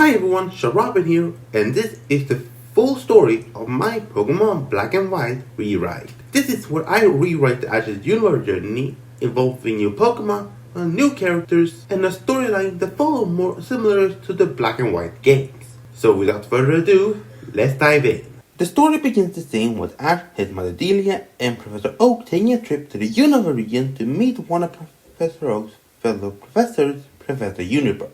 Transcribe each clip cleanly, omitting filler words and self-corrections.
Hi everyone, Sharabin here, and this is the full story of my Pokemon Black and White rewrite. This is where I rewrite the Ash's universe journey involving new Pokemon, new characters, and a storyline that follows more similar to the Black and White games. So without further ado, let's dive in. The story begins the same with Ash, his mother Delia, and Professor Oak taking a trip to the Unova region to meet one of Professor Oak's fellow professors, Professor Uniper.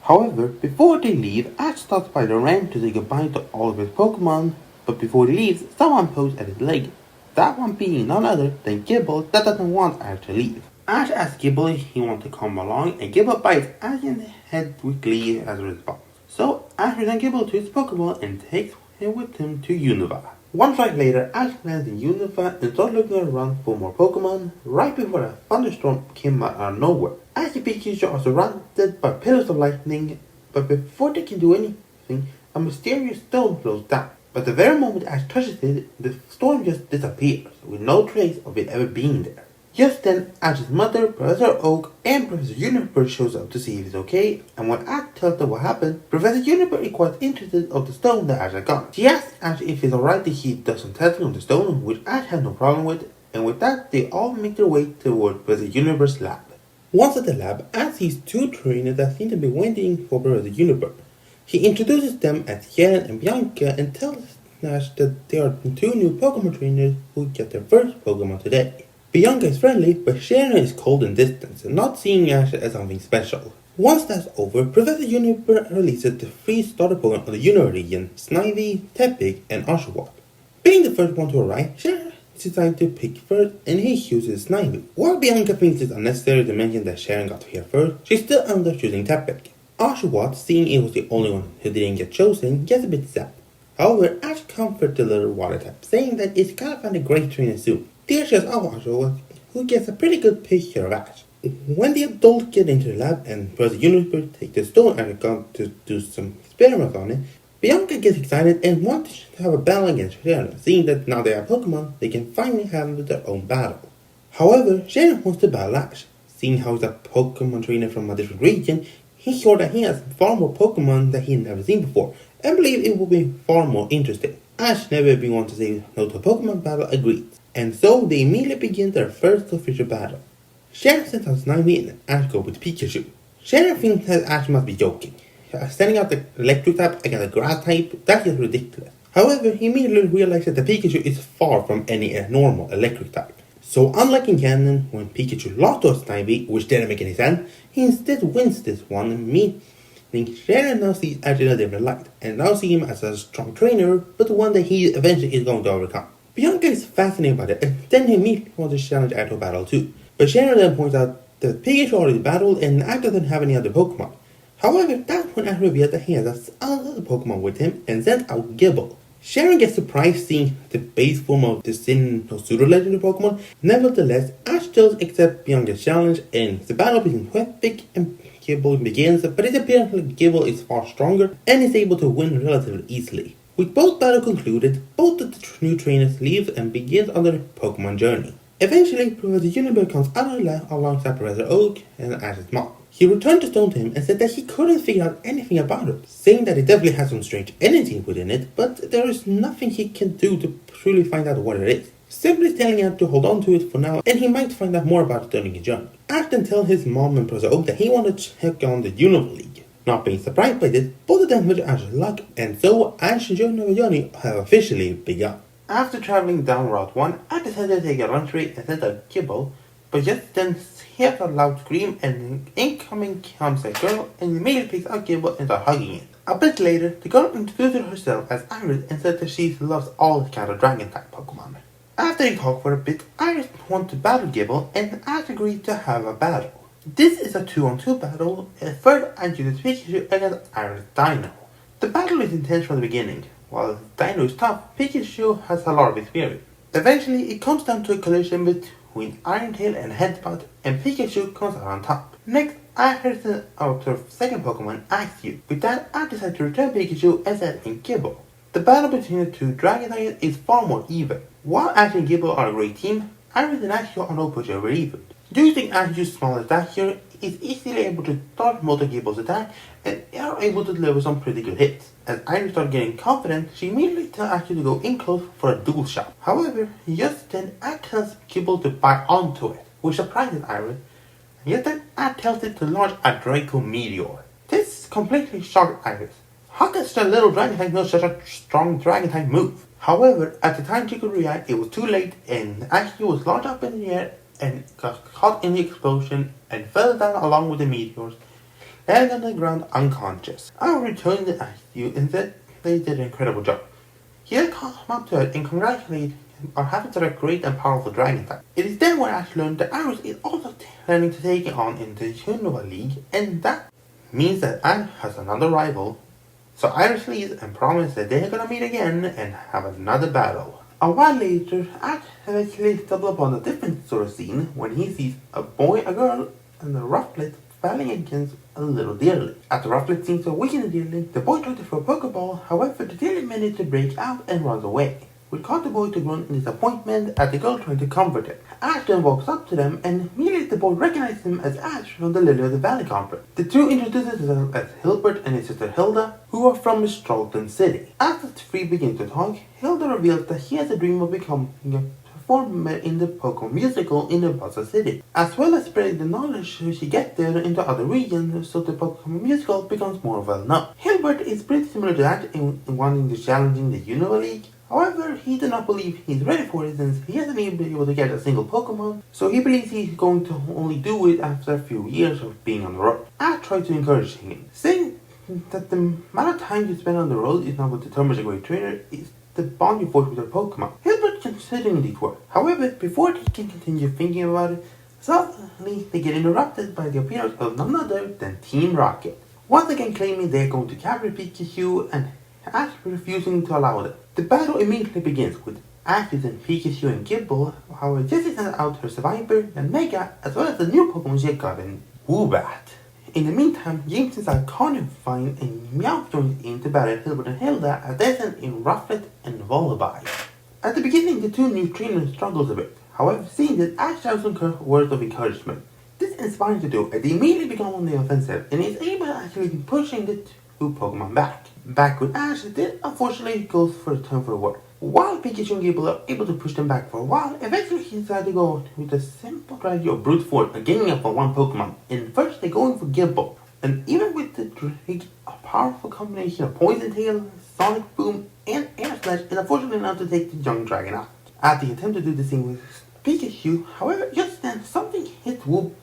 However, before they leave, Ash stops by the ramp to say goodbye to all of his Pokemon, but before he leaves, someone pulls at his leg. That one being none other than Gible that doesn't want Ash to leave. Ash asks Gible if he wants to come along, and Gible bites Ash in the head with glee as a response. So Ash returns Gible to his Pokeball and takes him with him to Unova. One flight later, Ash lands in Unova and starts looking around for more Pokemon, right before a thunderstorm came out of nowhere. Ash and Pikachu are surrounded by pillars of lightning, but before they can do anything, a mysterious stone flows down. But the very moment Ash touches it, the storm just disappears, with no trace of it ever being there. Just then, Ash's mother, Professor Oak, and Professor Uniper shows up to see if he's okay, and when Ash tells them what happened, Professor Uniper is quite interested of the stone that Ash had got. She asks Ash if it's alright that he does some testing on the stone, which Ash has no problem with, and with that, they all make their way toward Professor Uniper's lab. Once at the lab, Ash sees two trainers that seem to be waiting for Professor Uniper. He introduces them as Sharon and Bianca and tells Ash that they are two new Pokemon trainers who get their first Pokemon today. Bianca is friendly, but Sharon is cold and distant, not seeing Ash as something special. Once that's over, Professor Uniper releases the 3 starter Pokemon of the Unova region, Snivy, Tepig, and Oshawott. Being the first one to arrive, Sharon decides to pick first, and he chooses Snivy. While Bianca thinks it's unnecessary to mention that Sharon got here first, she still ends up choosing Tepig. Oshawott, seeing it was the only one who didn't get chosen, gets a bit sad. However, Ash comforts the little water type, saying that it's gonna find a great trainer soon. There shows Oshawott, who gets a pretty good picture of Ash. When the adults get into the lab and Professor Uniper takes the stone and goes to do some experiments on it, Bianca gets excited and wants to have a battle against Sharon, seeing that now they have Pokemon, they can finally have their own battle. However, Sharon wants to battle Ash. Seeing how he's a Pokemon trainer from a different region, he's sure that he has far more Pokemon that he's never seen before, and believes it will be far more interesting. Ash, never being one to say no to a Pokemon battle, agrees, and so they immediately begin their first official battle. Sharon sends out Snivy and Ash go with Pikachu. Sharon thinks that Ash must be joking. Sending out the electric type against the grass type, that is ridiculous. However, he immediately realizes that the Pikachu is far from any normal electric type. So unlike in canon, when Pikachu lost to a Snivy, which didn't make any sense, he instead wins this one, meaning Sharon now sees Ash in a different light, and now sees him as a strong trainer, but one that he eventually is going to overcome. Bianca is fascinated by it, and then immediately wants to challenge Ash to a battle too. But Sharon then points out that Pikachu already battled and Ash doesn't have any other Pokemon. However, that's when Ash reveals that he has another Pokemon with him and sends out Gible. Sharon gets surprised seeing the base form of the Sinnoh pseudo-legendary Pokemon. Nevertheless, Ash does accept Bianca's challenge and the battle between Tepig and Gible begins, but it appears that Gible is far stronger and is able to win relatively easily. With both battles concluded, both of the new trainers leave and begins on their Pokemon journey. Eventually, Professor Uniper comes out of the lab alongside Professor Oak and Ash's mom. He returned the stone to him and said that he couldn't figure out anything about it, saying that it definitely has some strange energy within it, but there is nothing he can do to truly find out what it is. Simply telling him to hold on to it for now, and he might find out more about it during his journey. Ash then tells his mom and Professor Oak that he wanted to check on the Unova League. Not being surprised by this, both of them wish Ash luck, and so Ash's Unova journey have officially begun. After traveling down Route 1, Ash decided to take a lunch break and send a Gible, but just then hears a loud scream and incoming comes a girl and immediately picks up Gible and starts hugging it. A bit later, the girl introduces herself as Iris and said that she loves all kinds of dragon-type Pokemon. After they talk for a bit, Iris wants to battle Gible and Ash agrees to have a battle. This is a 2-on-2 battle, and first Ash uses Pikachu against Iris Dino. The battle is intense from the beginning. While Dino is tough, Pikachu has a lot of experience. Eventually, it comes down to a collision between Iron Tail and Headbutt, and Pikachu comes out on top. Next, Ash sends out her second Pokemon, Axew. With that, Ash decides to return Pikachu and send in Gible. The battle between the two Dragon Tigers is far more even. While Ash and Gible are a great team, Iris and Axew are no pushover even. Using Ashew's smaller stature, is easily able to dodge Motogear's attack and are able to deliver some pretty good hits. As Iris starts getting confident, she immediately tells Ash to go in close for a dual shot. However, just then Ash tells Gible to bite onto it, which surprises Iris, and yet then Ash tells it to launch a Draco Meteor. This completely shocked Iris. How can such a little dragon type know such a strong dragon type move? However, at the time she could react, it was too late, and Ashley was launched up in the air and got caught in the explosion and fell down along with the meteors, landing on the ground unconscious. I returned to Ashley and said they did an incredible job. He had come up to her and congratulated him on having such a great and powerful dragon type. It is then when Ash learned that Iris is also planning to take it on in the Unova League, and that means that Ash has another rival. So Iris leaves and promises that they're gonna meet again and have another battle. A while later, Ash eventually stumbles upon a different sort of scene when he sees a boy, a girl, and a Rufflet battling against a little deerling. After Rufflet seems to weaken the deerling, the boy tries to throw a Pokeball, however the deerling manages to break out and runs away, which caused the boy to grunt in disappointment at the girl trying to comfort him. Ash then walks up to them and immediately the boy recognizes him as Ash from the Lily of the Valley conference. The two introduce themselves as Hilbert and his sister Hilda, who are from Stralton City. After the three begin to talk, Hilda reveals that she has a dream of becoming a performer in the Pokemon musical in the Buzzer City, as well as spreading the knowledge she gets there into other regions so the Pokemon musical becomes more well known. Hilbert is pretty similar to that in wanting to challenge the Unova League. However, he does not believe he's ready for it since he hasn't even been able to get a single Pokemon, so he believes he's going to only do it after a few years of being on the road. I try to encourage him, saying that the amount of time you spend on the road is not what determines a great trainer, it's the bond you forge with your Pokemon. Hilbert considering these words. However, before he can continue thinking about it, suddenly they get interrupted by the appearance of none other than Team Rocket, once again claiming they're going to capture Pikachu and Ash refusing to allow them. The battle immediately begins with Ash using Pikachu and Gible, however Jessie sends out her Survivor and Mega, as well as the new Pokemon she had gotten, Woobat. In the meantime, Jameson's iconic Vine and Meowth joins in to battle Hilbert and Hilda as they send in Rufflet and Volibile. At the beginning, the two new trainers struggles a bit, however seeing this, Ash shouts on her words of encouragement. This inspires the duo as they immediately become on the offensive and is able to actually pushing the two Pokemon back. Back with Ash, this unfortunately goes for a turn for the worse. While Pikachu and Gible are able to push them back for a while, eventually he decides to go with a simple strategy of brute force and gaining up on one Pokemon. And first they go in for Gible. And even with a powerful combination of Poison Tail, Sonic Boom, and Air Slash, is unfortunately enough to take the young dragon out. At the attempt to do the same with Pikachu, however, just then something hits Woobat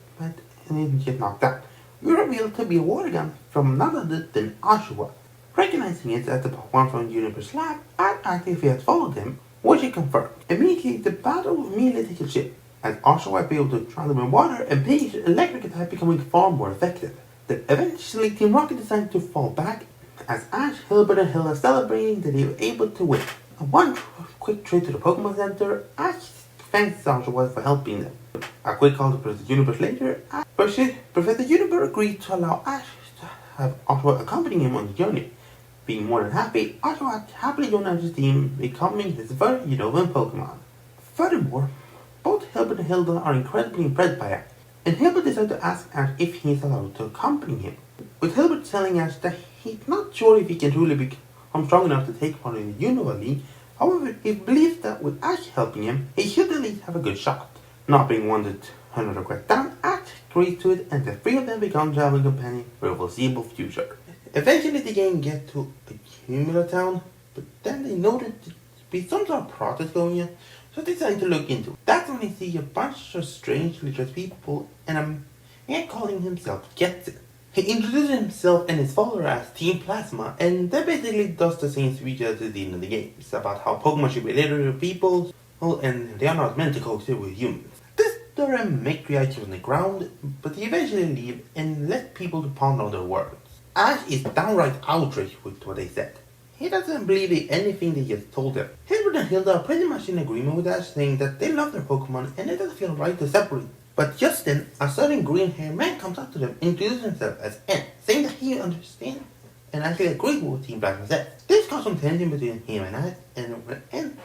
and it gets knocked out. We revealed to be a water gun from none other than Oshawott. Recognizing it as the Pokemon from Universe Lab, and asking if he had followed him, which he confirmed. Immediately, the battle immediately takes a shift, as Oshawott be able to transform in water and Pikachu's electric attack becoming far more effective. Then eventually, Team Rocket decided to fall back, as Ash, Hilbert, and Hilda celebrating that they were able to win. One quick trip to the Pokemon Center, Ash thanks Oshawott for helping them. A quick call to Professor Universe later, Professor Universe agreed to allow Ash to have Oshawott accompany him on the journey. Being more than happy, Oshawott happily joined Ash's team, becoming his very Unovan Pokemon. Furthermore, both Hilbert and Hilda are incredibly impressed by Ash, and Hilbert decides to ask Ash if he is allowed to accompany him, with Hilbert telling Ash that he's not sure if he can truly become strong enough to take part in the Unova League. However, he believes that with Ash helping him, he should at least have a good shot. Not being one to turn the request down, Ash agrees to it, and the three of them become traveling companions for a foreseeable future. Eventually the gang get to Accumula Town, but then they notice there to be some sort of protest going on, so they decide to look into it. That's when they see a bunch of strangely dressed people and a man calling himself Getsin. He introduces himself and his follower as Team Plasma, and that basically does the same speech as at the end of the game. It's about how Pokemon should be related to people, and they are not meant to coexist with humans. This Durham make reactions on the ground, but they eventually leave and let people to ponder on their words. Ash is downright outraged with what they said. He doesn't believe anything they just told him. Hilbert and Hilda are pretty much in agreement with Ash, saying that they love their Pokemon and it doesn't feel right to separate. But just then, a certain green-haired man comes up to them and introduces himself as N, saying that he understands and actually agrees with what Team Plasma said. This caused some tension between him and Ash, and when N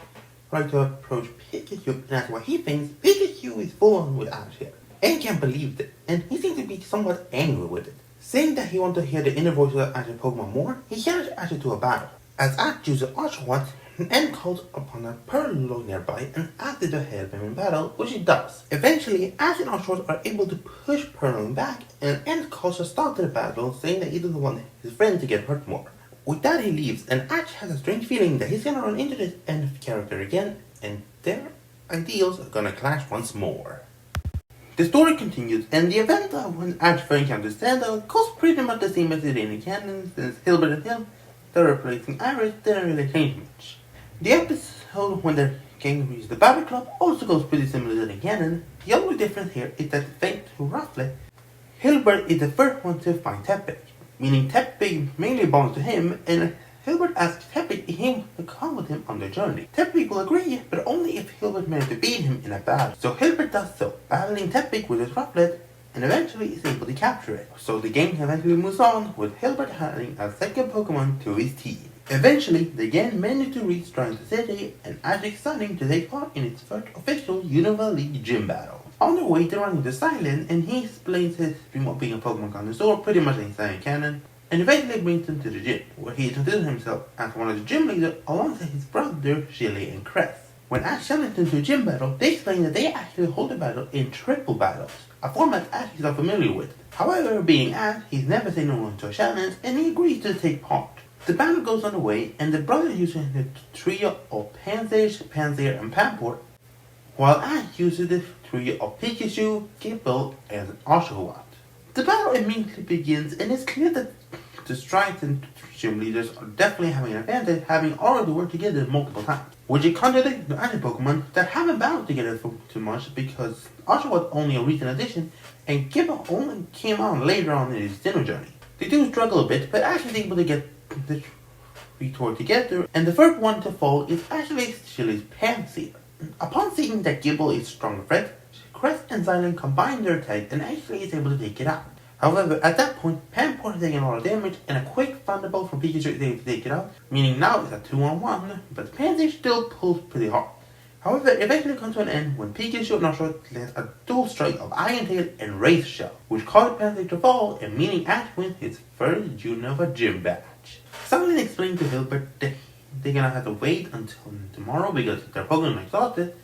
tried to approach Pikachu and ask what he thinks, Pikachu is full on with Ash here. and can't believe it, and he seems to be somewhat angry with it. Saying that he wants to hear the inner voice of Ash's Pokemon more, he challenges Ash to a battle. As Ash uses Oshawott, and calls upon a Purloin nearby and asks it to help him in battle, which he does. Eventually, Ash and Oshawott are able to push Purloin back, and End calls a stop to the battle, saying that he doesn't want his friend to get hurt more. With that, he leaves, and Ash has a strange feeling that he's gonna run into this End character again, and their ideals are gonna clash once more. The story continues, and the event of when Ash first encounters Sandal goes pretty much the same as it in the canon, since Hilbert and him, they're replacing Iris, didn't really change much. The episode when the gang reaches the Battle Club also goes pretty similar to the canon. The only difference here is that thanks to roughly, Hilbert is the first one to find Tepig, meaning Tepig mainly belongs to him, and Hilbert asks Tepig if he will come with him on the journey. Tepig will agree, but only if Hilbert managed to beat him in a battle. So Hilbert does so, battling Tepig with his Rufflet, and eventually is able to capture it. So the game eventually moves on, with Hilbert adding a second Pokemon to his team. Eventually, the gang managed to reach Strangler City, and Ash is starting to take part in its first official Unova League gym battle. On their way, they run into Silent, and he explains his dream of being a Pokemon connoisseur, pretty much inside canon, and eventually brings him to the gym, where he introduces himself as one of the gym leaders alongside his brother, Shilly and Cress. When Ash challenges them to a gym battle, they explain that they actually hold the battle in triple battles, a format Ash is not familiar with. However, being Ash, he's never seen no to a challenge, and he agrees to take part. The battle goes on the way, and the brothers use the trio of Pansage, Pansear, and Pampor, while Ash uses the trio of Pikachu, Gible, and Oshawott. The battle immediately begins, and it's clear that the Strikes and gym leaders are definitely having an advantage, having already worked together multiple times, which is contradicts the other Pokemon that haven't battled together for too much, because Oshawott only a recent addition, and Gible only came on later on in his dinner journey. They do struggle a bit, but Ash is able to get the three together, and the first one to fall is actually Shilly's Pansear. Upon seeing that Gible is a stronger threat, Crest and Silent combine their attack and actually is able to take it out. However, at that point, Pampor is taking a lot of damage, and a quick Thunderbolt from Pikachu is able to take it out, meaning now it's a 2-on-1, but Pansear still pulls pretty hard. However, it eventually comes to an end when Pikachu and Oshawott lands a dual strike of Iron Tail and Wraith Shell, which caused Pansear to fall, and meaning Ash wins his first Unova gym badge. Silent explained to Hilbert that they're gonna have to wait until tomorrow because their Pokemon are exhausted,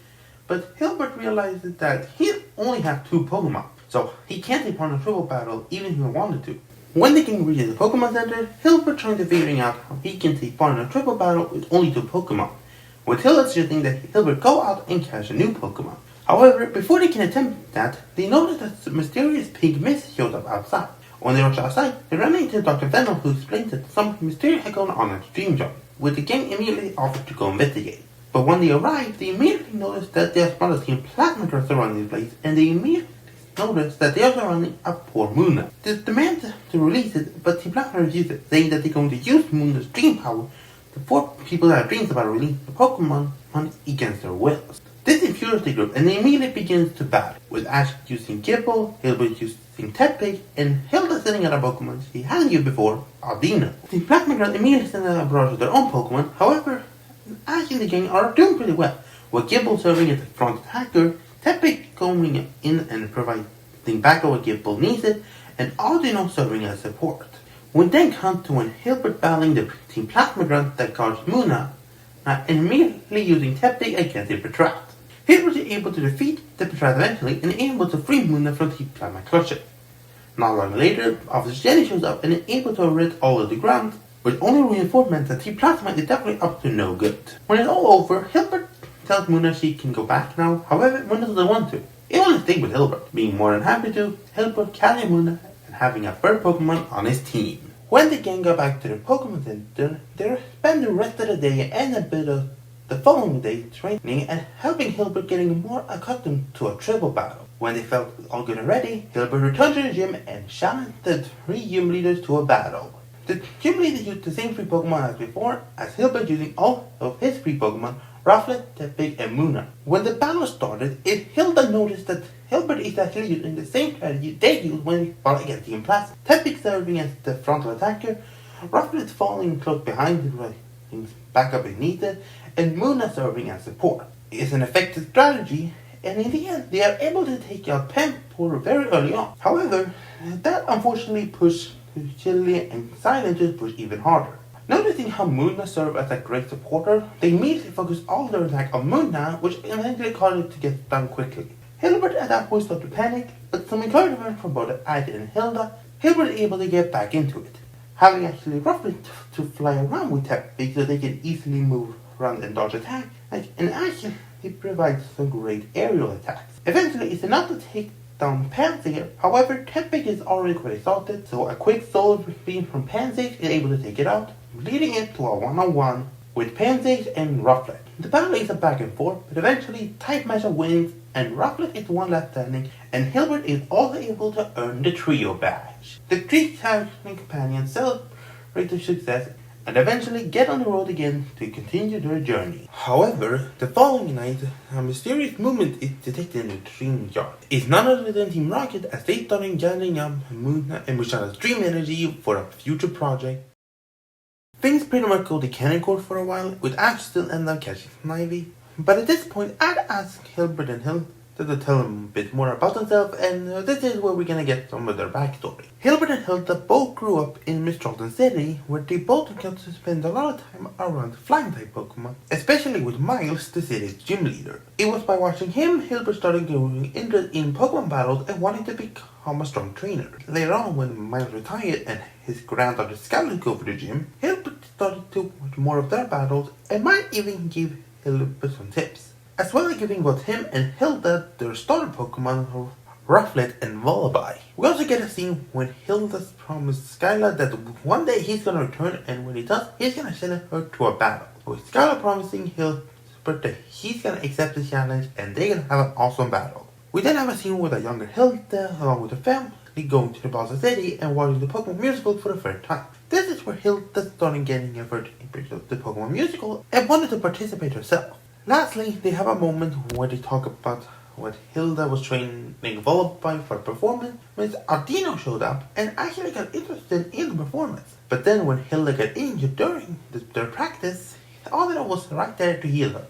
but Hilbert realizes that he only has 2 Pokemon, so he can't take part in a triple battle even if he wanted to. When the king reaches the Pokemon Center, Hilbert tries to figure out how he can take part in a triple battle with only 2 Pokemon, with Hilbert suggesting that Hilbert go out and catch a new Pokemon. However, before they can attempt that, they notice that some mysterious pink mist shows up outside. When they rush outside, they run into Dr. Venom, who explains that something mysterious had gone on at Dream Zone, with the gang immediately offered to go investigate. But when they arrive, they immediately notice that their spotted Team Plasma Girl surrounding the place, and they immediately notice that they are surrounding a poor Munna. They demand to release it, but Team Plasma refuses, saying that they're going to use Munna's dream power to force people that have dreams about releasing the Pokemon against their wills. This infuriates the group, and they immediately begins to battle, with Ash using Gible, Hilbert using Tepig, and Hilda sending out a Pokemon she hadn't used before, Aldina. The Plasma Girls immediately send out a barrage of their own Pokemon. However, Ash and the gang are doing pretty well, with Gible serving as a front attacker, Tepig going in and providing backup when Gible needs it, and Aldino serving as support. We then come to when Hilbert battling the Team Plasma Girls that caused Munna, and immediately using Tepig against the Patrat. Hilbert is able to defeat the Patrat eventually, and able to free Munna from Team Plasma Crusher. Not long later, Officer Jenny shows up and is able to rid all of the ground, with only reinforcement that Team Plasma is definitely up to no good. When it's all over, Hilbert tells Munna she can go back now. However, Munna doesn't want to. He wants to stay with Hilbert, being more than happy to, Hilbert carrying Munna and having a third Pokemon on his team. When the gang go back to the Pokemon Center, they spend the rest of the day and a bit of the following day training and helping Hilbert getting more accustomed to a triple battle. When they felt all good and ready, Hilbert returned to the gym and challenged the 3 gym leaders to a battle. The gym leaders used the same 3 Pokemon as before, as Hilbert using all of his 3 Pokemon, Rufflet, Tepig, and Munna. When the battle started, Hilda noticed that Hilbert is actually using the same strategy they used when he fought against Team Plasma. Tepig serving as the frontal attacker, Rufflet falling close behind him, backup if needed, and Munna serving as support. It's an effective strategy, and in the end, they are able to take out tour very early on. However, that unfortunately pushed Chili and Silent to push even harder. Noticing how Moona served as a great supporter, they immediately focused all their attack on Moona, which eventually caused it to get done quickly. Hilbert at that point started to panic, but some encouragement from both Ida and Hilda, Hilbert was able to get back into it, having actually roughly to fly around with Tepig so they can easily move around and dodge attack, and actually provides some great aerial attacks. Eventually, it's enough to take down Panzer. However, Tepig is already quite exhausted, so a quick solar beam from Panzer is able to take it out, leading it to a one-on-one with Panzer and Rufflet. The battle is a back and forth, but eventually Type Measure wins, and Rufflet is the one left standing, and Hilbert is also able to earn the trio badge. The three traveling companions celebrate their success and eventually get on the road again to continue their journey. However, the following night, a mysterious movement is detected in the Dream Yard. It's none other than Team Rocket as they start gathering up Moona and Mushana's dream energy for a future project. Things pretty much go to Cannon Court for a while, with Ash still end up catching Snivy. But at this point, I'd ask Hilbert and Hilda to tell him a bit more about themselves, and this is where we're gonna get some of their backstory. Hilbert and Hilda both grew up in Mistral City, where they both got to spend a lot of time around flying type Pokemon, especially with Miles, the city's gym leader. It was by watching him, Hilbert started growing interested in Pokemon battles and wanting to become a strong trainer. Later on, when Miles retired and his granddaughter Scarlet took over the gym, Hilbert started to watch more of their battles and might even give Hilbert some tips, as well as giving both him and Hilda their starter Pokemon, Rufflet and Lullaby. We also get a scene when Hilda promised Skylar that one day he's gonna return, and when he does, he's gonna send her to a battle, with Skylar promising Hilbert that he's gonna accept the challenge and they're gonna have an awesome battle. We then have a scene with a younger Hilda along with her family going to the Plaza City and watching the Pokemon musical for the first time. This is where Hilda started getting involved in the Pokemon musical and wanted to participate herself. Lastly, they have a moment where they talk about what Hilda was training Lullaby for a performance when Ardino showed up and actually got interested in the performance. But then when Hilda got injured during their practice, Ardino was right there to heal her.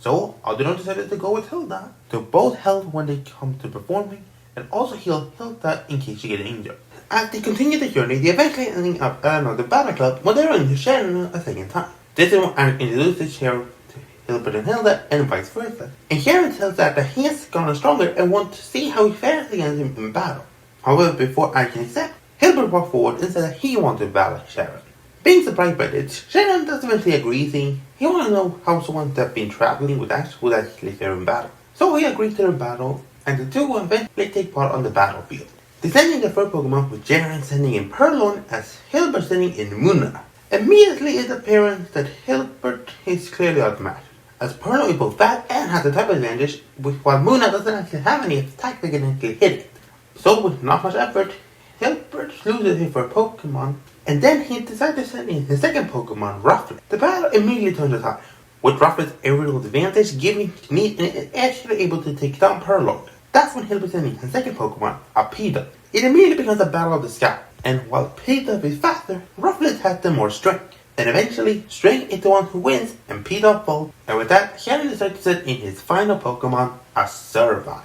So Ardino decided to go with Hilda to both help when they come to performing and also heal Hilda in case she gets injured. As they continue the journey, they eventually ending up at another battle club where they run into Sharon a second time. This is when Aaron introduces Sharon to Hilbert and Hilda and vice versa. And Sharon tells that he has gotten stronger and wants to see how he fares against him in battle. However, before Aaron can accept, Hilbert walked forward and said that he wanted to battle Sharon. Being surprised by this, Sharon does eventually agree, saying he wants to know how someone that's been traveling with Ash would actually fare in battle. So he agrees to the battle, and the two will eventually take part on the battlefield. They send in the first Pokemon with Jaren sending in Purloin as Hilbert sending in Moona. Immediately it's apparent that Hilbert is clearly outmatched, as Purloin is both fat and has a type advantage, while Moona doesn't actually have any attack that can actually hit it. So with not much effort, Hilbert loses his first Pokemon, and then he decides to send in his second Pokemon, Rufflet. The battle immediately turns aside, with Rufflet's aerial advantage giving Neat and actually able to take down Purloin. That's when Hilbert sends in his second Pokemon, a Pidove. It immediately becomes a battle of the sky, and while Pidove is faster, Rufflet has the more strength. Then eventually, Strength is the one who wins, and Pidove falls, and with that, Sharon decides to send in his final Pokemon, a Servine,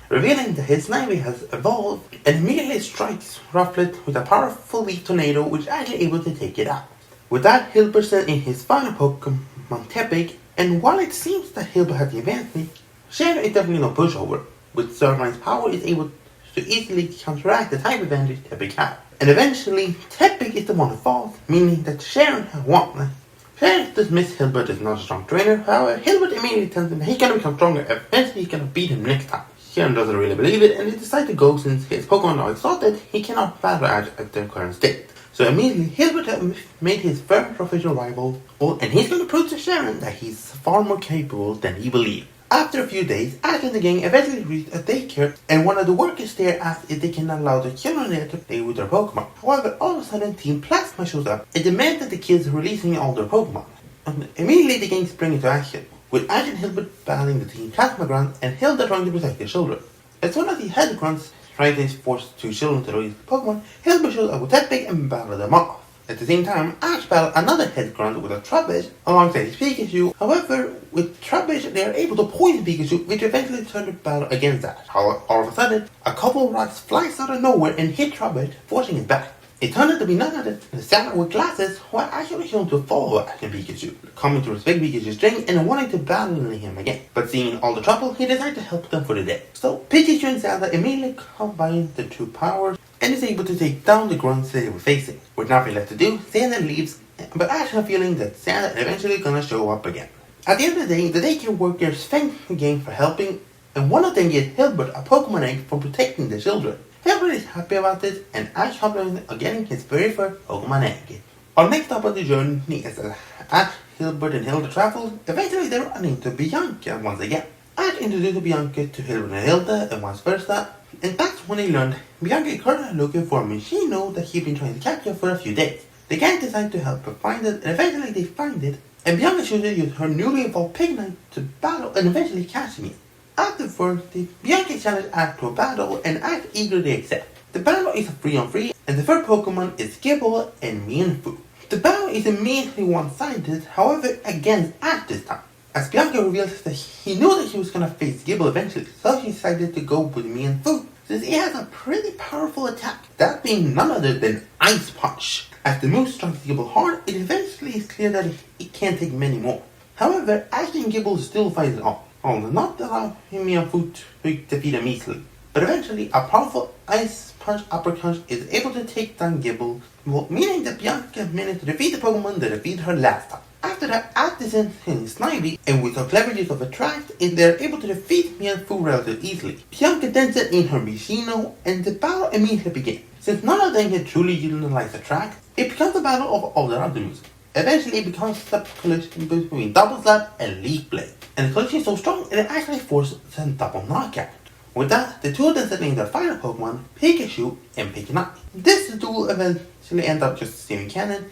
revealing that his Snivy has evolved, and immediately strikes Rufflet with a powerful Leaf Tornado, which is actually able to take it out. With that, Hilbert sends in his final Pokemon, Tepig, and while it seems that Hilbert has the advantage, Sharon is definitely no pushover. With Servine's power, is able to easily counteract the type advantage Tepig has. And eventually, Tepig is the one who falls, meaning that Sharon has won. Sharon dismisses Hilbert as not a strong trainer, however, Hilbert immediately tells him that he's gonna become stronger, eventually he's gonna beat him next time. Sharon doesn't really believe it, and they decide to go since his Pokemon are exhausted, he cannot battle Ash at their current state. So immediately, Hilbert has made his first official rival, and he's gonna prove to Sharon that he's far more capable than he believed. After a few days, Ash and the gang eventually reach a daycare, and one of the workers there asks if they can allow the children there to play with their Pokemon. However, all of a sudden, Team Plasma shows up and demands that the kids releasing all their Pokemon. And immediately, the gang spring into action, with Ash and Hilbert battling the Team Plasma Grunt and Hilda trying to protect their children. As soon as the head grunts try to force two children to release the Pokemon, Hilbert shows up with Tepig and battle them off. At the same time, Ash battled another head grunt with a Trubbish alongside his Pikachu. However, with Trubbish, they are able to poison Pikachu, which eventually turned the battle against Ash. All of a sudden, a couple of rocks flies out of nowhere and hit Trubbish, forcing it back. It turned out to be none other than Santa with glasses, who had actually shown to follow Ash and Pikachu, coming to respect Pikachu's strength and wanting to battle him again. But seeing all the trouble, he decided to help them for the day. So Pikachu and Santa immediately combine the two powers and is able to take down the grunts they were facing. With nothing left to do, Santa leaves, but Ash has a feeling that Santa is eventually gonna show up again. At the end of the daycare workers thank the gang for helping, and one of them gives Hilbert a Pokemon egg for protecting the children. Hilbert is happy about this, and Ash helps him getting his very first Pokemon egg. Our next stop on the journey is as Ash, Hilbert, and Hilda travel. Eventually, they run into Bianca once again. Ash introduces Bianca to Hilbert and Hilda, and vice versa. And that's when they learned Bianca is currently looking for a machine that he's been trying to capture for a few days. The gang decide to help her find it, and eventually they find it, and Bianca chooses to use her newly evolved Pignite to battle and eventually catch him. Afterwards, Bianca challenges Ash to a battle, and Ash eagerly accepts. The battle is a 3-on-3, and the first Pokemon is Gible and Mienfoo. The battle is immediately one-sided, however, against Ash this time, as Bianca reveals that he knew that he was gonna face Gible eventually, so he decided to go with Mienfoo, since it has a pretty powerful attack, that being none other than Ice Punch. As the move strikes Gible hard, it eventually is clear that it can't take many more. However, Ash and Gible still fight it off, not allowing Mienfoo to defeat him easily. But eventually, a powerful Ice Punch uppercut is able to take down Gible, meaning that Bianca managed to defeat the Pokemon that defeated her last time. After that, Ash descends in Snivy, and with her clever use of Attract, they're able to defeat Mienfoo relatively easily. Bianca then sends in her Machino, and the battle immediately begins. Since none of them can truly utilize Attract, it becomes a battle of all their other moves. Eventually, it becomes a collision between Double Slap and Leaf Blade, and the collision is so strong that it actually forces a double knockout. With that, the two of them setting their final Pokemon, Pikachu and Pikachu. This duel eventually ends up just saving canon,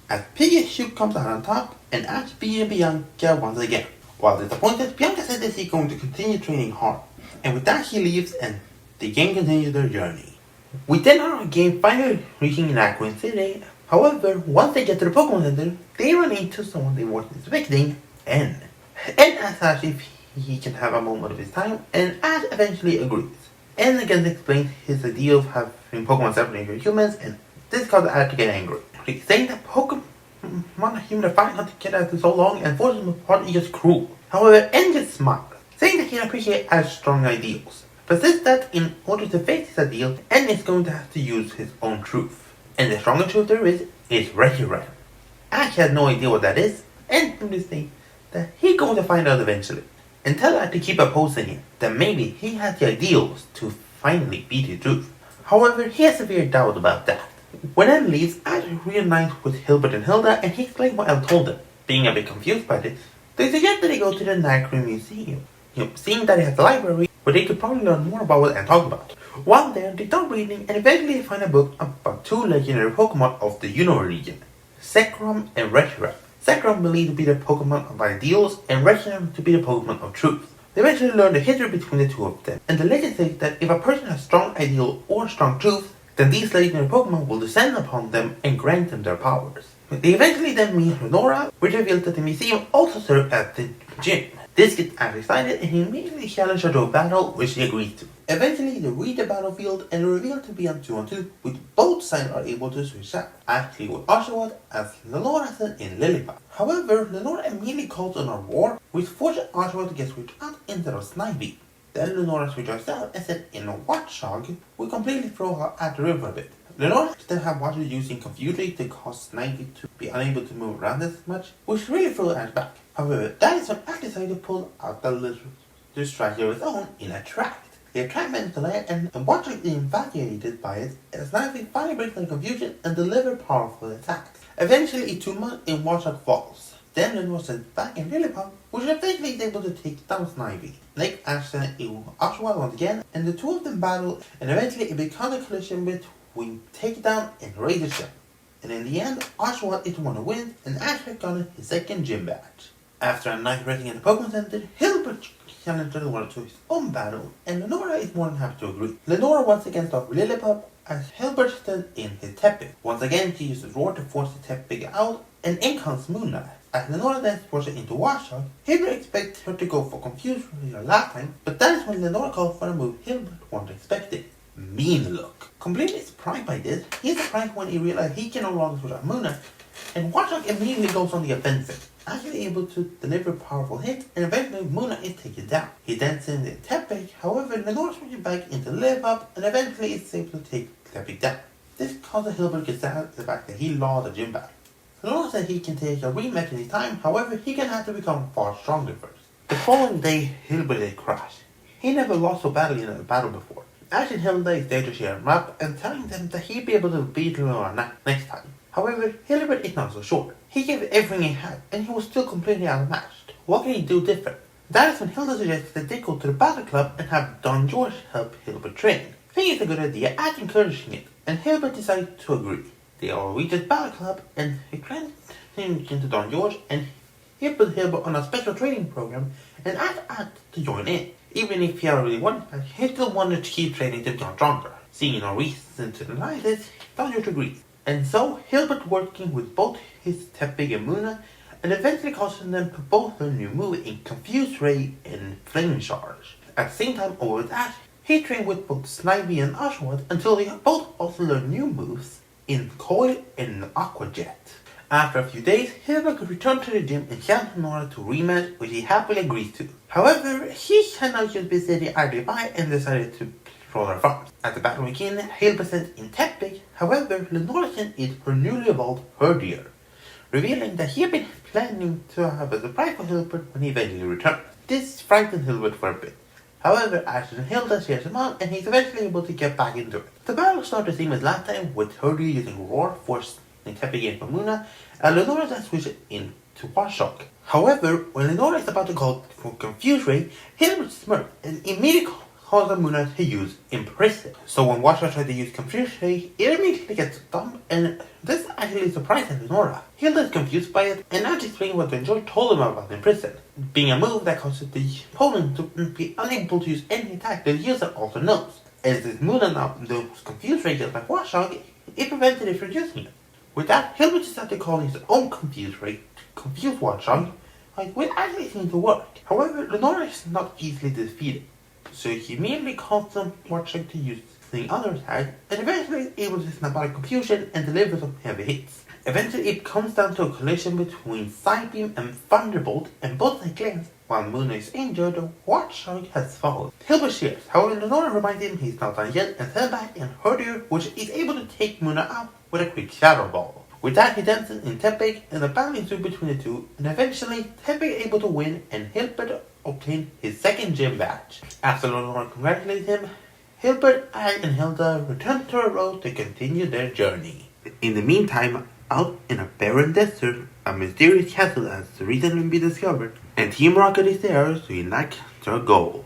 as Pikachu comes out on top and Ash beating Bianca once again. While disappointed, Bianca said that she's going to continue training hard, and with that she leaves and the gang continues their journey. We then are again finally reaching Nacuen City. However, once they get to the Pokemon Center, they run into someone they weren't expecting, N. N asks Ash if he can have a moment of his time, and Ash eventually agrees. N again explains his idea of having Pokemon separated from humans, and this caused Ash to get angry. He's saying that Pokemon human are fighting hunting kid after so long and forcing him apart is just cruel. However, N just smiles, saying that he appreciates Ash's strong ideals, but says that in order to face his ideal, N is going to have to use his own truth. And the strongest truth there is Reshiram. Ash has no idea what that is, and simply saying that he's going to find out eventually, and tell Ash to keep opposing him, that maybe he has the ideals to finally beat the truth. However, he has severe doubt about that. When Ed leaves, Ash reunites with Hilbert and Hilda, and he explains what El told them. Being a bit confused by this, they suggest that they go to the Nacrene Museum, seeing that it has a library where they could probably learn more about it and talk about it. While there, they start reading and eventually find a book about two legendary Pokemon of the Unova region, Zekrom and Reshiram. Zekrom believed to be the Pokemon of ideals, and Reshiram to be the Pokemon of truth. They eventually learn the history between the two of them, and the legend says that if a person has strong ideal or strong truth, then these legendary Pokemon will descend upon them and grant them their powers. They eventually then meet Lenora, which reveals that the museum also serves as the gym. This gets Ash excited, and he immediately challenges her to a battle, which she agrees to. Eventually, they reach the battlefield and reveal to be on 2-on-2, with both sides are able to switch out, actually with Oshawott as Lenora in Lillipup. However, Lenora immediately calls on a war, which forces Oshawott to get switched out instead of Snivy. Then Lenora switches out and said in a Watchog, we completely throw her at the river a bit. Lenora then have Watchog using Confusion to cause Snivy to be unable to move around as much, which really throws Ash back. However, that is when Ash decided to pull out the little strategy of his own in Attract. The Attract managed to land, and Watchog is infatuated by it, as Snivy finally breaks the confusion and delivers powerful attacks. Eventually, it 2 months and Watchog falls. Then Lenora sent back in Lillipup, which eventually is able to take down Snivy. Like Ash sent Oshawott once again, and the two of them battle, and eventually it becomes a collision between Takedown and Razor Shell. And in the end, Oshawott is the one who wins, and Ash has gotten his second gym badge. After a night resting in the Pokemon Center, Hilbert challenged Lenora to his own battle, and Lenora is more than happy to agree. Lenora once again stopped Lillipup as Hilbert stood in his Tepig. Once again, she uses Roar to force the Tepig out, and in comes Moona. As Lenora then forces it into Washock, Hilbert expects her to go for Confuse Ray last time, but that is when Lenora calls for a move Hilbert wasn't expecting. Mean Look. Completely surprised by this, he is surprised when he realizes he can no longer switch out Moona, and Watchog immediately goes on the offensive, actually able to deliver powerful hits, and eventually Moona is taken down. He then sends in Tepig, however Lenora switches back into Lillipup, and eventually is able to take Tepig down. This causes Hilbert to get sad at the fact that he lost the gym battle. Lenora said he can take a rematch any time, however he can have to become far stronger first. The following day, Hilbert did crash. He never lost a battle in a battle before. Asking Hilda is there to share a map and telling them that he'd be able to beat Lenora next time. However, Hilbert is not so sure. He gave everything he had, and he was still completely outmatched. What can he do different? That is when Hilda suggests that they go to the Battle Club and have Don George help Hilbert train. Think it's a good idea as encouraging it, and Hilbert decides to agree. They all reach the Battle Club, and he grants him into Don George, and he put Hilbert on a special training program, and asked to join in. Even if he already won, he still wanted to keep training to become stronger. Seeing no reason to deny this, Don George agrees. And so, Hilbert working with both his Tepig and Moona, and eventually causing them to both learn a new move in Confuse Ray and Flame Charge. At the same time, over that, he trained with both Snivy and Oshawott until they both also learned new moves in Coil and Aqua Jet. After a few days, Hilbert could return to the gym and challenge Nora to rematch, which he happily agrees to. However, he cannot just be sitting idly by and decided to troll her farms. At the battle begins, Hilbert sends in Tepig, however, Lenora sent in her newly evolved Herdier, revealing that he had been planning to have a surprise for Hilbert when he eventually returned. This frightened Hilbert for a bit. However, Ashton and Hilda shares him out, and he's eventually able to get back into it. The battle starts the same as last time, with Herdier using Roar, forcing Tepig in for Moona, and Lenora then switches into Washock. However, when Lenora is about to call for Confuse Ray, Hilbert smirks and immediately calls on Moona to use Imprison. So when Washock tries to use Confuse Ray, it immediately gets dumped, and this actually surprises Lenora. Hilda is confused by it, and now explains what Don George told him about Imprison, being a move that causes the opponent to be unable to use any attack the user also knows. As this Moona now knows Confuse Ray just like Washock, it prevented it from using it. With that, Hilbert decided to call his own Confuse Ray to confuse Watchog, which actually seemed to work. However, Lenora is not easily defeated, so he immediately calls on Watchog to use the other side, and eventually is able to snap out of confusion and deliver some heavy hits. Eventually, it comes down to a collision between Psybeam and Thunderbolt, and both sides glance. While Moona is injured, Watchog has fallen. Hilbert shares, however, Lenora reminds him he's not done yet and sends back in Herdier, which is able to take Moona out with a quick Shadow Ball. With that, he dances in Tepig, and a battle ensues between the two, and eventually, Tepig is able to win, and Hilbert obtained his second gym badge. After Lenora congratulates him, Hilbert, and Hilda return to a road to continue their journey. In the meantime, out in a barren desert, a mysterious castle has recently been discovered, and Team Rocket is there to enact their goals.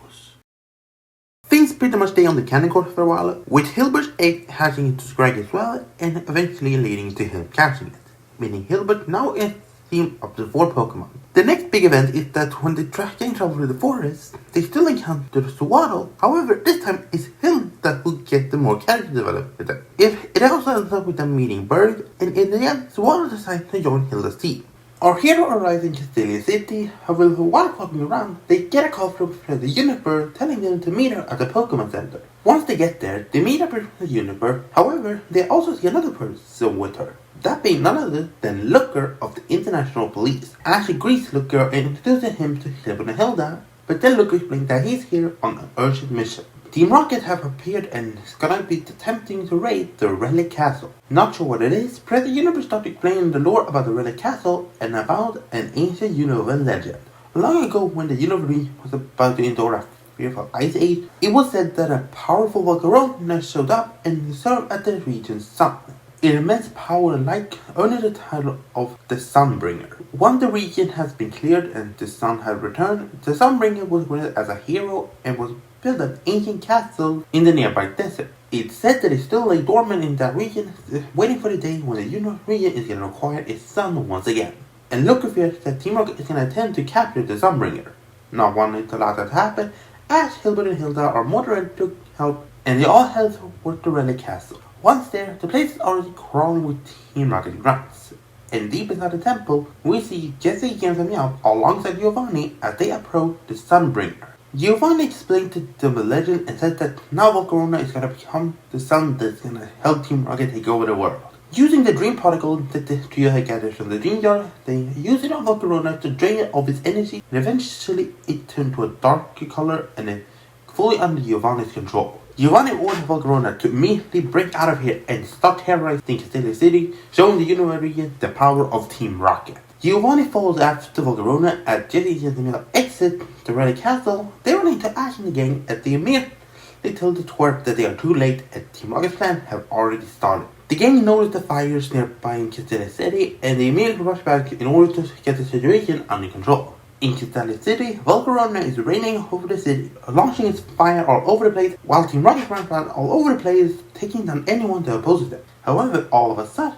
Things pretty much stay on the cannon course for a while, with Hilbert's egg hatching into Scraggy as well, and eventually leading to him catching it, meaning Hilbert now is team up to 4 Pokemon. The next big event is that when they gang travel through the forest, they still encounter Sewaddle. However, this time it's Hilda who gets the more character development with them. It also ends up with them meeting Berg, and in the end, Sewaddle decides to join Hilda's team. Our hero arrives in Castelia City, however, while walking around, they get a call from the Uniper telling them to meet her at the Pokemon Center. Once they get there, they meet up with the Uniper, however, they also see another person with her. That being none other than Looker of the International Police. Ashley greets Looker and introduces him to Hilbert and Hilda, but then Looker explains that he's here on an urgent mission. Team Rocket have appeared and is gonna be attempting to raid the Relic Castle. Not sure what it is, President Universe started explaining the lore about the Relic Castle and about an ancient Unova legend. Long ago, when the Unova was about to endure a fearful ice age, it was said that a powerful Volcarona showed up and served as the region's sun. In immense power and light, earning the title of the Sunbringer. Once the region has been cleared and the sun has returned, the Sunbringer was granted as a hero and was built an ancient castle in the nearby desert. It's said that it still lay dormant in that region, waiting for the day when the Unova region is going to acquire its sun once again. and look fears that Team Rocket is going to attempt to capture the Sunbringer. Not wanting to allow that to happen, Ash, Hilbert, and Hilda are motivated to help, and they all head toward the Relic Castle. Once there, the place is already crawling with Team Rocket grunts. And deep inside the temple, we see Jesse, James, and Meowth alongside Giovanni as they approach the Sunbringer. Giovanni explained to them the legend and said that now Volcarona is going to become the sun that's going to help Team Rocket take over the world. Using the dream particle that the trio had gathered from the dream jar, they used it on Volcarona to drain it of its energy, and eventually it turned to a darker color and then fully under Giovanni's control. Giovanni ordered Volcarona to immediately break out of here and start terrorizing Castelia City, showing the universe the power of Team Rocket. Giovanni follows after Volcarona as Jesse and Camilla exit the Relic Castle. They run into Ash and the gang as they immediately tell the twerp that they are too late as Team Rocket's plan have already started. The gang notice the fires nearby in Castelia City and they immediately rush back in order to get the situation under control. In Castelia City, Volcarona is reigning over the city, launching its fire all over the place, while Team Rocket runs around all over the place, taking down anyone that opposes them. However, all of a sudden,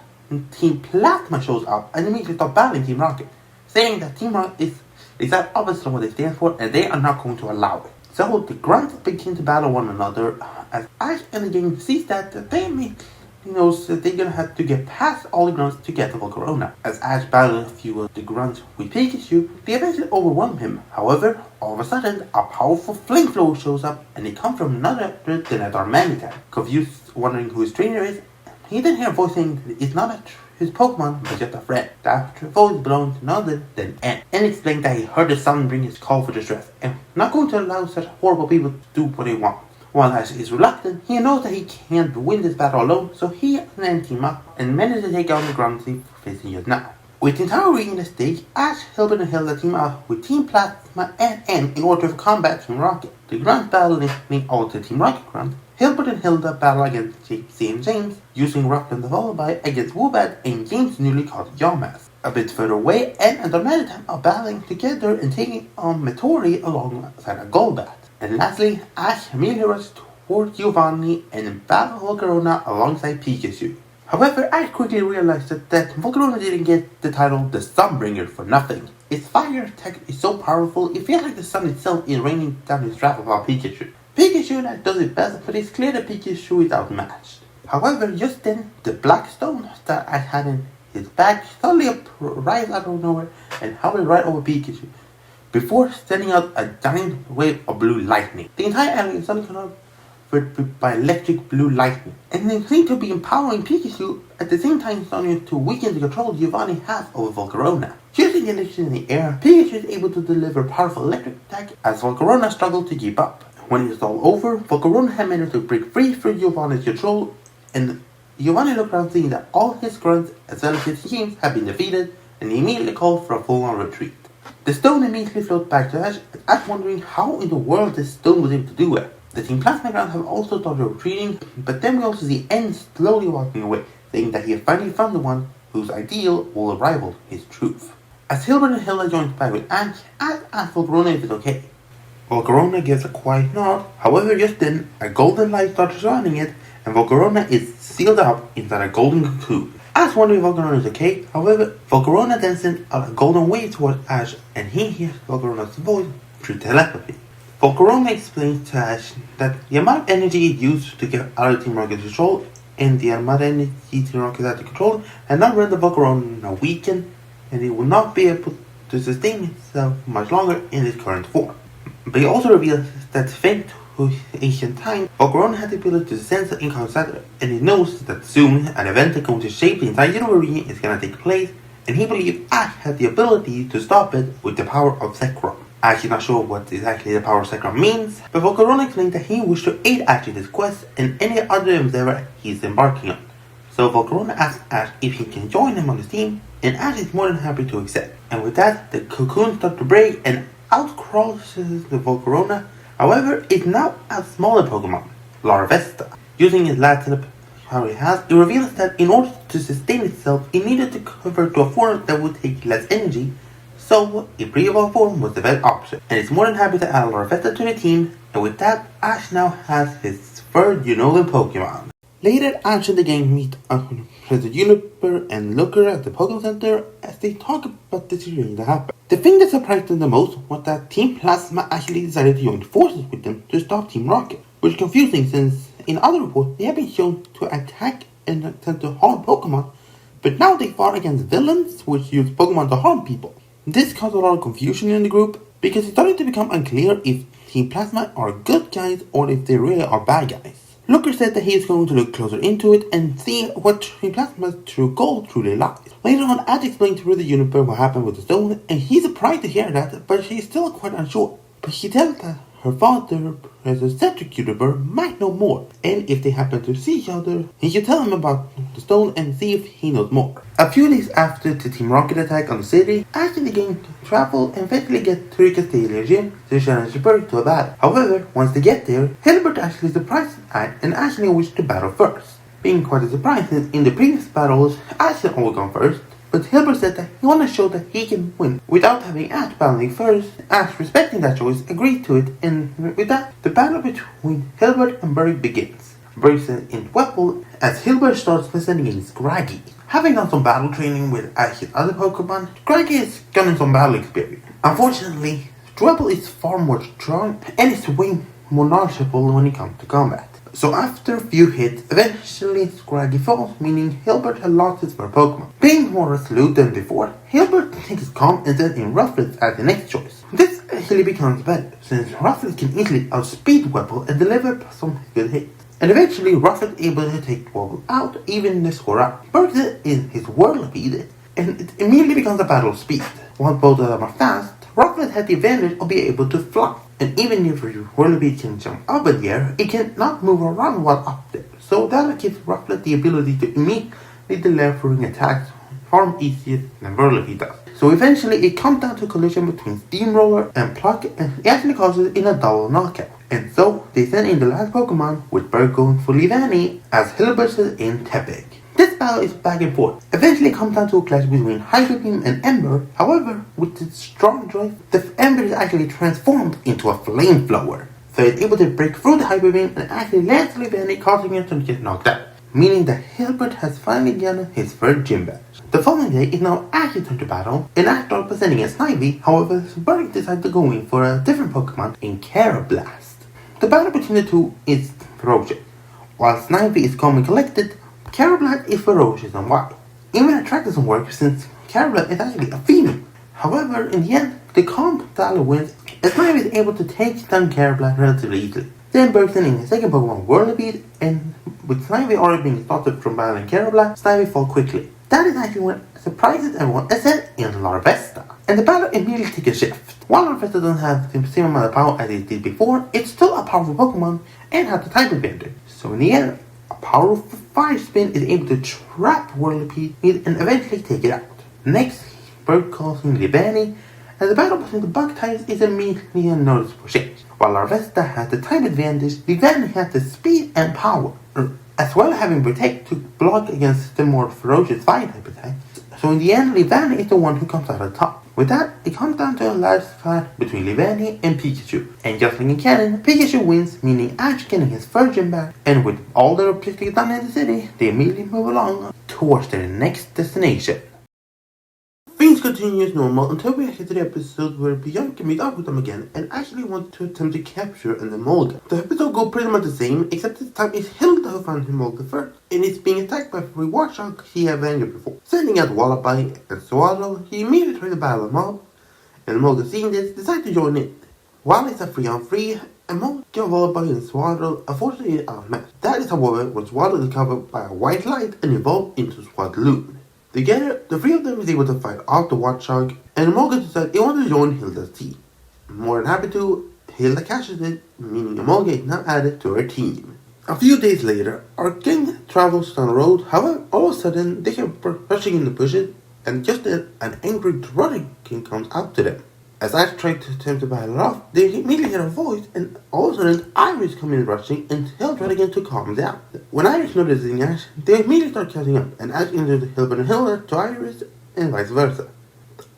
Team Plasma shows up and immediately starts battling Team Rocket, saying that Team Rocket is exact opposite of what they stand for and they are not going to allow it. So the grunts begin to battle one another as Ash and the gang sees that they knows that they're gonna have to get past all the grunts to get to Volcarona. As Ash battles a few of the grunts with Pikachu, they eventually overwhelm him. However, all of a sudden, a powerful flame flow shows up and it comes from none other than a Darmanitan. Confused, wondering who his trainer is, he then hears a voice saying that it's not his Pokemon, but just a friend. That voice belongs to none other than N. N explained that he heard the Sunbringer's call for distress and not going to allow such horrible people to do what they want. While Ash is reluctant, he knows that he can't win this battle alone, so he and N team up and manage to take on the grunts he's facing just now. With the entire region at stake, Ash, Hilbert, and Hilda team up with Team Plasma and N in order to combat Team Rocket. The grunts battle linking all the Team Rocket grunts. Hilbert and Hilda battle against JC and James, using Rock and the Lullaby against Woobat and James' newly caught Yawmask. A bit further away, N and Darmanitan are battling together and taking on Metori alongside a Golbat. And lastly, Ash immediately rushes toward Giovanni and battle Volcarona alongside Pikachu. However, Ash quickly realized that Volcarona didn't get the title the Sunbringer for nothing. Its fire attack is so powerful, it feels like the sun itself is raining down his wrath upon Pikachu. Pikachu does it best, but it's clear that Pikachu is outmatched. However, just then, the black stone that Ash had in his bag suddenly arrives out of nowhere and hovers right over Pikachu, before sending out a giant wave of blue lightning. The entire area is suddenly covered by electric blue lightning, and they seem to be empowering Pikachu at the same time starting to weaken the control Giovanni has over Volcarona. Using the electricity in the air, Pikachu is able to deliver powerful electric attack as Volcarona struggles to keep up. When it is all over, Volcarona had managed to break free from Giovanni's control, and Giovanni looked around seeing that all his grunts as well as his teams had been defeated, and he immediately called for a full-on retreat. The stone immediately floats back to Ash wondering how in the world this stone was able to do it. The Team Plasma Ground have also started retreating, but then we also see N slowly walking away, saying that he has finally found the one whose ideal will rival his truth. As Hilbert and Hilda joins back with Ash asks Volcarona if it's okay. Volcarona gives a quiet nod, however just then, a golden light starts surrounding it, and Volcarona is sealed up inside a golden cocoon. Ash wonders if Volcarona is okay, however, Volcarona then sends out a golden wave towards Ash, and he hears Volcarona's voice through telepathy. Volcarona explains to Ash that the amount of energy it used to get out of Team Rocket's control and the amount of energy Team Rocket had to control had not rendered Volcarona weakened, and it will not be able to sustain itself much longer in its current form. But he also reveals that thanks to ancient time, Volcarona had the ability to sense the inconsiderate, and he knows that soon an event that's going to shape the entire universe is going to take place, and he believes Ash has the ability to stop it with the power of Zekrom. Ash is not sure what exactly the power of Zekrom means, but Volcarona explains that he wishes to aid Ash in his quest and any other endeavor he's embarking on. So Volcarona asks Ash if he can join him on his team, and Ash is more than happy to accept. And with that, the cocoon starts to break and out crawls the Volcarona. However, it's now a smaller Pokemon, Larvesta. Using its last power it has, it reveals that in order to sustain itself, it needed to convert to a form that would take less energy, so a pre-evolved form was the best option. And it's more than happy to add Larvesta to the team, and with that, Ash now has his third Unova Pokemon. Later, Ash and the gang meet Professor Juniper and Looker at the Pokemon Center as they talk about the situation that happened. The thing that surprised them the most was that Team Plasma actually decided to join forces with them to stop Team Rocket, which is confusing since in other reports they have been shown to attack and attempt to harm Pokemon, but now they fought against villains which use Pokemon to harm people. This caused a lot of confusion in the group because it started to become unclear if Team Plasma are good guys or if they really are bad guys. Looker said that he is going to look closer into it and see what Team Plasma's true goal truly lies. Later on, Ash explained to Professor Juniper what happened with the stone, and he's surprised to hear that, but she's still quite unsure. But she tells that her father, Professor Cedric Juniper, might know more, and if they happen to see each other, he should tell him about the stone and see if he knows more. A few days after the Team Rocket attack on the city, Ash and the gang travel and eventually get to the Castelia gym to challenge Berg to a battle. However, once they get there, Hilbert actually surprises Ash and actually wishes to battle first. Being quite a surprise since in the previous battles, Ash had always gone first, but Hilbert said that he wanted to show that he can win without having Ash battling first. Ash, respecting that choice, agreed to it, and with that, the battle between Hilbert and Berg begins. Berg sends in Dwebble as Hilbert starts presenting against Scraggy. Having done some battle training with Ash's other Pokemon, Scraggy is gaining some battle experience. Unfortunately, Dwebble is far more strong and is way more knowledgeable when it comes to combat. So after a few hits, eventually Scraggy falls, meaning Hilbert had lost his first Pokemon. Being more resolute than before, Hilbert takes calm and sends in Rufflet as the next choice. This actually becomes better, since Rufflet can easily outspeed Dwebble and deliver some good hits. And eventually Rufflet is able to take Dwebble out, even the score out. Berg in his Whirlipede, and it immediately becomes a battle of speed. While both of them are fast, Rufflet has the advantage of being able to fly. And even if your Whirlipede can jump up in the air, it cannot move around while up there. So that gives Rufflet the ability to immediately delivering attacks far easier than Whirlipede does. So eventually it comes down to a collision between Steamroller and Pluck, and it actually causes in a double knockout. And so they send in the last Pokemon, with Berg going for Leavanny as Hilbert is in Tepig. This battle is back and forth. Eventually it comes down to a clash between Hyper Beam and Ember. However, with its strong drive, the Ember is actually transformed into a flamethrower. So it's able to break through the Hyper Beam and actually lands Leavanny, causing him to get knocked out. Meaning that Hilbert has finally gotten his first gym badge. The following day is now Ash's turn to battle, and Ash starts presenting as Snivy. However, Berg decides to go in for a different Pokemon in Karrablast. The battle between the two is ferocious. While Snivy is calm and collected, Karrablast is ferocious and wild. Even attract doesn't work since Karrablast is actually a female. However, in the end, the calm style wins, and Snivy is able to take down Karrablast relatively easily. Then Berg sending his second Pokemon Whirlipede, and with Snivy already being started from battling Karrablast, Snivy falls quickly. That is actually what surprises everyone except in Larvesta. And the battle immediately takes a shift. While Larvesta doesn't have the same amount of power as it did before, it's still a powerful Pokemon and has the type advantage. So in the end, a powerful Fire Spin is able to trap Whirlipede and eventually take it out. Next, Berg calls in Leavanny, and the battle between the bug types is immediately a noticeable change. While Larvesta has the type advantage, Leavanny has the speed and power, as well as having Protect to block against the more ferocious fire type attacks. So in the end, Leavanny is the one who comes out on top. With that, it comes down to a last fight between Leavanny and Pikachu. And just like in canon, Pikachu wins, meaning Ash getting his first gym back, and with all their objectives done in the city, they immediately move along towards their next destination. Things continue as normal until we get to the episode where Bianca meets up with them again and actually wants to attempt to capture an Emolga. The episode goes pretty much the same, except this time it's Hilda who finds Emolga first, and it's being attacked by three Watchdogs he had avenged before. Sending out Wallabite and Swaddle, he immediately tries to battle them up, and Emolga seeing this, decides to join in. While it's a 3-on-3, Emolga, Wallabite, and Swaddle unfortunately are matched. That is, however, when Swaddle is covered by a white light and evolved into Swadloon. Together, the three of them is able to fight off the Watchdog, and Emolga decides it wants to join Hilda's team. More than happy to, Hilda catches it, meaning Emolga is now added to her team. A few days later, our gang travels down the road. However, all of a sudden, they hear rushing in the bushes, and just then, an angry Druddigon comes out to them. As Ash tried to attempt to battle it off, they immediately hear a voice, and all of a sudden, Iris comes in rushing and tells Druddigon to calm down. When Iris notices Ash, they immediately start catching up, and Ash introduces Hilbert and Hilda to Iris, and vice versa.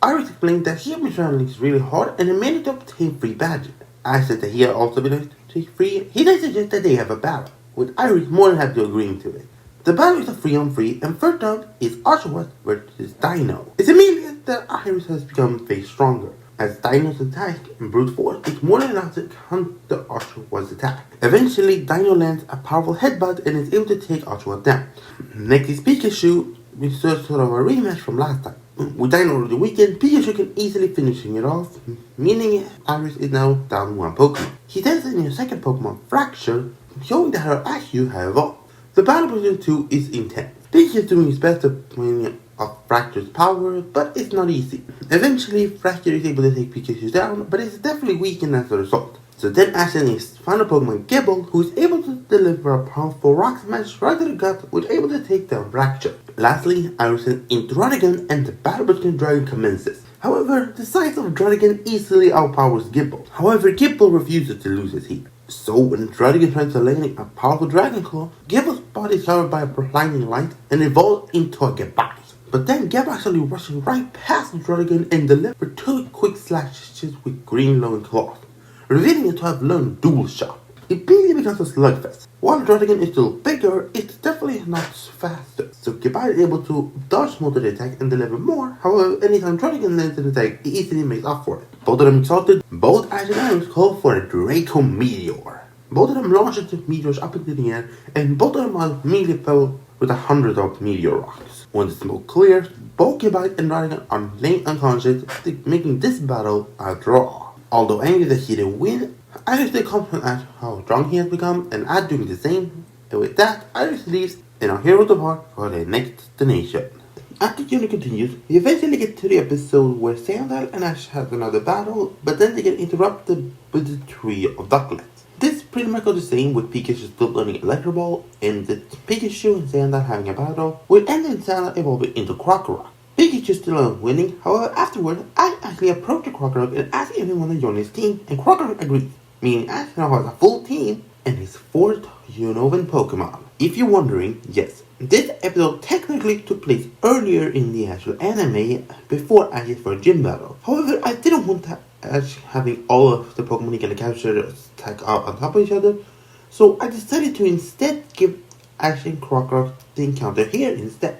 Iris explained that he had been traveling really hard and managed to obtain free badges. Ash said that he had also been able to take free. He then suggests that they have a battle, with Iris more than happy to agreeing to it. The battle is a 3-on-3, and first up is Oshawott versus Dino. It's immediate that Iris has become way stronger. As Dino's attack and brute force is more than enough to counter Oshawott's attack. Eventually, Dino lands a powerful headbutt and is able to take Oshawott down. Next is Pikachu, which is sort of a rematch from last time. With Dino over the weekend, Pikachu can easily finish it off, meaning Iris is now down one Pokemon. He then sends in a second Pokemon, Fracture, showing that her IQ has evolved. The battle between the two is intense. Pikachu is doing his best to point off Fracture's power, but it's not easy. Eventually, Fracture is able to take Pikachu down, but it's definitely weakened as a result. So then Ash sends his final Pokemon, Gible, who is able to deliver a powerful rock smash right to the gut, which is able to take down Fracture. Lastly, Iris sends in Druddigon, and the battle between Dragon commences. However, the size of Druddigon easily outpowers Gible. However, Gible refuses to lose his heat. So when Druddigon tries to land a powerful Dragon Claw, Gible's body is covered by a blinding light and evolves into a Gabite. But then Gib actually rushes right past Druddigon and delivers 2 quick slashes with green glowing claws, revealing it to have learned Dual Shock. It basically becomes a slugfest. While Druddigon is still bigger, it's definitely not faster, so Gabite is able to dodge most of the attack and deliver more. However, anytime Druddigon lands an attack, it easily makes up for it. Both of them exhausted, both Ash and Iris call for a Draco Meteor. Both of them launched the meteors up into the air, and both of them are immediately fell with 100 of meteor rocks. When the smoke clears, both Gabite and Druddigon are laying unconscious, making this battle a draw. Although angry that he didn't win, Iris still compliments Ash how strong he has become, and Ash doing the same. And with that, Iris leaves, and our heroes depart for their next destination. As the journey continues, we eventually get to the episode where Sandal and Ash have another battle, but then they get interrupted with the Tree of Ducklets. This pretty much goes the same with Pikachu still learning Electro Ball, and the Pikachu and Sandal having a battle, with ending Sandal evolving into Krokorok. Pikachu still winning, however afterward, Ash actually approaches Krokorok and asks if he wants to join his team, and Krokorok agrees, meaning Ash now has a full team and his 4th Unova Pokemon. If you're wondering, yes, this episode technically took place earlier in the actual anime before Ash's first gym battle. However, I didn't want Ash having all of the Pokemon he can capture stack up on top of each other, so I decided to instead give Ash and Krokorok the encounter here instead.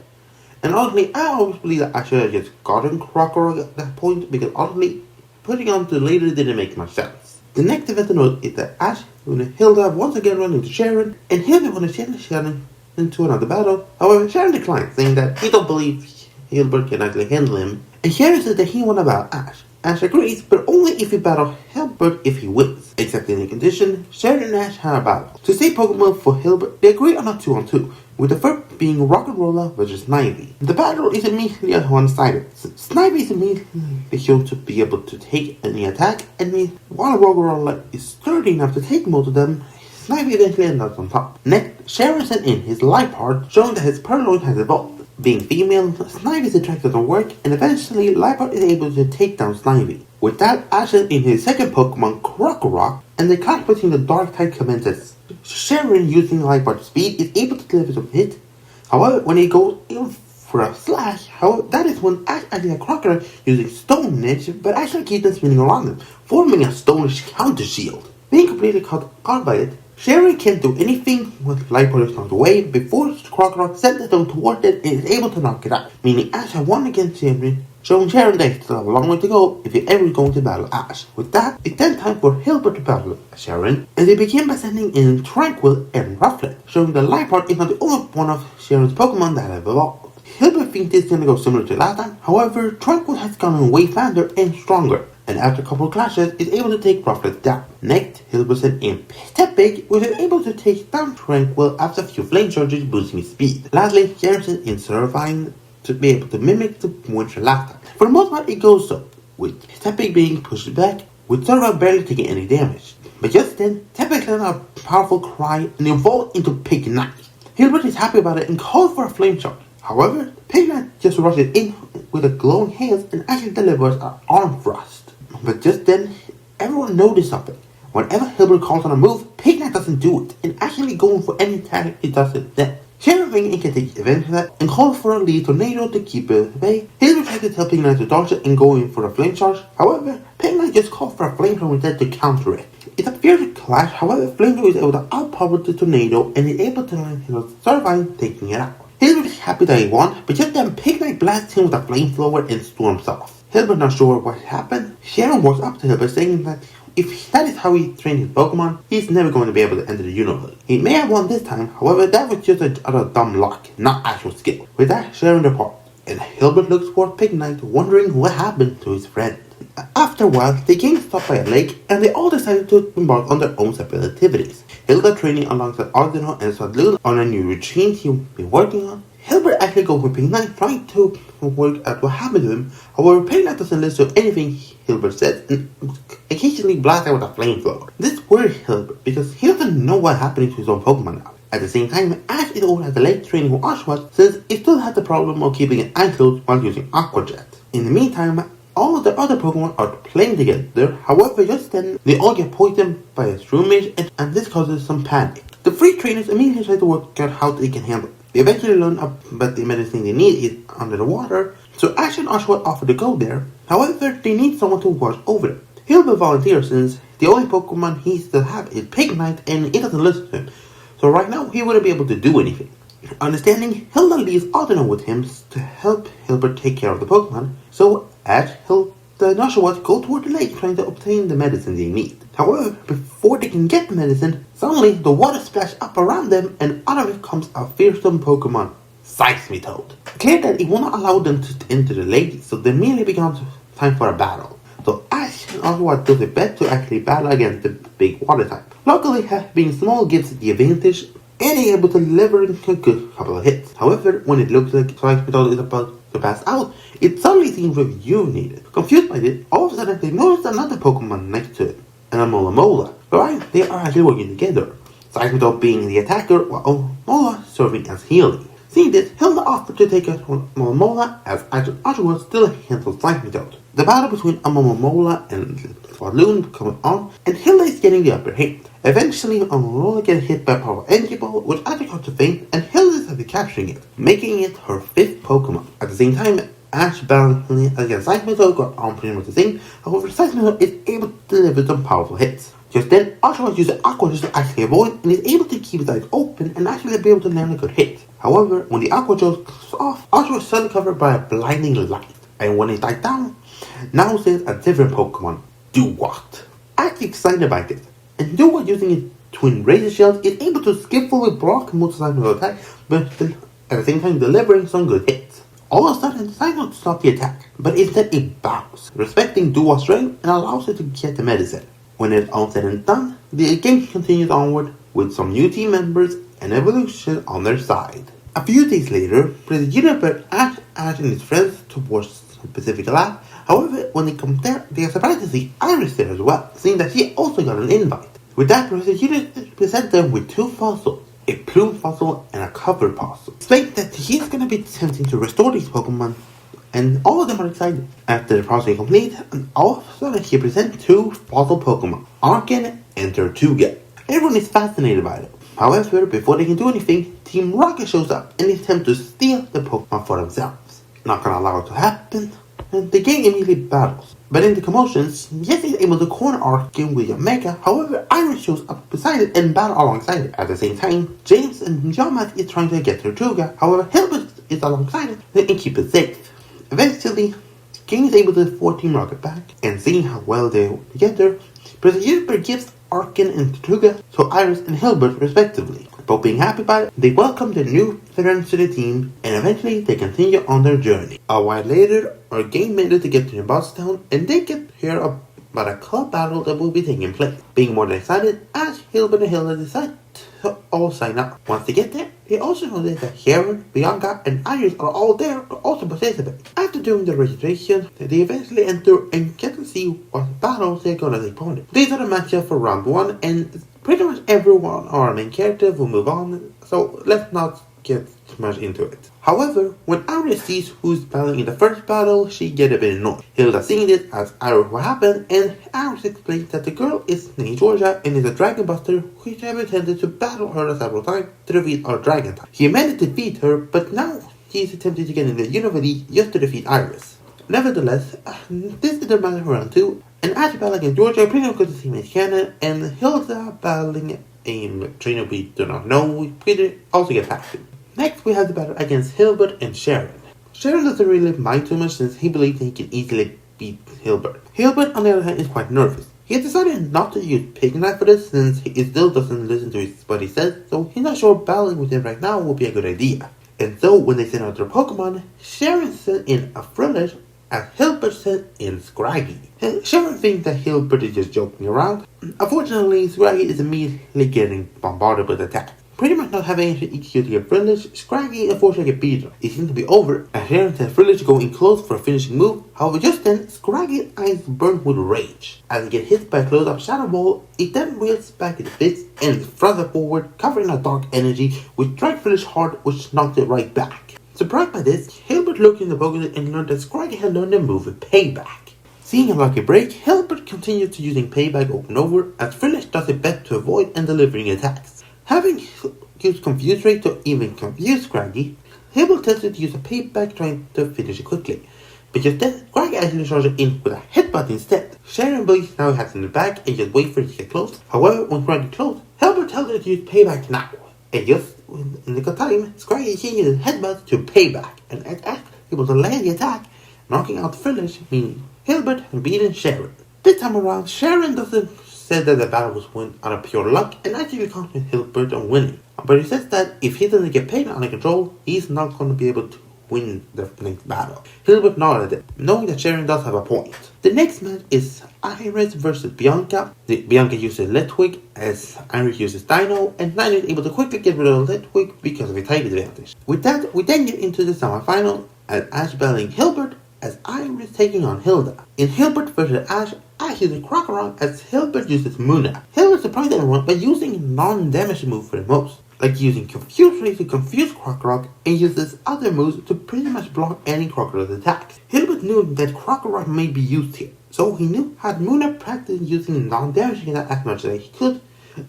And honestly, I always believe that I should have just gotten Krokorok at that point, because honestly, putting on to later didn't make much sense. The next event to note is that Ash and Hilda once again run into Sharon, and Hilda wants to challenge Sharon into another battle. However, Sharon declines, saying that he don't believe Hilbert can actually handle him, and Sharon says that he wants to battle Ash. Ash agrees, but only if he battles Hilbert if he wins. Accepting the condition, Sharon and Ash have a battle. To save Pokemon for Hilbert, they agree on a 2-on-2, with the first being Rock'n'Rolla versus Snivy. The battle is immediately one-sided. Snivy is immediately shown to be able to take any attack, and while Rock'n'Rolla is sturdy enough to take most of them, Snivy eventually ends up on top. Next, Sharon sent in his Liepard, showing that his Purloin has evolved. Being female, Snivy is attracted to work, and eventually Liepard is able to take down Snivy. With that, Ash sent in his second Pokemon, Krokorok, and the clash between the Dark type commences. Sharon, using Liepard's speed, is able to deliver some hit. However, when he goes in for a slash, that is when Ash actually a Krokorok using Stone Edge, but actually keeps them spinning around him, forming a Stone Edge counter shield. Being completely caught off by it, Sharon can't do anything with Liepard is knocked away before Krokorok sends the stone toward it and is able to knock it out, meaning Ash has won against Sharon, showing Sharon that he still have a long way to go if he ever is going to battle Ash. With that, it's then time for Hilbert to battle Sharon, and they begin by sending in Tranquil and Rufflet, showing that Liepard is not the only one of Sharon's Pokemon that have evolved. Hilbert thinks this is gonna go similar to last time, however, Tranquil has gone way faster and stronger, and after a couple of clashes, is able to take Rufflet down. Next, Hilbert sent in Tepig, which is able to take down Tranquil after a few flame charges boosting his speed. Lastly, Sharon sent in Surviving to be able to mimic the winter last time. For the most part, it goes so, with Tepig being pushed back, with Survivor barely taking any damage. But just then, Tepig let out a powerful cry and evolved into Pignite. Hilbert is happy about it and calls for a flame charge. However, Pignite just rushes in with a glowing hands and actually delivers an arm thrust. But just then, everyone noticed something. Whenever Hilbert calls on a move, Pignite doesn't do it, and actually going for any attack it does it then. Sharon Ring can take advantage of that and calls for a lead tornado to keep it at bay. Hilbert tries to tell Pignite to dodge it and go in for a flame charge. However, Pignite just calls for a flamethrower instead to counter it. It's a fierce clash, however, Flamethrower is able to outpower the tornado and is able to land his survive, taking it out. Hilbert is happy that he won, but just then Pig Knight blasts him with a flamethrower and storms off. Hilbert not sure what happened. Sharon walks up to Hilbert saying that if that is how he trained his Pokemon, he's never going to be able to enter the universe. He may have won this time, however, that was just a dumb luck, not actual skill. With that, Sharon departs, and Hilbert looks for Pig Knight, wondering what happened to his friend. After a while, they came stopped by a lake, and they all decided to embark on their own separate activities. Hilda training alongside Ardeno and Swadloon on a new routine he'd been working on. Hilbert actually goes with Pig Knight, trying to work out what happened to him. However, Pig Knight doesn't listen to anything Hilbert says and occasionally blasts out with a flamethrower. This worries Hilbert because he doesn't know what happened to his own Pokemon now. At the same time, Ash is over at the lake training with Oshawott since he still has the problem of keeping an eye closed while using Aqua Jet. In the meantime, all of the other Pokemon are playing together, however just then, they all get poisoned by a Shroomish and this causes some panic. The three trainers immediately try to work out how they can handle it. They eventually learn about the medicine they need is under the water, so Ash and Oshawott offer to go there, however they need someone to watch over them. Hilbert volunteers since the only Pokemon he still has is Pig Knight and he doesn't listen to him, so right now he wouldn't be able to do anything. Understanding, Hilda leaves Ardeno with him to help Hilbert take care of the Pokemon, so Ash, Hilda, and Oshawott go toward the lake trying to obtain the medicine they need. However, before they can get the medicine, suddenly the water splashes up around them and out of it comes a fearsome Pokemon, Seismitoad. Clear that it will not allow them to enter the lake, so then immediately becomes time for a battle. So Ash and Oshawott do their best to actually battle against the big water type. Luckily, being small gives it the advantage, and they're able to deliver a good couple of hits. However, when it looks like Seismitoad is about to pass out, it suddenly seems rejuvenated. Confused by this, all of a sudden they notice another Pokemon next to it, an Alomomola. Right, they are actually working together, Seismitoad being the attacker while Alomomola serving as healing. Seeing this, Hilda offers to take Alomomola as Oshawott still handles Seismitoad. The battle between Alomomola and Swadloon comes on, and Hilda is getting the upper hand. Eventually, Alomomola gets hit by a powerful energy ball, which actually causes faint, and Hilda is actually capturing it, making it her 5th Pokemon. At the same time, Ash battling against Seismitoad got on pretty much the same, however Seismitoad is able to deliver some powerful hits. Just then, Oshawott uses Aqua Gel to actually avoid and is able to keep his eyes open and actually be able to land a good hit. However, when the Aqua Gel goes off, Oshawott is suddenly covered by a blinding light, and when it dies down, now sees a different Pokemon, Duwat. Actually excited by this, and Duwat using his twin razor shells is able to skillfully block most Seismitoad attack, but at the same time delivering some good hits. All of a sudden, Seismitoad stops the attack, but instead it bounces, respecting Duwat's strength and allows it to get the medicine. When it's all said and done, the game continues onward with some new team members and evolution on their side. A few days later, President Juniper asks Ash and his friends towards Pacific Lab. However, when they come there, they are surprised to see Iris there as well, seeing that she also got an invite. With that, President Juniper presents them with 2 fossils, a plume fossil and a covered fossil. Explains that he's going to be attempting to restore these Pokemon, and all of them are excited. After the process is complete, all of a sudden he presents 2 fossil Pokemon, Arcan and Tortuga. Everyone is fascinated by them. However, before they can do anything, Team Rocket shows up and attempt to steal the Pokemon for themselves. Not gonna allow it to happen, and the game immediately battles. But in the commotions, Yes is able to corner Arcan with Omega, however Iris shows up beside it and battle alongside it. At the same time, James and Yamask is trying to get Tortuga, however Hilbert is alongside it and keep it safe. Eventually, King is able to afford Team Rocket back, and seeing how well they work together, President Juniper gives Arcan and Tortuga to Iris and Hilbert respectively. Both being happy about it, they welcome their new veterans to the team, and eventually they continue on their journey. A while later, our game manages to get to Boss Town, and they get here about a club battle that will be taking place. Being more than excited, Ash, Hilbert, and Hilda decide to all sign up. Once they get there, they also notice that Sharon, Bianca, and Iris are all there to also participate. After doing the registration, they eventually enter and get to see what battles they're gonna take part in. These are the matchups for round 1, and pretty much everyone our main character will move on, so let's not get too much into it. However, when Iris sees who's battling in the first battle, she gets a bit annoyed. Hilda seeing this asks Iris what happened, and Iris explains that the girl is named Georgia and is a Dragon Buster which have intended to battle her several times to defeat our Dragon type. He meant to defeat her, but now he's attempting to get in the Univity just to defeat Iris. Nevertheless, this is the match round 2, And Ash battling in Georgia, pretty much got the same as canon, and Hilda battling a trainer we do not know, we pretty also get back to. Next, we have the battle against Hilbert and Sharon. Sharon doesn't really mind too much since he believes he can easily beat Hilbert. Hilbert, on the other hand, is quite nervous. He has decided not to use Pig Knife for this since he still doesn't listen to what he says, so he's not sure battling with him right now will be a good idea. And so, when they send out their Pokemon, Sharon sent in a Frillish as Hilbert sent in Scraggy. Sharon thinks that Hilbert is just joking around. Unfortunately, Scraggy is immediately getting bombarded with attacks. Pretty much not having anything EQ to get Frillish, Scraggy unfortunately get beaten. It seems to be over, and Sharon sends Frillish to go in close for a finishing move. However, just then, Scraggy's eyes burn with rage. As he gets hit by a close-up Shadow Ball, it then reels back in the fist and thrusts it forward, covering a dark energy, which strikes Frillish hard, which knocks it right back. Surprised by this, Hilbert looked in the Pokédex and learned that Scraggy had learned the move Payback. Seeing a lucky break, Hilbert continued to using Payback over and over, as Frillish does it best to avoid and delivering attacks. Having used Confuse Ray to even confuse Scraggy, Hilbert tested to use a Payback trying to finish it quickly. But just then, Scraggy actually charged in with a headbutt instead. Sharon believes now he has in the back and just wait for it to get close. However, when Scraggy closed, Hilbert tells her to use Payback now. And just in the time, Scraggy changes his headbutt to Payback and is able to land the attack, knocking out Frillish, meaning Hilbert had beaten Sharon. This time around, Sharon said that the battle was won out of pure luck and actually confident Hilbert on winning. But he says that if he doesn't get Payback under control, he's not going to be able to win the next battle. Hilbert nodded it, knowing that Sharon does have a point. The next match is Iris versus Bianca. Bianca uses Litwick as Iris uses Dino, and Dino is able to quickly get rid of Litwick because of a type advantage. With that, we then get into the semifinal as Ash battling Hilbert as Iris taking on Hilda. In Hilbert versus Ash uses Krokorok as Hilbert uses Munna. Hilbert surprised everyone by using a non-damage move for the most, like using Confuse Ray to confuse Krokorok and uses other moves to pretty much block any Krokorok's attacks. Hilbert knew that Krokorok may be used here, so he knew how Munna practiced using non-damaging attack as much as he could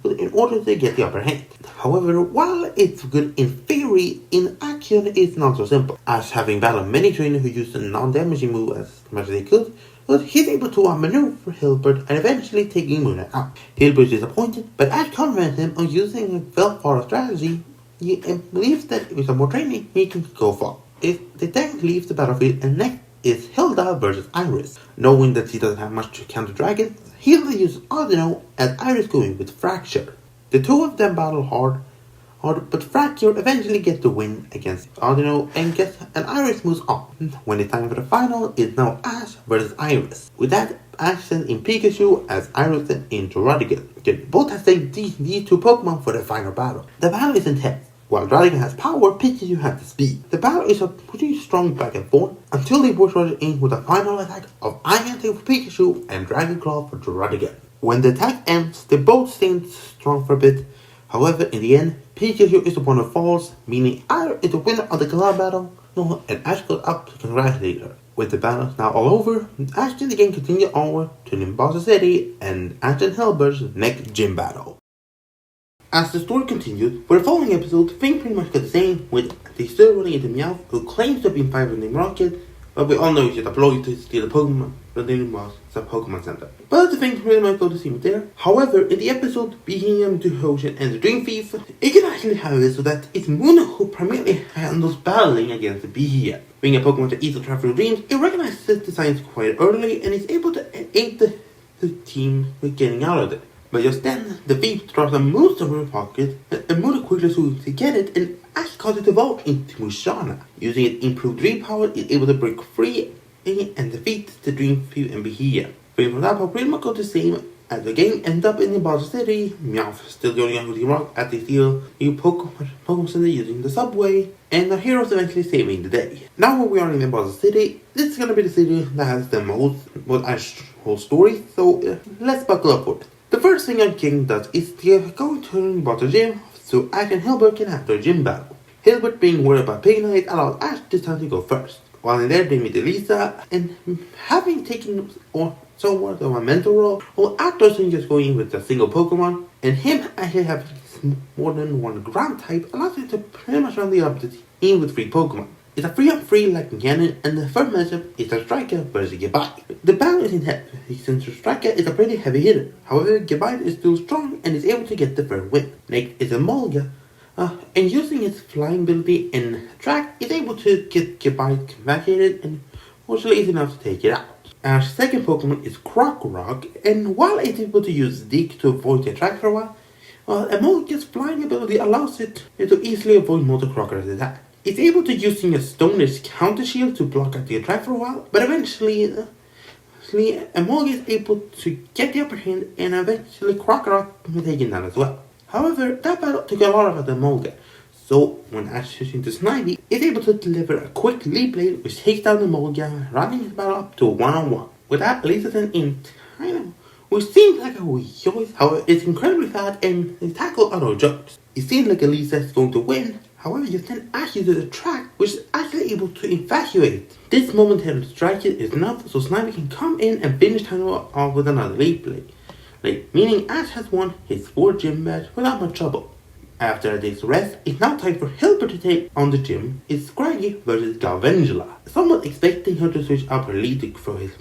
in order to get the upper hand. However, while it's good in theory, in action it's not so simple. Ash, having battled many trainers who used a non-damaging move as much as they could, but he's able to outmaneuver Hilbert and eventually taking Munna out. Hilbert is disappointed, but Ash compliments him on using a well-thought strategy and believes that with some more training he can go far. They then leave the battlefield, and next is Hilda versus Iris. Knowing that she doesn't have much to counter Dragon, Hilda uses Audino as Iris going with Fracture. The two of them battle hard, but Fracture eventually gets the win against Audino and Iris moves on. When it's time for the final, it's now Ash versus Iris. With that, Ash sends in Pikachu as Iris sends in Druddigon. Both have saved these two Pokemon for the final battle. The battle is intense. While Druddigon has power, Pikachu has the speed. The battle is a pretty strong back and forth until they both rush in with a final attack of Iron Tail for Pikachu and Dragon Claw for Druddigon. When the attack ends, they both stand strong for a bit. However, in the end, Pikachu is the one who falls, meaning Iris is the winner of the Claw battle, and Ash goes up to congratulate her. With the battle now all over, Ash and the game continue onward to Nimbasa City and Ash and Hilbert's next gym battle. As the story continues, for the following episode, things pretty much get the same, with they still running into Meowth, who claims to have been fired named Rocket, but we all know he's just a ploy to steal the Pokemon, but the name was the Pokemon Center. But the things pretty much go the same there. However, in the episode, Behem, Duhoshin, and the Dream Thief, it can actually have it so that it's Munna who primarily handles battling against the Behem. Being a Pokemon that easily travels through dreams, it recognizes the signs quite early and is able to aid the team with getting out of it. But just then, the thief drops a moose from her pocket, and Munna quickly swoops to get it, and Ash causes it to evolve into Musharna. Using its improved dream power, it's able to break free and defeat the Dream Thief and Behem. From that part, pretty much go the same as the game ends up in Nimbasa City. Meowth still going on with the rock as they steal new Pokemon Center using the subway, and the heroes eventually saving the day. Now when we are in Nimbasa City, this is gonna be the city that has the most Ash's whole story, so let's buckle up for it. The first thing our king does is to go to Nimbasa Gym so Ash and Hilbert can have their gym battle. Hilbert, being worried about Pig Knight, allows Ash this time to go first. While in there, they meet Elisa, and having taken somewhat of a mentor role, well, Ash doesn't just go in with a single Pokemon, and him actually having more than one ground type allows him to pretty much run the opposite team with 3 Pokemon. It's a 3-on-3 like cannon, and the first matchup is a striker versus Gabite. The battle is intense, since the striker is a pretty heavy hitter. However, Gabite is still strong and is able to get the first win. Next is Emolga, and using its flying ability and track, is able to get Gabite vacated and fortunately is enough to take it out. Our second Pokemon is Krokorok, and while it's able to use Dig to avoid the attack for a while, Emolga's flying ability allows it to easily avoid Molten Krokorok's attack. It's able to using a Stone-Edge counter shield to block out the attack for a while, but eventually Emolga is able to get the upper hand, and eventually Krokorok will take it down as well. However, that battle took a lot out of Emolga, so when Ash switching to Snivy, it's able to deliver a quick lead blade which takes down Emolga, rounding his battle up to a 1-on-1. With that, Elisa sends in Tynamo, which seems like a weak choice. However, it's incredibly fast and the tackle are no jokes. It seems like Elisa is going to win. However, you send Ash to the track, which is actually able to infatuate. This momentary strike is enough so Snivy can come in and finish Tynamo off with another lead blade, meaning Ash has won his 4th gym match without much trouble. After a day's rest, it's now time for Hilbert to take on the gym. It's Scraggy versus Galvantula. Someone expecting her to switch up her lead for his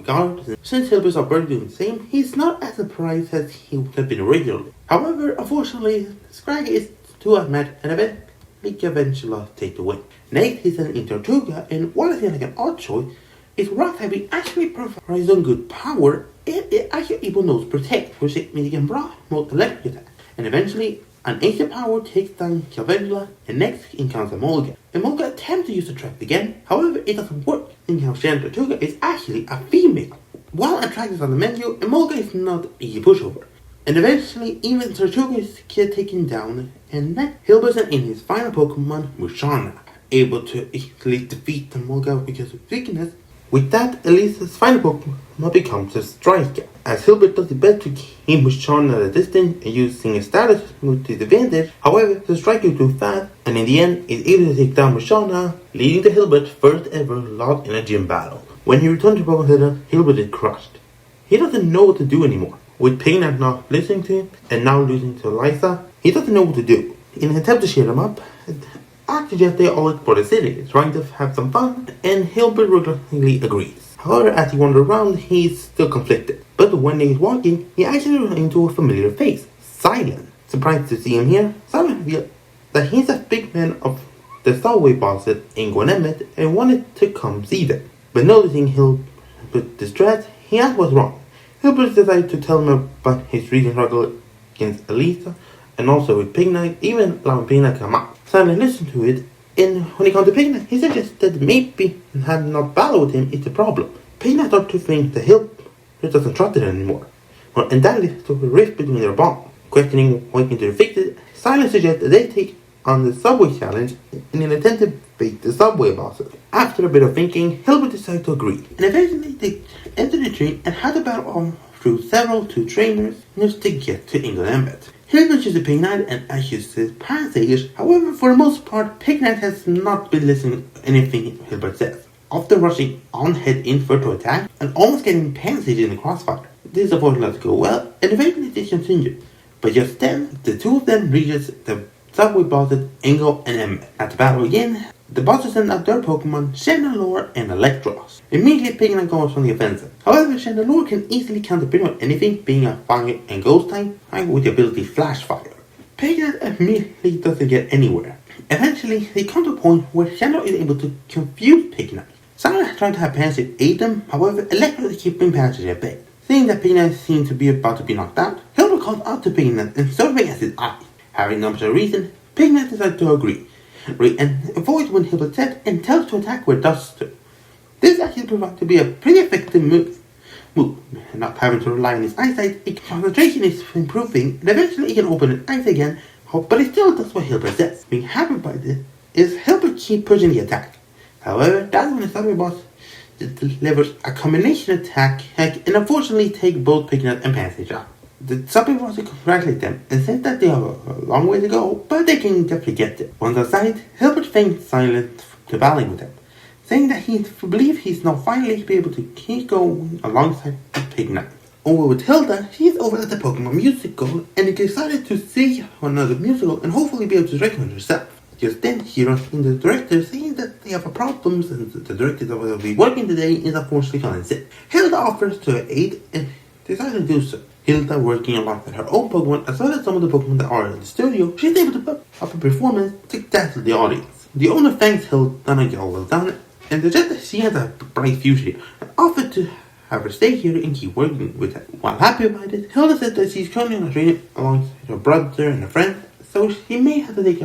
guard. Since Hilbert's are both doing the same, he's not as surprised as he would have been originally. However, unfortunately, Scraggy is too outmatched and eventually Galvantula take the win. Next, he's an Tortuga, and while it seems like an odd choice, its rock typing actually provides some good power, and it actually able knows protect, which means it can block most electric attack. And eventually, an ancient power takes down Galvantula, and next encounters Emolga. Emolga attempts to use the track again, however it doesn't work, and Shan Tortuga is actually a female. While a track is on the menu, Emolga is not an easy pushover. And eventually, even Tortuga is taken down, and then Hilbert sent in his final Pokemon, Musharna, able to easily defeat Emolga because of weakness. With that, Elisa's final Pokemon becomes a Striker, as Hilbert does the best to keep Musharna at a distance and using his status to his advantage. However, the Striker is too fast, and in the end is able to take down Musharna, leading to Hilbert's first ever loss in a gym battle. When he returned to Pokemon Center, Hilbert is crushed. He doesn't know what to do anymore. With Pignat not listening to him, and now losing to Eliza, he doesn't know what to do. In an attempt to cheer him up, actually they all explore the city, trying to have some fun, and Hilbert reluctantly agrees. However, as he wanders around, he's still conflicted. But when he's walking, he actually runs into a familiar face, Silent. Surprised to see him here, Silent reveals that he's a big fan of the subway bosses in Gwinnett and wanted to come see them. But noticing Hilbert's distress, he asks what's wrong. Hilbert decided to tell him about his recent struggle against Elisa and also with Pignat, even allowing Pignat to come out. Silent listened to it, and when he comes to Pignat, he suggests that maybe had not battled with him is the problem. Pignat starts to think that Hilbert doesn't trust him anymore, and that leads to a rift between their bond. Questioning what he can fix it, Silent suggests that they take on the subway challenge in an attempt to beat the subway bosses. After a bit of thinking, Hilbert decides to agree, and eventually they enter the train and had to battle through several two trainers to get to England Embed. Hilbert uses Pignat and Ash uses Passage. However, for the most part, Pignat has not been listening to anything Hilbert says, often rushing on head in for to attack and almost getting Passage in the crossfire. This avoided not to go well, and eventually they continue. But just then, the two of them reaches the subway bosses Ingo and Embed. At the battle again, the bosses send out their Pokemon, Chandelure and Electros. Immediately Pignat goes on the offensive. However, Chandelure can easily counter pretty much anything, being a fire and ghost type with the ability Flash Fire. Pignat immediately doesn't get anywhere. Eventually, they come to a point where Chandelure is able to confuse Pignat. Silent trying to have Passage aid them, however, Electros is keeping Passage at bay. Seeing that Pignat seems to be about to be knocked out, Hilbert calls out to Pignat and serving as his eye. Having no particular reason, Pignat decides to agree and avoids when Hilbert said and tells to attack where Dust stood. This actually proves to be a pretty effective move. Not having to rely on his eyesight, his concentration is improving, and eventually he can open his eyes again, but he still does what Hilbert says. Being happy by this is Hilbert keep pushing the attack. However, that's when the subway boss delivers a combination attack and unfortunately take both Pignat and Passage out. The subway boss congratulates them and says that they have a long way to go, but they can definitely get there. Once outside, Hilbert thanks Silent to battling with them, saying that he believes he's now finally be able to keep going alongside Pignat. Over with Hilda, she's over at the Pokemon musical and is excited to see another musical and hopefully be able to recommend herself. Just then, Hiro and the director saying that they have a problem since the director that will be working today is unfortunately calling sick. Hilda offers to aid and decides to do so. Hilda, working a lot with her own Pokemon as well as some of the Pokemon that are in the studio, she's able to put up a performance to dazzle the audience. The owner thanks Hilda and all well done, and suggests that she has a bright future and offered to have her stay here and keep working with her. While happy about it, Hilda said that she's currently on a training alongside her brother and a friend, so she may have to take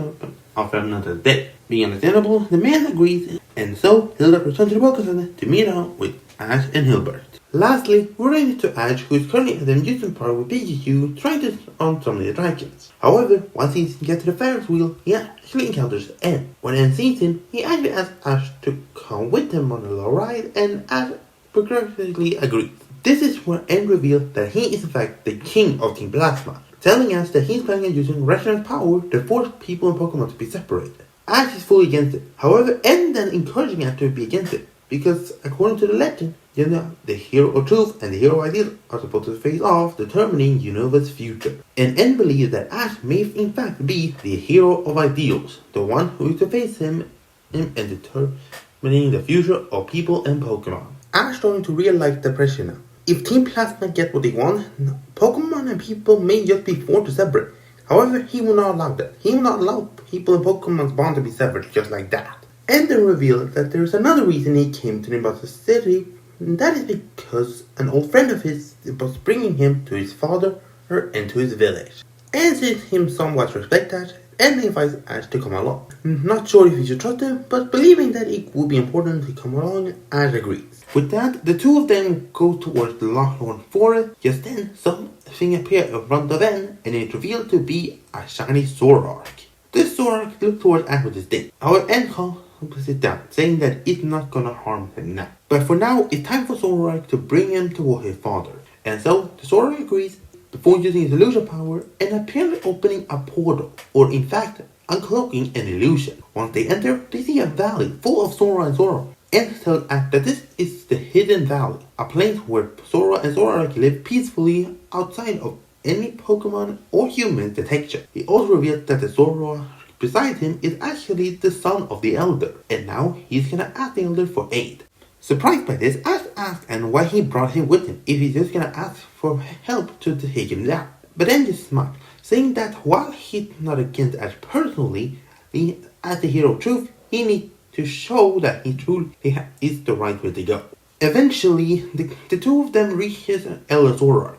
off another day. Being understandable, the man agrees, and so Hilda returns to the Poké Center to meet up with Ash and Hilbert. Lastly, we're ready to Ash, who is currently at the amusement park with Pikachu, trying to on some of the attractions. However, once he gets to the Ferris wheel, he actually encounters N. When N sees him, he actually asks Ash to come with him on a little ride, and Ash progressively agrees. This is where N reveals that he is in fact the king of Team Plasma, telling us that he's planning on using Resonance power to force people and Pokemon to be separated. Ash is fully against it. However, N then encouraging Ash to be against it, because according to the legend, the hero of truth and the hero of ideal are supposed to face off, determining Unova's future. And N believes that Ash may in fact be the hero of ideals, the one who is to face him and determining the future of people and Pokemon. Ash starting to realize the pressure now. If Team Plasma get what they want, Pokemon and people may just be forced to separate. However, he will not allow that. He will not allow people and Pokemon's bond to be severed just like that. And then revealed that there is another reason he came to Nimbus City, and that is because an old friend of his was bringing him to his father and to his village. And since him somewhat respect Ash, and invites Ash to come along. Not sure if he should trust him, but believing that it would be important to come along, Ash agrees. With that, the two of them go towards the Lockhorn Forest. Just then, something appears in front of N, and it's revealed to be a shiny Zoroark. This Zoroark looks towards Ash with disdain. However, N calls it down, saying that it's not gonna harm him now. But for now, it's time for Zoroark to bring him to his father. And so, the Zoroark agrees before using his illusion power and apparently opening a portal, or in fact, uncloaking an illusion. Once they enter, they see a valley full of Sora and Zoroark, and tell Ash that this is the Hidden Valley, a place where Sora and Zoroark live peacefully outside of any Pokemon or human detection. He also reveals that the Zoroark beside him is actually the son of the Elder, and now he's gonna ask the Elder for aid. Surprised by this, Ash asks N why he brought him with him if he's just gonna ask for help to take him down. But N just smiles, saying that while he's not against Ash personally, as the hero of truth, he needs to show that he truly is the right way to go. Eventually, the two of them reach his Elder Zoroark,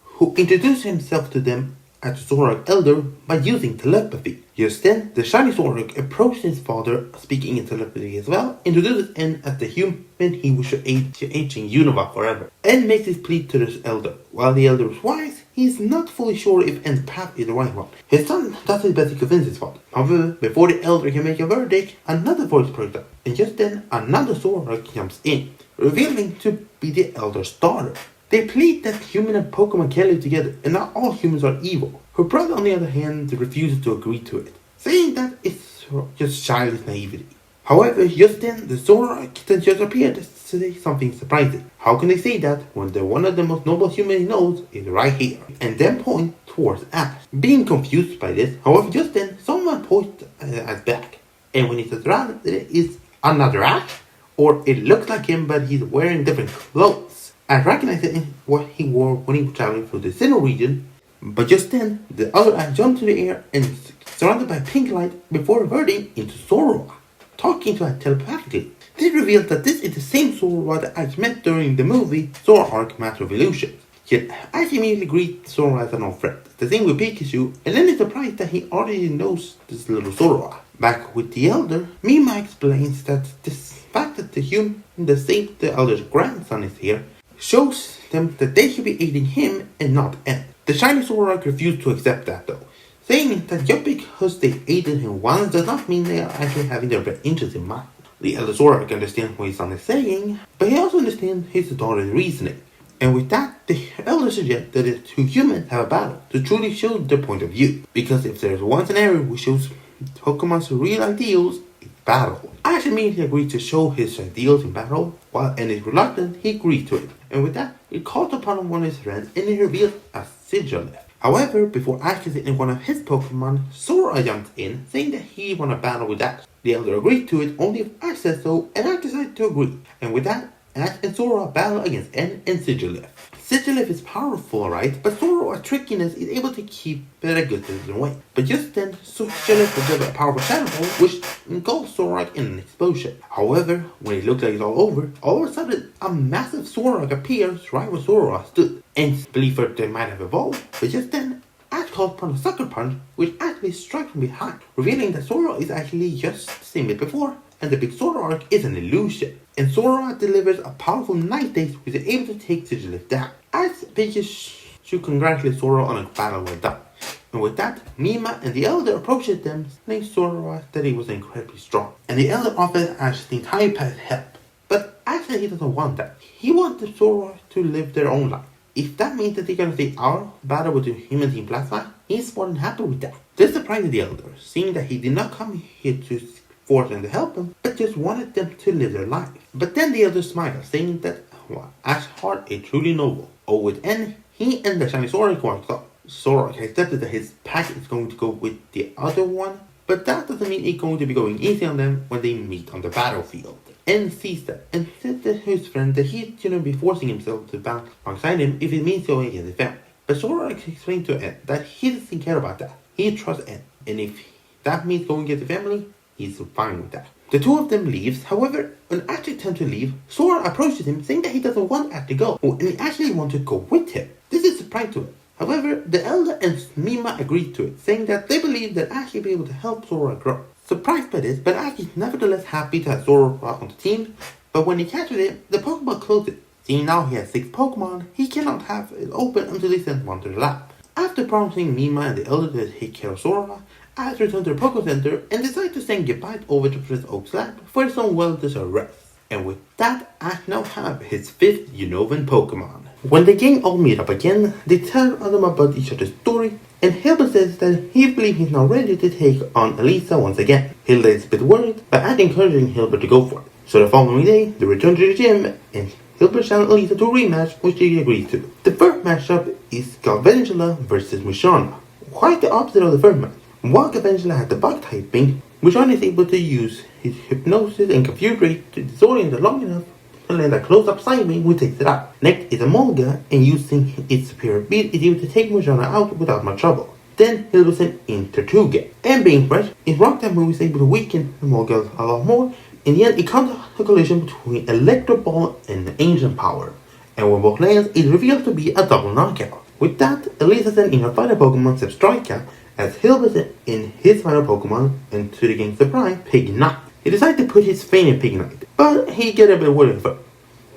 who introduces himself to them as Zoroark Elder by using telepathy. Just then, the shiny Zoroark approaches his father, speaking in telepathy as well, introduces N as the human he wished to age in Unova forever. N makes his plea to the Elder. While the Elder is wise, he is not fully sure if N's path is the right one. His son does his best to convince his father. However, before the Elder can make a verdict, another voice breaks up, and just then, another Zoroark jumps in, revealing to be the Elder's daughter. They plead that human and Pokemon can live together, and not all humans are evil. Her brother, on the other hand, refuses to agree to it, saying that it's just childish naivety. However, just then, the Zoroark then just appeared to say something surprising. How can they say that when one of the most noble humans he knows is right here? And then point towards Ash. Being confused by this, however, just then, someone points Ash back. And when he turns around, it is another Ash? Or it looks like him, but he's wearing different clothes. Ash recognizes what he wore when he was traveling through the Sinnoh region. But just then, the other Ash jumped to the air and surrounded by pink light before reverting into Zoroark, talking to Ash telepathically. This reveals that this is the same Zoroark that Ash met during the movie Zoroark Master of Illusions. Yet Ash immediately greets Zoroark as an old friend, the same with Pikachu, and then is surprised that he already knows this little Zoroark. Back with the Elder, Mima explains that this fact that the human that saved the Elder's grandson is here shows them that they should be aiding him and not N. The shiny Zoroark refused to accept that though, saying that just because they aided him once does not mean they are actually having their best interest in mind. The Elder Zoroark understands what his son is saying, but he also understands his daughter's reasoning. And with that, the Elder suggests that the two humans have a battle to truly show their point of view. Because if there's one scenario which shows Pokemon's real ideals, it's battle. Ash immediately agrees to show his ideals in battle, while N is reluctant, he agrees to it. And with that, he calls upon one of his friends and he reveals a Sigilyph. However, before Ash can send in one of his Pokemon, Sora jumps in, saying that he won a battle with Ash. The Elder agreed to it only if Ash says so, and Ash decided to agree. And with that, Ash and Sora battle against N and Sigilyph. Sigilyph is powerful, right? But Sora's trickiness is able to keep it a good distance away. But just then, Sigilyph will give a powerful Shadow Ball, which engulfs Sora in an explosion. However, when it looks like it's all of a sudden, a massive Sora appears right where Sora stood. And believe that they might have evolved, but just then, Ash calls upon a Sucker Punch, which actually strikes from behind, revealing that Sora is actually just the same as before, and the big Zoroark is an illusion. And Sora delivers a powerful Night Ace, which is able to take Sigilyph down. Ash begins to congratulate Sora on a battle well done. And with that, Mima and the Elder approaches them, telling Sora that he was incredibly strong. And the Elder offers Ash the entire path help. But Ash said he doesn't want that. He wants Sora to live their own life. If that means that they're gonna take our battle with the human Team Plasma, he's more than happy with that. This surprised the Elder, seeing that he did not come here to force them to help him, but just wanted them to live their life. But then the Elder smiled, saying that Ash's heart is truly noble. Oh, with N, he and the shiny Sora walked up. Sora accepted that his pack is going to go with the other one, but that doesn't mean it's going to be going easy on them when they meet on the battlefield. N sees that and said to his friend that he shouldn't be forcing himself to battle alongside him if it means going against his family. But Sora explained to N that he doesn't care about that. He trusts N, and if that means going against the family, he's fine with that. The two of them leaves. However, when Ash attempts to leave, Sora approaches him, saying that he doesn't want Ash to go, and he actually wants to go with him. This is a surprise to him. However, the Elder and Mima agreed to it, saying that they believe that Ash will be able to help Sora grow. Surprised by this, but Ash is nevertheless happy to have Sora on the team, but when he catches it, the Pokeball closes. Seeing now he has 6 Pokemon, he cannot have it open until he sends one to the lab. After promising Mima and the Elder to take care of Sora, Ash returns to the Poké Center and decides to say goodbye over to Professor Oak's lab for some well-deserved rest. And with that, Ash now have his 5th Unova Pokemon. When the gang all meet up again, they tell them about each other's story, and Hilbert says that he believes he's now ready to take on Elesa once again. Hilda is a bit worried, but Ash encouraging Hilbert to go for it. So the following day, they return to the gym, and Hilbert challenged Elesa to a rematch, which she agrees to. The first matchup is Galvantula versus Musharna. Quite the opposite of the first match. While Galvantula had the bug typing, Musharna is able to use his hypnosis and confuse rate to disorient it long enough and land a close-up sidewing who takes it out. Next is Emolga, and using its superior beat is able to take Musharna out without much trouble. Then Hilbert sent in Tortuga, and being fresh, his rock type move is able to weaken Emolga a lot more. In the end, it comes to a collision between Electro Ball and Ancient Power, and when both lands, it reveals to be a double knockout. With that, Elesa sent in her final Pokemon Zebstrika, as Hilbert sent in his final Pokemon, and to the game's surprise, Pignite. He decided to put his faith in Pignite, but he get a bit worried first,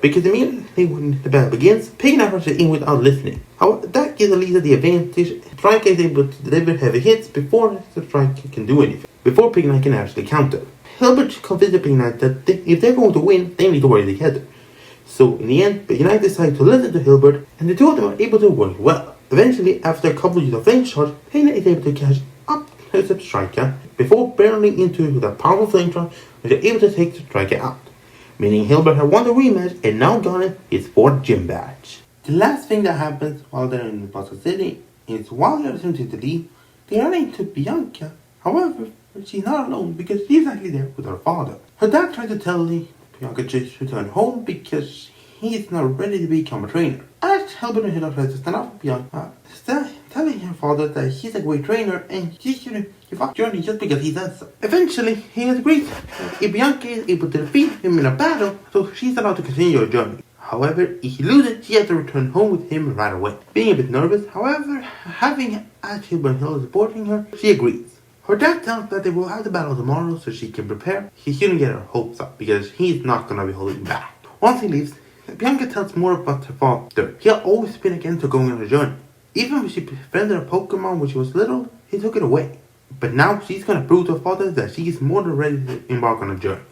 because immediately when the battle begins, Pignite rushes in without listening. However, that gives Elesa the advantage. Zebstrika is able to deliver heavy hits before Zebstrika can do anything, before Pignite can actually counter. Hilbert convinced Pignite that if they're going to win, they need to work together. So in the end, Pignite decides to listen to Hilbert, and the two of them are able to work well. Eventually, after a couple of flame shots, Pignite is able to catch up to Zebstrika before barreling into the powerful flame shot, which are able to take Zebstrika out. Meaning Hilbert had won the rematch and now gotten his 4th gym badge. The last thing that happens while they're in Boston City is while they're attempting to leave, they run into Bianca. However, she's not alone because she's actually there with her father. Her dad tried to tell Bianca to return home because he is not ready to become a trainer. As Hilbert and Hilda tries to stand up for Bianca, telling her father that he's a great trainer and she shouldn't give up journey just because he says so. Eventually, he agrees if Bianca is able to defeat him in a battle, so she's allowed to continue her journey. However, if he loses, she has to return home with him right away. Being a bit nervous, however, having Ash Hilbert and Hilda supporting her, she agrees. Her dad tells her that they will have the battle tomorrow so she can prepare. She shouldn't get her hopes up because he's not going to be holding back. Once he leaves, Bianca tells more about her father. He had always been against her going on a journey. Even when she befriended a Pokemon when she was little, he took it away. But now she's going to prove to her father that she is more than ready to embark on a journey.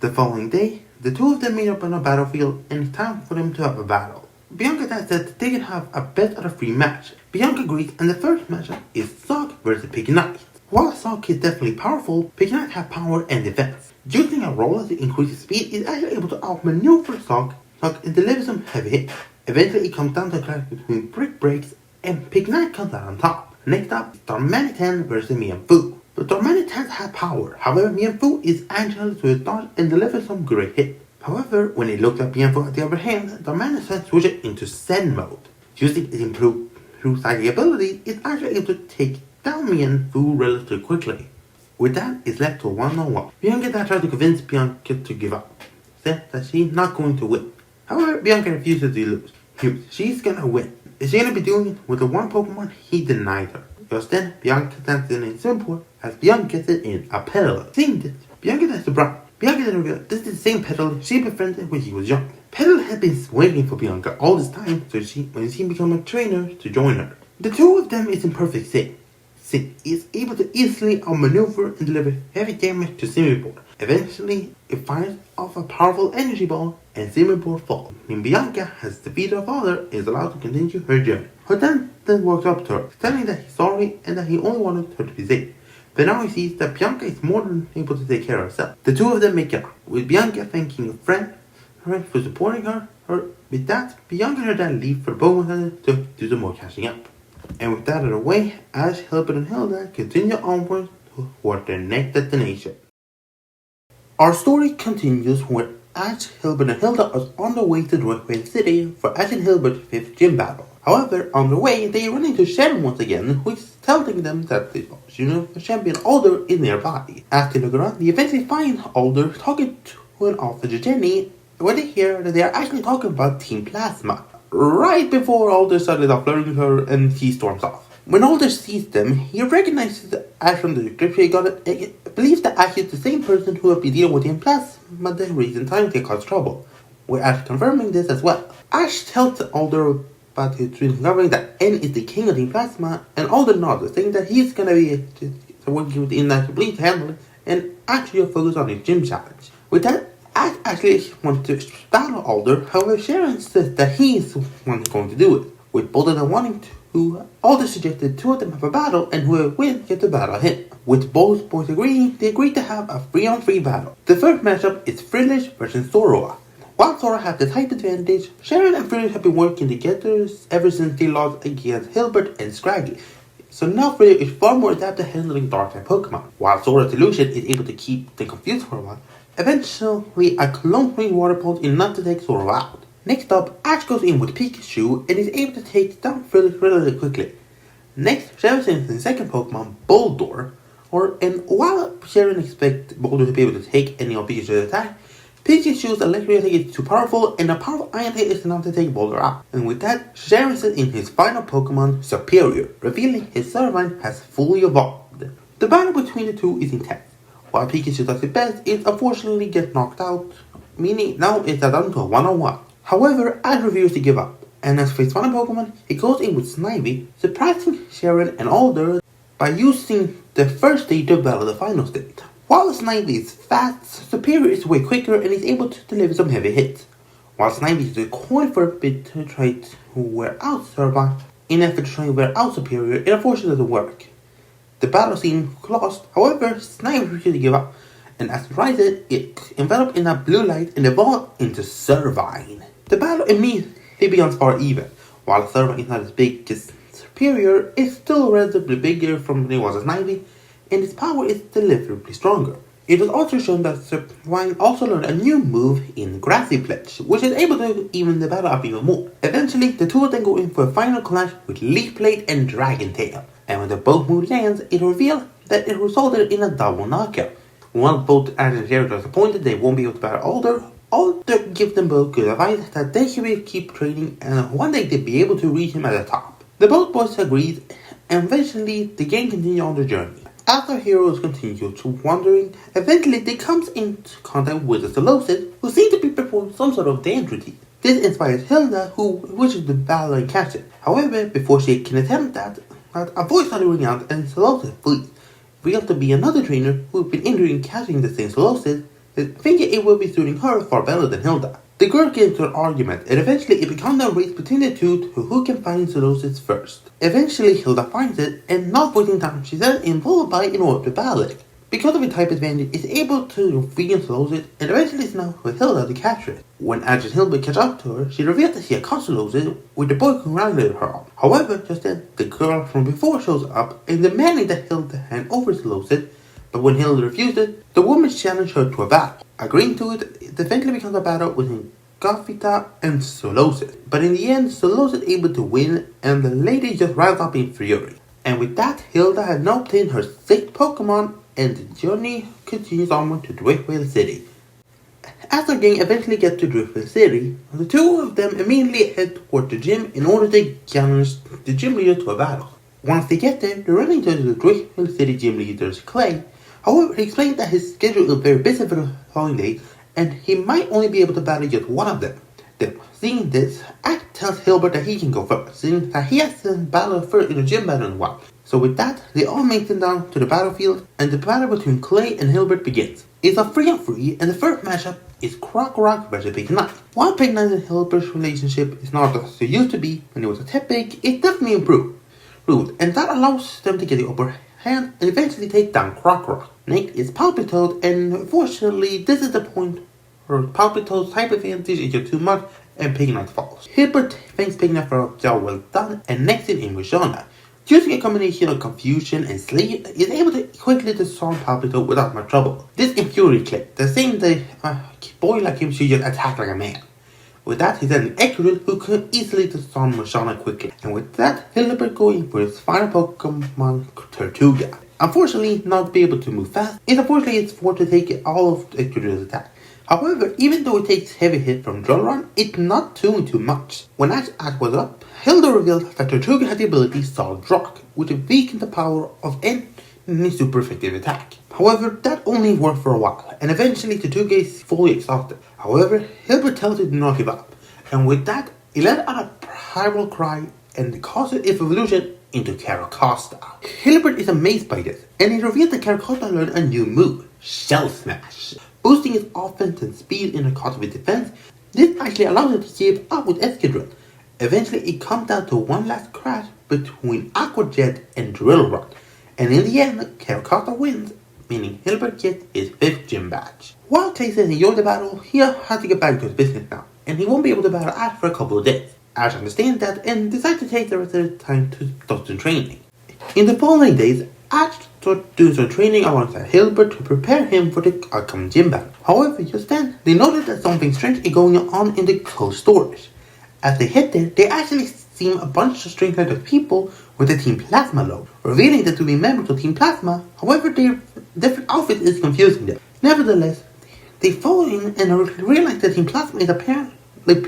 The following day, the two of them meet up on a battlefield and it's time for them to have a battle. Bianca then said that they can have a best out of 3 match. Bianca agrees, and the first matchup is Sock versus Pignite. While Sock is definitely powerful, Pignite has power and defense. Using a roller to increase his speed, is actually able to outmaneuver Sock and deliver some heavy hits. Eventually, it comes down to a clash between Brick Breaks and Pig Knight comes out on top. Next up is Darmanitan versus Mienfoo. The Darmanitans have power, however Mienfoo is agile to his dodge and delivers some great hit. However, when he looks at Mienfoo at the other hand, Darmanitan switches into Zen mode. Using its improved psychic ability, it's actually able to take down Mienfoo relatively quickly. With that, it's left to 1-on-1. Bianca then tries to convince Bianca to give up, says that she's not going to win. However, Bianca refuses to lose. She's gonna win. Is she gonna be doing it with the one Pokemon he denied her? Just then, Bianca sends in a Simipour as Bianca sends in a Petal. Seeing this, Bianca is surprised. Bianca then reveals this is the same Petal she befriended when she was young. Petal had been waiting for Bianca all this time so when she became a trainer to join her. The two of them is in perfect sync. Sync is able to easily outmaneuver and deliver heavy damage to Simipour. Eventually, it fires off a powerful energy ball and Simipour falls. When Bianca has defeated her father and is allowed to continue her journey. Her dad then walks up to her, telling that he's sorry and that he only wanted her to be safe. But now he sees that Bianca is more than able to take care of herself. The two of them make up, with Bianca thanking a friend for supporting her. With that, Bianca and her dad leave for the Pokemon Center to do some more catching up. And with that out of the way, Ash, Hilbert, and Hilda continue onward toward their next destination. Our story continues where Ash, Hilbert, and Hilda are on their way to Drakeway City for Ash and Hilbert's 5th gym battle. However, on their way, they run into Sharon once again, who is telling them that the junior champion Alder is nearby. As they look around, they eventually find Alder talking to an officer Jenny, where they hear that they are actually talking about Team Plasma. Right before Alder started off flirting with her and he storms off. When Alder sees them, he recognizes Ash from the description he got and believes that Ash is the same person who has been dealing with Team Plasma the recent time they caused trouble, with Ash confirming this as well. Ash tells Alder about his discovering that N is the king of Team Plasma, and Alder nods, saying that he's gonna be working with the International Police to handle it, and actually focus on his gym challenge. With that, Ash actually wants to battle Alder, however Sharon says that he's the one who's going to do it. With both of them wanting to, Alder suggested two of them have a battle, and whoever wins gets to battle him. With both boys agreeing, they agreed to have a 3-on-3 battle. The first matchup is Frillish versus Zoroark. While Sora has the type advantage, Sharon and Frillish have been working together ever since they lost against Hilbert and Scraggy. So now Frillish is far more adept at handling Dark-type Pokemon, while Sora's illusion is able to keep them confused for a while. Eventually, a Clone Wing Water Pulse is enough to take Sora out. Next up, Ash goes in with Pikachu and is able to take down Frillish relatively quickly. Next, Sharon sends in the second Pokemon, Boldore, and while Sharon expects Boldore to be able to take any of Pikachu's attack, Pikachu's electric attack is too powerful, and a powerful iron attack is enough to take Boulder out. And with that, Sharon sends in his final Pokemon, Superior, revealing his Servine has fully evolved. The battle between the two is intense. While Pikachu does his best, it unfortunately gets knocked out, meaning now it's down to a 1-on-1. However, Ash refuses to give up, and as for his final Pokemon, he goes in with Snivy, surprising Sharon and Alder by using the first stage to battle the final stage. While Snivy is fast, Superior is way quicker and is able to deliver some heavy hits. While Snivy is coiled for a bit to try to wear out Servine, in an effort to try and wear out Superior, it unfortunately doesn't work. The battle seems lost, however, Snivy refuses to give up, and as it rises, it enveloped in a blue light and evolved into Servine. The battle immediately becomes far even. While Servine is not as big as Superior, it's still relatively bigger from when it was as Snivy, and its power is deliverably stronger. It was also shown that Servine also learned a new move in Grassy Pledge, which is able to even the battle up even more. Eventually, the two of them go in for a final clash with Leaf Blade and Dragon Tail, and when the both moves lands, it reveals that it resulted in a double knockout. Once both Ash and Sharon are disappointed they won't be able to battle Alder gives them both good advice that they should keep training and one day they'll be able to reach him at the top. The both boys agreed, and eventually the gang continues on their journey. As our heroes continue to wandering, eventually they come into contact with the Solosis, who seem to be performing some sort of dance routine. This inspires Hilda, who wishes to battle and catch it. However, before she can attempt that, a voice started ringing out and Solosis flees. Revealed to be another trainer who had been injured in catching the same Solosis, thinking it will be suiting her far better than Hilda. The girls get into an argument, and eventually it becomes a race between the two to who can find Solosis first. Eventually, Hilda finds it, and not wasting time, she sends in Volibite in order to battle it. because of a type advantage, is able to free and slows it, and eventually is now with Hilda to capture it. When Ash and Hilda catch up to her, she reveals that she accosted it with the boy congratulating her on. However, just then, the girl from before shows up and demanding that Hilda hand over to Locid, but when Hilda refuses, the woman challenges her to a battle. Agreeing to it, it eventually becomes a battle between Gothita and Solocid. But in the end, Solocid is able to win, and the lady just rides up in fury. And with that, Hilda has now obtained her 6th Pokemon, and the journey continues onward to Driftveil City. As the gang eventually get to Driftveil City, the two of them immediately head toward the gym in order to challenge the gym leader to a battle. Once they get there, they run into the Driftveil City gym leader's Clay. However, he explains that his schedule is very busy for the following day, and he might only be able to battle just one of them. Then, seeing this, Ash tells Hilbert that he can go first, seeing that he has to battle first in the gym battle in a while. So with that, they all make it down to the battlefield, and the battle between Clay and Hilbert begins. It's a 3-on-3, and the first matchup is Krokorok versus Big Knight. While Big Knight and Hilbert's relationship is not as it used to be when it was a tad big, it definitely improved, and that allows them to get the upper hand and eventually take down Krokorok. Next is Palpitoad, and unfortunately, this is the point where Palpitoad's type advantage is just too much, and Big Knight falls. Hilbert thanks Big Knight for a job well done, and next in Rashana. Using a combination of confusion and sleep, is able to quickly disarm Palpitoad without much trouble. This infuriates Clay, the same the boy like him should just attack like a man. With that, he sends an Excadrill who could easily disarm Rashana quickly. And with that, Hilbert going for his final Pokemon, Tortuga. Unfortunately, not be able to move fast, it's forced to take all of Excadrill's attack. However, even though it takes heavy hit from Jolron, it's not doing too much. When Ash was up, Hilda revealed that Tortuga had the ability Solid Rock, which weakened the power of any super effective attack. However, that only worked for a while, and eventually Tortuga is fully exhausted. However, Hilbert tells it to not give up, and with that, he let out a primal cry and causes its evolution into Carracosta. Hilbert is amazed by this, and he reveals that Carracosta learned a new move, Shell Smash. Boosting its offense and speed in the cause of its defense, this actually allows it to keep up with Excadrill. Eventually, it comes down to one last crash between Aqua Jet and Drill Rod, and in the end, Carracosta wins, meaning Hilbert gets his 5th gym badge. While Clay says he enjoyed the battle, he has to get back to his business now, and he won't be able to battle Ash for a couple of days. Ash understands that and decides to take the rest of the time to start some training. In the following days, Ash starts doing some training alongside Hilbert to prepare him for the upcoming gym battle. However, just then, they notice that something strange is going on in the cold storage. As they head there, they actually see a bunch of strange kind of people with the Team Plasma logo, revealing them to be members of Team Plasma. However, their different outfits is confusing them. Nevertheless, they follow in and realize that Team Plasma is apparently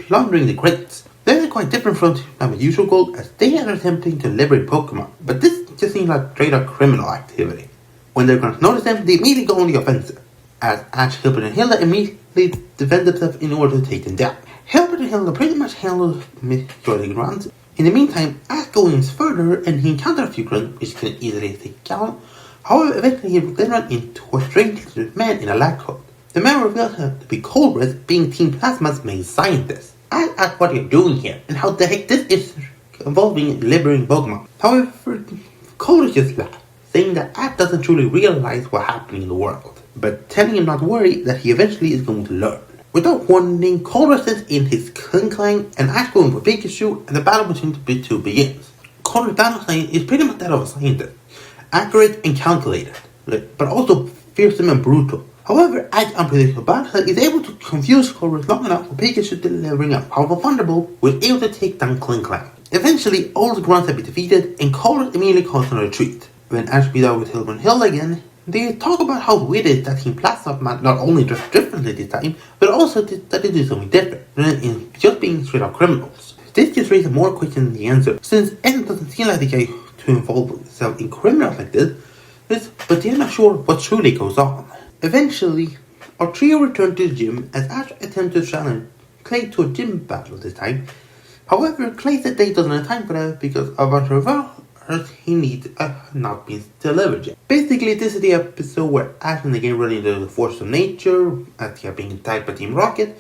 plundering the crates. This is quite different from the usual goal, as they are attempting to liberate Pokemon, but this just seems like straight up criminal activity. When they're going to notice them, they immediately go on the offensive, as Ash, Hilbert, and Hilda immediately defend themselves in order to take them down. Hilbert and Hilda pretty much handle majority grunts. In the meantime, Ash goes further and he encounters a few grunts which can easily take down. However, eventually he then runs into a strange man in a lab coat. The man reveals him to be Colress, being Team Plasma's main scientist. Ash asks what you're doing here and how the heck this is involving liberating Pokemon. However, Colress just laughs, saying that Ash doesn't truly realize what's happening in the world, but telling him not to worry, that he eventually is going to learn. Without warning, Colress sends in his Klinklang and Ash going for Pikachu, and the battle between the two begins. Colress' battle style is pretty much that of a scientist, accurate and calculated, but also fearsome and brutal. However, Ash's unpredictable battle is able to confuse Colress long enough for Pikachu delivering a powerful Thunderbolt, was able to take down Klinklang. Eventually, all the grunts have been defeated, and Colress immediately calls on a retreat. When Ash meets up with Hilbert and Hilda again, they talk about how weird it is that Team Plasma not only dressed differently this time, but also that they do something different, rather than just being straight up criminals. This just raises more questions than the answer, since N doesn't seem like the guy to involve himself in criminals like this, but they're not sure what truly goes on. Eventually, our trio return to the gym as Ash attempts to challenge Clay to a gym battle this time. However, Clay said that he doesn't have time for that because a bunch of he needs not been delivered yet. Basically, this is the episode where Ash and the game run into the force of nature as they are being attacked by Team Rocket.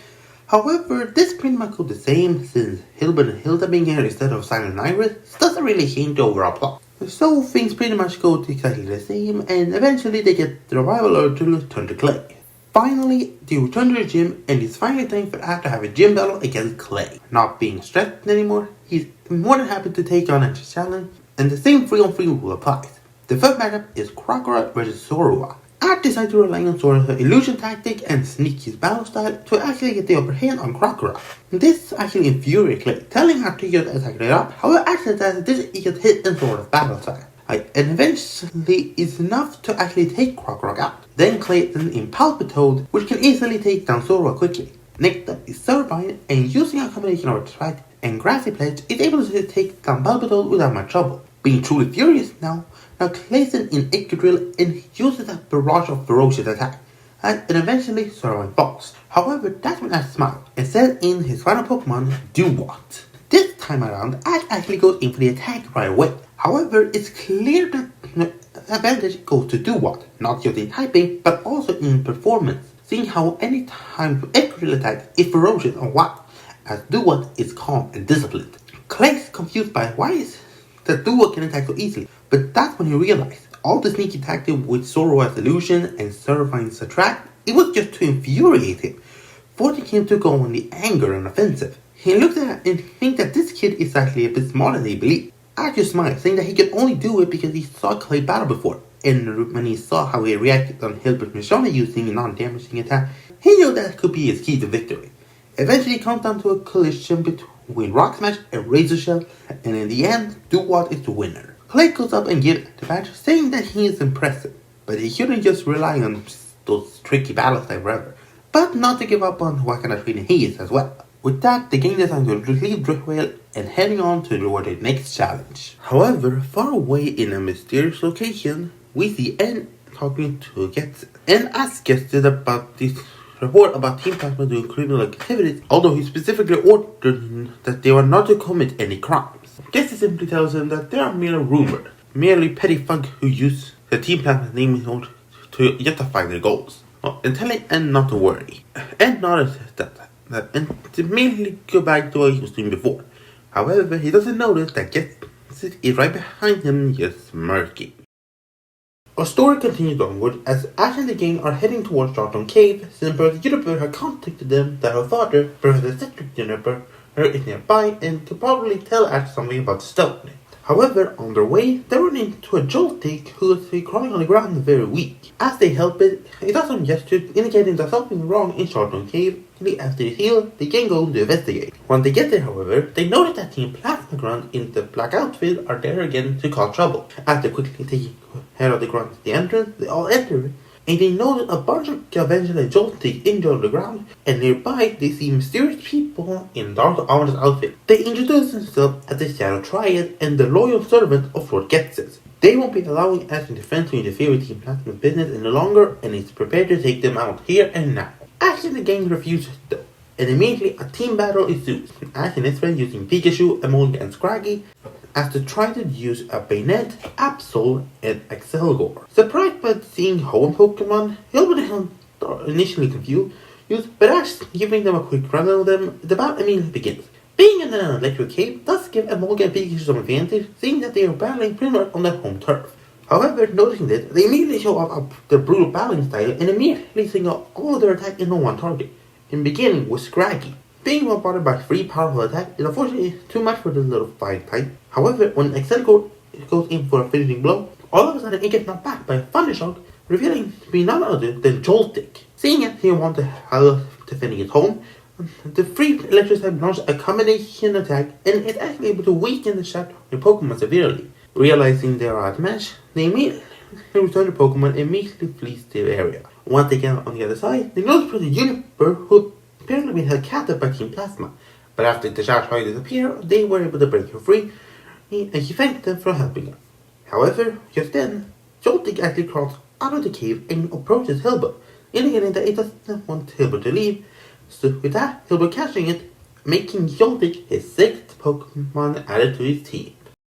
However, this pretty much goes the same since Hilbert and Hilda being here instead of Silent Iris doesn't really change the overall plot. So things pretty much go exactly the same, and eventually they get the revival urge to return to Clay. Finally, they return to the gym, and it's finally time for Ash to have a gym battle against Clay. Not being stressed anymore, he's more than happy to take on Ash's challenge, and the same 3-on-3 rule applies. The first matchup is Crocodile versus Zorua. Ash decides to rely on Zorua's illusion tactic and sneak his battle style to actually get the upper hand on Crocodile. This actually infuriates Clay, telling Ash to get attacked up. However, Ash says that this he gets hit in Zorua's battle style. And eventually it's enough to actually take Crocodile out. Then Clay is in Palpitoad, which can easily take down Zorua quickly. Next up is Turbine, and using a combination of Strike and Grassy Pledge is able to take down Palpitoad without much trouble. Being truly furious now Clay's in Excadrill and uses a barrage of ferocious attack, and eventually Turbine falls. However, that's when Ash smiles and sends in his final Pokemon, Duat. This time around, Ash actually goes in for the attack right away. However, it's clear that the advantage goes to Duat, not just in typing, but also in performance, seeing how any time Excadrill attack is ferocious and wild, as Duat is calm and disciplined. Clay's confused by why is that Duat can attack so easily, but that's when he realized all the sneaky tactic with Zorua's illusion and Turbine's attract, it was just to infuriate him, forcing him to go on the anger and offensive. He looks at it and thinks that this kid is actually a bit smarter than he believed. Ash just smiled, saying that he could only do it because he saw Clay battle before, and when he saw how he reacted on Hilbert Mishona using a non-damaging attack, he knew that could be his key to victory. Eventually it comes down to a collision between Rock Smash and Razor Shell, and in the end, Duat is the winner. Clay goes up and gives the badge, saying that he is impressive, but he shouldn't just rely on those tricky battles like forever, but not to give up on what kind of trainer he is as well. With that, the game decides to leave Driftwell and heading on to the next challenge. However, far away in a mysterious location, we see N talking to Getz, and asks Getz about this report about Team Plasma doing criminal activities, although he specifically ordered that they were not to commit any crimes. Getz simply tells him that they are mere rumors, merely petty thugs who use the Team Plasma name in order to justify their goals, and telling N not to worry. N notices that and to immediately go back to what he was doing before. However, he doesn't notice that Getz is right behind him, just smirking. Our story continues onward as Ash and the gang are heading towards Charlton Cave, since Professor Juniper had contacted them that her father, Professor Cedric Juniper, is nearby and could probably tell Ash something about the stone. However, on their way, they run into a Joltik who is crawling on the ground very weak. As they help it does some gesture indicating that something wrong in Charlton Cave. After it's healed, they can go to investigate. When they get there, however, they notice that Team Plasma Grunt in the black outfit are there again to cause trouble. After quickly taking care of the Grunt at the entrance, they all enter, and they notice a bunch of Gavention and Joltik injured on the ground, and nearby they see mysterious people in dark ominous outfits. They introduce themselves as the Shadow Triad and the loyal servant of Lord Getzes. They won't be allowing Ash and Defense to interfere with Team Plasma's business any longer, and is prepared to take them out here and now. Ash and the gang refuses though, and immediately a team battle ensues. Ash and his friends using Pikachu, Emolga, and Scraggy as they try to use a Bayonet, Absol, and Excelgor. Surprised by seeing home Pokemon, Hilbert are initially confused, but Ash giving them a quick run on them, the battle immediately begins. Being in an electric cave does give Emolga and Pikachu some advantage, seeing that they are battling pretty much on their home turf. However, noticing this, they immediately show off their brutal battling style and immediately single all of their attack in on one target, in beginning with Scraggy. Being bombarded by 3 powerful attacks is unfortunately too much for this little fighting type. However, when Excelgor goes in for a finishing blow, all of a sudden it gets knocked back by a Thundershock, revealing to be none other than Joltik. Seeing as he wants to help defending his home, the 3 electric type launch a combination attack and is actually able to weaken the Shadow Pokemon severely. Realizing they are outmatched, they immediately return to Pokemon and immediately flees the area. Once they get on the other side, they notice Professor Juniper, who apparently been held captive by Team Plasma. But after the Shadow tried to disappear, they were able to break her free, and he thanked them for helping her. However, just then, Joltik actually crawls out of the cave and approaches Hilbert, indicating that he doesn't want Hilbert to leave. So with that, Hilbert catching it, making Joltik his 6th Pokemon added to his team.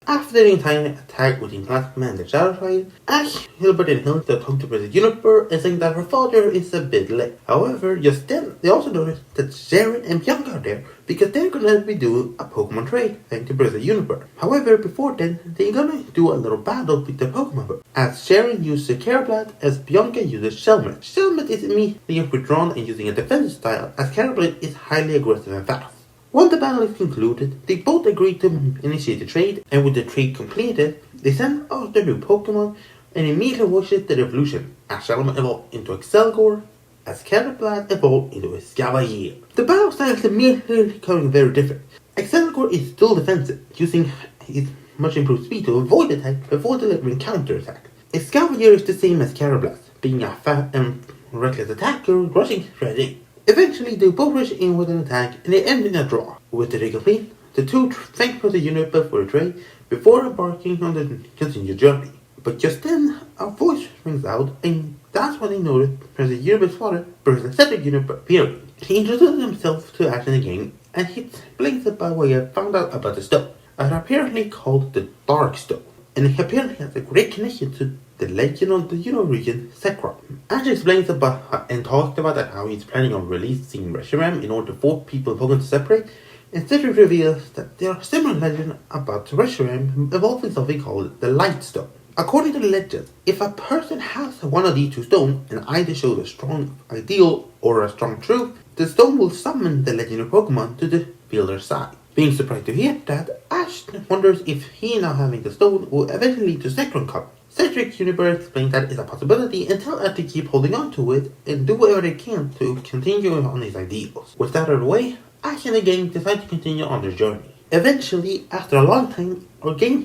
After the entire attack within Class Commander Shadowfire, Ash, Hilbert and Hilda talk to Princess Juniper and saying that her father is a bit late. However, just then, they also notice that Sharon and Bianca are there because they're gonna be doing a Pokemon trade thanks to Princess Juniper. However, before then, they're gonna do a little battle with the Pokemon. As Sharon uses Carablade, as Bianca uses Shelmet. Shelmet is immediately withdrawn and using a defensive style, as Carablade is highly aggressive and fast. Once the battle is concluded, they both agree to initiate the trade, and with the trade completed, they send out their new Pokemon and immediately watches the evolution, as Shelmet evolved into Excelgor, as Carablade evolved into Escavalier. The battle style is immediately becoming very different. Excelgor is still defensive, using his much improved speed to avoid attack before delivering counter-attack. Escavalier is the same as Carablade, being a fast and reckless attacker, rushing straight in. Eventually, they both rush in with an attack and they end in a draw. With the trade complete, the two thank for the unit for the trade before embarking on the continued journey. But just then, a voice rings out and that's when they notice President Univer's father, President Cedric Universe, appearing. He introduces himself to Ash in the game and he explains about what he had found out about the stone, apparently called the Dark Stone. And he apparently has a great connection to the legend of the region, Zekrom. Ash explains about and talks about how he's planning on releasing Reshiram in order for people Pokemon to separate, and Cedric reveals that there are similar legends about Reshiram involving something called the Light Stone. According to the legend, if a person has one of these two stones and either shows a strong ideal or a strong truth, the stone will summon the legendary Pokemon to the fielder's side. Being surprised to hear that, Ash wonders if he now having the stone will eventually lead to Zekrom coming. Cedric Universe explains that it's a possibility and tells Ash to keep holding on to it and do whatever they can to continue on his ideals. With that out of the way, Ash and the gang decide to continue on their journey. Eventually, after a long time, our gang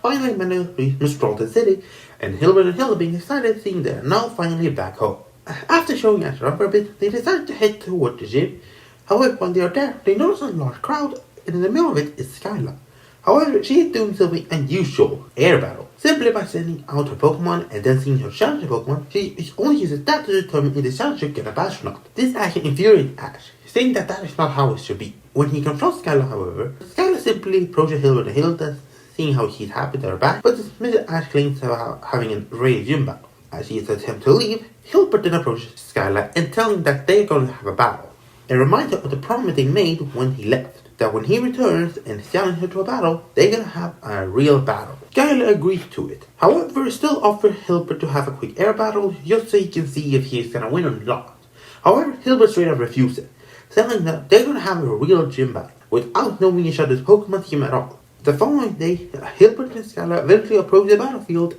finally managed to reach Metropolitan City, and Hilbert and Hilda being excited seeing they are now finally back home. After showing Ash around for a bit, they decide to head toward the gym. However, when they are there, they notice a large crowd, and in the middle of it is Skyla. However, she is doing something unusual, air battle. Simply by sending out her Pokemon and then seeing her challenger Pokemon, she only uses that to determine if the challenger can a astronaut. This action infuriates Ash, saying that is not how it should be. When he confronts Skyla, however, Skyla simply approaches Hilbert and Hilda, seeing how he's happy they are back, but dismisses Ash claims about having a raid gym battle. As he is attempting to leave, Hilbert then approaches Skyla and telling that they are going to have a battle. A reminder of the promise they made when he left, that when he returns and challenges her to a battle, they're gonna have a real battle. Skyla agrees to it. However, still offers Hilbert to have a quick air battle just so he can see if he's gonna win or not. However, Hilbert straight up refuses, telling them they're gonna have a real gym battle without knowing each other's Pokemon team at all. The following day, Hilbert and Skyla eventually approach the battlefield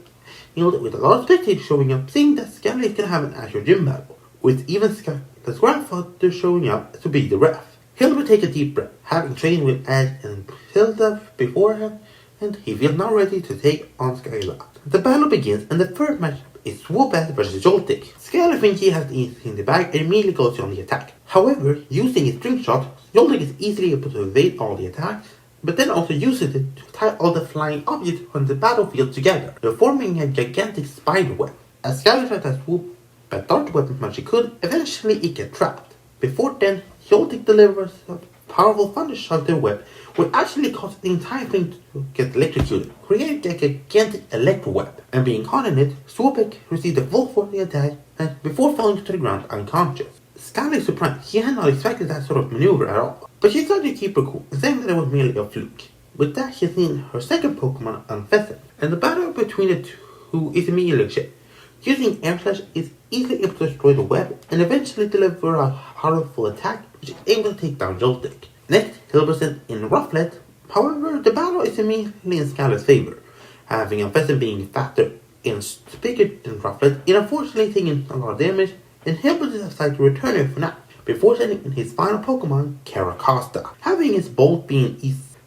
with a lot of spectators showing up, saying that Skyla is gonna have an actual gym battle, with even Skyla's grandfather showing up to be the ref. Hilbert takes a deep breath, having trained with Ash and Hilda beforehand, and he feels now ready to take on Skyla. The battle begins, and the first matchup is Swoobat versus Joltik. Skyla thinks he has the in the bag and immediately goes on the attack. However, using his string shot, Joltik is easily able to evade all the attacks, but then also uses it to tie all the flying objects on the battlefield together, forming a gigantic spider web. As Skyla tries to swoop a dart weapon as she could, eventually it gets trapped. Before then, Joltik delivers a powerful thunder shot web, which actually causes the entire thing to get electrocuted, creating a gigantic electro web. And being caught in it, Swoobat received the full force of the attack and before falling to the ground unconscious. Skyla is surprised. She had not expected that sort of maneuver at all, but she tried to keep her cool, saying that it was merely a fluke. With that, she has seen her second Pokemon, Unfezant, and the battle between the two is immediately a shit. Using Air Slash is easily able to destroy the web and eventually deliver a powerful attack which is able to take down Joltik. Next, Hilbert in Rufflet. However, the battle is immediately in Skyla's favor, having Unfezant being faster and bigger than Rufflet, and unfortunately taking a lot of damage, and Hilbert decides to return it for now, before sending in his final Pokemon, Caracosta. Having his Bolt being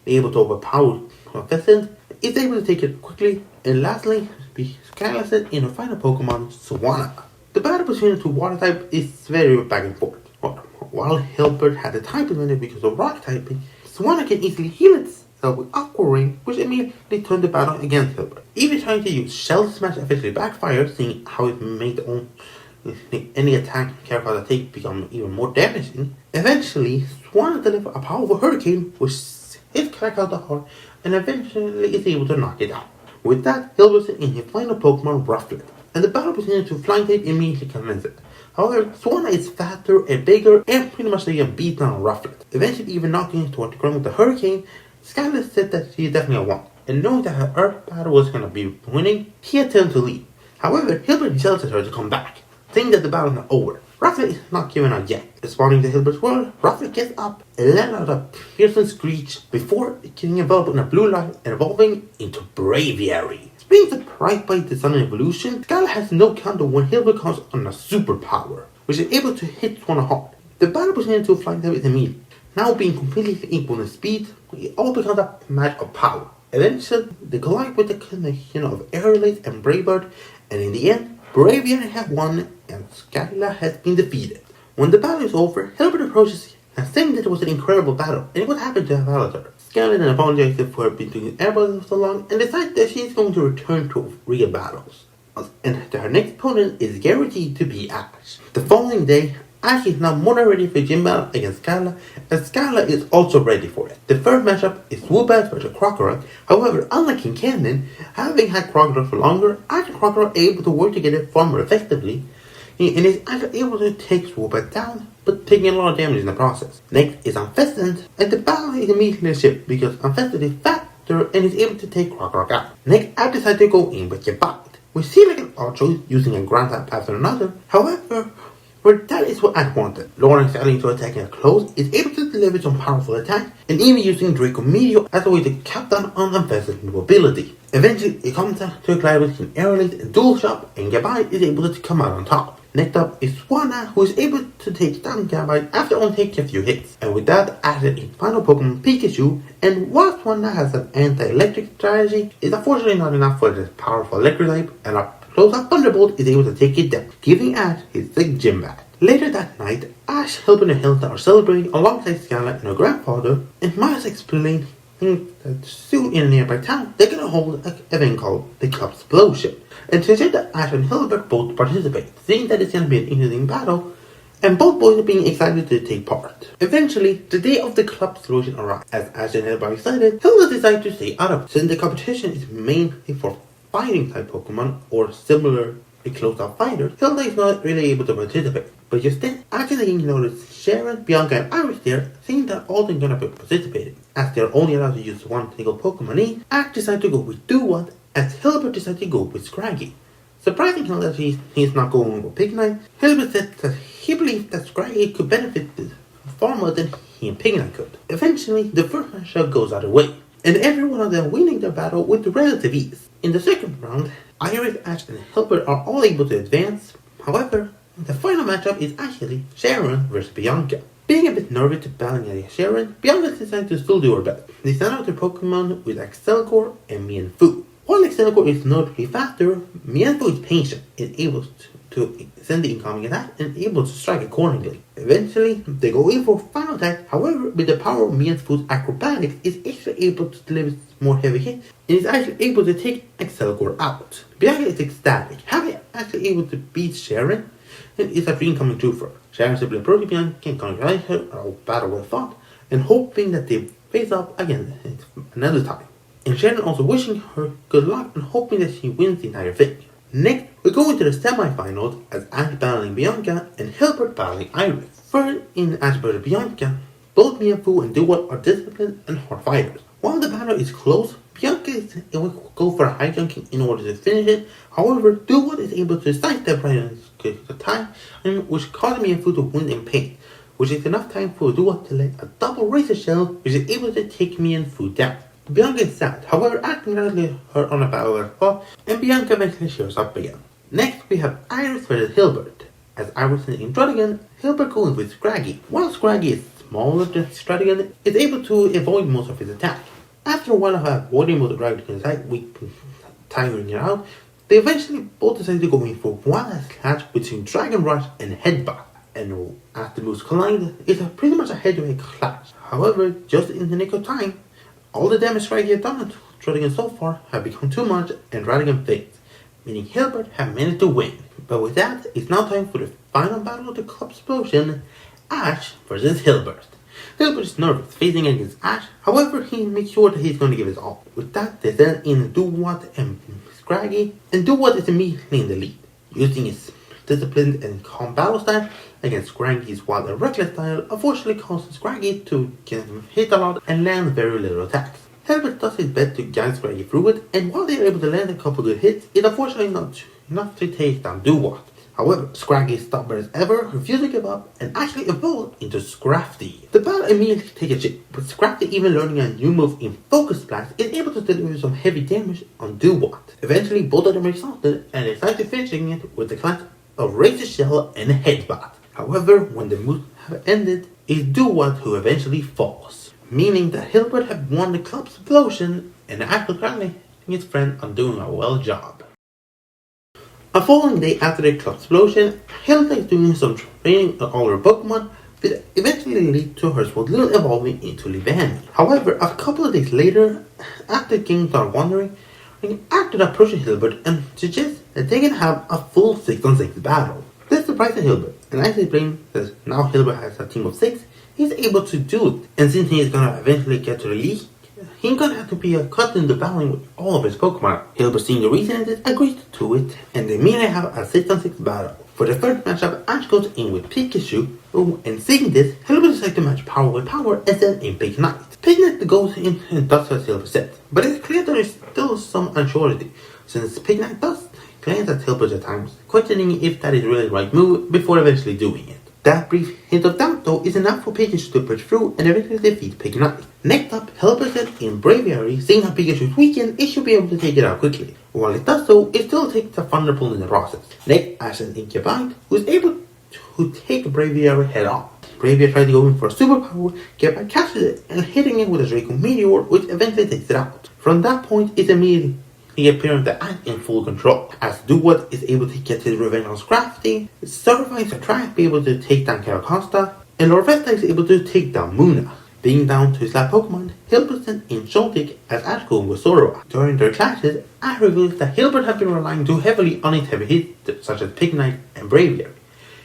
able to overpower Unfezant, is able to take it quickly, and lastly, Skyla sent in her final Pokemon, Swanna. The battle between the two water types is very back and forth. While Hilbert had the type advantage because of rock typing, Swanna can easily heal itself with Aqua Ring, which immediately turned the battle against Hilbert. Even trying to use Shell Smash eventually backfired, seeing how it made any attack Caracosta take become even more damaging. Eventually, Swanna delivered a powerful Hurricane, which hit Caracosta hard and eventually is able to knock it out. With that, Hilbert sent in his final Pokemon, Rufflet, and the battle between the two flying type immediately commences. However, Swanna is faster and bigger and pretty much like a beat down Rufflet, eventually even knocking it toward the ground with the Hurricane. Skylar said that she definitely won, and knowing that her Earth battle was going to be winning, he attempted to leave. However, Hilbert yells at her to come back, saying that the battle is not over. Rufflet is not giving up yet. Responding to Hilbert's word, Rufflet gets up and lets out a piercing screech before getting enveloped in a blue light and evolving into Braviary. Being surprised by the sudden evolution, Skylar has no counter when Hilbert comes on a superpower, which is able to hit Swanna hard. The battle between the two flying types is immediate. Now being completely equal in speed, it all becomes a match of power. Eventually, they collide with the connection of Aerolite and Braybird, and in the end, Braviary has won and Skylar has been defeated. When the battle is over, Hilbert approaches and saying that it was an incredible battle and what happened to Avatar. Skylar then apologizes for being doing air battles so long and decides that she is going to return to real battles. And her next opponent is guaranteed to be Ash. The following day, Ash is now more than ready for gym battle against Skylar, and Skylar is also ready for it. The first matchup is Swoobat versus Crocodile. However, unlike in canon, having had Crocodile for longer, Ash and Crocodile are able to work together far more effectively, and is actually able to take Swoobat down, but taking a lot of damage in the process. Next is Unfestant, and the battle is immediately a shift because Unfestant is faster and is able to take Crocodile out. Next, I decide to go in with Bite. We see like an odd choice using a ground type after another. However, that is what I wanted. Lauren starting to attack in close is able to deliver some powerful attacks and even using Draco Meteor as a way to cap down on Unfestant's new ability. Eventually, it comes down to a collide between Aerolite and Dual Shock, and Gabite is able to come out on top. Next up is Swanna, who is able to take down Gabite after only taking a few hits. And with that, added in final Pokemon Pikachu, and while Swanna has an anti-electric strategy, it's unfortunately not enough for this powerful electric type, and a close-up Thunderbolt is able to take it down, giving Ash his sick gym back. Later that night, Ash, Hilbert, and Hilda are celebrating alongside Skylar and her grandfather, and Miles explains that soon in a nearby town, they're gonna hold an event called the Club Explosion. And to say that Ash and Hilbert both participate, seeing that it's gonna be an interesting battle, and both boys are being excited to take part. Eventually, the day of the Club Explosion arrives. As Ash and Hilbert are excited, Hilda decides to stay out of it, since the competition is mainly for fighting type Pokemon or similar close-up fighters. Hilda is not really able to participate. But just then, after they notice Sharon, Bianca, and Iris there, seeing that all they're gonna be participating, as they're only allowed to use one single Pokemon each, Ash decides to go with Duwat, as Hilbert decides to go with Scraggy. Surprising Hilda that he's not going with Pignite, Hilbert said that he believes that Scraggy could benefit far more than he and Pignite could. Eventually, the first matchup goes out of the way, and every one of them winning their battle with relative ease. In the second round, Iris, Ash, and Hilbert are all able to advance. However, the final matchup is actually Sharon versus Bianca. Being a bit nervous to battle against Sharon, Bianca decides to still do her best. They send out their Pokemon with Accelgor and Mienfoo. While Accelgor is notably faster, Mienfoo is patient and able to send the incoming attack and able to strike accordingly. Eventually, they go in for final attack. However, with the power of Mienfoo's acrobatics, is actually able to deliver more heavy hits and is actually able to take Accelgor out. Bianca is ecstatic, having actually able to beat Sharon, and it's a dream coming true for her. Sharon simply approaches Bianca and congratulates her on a battle well fought, and hoping that they face up again another time. And Sharon also wishing her good luck and hoping that she wins the entire thing. Next, we go into the semifinals as Ash battling Bianca and Hilbert battling Iris. First, in Ash versus Bianca, both Mienfoo and Duwat are disciplined and hard fighters. While the battle is close, Bianca is able to go for a high junking in order to finish it. However, Duwat is able to sidestep right in the time, which causes Mienfoo to win in pain, which is enough time for Duwat to land a double Razor Shell, which is able to take Mienfoo down. Bianca is sad, however, acting congratulates her on a battle as well, and Bianca eventually shows up again. Next, we have Iris versus Hilbert. As Iris is in Stradigan, Hilbert going with Scraggy. While Scraggy is smaller than Stradigan, is able to avoid most of his attacks. After a while of avoiding most of the Dragon's attack, tiring it out, they eventually both decide to go in for one last clash between Dragon Rush and Headbutt. And as the moves collide, it's pretty much a head-to-head clash. However, just in the nick of time, all the damage Scraggy has done to Radigan so far have become too much and Radigan fades, meaning Hilbert have managed to win. But with that, it's now time for the final battle of the Club Explosion, Ash versus Hilbert. Hilbert is nervous, facing against Ash. However, he makes sure that he's going to give his all. With that, they send in Duwat and Scraggy, and Duwat is immediately in the lead, using his disciplined and calm battle style against Scraggy's wild and reckless style. Unfortunately, causes Scraggy to get hit a lot and land very little attacks. Hilbert does his best to guide Scraggy through it, and while they are able to land a couple good hits, it's unfortunately not enough to take down Duwat. However, Scraggy is stubborn as ever, refuses to give up, and actually evolves into Scrafty. The battle immediately takes a shift, but Scrafty, even learning a new move in Focus Blast, is able to deliver some heavy damage on Duwat. Eventually, both of them are exhausted, and decide to finishing it with the class of Razor Shell and Headbutt. However, when the moves have ended, it's Duwat who eventually falls, meaning that Hilbert had won the club explosion, and after congratulating his friend on doing a well job. A following day after the club explosion, Hilda is doing some training on all her Pokemon, which eventually lead to her Swablu evolving into Leavanny. However, a couple of days later, after the king started wandering, acted approaches Hilbert and suggests that they can have a full 6-on-6 battle. This surprises Hilbert, and as he explains that now Hilbert has a team of 6, he's able to do it, and since he is gonna eventually get to the league, he's gonna have to be accustomed to battling with all of his Pokemon. Hilbert, seeing the reason in this, agrees to it, and they immediately have a 6-on-6 battle. For the first matchup, Ash goes in with Pikachu, and seeing this, Hilbert decides to match power with power and send in Pignite. Pignite goes in and does as Hilbert said, but it's clear there is still some unsurety, since Pignite does glance at Hilbert at times, questioning if that is really the right move before eventually doing it. That brief hint of doubt, though, is enough for Pikachu to push through and eventually defeat Pignite. Next up, Hilbert said in Braviary, seeing how Pikachu is weakened, it should be able to take it out quickly. While it does so, it still takes a Thunderbolt in the process. Next, Ash sends in Incubite, who is able to take Braviary head on. Braviary tries to go in for a superpower, Incubite catches it, and hitting it with a Draco Meteor, which eventually takes it out. From that point, it's immediately the appearance of Ash in full control, as Duwat is able to get his revenge on Scrafty, Certifies Attract be able to take down Caracosta, and Larvesta is able to take down Munna. Being down to his last Pokemon, Hilbert sent in Joltik as Ash goes with Zoroark. During their clashes, Ash reveals that Hilbert had been relying too heavily on his heavy hits such as Pignite and Braviary.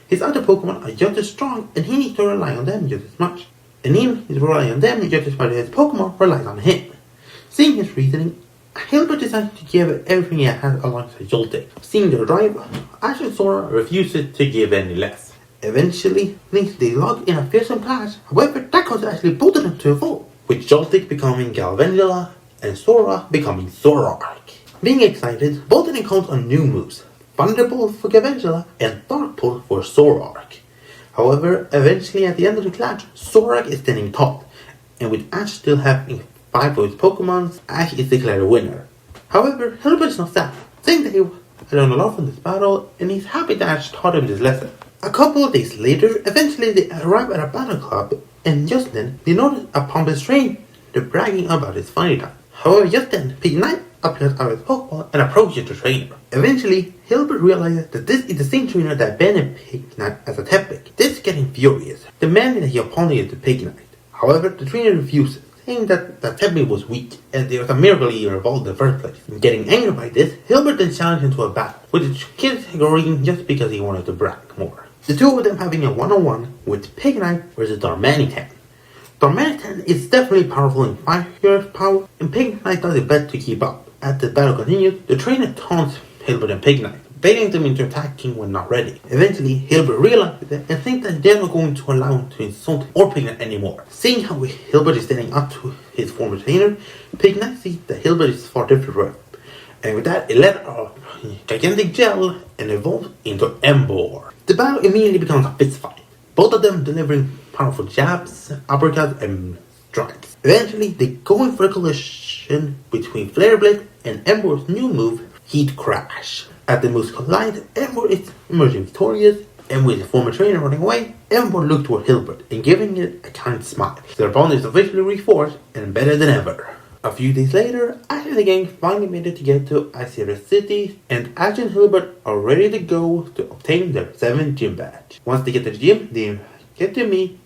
His other Pokemon are just as strong, and he needs to rely on them just as much. And even his relying on them just as much as his Pokemon relies on him. Seeing his reasoning, Hilbert decides to give everything he has alongside Joltik. Seeing their drive, Ash and Sora refuses to give any less. Eventually, they log in a fearsome clash, however that causes actually both of them to evolve, with Joltik becoming Galvantula and Sora becoming Zoroark. Being excited, both of them count on new moves, Thunderbolt for Galvantula and Darkbolt for Zoroark. However, eventually at the end of the clash, Zoroark is standing tall, and with Ash still having 5 of his Pokemon, Ash is declared a winner. However, Hilbert is not sad, saying that he learned a lot from this battle, and he's happy that Ash taught him this lesson. A couple of days later, eventually they arrive at a battle club, and just then, they notice a pompous stranger bragging about his funny time. However, just then, Pignite appears out of his Pokeball and approaches the trainer. Eventually, Hilbert realizes that this is the same trainer that banned Pignite as a Tepig. This is getting furious, demanding that he apologize to Pignite. However, the trainer refuses, saying that Tepig was weak, and there was a miracle he evolved in the first place. Getting angry by this, Hilbert then challenged him to a battle, with the kid agreeing just because he wanted to brag more. The two of them having a one-on-one with Pignite versus Darmanitan. Darmanitan is definitely powerful in fire power, and Pignite does his best to keep up. As the battle continues, the trainer taunts Hilbert and Pignite, baiting them into attacking when not ready. Eventually, Hilbert realizes it and thinks that they're not going to allow him to insult or Pignite anymore. Seeing how Hilbert is standing up to his former trainer, Pignite sees that Hilbert is far different, and with that, it let out a gigantic gel and evolves into Emboar. The battle immediately becomes a fist fight, both of them delivering powerful jabs, uppercuts, and strikes. Eventually, they go in for a collision between Flare Blade and Emboar's new move, Heat Crash. As the moves collide, Emboar is emerging victorious, and with his former trainer running away, Emboar looked toward Hilbert and giving it a kind smile. Their bond is officially reforged and better than ever. A few days later, Ash and the gang finally made it to get to Azure City, and Ash and Hilbert are ready to go to obtain their 7th gym badge. Once they get to the gym, they get to meet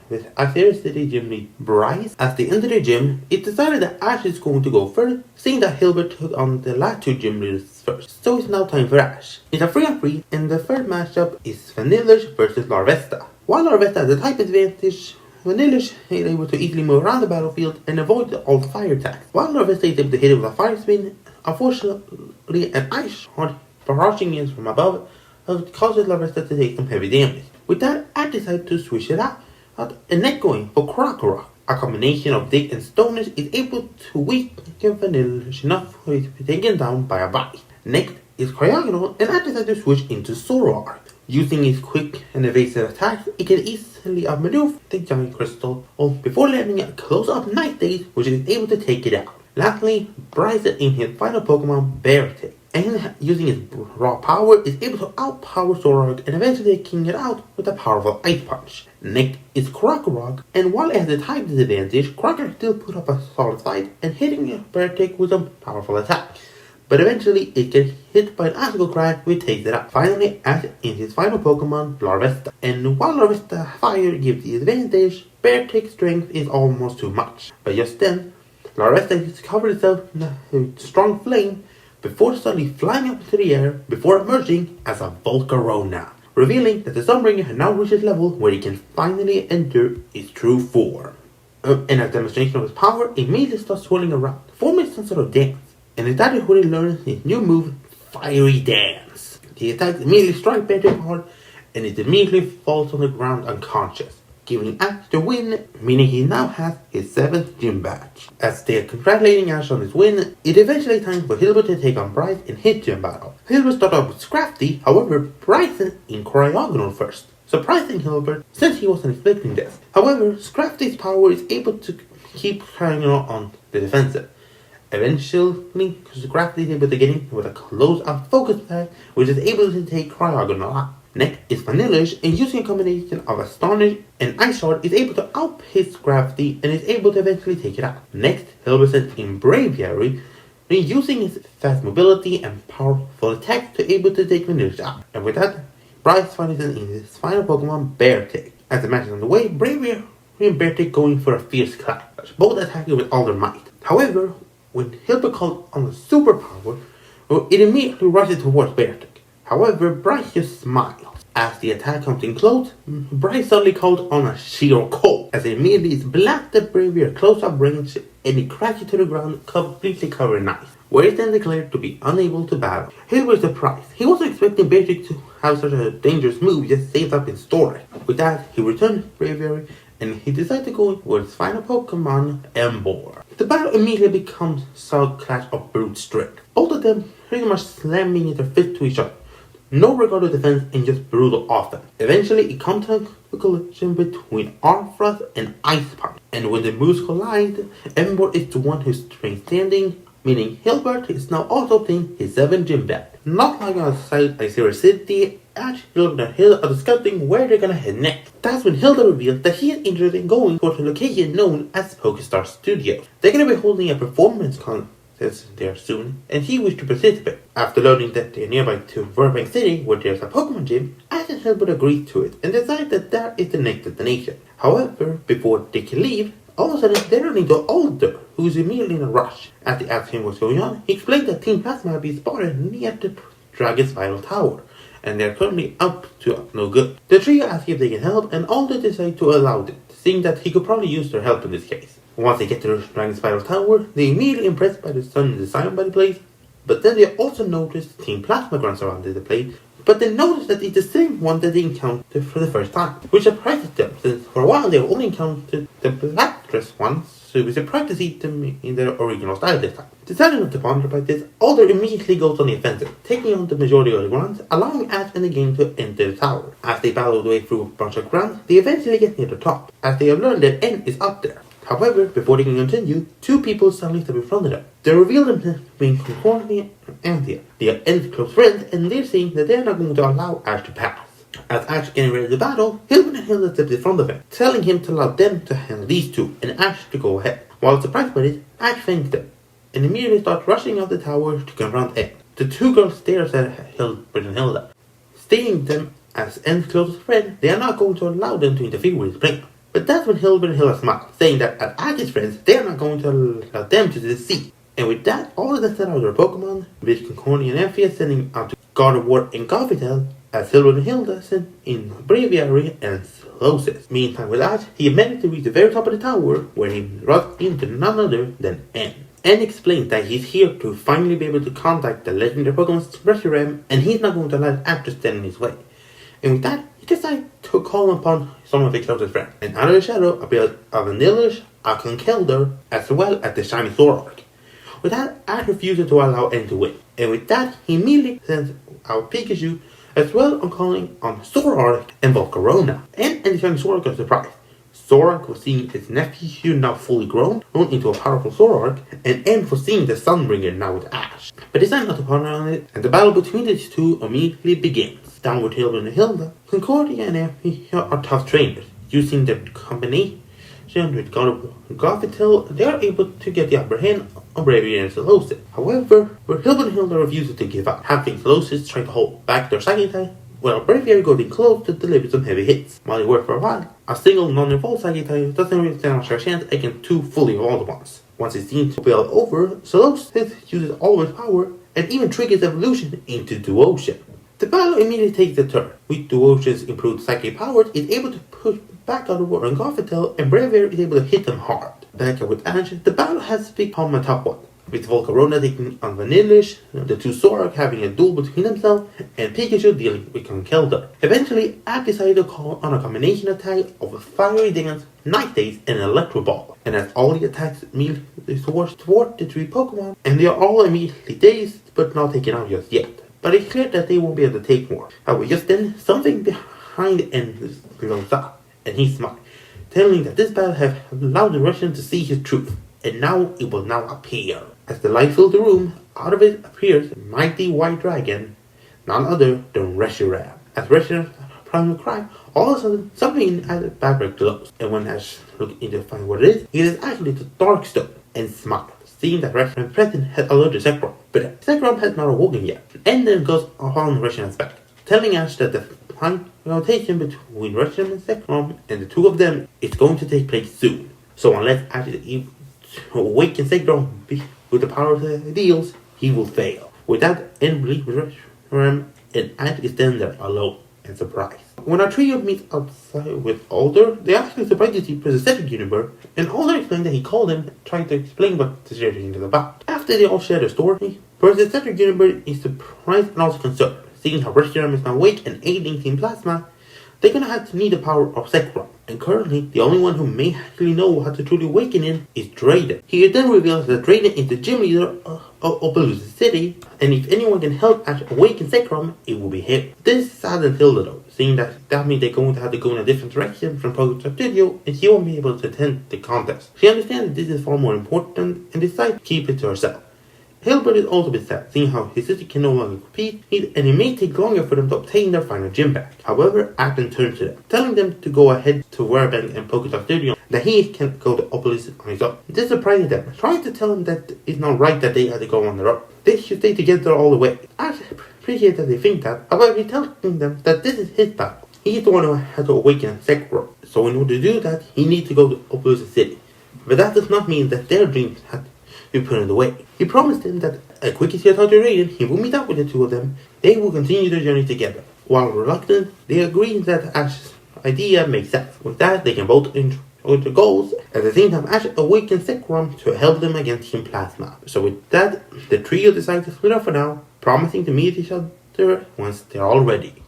with Azure City gym lead Bryce. As they enter the gym, it's decided that Ash is going to go first, seeing that Hilbert took on the last 2 gym leaders first. So it's now time for Ash. It's a 3-on-3, and the first matchup is Vanillish versus Larvesta. While Larvesta has a type advantage Vanillish is able to easily move around the battlefield and avoid all the fire attacks, while Larvesta is able to hit it with a fire spin. Unfortunately, an ice shot barraging in from above causes Larvesta to take some heavy damage. With that, I decided to switch it out and next going for Krokorok. A combination of Dick and Stoners is able to weaken Vanillish enough for it to be taken down by a bite. Next is Cryogonal, and I decided to switch into Zoroark. Using his quick and evasive attacks, it can easily outmaneuver the giant crystal before landing a close-up Night Daze, which is able to take it out. Lastly, Bryson in his final Pokemon, Beartic, and using his raw power is able to outpower Zoroark and eventually taking it out with a powerful Ice Punch. Next is Krokorok, and while it has a type disadvantage, Krokorok still put up a solid fight and hitting Beartic with a powerful attack. But eventually it gets hit by an Icicle Cry which takes it out. Finally, Ash in his final Pokemon, Larvesta. And while Larvesta Fire gives the advantage, Beartic's strength is almost too much. But just then, Larvesta covered itself in a strong flame before suddenly flying up into the air before emerging as a Volcarona, revealing that the Sunbringer had now reached a level where he can finally enter his true form. And as a demonstration of his power, it immediately starts swirling around, forming some sort of dance. And it's that when he learns his new move, Fiery Dance. The attacks immediately strike Beartic hard, and it immediately falls on the ground unconscious, giving Ash the win, meaning he now has his 7th gym badge. As they are congratulating Ash on his win, it eventually time for Hilbert to take on Bryce in his gym battle. Hilbert started off with Scrafty, however, Bryson in Cryogonal first, surprising Hilbert since he wasn't expecting this. However, Scrafty's power is able to keep Cryogonal on the defensive. Eventually, Scrafty is able to get in with a close-up focus attack, which is able to take Cryogonal out. Next is Vanillish, and using a combination of Astonish and Ice Shard is able to outpace Scrafty and is able to eventually take it out. Next, Hilbert in Braviary, using his fast mobility and powerful attacks to able to take Vanillish out. And with that, Bryce finds in his final Pokemon, Beartic. As the match is on the way, Braviary and Beartic going for a fierce clash, both attacking with all their might. However, when Hilbert called on the superpower, it immediately rushes towards Beartic. However, Bryce just smiles. As the attack comes in close, Bryce suddenly called on a sheer cold, as it immediately is blasted Braviary at close-up range and it crashes to the ground completely covered in ice, where it then declared to be unable to battle. Hilbert was surprised. He wasn't expecting Beartic to have such a dangerous move just saved up in storage. With that, he returned Braviary and he decided to go with his final Pokemon, Emboar. The battle immediately becomes a solid clash of brute strength, both of them pretty much slamming their fists to each other. No regard to defense and just brutal offense. Eventually, it comes to a collision between Arm Thrust and Ice Punch. And when the moves collide, Emboar is the one who's standing, meaning Hilbert is now also playing his 7th gym badge. Not like outside Icera City, Ash, Hilbert, and Hilda are discussing where they're gonna head next. That's when Hilda reveals that he is interested in going for the location known as Pokestar Studios. They're gonna be holding a performance contest there soon, and he wished to participate. After learning that they're nearby to Burbank City, where there's a Pokemon gym, Ash and Hilbert agree to it and decide that that is the next destination. However, before they can leave, all of a sudden they run into Alder, who is immediately in a rush. As they ask him what's going on, he explains that Team Plasma had been spotted near the Dragon's Vital Tower, and they're currently up to no good. The trio ask if they can help, and Alder decides to allow them, seeing that he could probably use their help in this case. Once they get to the Dragon's Vital Tower, they're immediately impressed by the stunning design by the place, but then they also notice Team Plasma grunts around the place, but they notice that it's the same one that they encountered for the first time, which surprises them, since for a while they've only encountered the black dress ones, so it was surprised to see them in their original style this time. Deciding not to ponder by this, Alder immediately goes on the offensive, taking on the majority of the grunts, allowing Ash and the game to enter the tower. As they battle their way through a bunch of grunts, they eventually get near the top, as they have learned that N is up there. However, before they can continue, two people suddenly step in front of them. They reveal themselves to be Concordia and Anthea. They are N's close friends, and they're saying that they're not going to allow Ash to pass. As Ash getting ready to battle, Hilbert and Hilda step in front of him, telling him to allow them to handle these two, and Ash to go ahead. While surprised by this, Ash thanks them, and immediately starts rushing out the tower to confront N. The two girls stare at Hilbert and Hilda, stating them as N's closest friend, they are not going to allow them to interfere with his plan. But that's when Hilbert and Hilda smile, saying that as Ash's friends, they are not going to allow them to deceive. And with that, all of them set out their Pokemon, with Concordia and Anthea sending out to Gardevoir and Gothitelle, as Hilbert and Hilda sent in Breviary and Seleucus. Meantime with that, he managed to reach the very top of the tower, where he runs into none other than N. N explains that he's here to finally be able to contact the legendary Pokemon Reshiram, and he's not going to let Ash stand in his way. And with that, he decides to call upon some of his closest friends. And out of the shadow appears a Vanillish, a Conkeldurr, as well as the shiny Zoroark. With that, Ash refuses to allow N to win. And with that, he immediately sends out Pikachu, as well as calling on Zoroark and Volcarona. N and the shiny Zoroark are surprised. Zoroark was seeing his nephew now fully grown into a powerful Zoroark, and N was seeing the Sunbringer now with Ash. But they decide not to partner on it, and the battle between these two immediately begins. Downward Hilbert and Hilda, Concordia and Effie are tough trainers. Using their combination with Gothitelle, they are able to get the upper hand on Braviary and Seleucus. However, where Hilbert and Hilda refuses to give up, having Seleucus try to hold back their Psychic type, while Braviary goes in close to deliver some heavy hits. While they work for a while, a single non-evolved Psychic type doesn't really stand a chance against two fully evolved ones. Once it seems to be all over, Seleucus uses all of his power and even triggers evolution into Duosion. The battle immediately takes a turn. With Duosion's improved psychic powers, it's able to push back out of war on Gothitelle, and Braviary is able to hit them hard. Back up with Ash, the battle has become a tough one, with Volcarona taking on Vanillish, the two Zoroark having a duel between themselves, and Pikachu dealing with Conkeldurr. Eventually, Ash decided to call on a combination attack of a Fiery Dance, Night Daze, and Electro Ball. And as all the attacks immediately toward the three Pokemon, and they are all immediately dazed, but not taken out just yet. But it's clear that they won't be able to take more. However, just then, something behind N glows up, and he smiles, telling that this battle has allowed the Russian to see his truth, and now it will now appear. As the light fills the room, out of it appears a mighty white dragon, none other than Reshiram. As Reshiram primal cry, all of a sudden something at the background glows, and when Ash looks in to find what it is actually the Darkstone, and smiles, seeing that Reshiram's presence has alerted Zekrom. But Zekrom has not awoken yet, and then goes upon Reshiram's back, telling Ash that the final rotation between Reshiram and Zekrom and the two of them is going to take place soon. So unless Ash is able to awaken Zekrom with the power of the deals, he will fail. With that, N believes Reshiram, and Ash is standing there alone and surprised. When our trio meets outside with Alder, they actually surprised to see Professor Cedric Universe, and Alder explained that he called him, trying to explain what the situation is about. After they all share their story, Professor Cedric Universe is surprised and also concerned, seeing how Reshiram is now awake and aiding Team Plasma. They're gonna have to need the power of Zekrom, and currently, the only one who may actually know how to truly awaken him is Drayden. He then reveals that Drayden is the gym leader of Opelucid City, and if anyone can help Ash awaken Zekrom, it will be him. This saddens Hilda though, seeing that means they're going to have to go in a different direction from Pokemon Studio, and she won't be able to attend the contest. She understands that this is far more important, and decides to keep it to herself. Hilbert is also a bit sad, seeing how his sister can no longer compete, and it may take longer for them to obtain their final gym back. However, Ashton turns to them, telling them to go ahead to Werebank and Pokestop Studio, that he can go to Opolis on his own. This surprises them, trying to tell them that it's not right that they had to go on their own. They should stay together all the way. Ash appreciates that they think that, however, he's telling them that this is his battle. He's the one who had to awaken Zekrom, so in order to do that, he needs to go to Opolis City. But that does not mean that their dreams had be put in the way. He promised them that as quick as he had talked to Raiden, he will meet up with the two of them. They will continue their journey together. While reluctant, they agree that Ash's idea makes sense. With that, they can both enjoy their goals. At the same time, Ash awakens Zekrom to help them against Team Plasma. So with that, the trio decides to split up for now, promising to meet each other once they're all ready.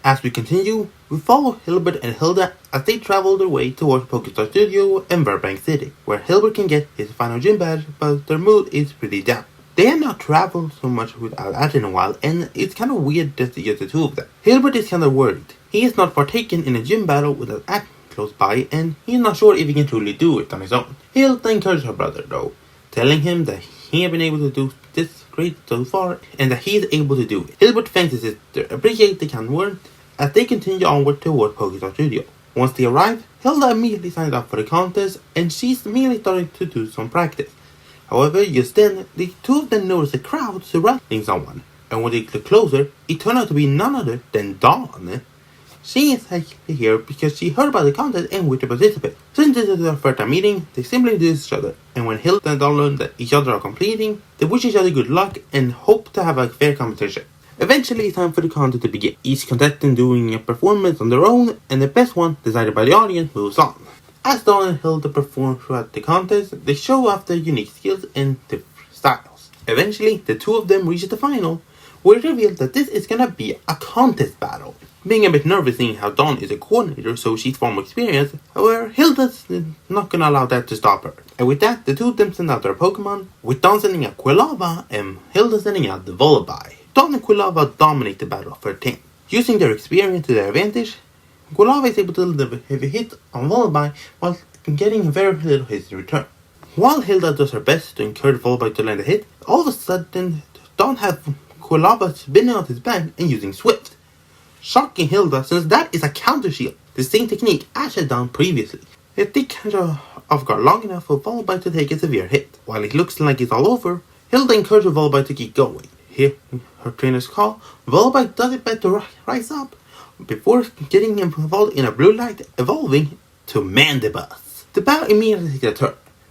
As we continue, we follow Hilbert and Hilda as they travel their way towards Pokestop Studio and Burbank City, where Hilbert can get his final gym badge, but their mood is pretty down. They have not traveled so much without Ash in a while, and it's kind of weird just to get the two of them. Hilbert is kind of worried. He has not partaken in a gym battle without Ash close by, and he's not sure if he can truly do it on his own. Hilda encourages her brother, though, telling him that he has been able to do this great so far, and that he is able to do it. Hilbert thanks his sister, appreciates the kind word, as they continue onward toward Pokestop Studio. Once they arrive, Hilda immediately signs up for the contest, and she's immediately starting to do some practice. However, just then, the two of them notice a crowd surrounding someone, and when they look closer, it turned out to be none other than Dawn. She is here because she heard about the contest and wished to participate. Since this is their first time meeting, they simply introduce each other, and when Hilda and Dawn learn that each other are completing, they wish each other good luck and hope to have a fair competition. Eventually, it's time for the contest to begin. Each contestant doing a performance on their own, and the best one, decided by the audience, moves on. As Dawn and Hilda perform throughout the contest, they show off their unique skills and different styles. Eventually, the two of them reach the final, where it reveals that this is gonna be a contest battle. Being a bit nervous seeing how Dawn is a coordinator, so she's far more experienced, however, Hilda's not gonna allow that to stop her. And with that, the two of them send out their Pokemon, with Dawn sending out Quilava and Hilda sending out the Vullaby. Dawn and Quilava dominate the battle for a team. Using their experience to their advantage, Quilava is able to deliver heavy hits on Vullaby while getting very little hits in return. While Hilda does her best to encourage Vullaby to land a hit, all of a sudden, Dawn has Quilava spinning out his back and using Swift, shocking Hilda since that is a counter shield, the same technique Ash had done previously. It did catch her off guard long enough for Vullaby to take a severe hit. While it looks like it's all over, Hilda encourages Vullaby to keep going. Here, her trainer's call, Vullaby does it better to rise up before getting involved in a blue light, evolving to Mandibuzz. The battle immediately takes a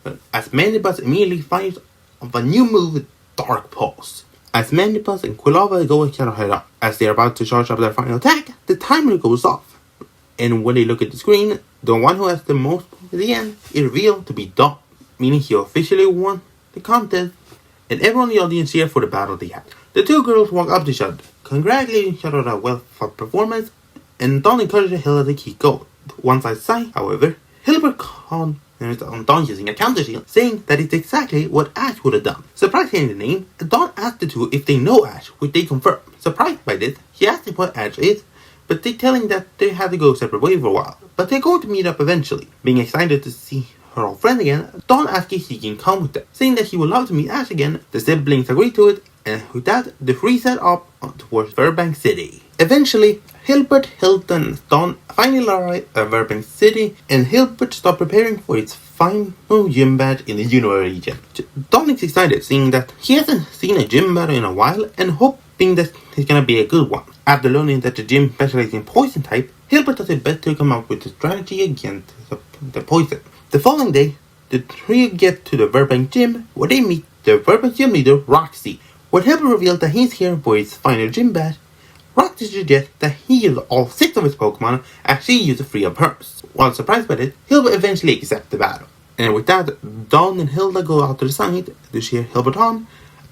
turn, as Mandibuzz immediately fires off a new move, Dark Pulse. As Mandibuzz and Quilava go head on, as they are about to charge up their final attack, the timer goes off. And when they look at the screen, the one who has the most at the end is revealed to be Dawn, meaning he officially won the contest, and everyone in the audience cheered for the battle they had. The two girls walk up to each other, congratulating each other on a well-fought performance, and Dawn encourages Hilda to keep going. One side, however, Hilbert comments on Dawn using a counter shield, saying that it's exactly what Ash would have done. Surprised hearing the name, Dawn asks the two if they know Ash, which they confirm. Surprised by this, he asks him what Ash is, but they tell him that they had to go separate ways for a while, but they're going to meet up eventually. Being excited to see her old friend again, Dawn asks if he can come with them, saying that he would love to meet Ash again. The siblings agree to it, and with that, the three set up towards Burbank City. Eventually, Hilbert, Hilda, and Dawn finally arrive at Burbank City, and Hilbert starts preparing for its final gym badge in the Unova region. Dawn is excited, seeing that he hasn't seen a gym battle in a while, and hoping that it's gonna be a good one. After learning that the gym specializes in poison type, Hilbert does his best to come up with a strategy against the poison. The following day, the three get to the Burbank gym, where they meet the Burbank gym leader, Roxy. When Hilbert reveals that he's here for his final gym badge, Roxy suggests that he use all 6 of his Pokemon as she uses 3 of hers. While surprised by it, Hilbert eventually accepts the battle. And with that, Dawn and Hilda go out to the side to cheer Hilbert on,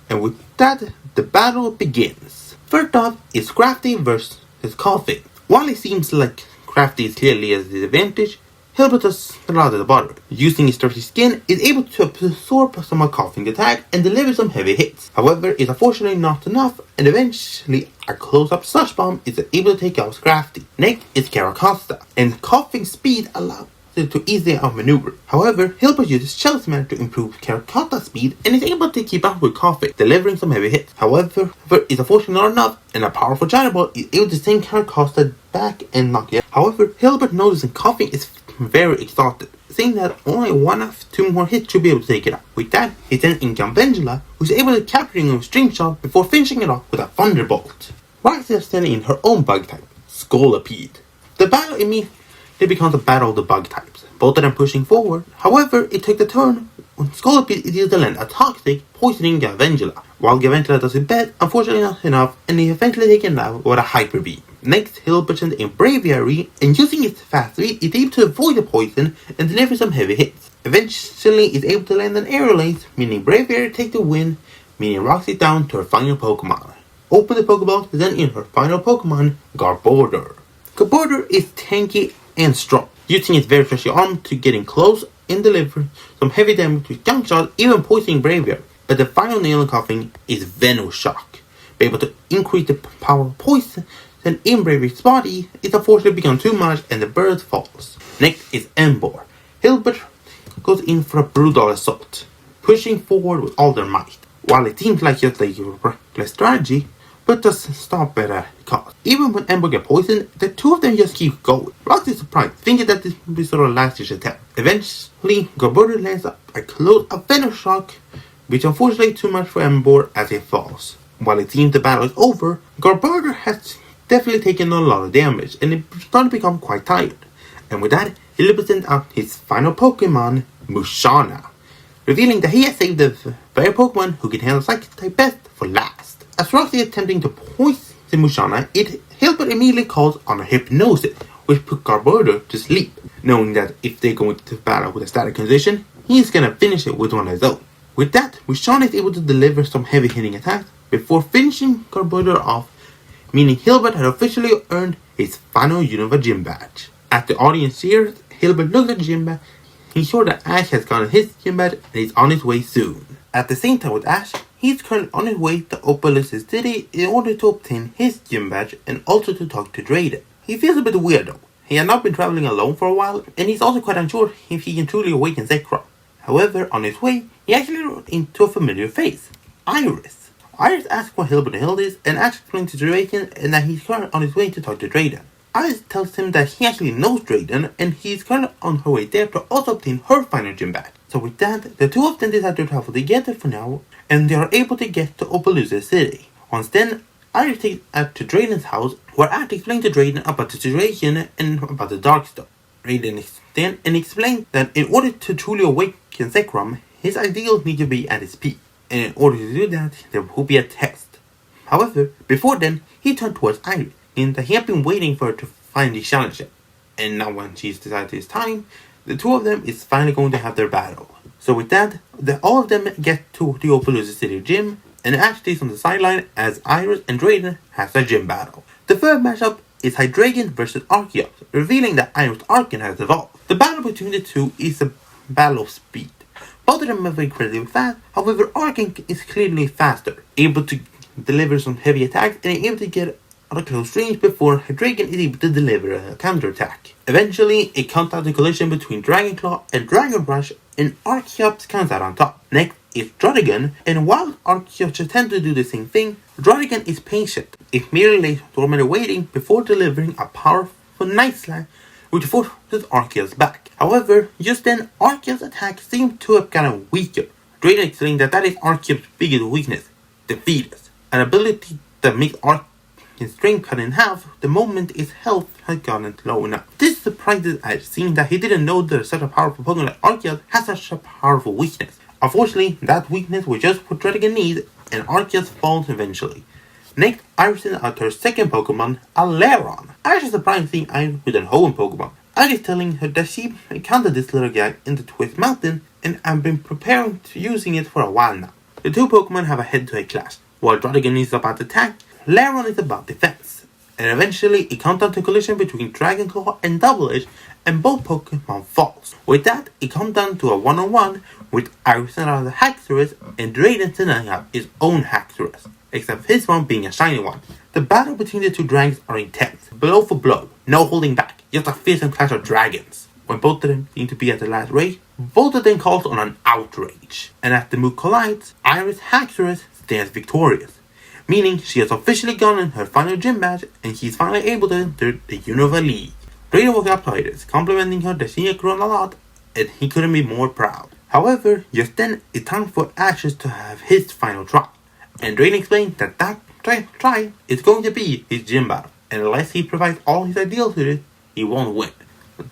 and with that, the battle begins. First off is Crafty versus Koffing. While it seems like Crafty is clearly at the advantage, Hilbert does a lot of the bother. Using his dirty skin, is able to absorb some of Koffing's attack and deliver some heavy hits. However, it's unfortunately not enough, and eventually a close-up Slush Bomb is able to take out Crafty. Next is Caracosta, and Koffing's speed allows it to easily outmaneuver. However, Hilbert uses Shell Smash to improve Caracosta's speed and is able to keep up with Koffing, delivering some heavy hits. However, it's unfortunately not enough, and a powerful Gyro Ball is able to send Caracosta back and knock it out. However, Hilbert notices Koffing is very exhausted, saying that only 1 of 2 more hits should be able to take it out. With that, he sends in Gambengula, who's able to capture him with a string shot before finishing it off with a Thunderbolt. Roxy is sending in her own bug type, Scolipede. The battle immediately becomes a battle of the bug types, both of them pushing forward. However, it takes a turn when Scolipede is used to land a toxic, poisoning Gavengula. While Gavengula does his best, unfortunately not enough, and he eventually taken out with a Hyper Beam. Next, Hilbert sends in Braviary, and using its fast speed, is able to avoid the poison and deliver some heavy hits. Eventually, is able to land an Aerial Ace, meaning Braviary takes the win, meaning Roxy down to her final Pokemon. Open the Pokeball to send in her final Pokemon, Garbodor. Garbodor is tanky and strong, using its very fleshy arm to get in close and deliver some heavy damage with Junk Shot, even poisoning Braviary. But the final nail in Koffing is Venoshock. Be able to increase the power of poison, then in Braviary's body, it unfortunately becomes too much and the bird falls. Next is Emboar. Hilbert goes in for a brutal assault, pushing forward with all their might. While it seems like just like a reckless strategy, but doesn't stop at a cost. Even when Emboar gets poisoned, the two of them just keep going. Roxy is surprised, thinking that this will be sort of last-ditch attempt. Eventually, Garbodor lands a close-up Venoshock, which unfortunately is too much for Emboar as it falls. While it seems the battle is over, Garbodor has definitely taken a lot of damage, and it's starting to become quite tired. And with that, Hilbert sends out his final Pokemon, Musharna, revealing that he has saved the very Pokemon who can handle Psychic type best for last. As Roxy is attempting to poison to Mushoku, Hilbert immediately calls on a hypnosis, which put Garbodor to sleep, knowing that if they go into battle with a static condition, he's gonna finish it with one of his own. With that, Mushoku is able to deliver some heavy hitting attacks before finishing Garbodor off, meaning Hilbert had officially earned his final Unova Gym Badge. As the audience cheers, Hilbert looks at the gym badge. He's sure that Ash has gotten his gym badge and he's on his way soon. At the same time with Ash, he's currently on his way to Opelousas City in order to obtain his gym badge and also to talk to Drayden. He feels a bit weird though. He had not been traveling alone for a while, and he's also quite unsure if he can truly awaken Zekrom. However, on his way, he actually ran into a familiar face, Iris. Iris asks what Hilbert the Hill is, and Ash explains to Drayden and that he's currently on his way to talk to Drayden. Iris tells him that he actually knows Drayden, and he's currently on her way there to also obtain her final gym badge. So with that, the two of them decide to travel together for now, and they are able to get to Opelousas City. Once then, Iris takes Ash to Drayden's house, where Ash explains to Drayden about the situation and about the Darkstone. Drayden then explains that in order to truly awaken Zekrom, his ideals need to be at its peak, and in order to do that, there will be a test. However, before then, he turned towards Iris, in that he had been waiting for her to finally challenge him. And now when she's decided it's time, the two of them is finally going to have their battle. So with that, all of them get to the Opelousas City gym, and Ash stays on the sideline as Iris and Drayden has their gym battle. The third matchup is Hydreigon versus Arceus, revealing that Iris Arceus has evolved. The battle between the two is a battle of speed. Both of them are incredibly fast, however Arceus is clearly faster, able to deliver some heavy attacks and able to get out of close range before Hydreigon is able to deliver a counterattack. Eventually, it comes out to collision between Dragon Claw and Dragon Rush, and Arceus comes out on top. Next is Druddigon, and while Arceus attempts to do the same thing, Druddigon is patient. It merely lays dormant waiting before delivering a powerful Night Slash, which forces Arceus back. However, just then, Arceus' attacks seem to have gotten weaker. Drayden explains that is Arceus' biggest weakness, the Fetus, an ability that makes Arceus' strength cut in half the moment its health had gotten low enough. This surprises Ash, seeing that he didn't know that such a powerful Pokemon like Arceus has such a powerful weakness. Unfortunately, that weakness was just what Druddigon needs, and Arceus falls eventually. Next, Iris sends out her second Pokemon, Alaron. Ash is surprised seeing Iris with an Hoenn Pokemon. Ash is telling her that she encountered this little guy in the Twist Mountain and have been preparing to using it for a while now. The two Pokemon have a head-to-head clash. While Druddigon is about attack, Alaron is about defense. And eventually, it comes down to a collision between Dragon Claw and Double Edge, and both Pokemon falls. With that, it comes down to a one-on-one with Iris sending out the Haxorus and Drayden sending out his own Haxorus, except his one being a shiny one. The battle between the two dragons are intense, blow for blow, no holding back, just a fearsome clash of dragons. When both of them seem to be at the last race, both of them calls on an outrage. And as the move collides, Iris Haxorus stands victorious, meaning she has officially gotten her final gym badge and she's finally able to enter the Unova League. Drayden was applauded this, complimenting her that she had grown a lot, and he couldn't be more proud. However, just then, it's time for Ashes to have his final try, and Drayden explained that try is going to be his gym battle, and unless he provides all his ideals with it, he won't win.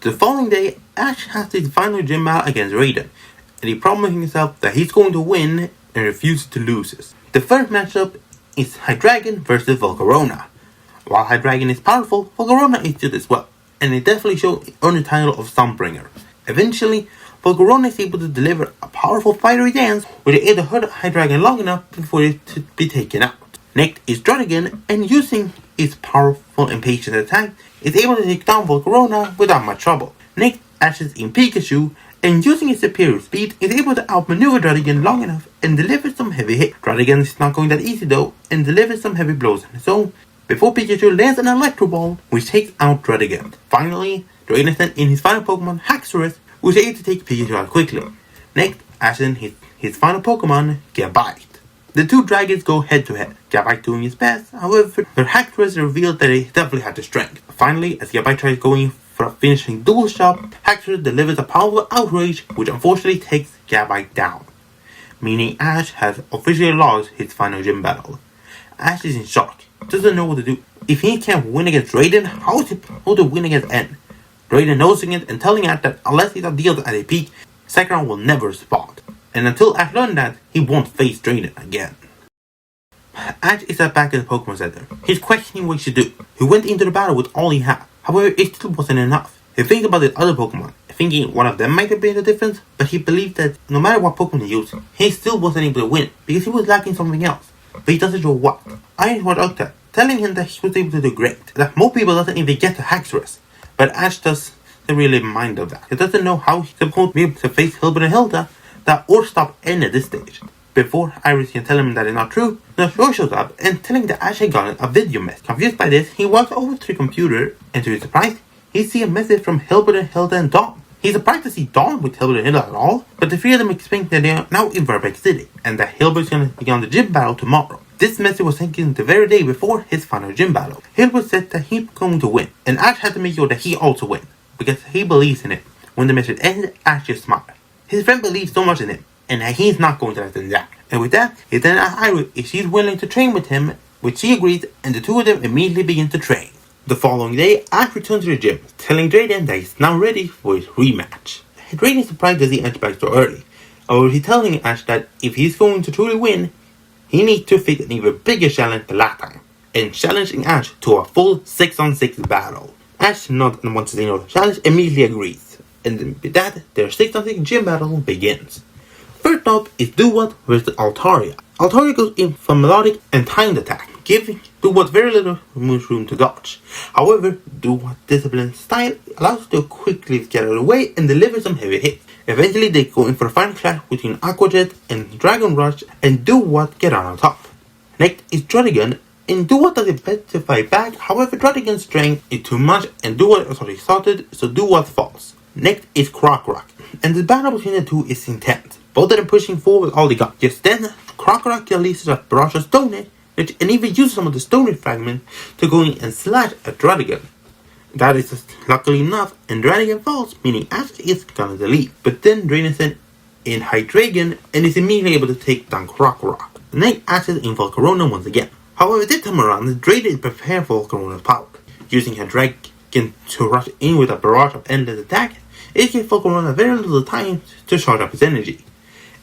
The following day, Ash has his final gym battle against Drayden, and he promised himself that he's going to win and refuses to lose this. The first matchup is Hydreigon versus Volcarona. While Hydreigon is powerful, Volcarona is good as well, and it definitely earned the title of Sunbringer. Eventually, Volcarona is able to deliver a powerful fiery dance which is able to hurt Hydreigon long enough before it to be taken out. Next is Druddigon, and using its powerful and patient attack, is able to take down Volcarona without much trouble. Next, Ashes in Pikachu, and using its superior speed, is able to outmaneuver Druddigon long enough and deliver some heavy hits. Druddigon is not going that easy though, and delivers some heavy blows on his own, before Pikachu lands an Electro Ball, which takes out Druddigon. Finally, Drayden sent in his final Pokemon, Haxorus, who is able to take Pikachu out quickly. Next, Ash sent his final Pokemon, Gabite. The two dragons go head to head, Gabite doing his best, however, her Haxorus revealed that he definitely had the strength. Finally, as Gabite tries going for a finishing dual shot, Haxorus delivers a powerful outrage, which unfortunately takes Gabite down, meaning Ash has officially lost his final gym battle. Ash is in shock, doesn't know what to do. If he can't win against Drayden, how is he supposed to win against N? Drayden noticing it and telling Ash that unless his ideals at a peak, Zekrom will never respond. And until Ash learned that, he won't face Drayden again. Ash is back at the Pokemon Center. He's questioning what he should do. He went into the battle with all he had. However, it still wasn't enough. He thinks about the other Pokemon, thinking one of them might have made a difference, but he believed that no matter what Pokemon he used, he still wasn't able to win because he was lacking something else. But he doesn't know what. Iron was out there, telling him that he was able to do great, that most people doesn't even get to Haxorus. But Ash doesn't really mind of that. He doesn't know how he's supposed to be able to face Hilbert and Hilda that or stop N at this stage. Before Iris can tell him that it's not true, Nurse shows up and telling that Ash had gotten a video message. Confused by this, he walks over to the computer and to his surprise, he sees a message from Hilbert and Hilda and Dawn. He's surprised to see Dawn with Hilbert and Hilda at all, but the three of them explain that they are now in Verbeck City and that Hilbert's going to begin the gym battle tomorrow. This message was taken the very day before his final gym battle. Hilbert said that he's going to win, and Ash had to make sure that he also wins, because he believes in it. When the message ended, Ash just smiled. His friend believes so much in him, and that he's not going to let them down. And with that, he then asked Iris if she's willing to train with him, which she agrees, and the two of them immediately begin to train. The following day, Ash returns to the gym, telling Drayden that he's now ready for his rematch. Drayden is surprised to see Ash back so early. However, he's telling Ash that if he's going to truly win, he needs to face an even bigger challenge than last time, and challenging Ash to a full 6-on-6 battle. Ash, not once they know the challenge, immediately agrees, and with that, their 6-on-6 gym battle begins. First up is Duwat vs Altaria. Altaria goes in for melodic and timed attack, giving Duwat very little room to dodge. However, Duwat's disciplined style allows her to quickly get out of the way and deliver some heavy hits. Eventually, they go in for a final clash between Aqua Jet and Dragon Rush, and Duwat get out on top. Next is Druddigon, and Duwat does his best to fight back. However, Druddigon's strength is too much, and Duwat is already exhausted, so Duwat falls. Next is Krokorok, and the battle between the two is intense. Both of them pushing forward with all they got. Just then, Krokorok releases a barrage of Stone Edge, and even uses some of the Stone Edge fragment to go in and slash at Druddigon. That is luckily enough, and Druddigon falls, meaning Ash is gonna leave. But then Drayden sends in Hydreigon and is immediately able to take down Krokorok. The next Ash is in Volcarona once again. However, this time around, Drayden is prepared for Volcarona's power. Using Hydreigon to rush in with a barrage of endless attack, it gives Volcarona very little time to charge up his energy.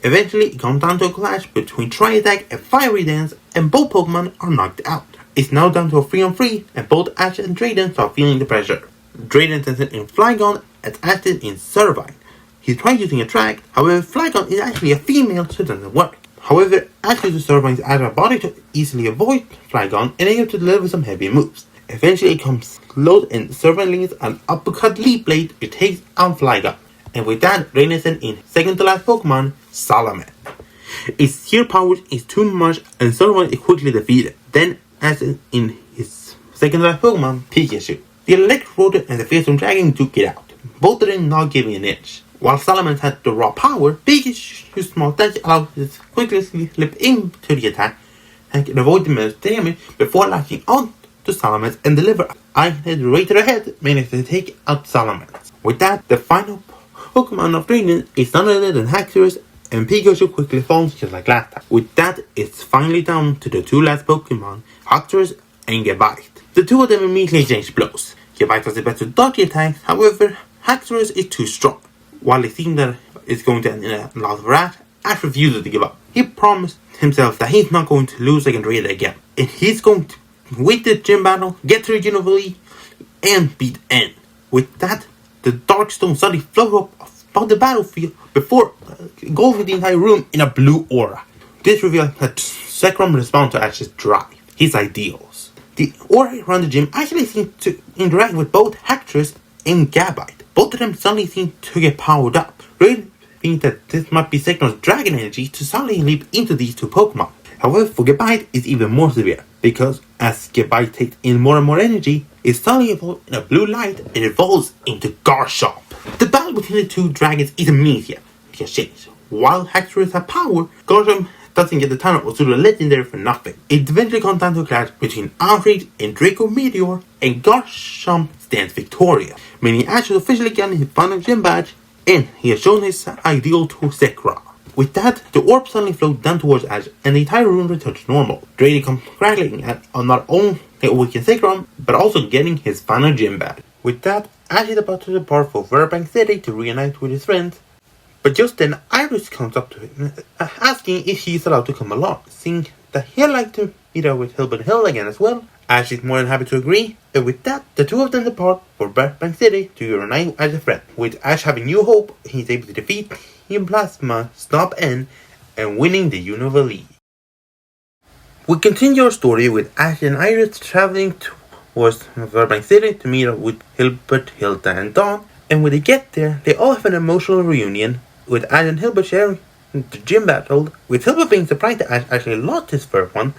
Eventually, it comes down to a clash between Tri-Attack and Fiery Dance, and both Pokemon are knocked out. It's now down to a 3-on-3, and both Ash and Drayden start feeling the pressure. Drayden sends in Flygon as Ash is in Servine. He tries using a track, however Flygon is actually a female, so it doesn't work. However, Ash uses Servine's agile body to easily avoid Flygon and able to deliver some heavy moves. Eventually, it comes close and Servine links an uppercut leaf blade which takes out Flygon. And with that, Drayden sends in second to last Pokemon, Salamence. Its sheer power is too much and Servine is quickly defeated. Then, as in his second to last Pokemon, Pikachu. The Electrode and the Fearsome Dragon duke it out, both of them not giving an inch. While Salamence had the raw power, Pikachu's small dash allows it to quickly slip into the attack and can avoid the most damage before latching on to Salamence and deliver Iron Head right to the head, managing to take out Salamence. With that, the final Pokemon of Drayden is none other than Haxorus, and Pikachu quickly falls just like last time. With that, it's finally down to the two last Pokemon, Haxorus and Gabite. The two of them immediately exchange blows. Gabite does the best to dodge the attacks, however, Haxorus is too strong. While it seems that it's going to end in a loss for Ash refuses to give up. He promised himself that he's not going to lose against Drayden again, and he's going to win the gym battle, get to the Regional League, and beat N. With that, the Darkstone suddenly floats up above the battlefield before engulfing the entire room in a blue aura. This reveals that Zekrom responds to Ash's drive, his ideals. The aura around the gym actually seems to interact with both Haxorus and Gabite. Both of them suddenly seem to get powered up. Drayden thinks that this might be Zekrom's dragon energy to suddenly leap into these two Pokemon. However, for Gabite, it's even more severe, because as Gabite takes in more and more energy, it suddenly evolves in a blue light and evolves into Garchomp. The battle between the two dragons is immediate, because changed. While Haxorus has power, Garchomp doesn't get the time of the legendary for nothing. It eventually comes down to a clash between Outrage and Draco Meteor, and Garchomp stands victorious, meaning Ash has officially gotten his final gym badge, and he has shown his ideal to Zekrom. With that, the orb suddenly floats down towards Ash, and the entire room returns to normal. Drayden congratulating Ash on not only awakening Zekrom, but also getting his final gym badge. With that, Ash is about to depart for Verbank City to reunite with his friends, But just then, Iris comes up to him, asking if he's allowed to come along, saying that he'd like to meet up with Hilbert Hill again as well. Ash is more than happy to agree, and with that, the two of them depart for Burbank City to reunite as a friend. With Ash having new hope, he's able to defeat Team Plasma, stop N, and winning the Unova League. We continue our story with Ash and Iris traveling towards Burbank City to meet up with Hilbert, Hilda, and Dawn. And when they get there, they all have an emotional reunion, with Ash and Hilbert sharing the gym battle, with Hilbert being surprised that Ash actually lost his first one,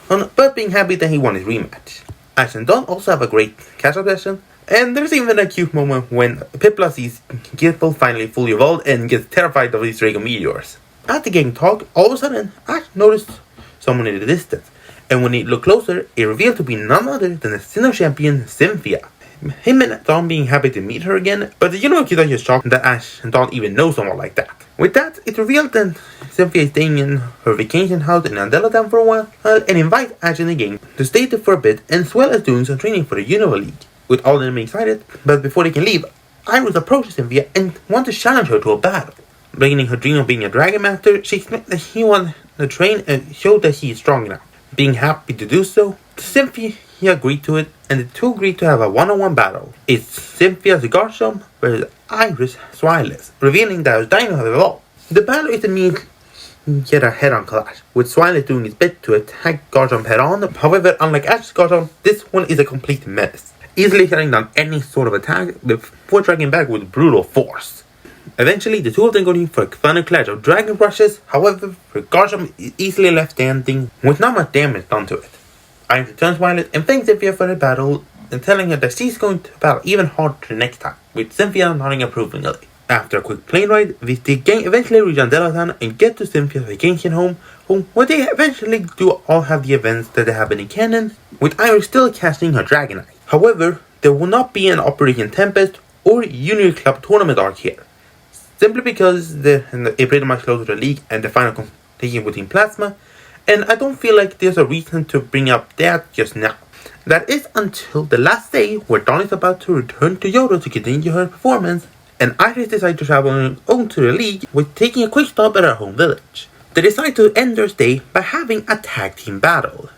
but being happy that he won his rematch. Ash and Dawn also have a great catch-up session, and there's even a cute moment when Piplup sees Gizmo finally fully evolved and gets terrified of these Draco Meteors. After getting talk, all of a sudden, Ash noticed someone in the distance, and when he looked closer, it revealed to be none other than the Sinnoh champion, Cynthia. Him and Dawn being happy to meet her again, but the Unova Kids are just shocked that Ash and Dawn even know someone like that. With that, it's revealed that Cynthia is staying in her vacation house in Andela Town for a while, and invites Ash in the game to stay there for a bit, as well as doing some training for the Unova League. With all of them excited, but before they can leave, Iris approaches Cynthia and wants to challenge her to a battle. Beginning her dream of being a Dragon Master, she explains that he wants to train and show that he is strong enough. Being happy to do so, Cynthia agreed to it, and the two agreed to have a one-on-one battle. It's Cynthia's Garchomp versus Iris Swileless, revealing that her Dino have evolved. The battle is immediately yet a head-on clash, with Swileless doing his bit to attack Garchomp head-on. However, unlike Ash's Garchomp, this one is a complete menace, easily shutting down any sort of attack before striking back with brutal force. Eventually, the two of them go in for a final clash of Dragon Rushes. However, Garchomp is easily left standing with not much damage done to it. Iris returns Swileless and thanks Cynthia for the battle, and telling her that she's going to battle even harder next time, with Cynthia nodding approvingly. After a quick plane ride, the gang eventually reach Andela Town and get to Cynthia's vacation home, where they eventually do all have the events that happen in canon, with Iris still casting her Dragonite. However, there will not be an Operation Tempest or Unity Club tournament arc here, simply because it pretty much closes the league and the final competition with Team Plasma, and I don't feel like there's a reason to bring up that just now. That is until the last day, where Dawn is about to return to Johto to continue her performance, and Iris decides to travel on her own to the league, with taking a quick stop at her home village. They decide to end their stay by having a tag team battle.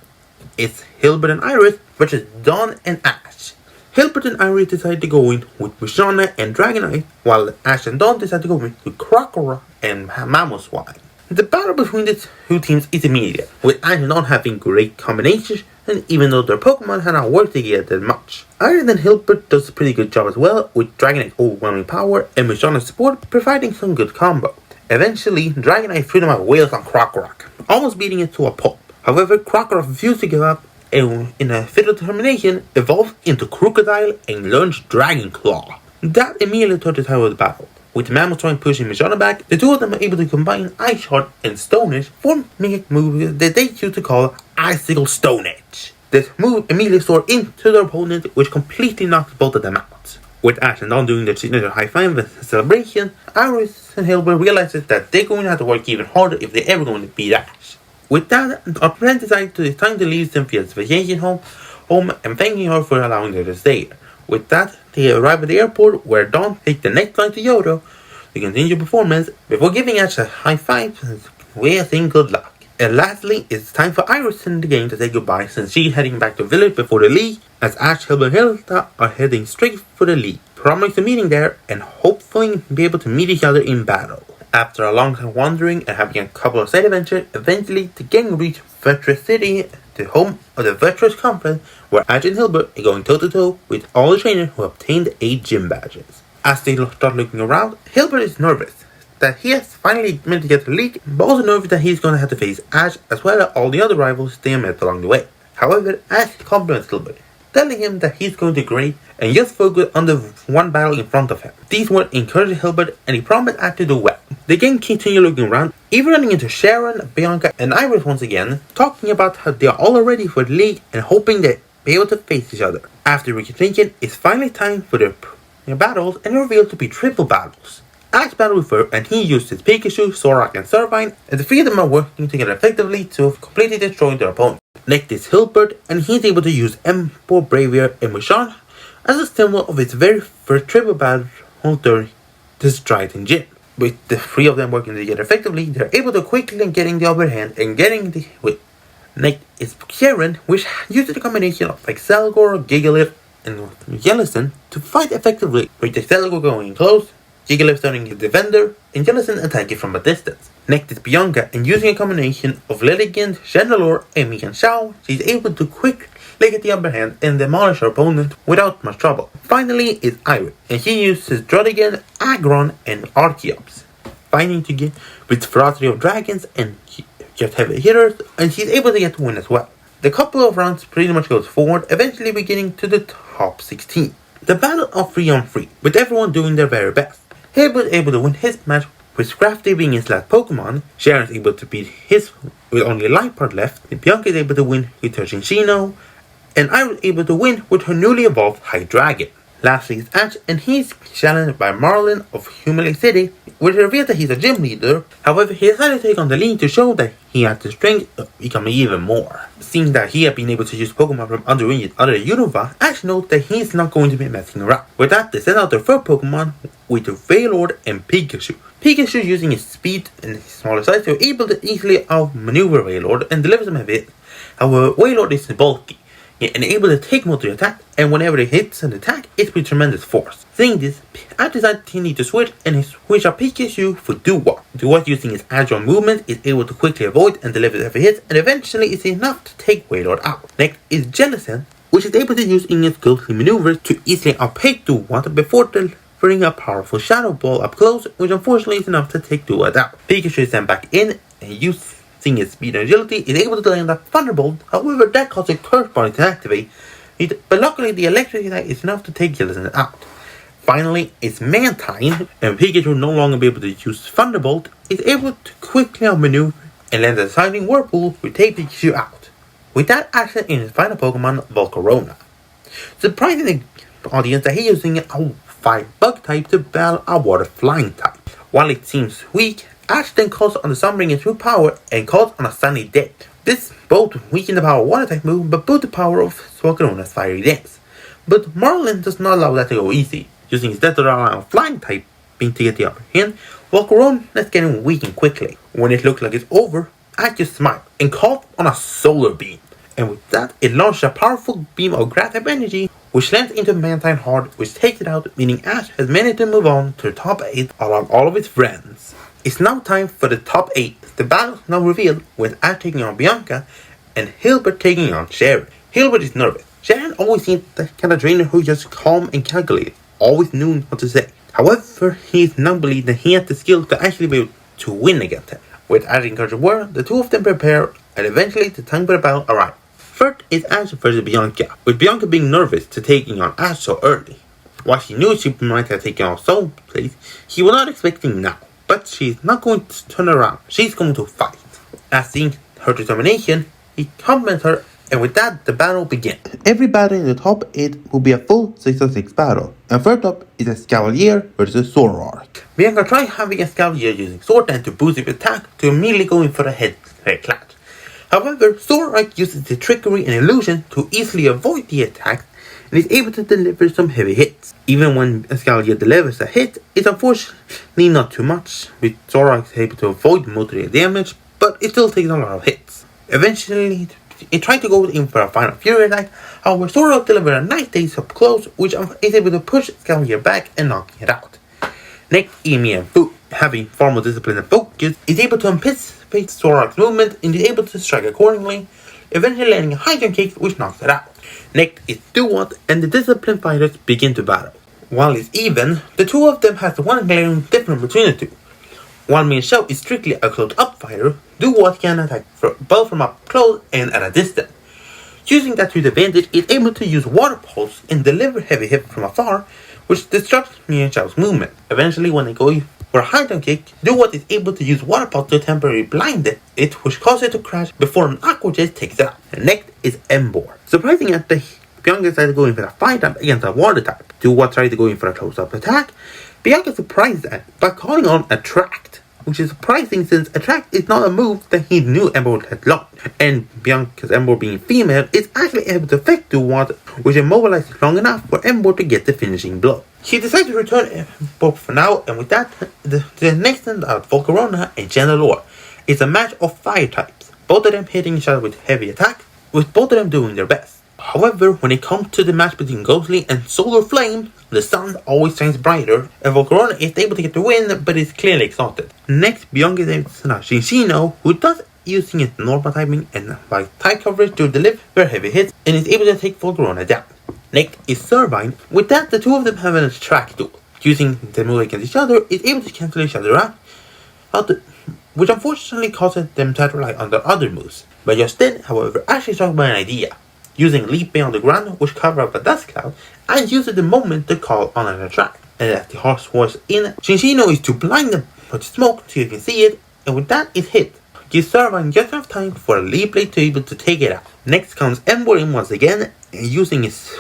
It's Hilbert and Iris versus Dawn and Ash. Hilbert and Iris decide to go in with Musharna and Dragonite, while Ash and Dawn decide to go in with Krokorok and Mamoswine. The battle between the two teams is immediate, with Ash and Dawn having great combinations, and even though their Pokemon have not worked together much. Iris and Hilbert does a pretty good job as well, with Dragonite's overwhelming power and Musharna's support providing some good combo. Eventually, Dragonite threw them out wails on Krokorok, almost beating it to a pulp. However, Krokorok refused to give up, and in a fit of determination, evolved into Crocodile and learns Dragon Claw. That immediately took the time of the battle. With Mamoswine pushing Musharna back, the two of them are able to combine Ice Shot and Stone Edge, forming a move that they choose to call Icicle Stone Edge. This move immediately soared into their opponent, which completely knocked both of them out. With Ash and Dawn doing their signature high five and celebration, Iris and Hilbert realizes that they're going to have to work even harder if they're ever going to beat Ash. With that, our friend decides it's time to leave Cynthia's vacation home and thanking her for allowing her to stay there. With that, they arrive at the airport, where Dawn takes the next flight to Johto to continue performance before giving Ash a high five and saying good luck. And lastly, it's time for Iris in the game to say goodbye, since she's heading back to the village before the league, as Ash, Hilbert, and Hilda are heading straight for the league, promising a meeting there and hopefully be able to meet each other in battle. After a long time wandering and having a couple of side adventures, eventually the gang reach Virtuous City, the home of the Virtuous Conference, where Ash and Hilbert are going toe-to-toe with all the trainers who obtained 8 gym badges. As they start looking around, Hilbert is nervous that he has finally managed to get the league, but also nervous that he's going to have to face Ash as well as all the other rivals they met along the way. However, Ash compliments Hilbert, telling him that he's going to do great and just focus on the one battle in front of him. These words encourage Hilbert, and he promised Ash to do well. The gang continue looking around, even running into Sharon, Bianca, and Iris once again, talking about how they are all ready for the league and hoping they'll be able to face each other. After reconvention, it's finally time for their battles, and revealed to be triple battles. Ash battled with her, and he used his Pikachu, Zorak, and Servine, and the three of them are working together effectively to completely destroy their opponent. Next is Hilbert, and he's able to use Emperor Bravier and Musharna as a symbol of his very first triple battle during the Striaton Gym. with the three of them working together effectively, they're able to quickly getting the upper hand and getting the win. Next is Kieran, which uses a combination of Excelgor, Gigalith, and Jellicent to fight effectively, with Excelgor going close, Gigalith turning the defender, and Jellicent attacking from a distance. Next is Bianca, and using a combination of Leligand, Chandelure, and Mian Shao, she's able to quickly get the upper hand and demolish her opponent without much trouble. Finally is Iris, and she uses Drodigan, Aggron, and Archeops, fighting to get with Ferocity of Dragons and just heavy hitters, and she's able to get the win as well. The couple of rounds pretty much goes forward, eventually beginning to the top 16. The battle of 3-on-3, with everyone doing their very best. He was able to win his match with Scrafty being his last Pokemon, Sharon's able to beat his with only Light Part left, and Bianca is able to win with her Cinccino, and I was able to win with her newly evolved Hydreigon. Lastly is Ash, and he's challenged by Marlin of Humility City, which reveals that he's a gym leader. However, he decided to take on the lead to show that he has the strength of becoming even more. Seeing that he had been able to use Pokemon from other Unova, Ash knows that he's not going to be messing around. With that, they send out their third Pokemon with the Wailord and Pikachu. Pikachu, using his speed and his smaller size, they were able to easily outmaneuver Wailord and deliver some heavy hits. However, Wailord is bulky and able to take multiple attacks, and whenever it hits an attack, it's with tremendous force. Seeing this, I decided he needs to switch, and he switched out Pikachu for Duwat. Duwat, using his agile movement, is able to quickly avoid and deliver heavy hits, and eventually is enough to take Wailord out. Next is Jellicent, which is able to use its skillful maneuvers to easily outpace Duwat before delivering a powerful Shadow Ball up close, which unfortunately is enough to take Duwat out. Pikachu is then back in and using his speed and agility is able to land a Thunderbolt. However, that causes Curse Body to activate, but luckily the electric attack is enough to take Jellicent out. Finally, it's Mantine, and Pikachu no longer be able to use Thunderbolt, is able to quickly outmaneuver and land a deciding Whirlpool to take Pikachu out. With that action in his final Pokemon, Volcarona. Surprising the audience that he's using a fire bug type to battle a water flying type. While it seems weak, Ash then calls on the Sunbringer through power and calls on a Sunny Day. This both weaken the power of water type move, but boost the power of Volcarona's fiery dance. But Marlin does not allow that to go easy, using his Death Around flying type being to get the upper hand, Volcarona is getting weakened quickly. When it looks like it's over, Ash just smiles and calls on a Solar Beam. And with that, it launches a powerful beam of grass type energy, which lands into Mantine hard, which takes it out, meaning Ash has managed to move on to the top 8 along all of his friends. It's now time for the top 8. The battle is now revealed, with Ash taking on Bianca and Hilbert taking on Sharon. Hilbert is nervous. Sharon always seems the kind of trainer who just calm and calculated, always knew what to say. However, he now believes that he has the skill to actually be able to win against him. With Ash encouraging word, the two of them prepare, and eventually the time for the battle arrives. First is Ash versus Bianca, with Bianca being nervous to taking on Ash so early. While she knew she might have taken on Soul Place, she was not expecting now. But she's not going to turn around. She's going to fight. As seeing her determination, he compliments her, and with that, the battle begins. Every battle in the top 8 will be a full 6-on-6 battle. And first up is Escavalier versus Zoroark. Bianca tried having Escavalier using Sword Dance to boost his attack to immediately going for the head clash. However, Zoroark uses the trickery and illusion to easily avoid the attacks, and is able to deliver some heavy hits. Even when Escavalier delivers a hit, it's unfortunately not too much, with Zoroark able to avoid most of the damage, but it still takes a lot of hits. Eventually, it tried to go in for a final Fury attack, however Zoroark delivered a nice daze up close, which is able to push Escavalier back and knocking it out. Next, Amy and Fu, having far more discipline and focus, is able to anticipate Zoroark's movement and is able to strike accordingly, eventually landing a high jump kick which knocks it out. Next is Duwat, and the disciplined fighters begin to battle. While it's even, the two of them has one glaring difference between the two. While Mian Shao is strictly a close-up fighter, Duwat can attack both from up close and at a distance. Using that to his advantage, it's able to use Water Pulse and deliver heavy hits from afar, which disrupts Mian Shao's movement. Eventually, when they go for a high jump kick, Duwat is able to use Water Pulse to temporarily blind it, which causes it to crash before an Aqua Jet takes it out. And next is Emboar. Surprising at the Bianca decided to go in for a fight type against a water type. Duwat tried to go in for a close-up attack. Bianca surprised that by calling on Attract, which is surprising since Attract is not a move that he knew Emboar had learned. And Bianca's Emboar being female is actually able to affect Duwat, which immobilizes long enough for Emboar to get the finishing blow. He decided to return both for now, and with that, the next end out Volcarona and Chandelure. It's a match of fire types, both of them hitting each other with heavy attack, with both of them doing their best. However, when it comes to the match between Ghostly and Solar Flame, the sun always shines brighter, and Volcarona is able to get the win, but is clearly exhausted. Next, Bianca is Cinccino, who does using its normal timing and by type coverage to deliver very heavy hits, and is able to take Volcarona down. Next is Servine. With that, the two of them have an attack duel. Using the move against each other, is able to cancel each other out, which unfortunately causes them to rely on their other moves. But just then, however, Ash is talking about an idea. Using Leap Beyond the Ground, which cover up a dust cloud, and uses the moment to call on an attack. And as the horse was in, Cinccino is to blind them with smoke so you can see it, and with that it hit. Gives Servine just enough time for a Leap Blade to be able to take it out. Next comes Ember in once again, and using his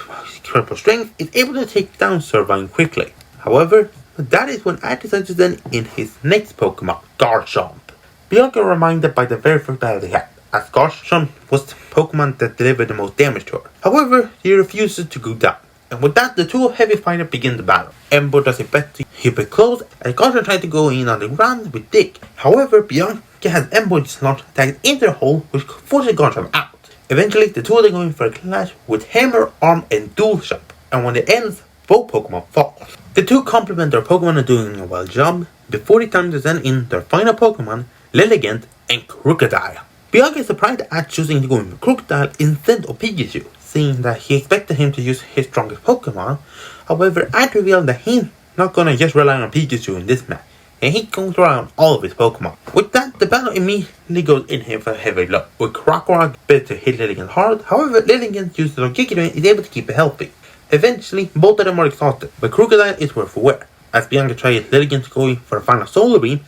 triple strength, is able to take down Servine quickly. However, that is when Ash decides to then in his next Pokemon, Garchomp. Bianca reminded by the very first battle they had, as Garchomp was the Pokemon that delivered the most damage to her. However, he refuses to go down, and with that, the two heavy fighters begin the battle. Ember does his best to keep it close, and Garchomp tries to go in on the ground with Dick. However, Bianca has Ember launch attacks into the hole, which forces Garchomp out. Eventually, the two are going for a clash with Hammer, Arm, and Dual Shock, and when it ends, both Pokemon fall. The two complement their Pokemon and doing a well job before it time to send in their final Pokemon, Lilligant and Crocodile. Bianca is surprised at choosing to go in with Crocodile instead of Pikachu, seeing that he expected him to use his strongest Pokemon. However, Ash revealed that he's not gonna just rely on Pikachu in this match, and he can rely on all of his Pokemon. With that, the battle immediately goes in here for a heavy blow, with Crocodile better to hit Lilligant hard. However, Lilligant uses on Kikiri is able to keep it healthy. Eventually, both of them are exhausted, but Crocodile is worth a wear. As Bianca tries Lilligant to go in for a final Solar Beam,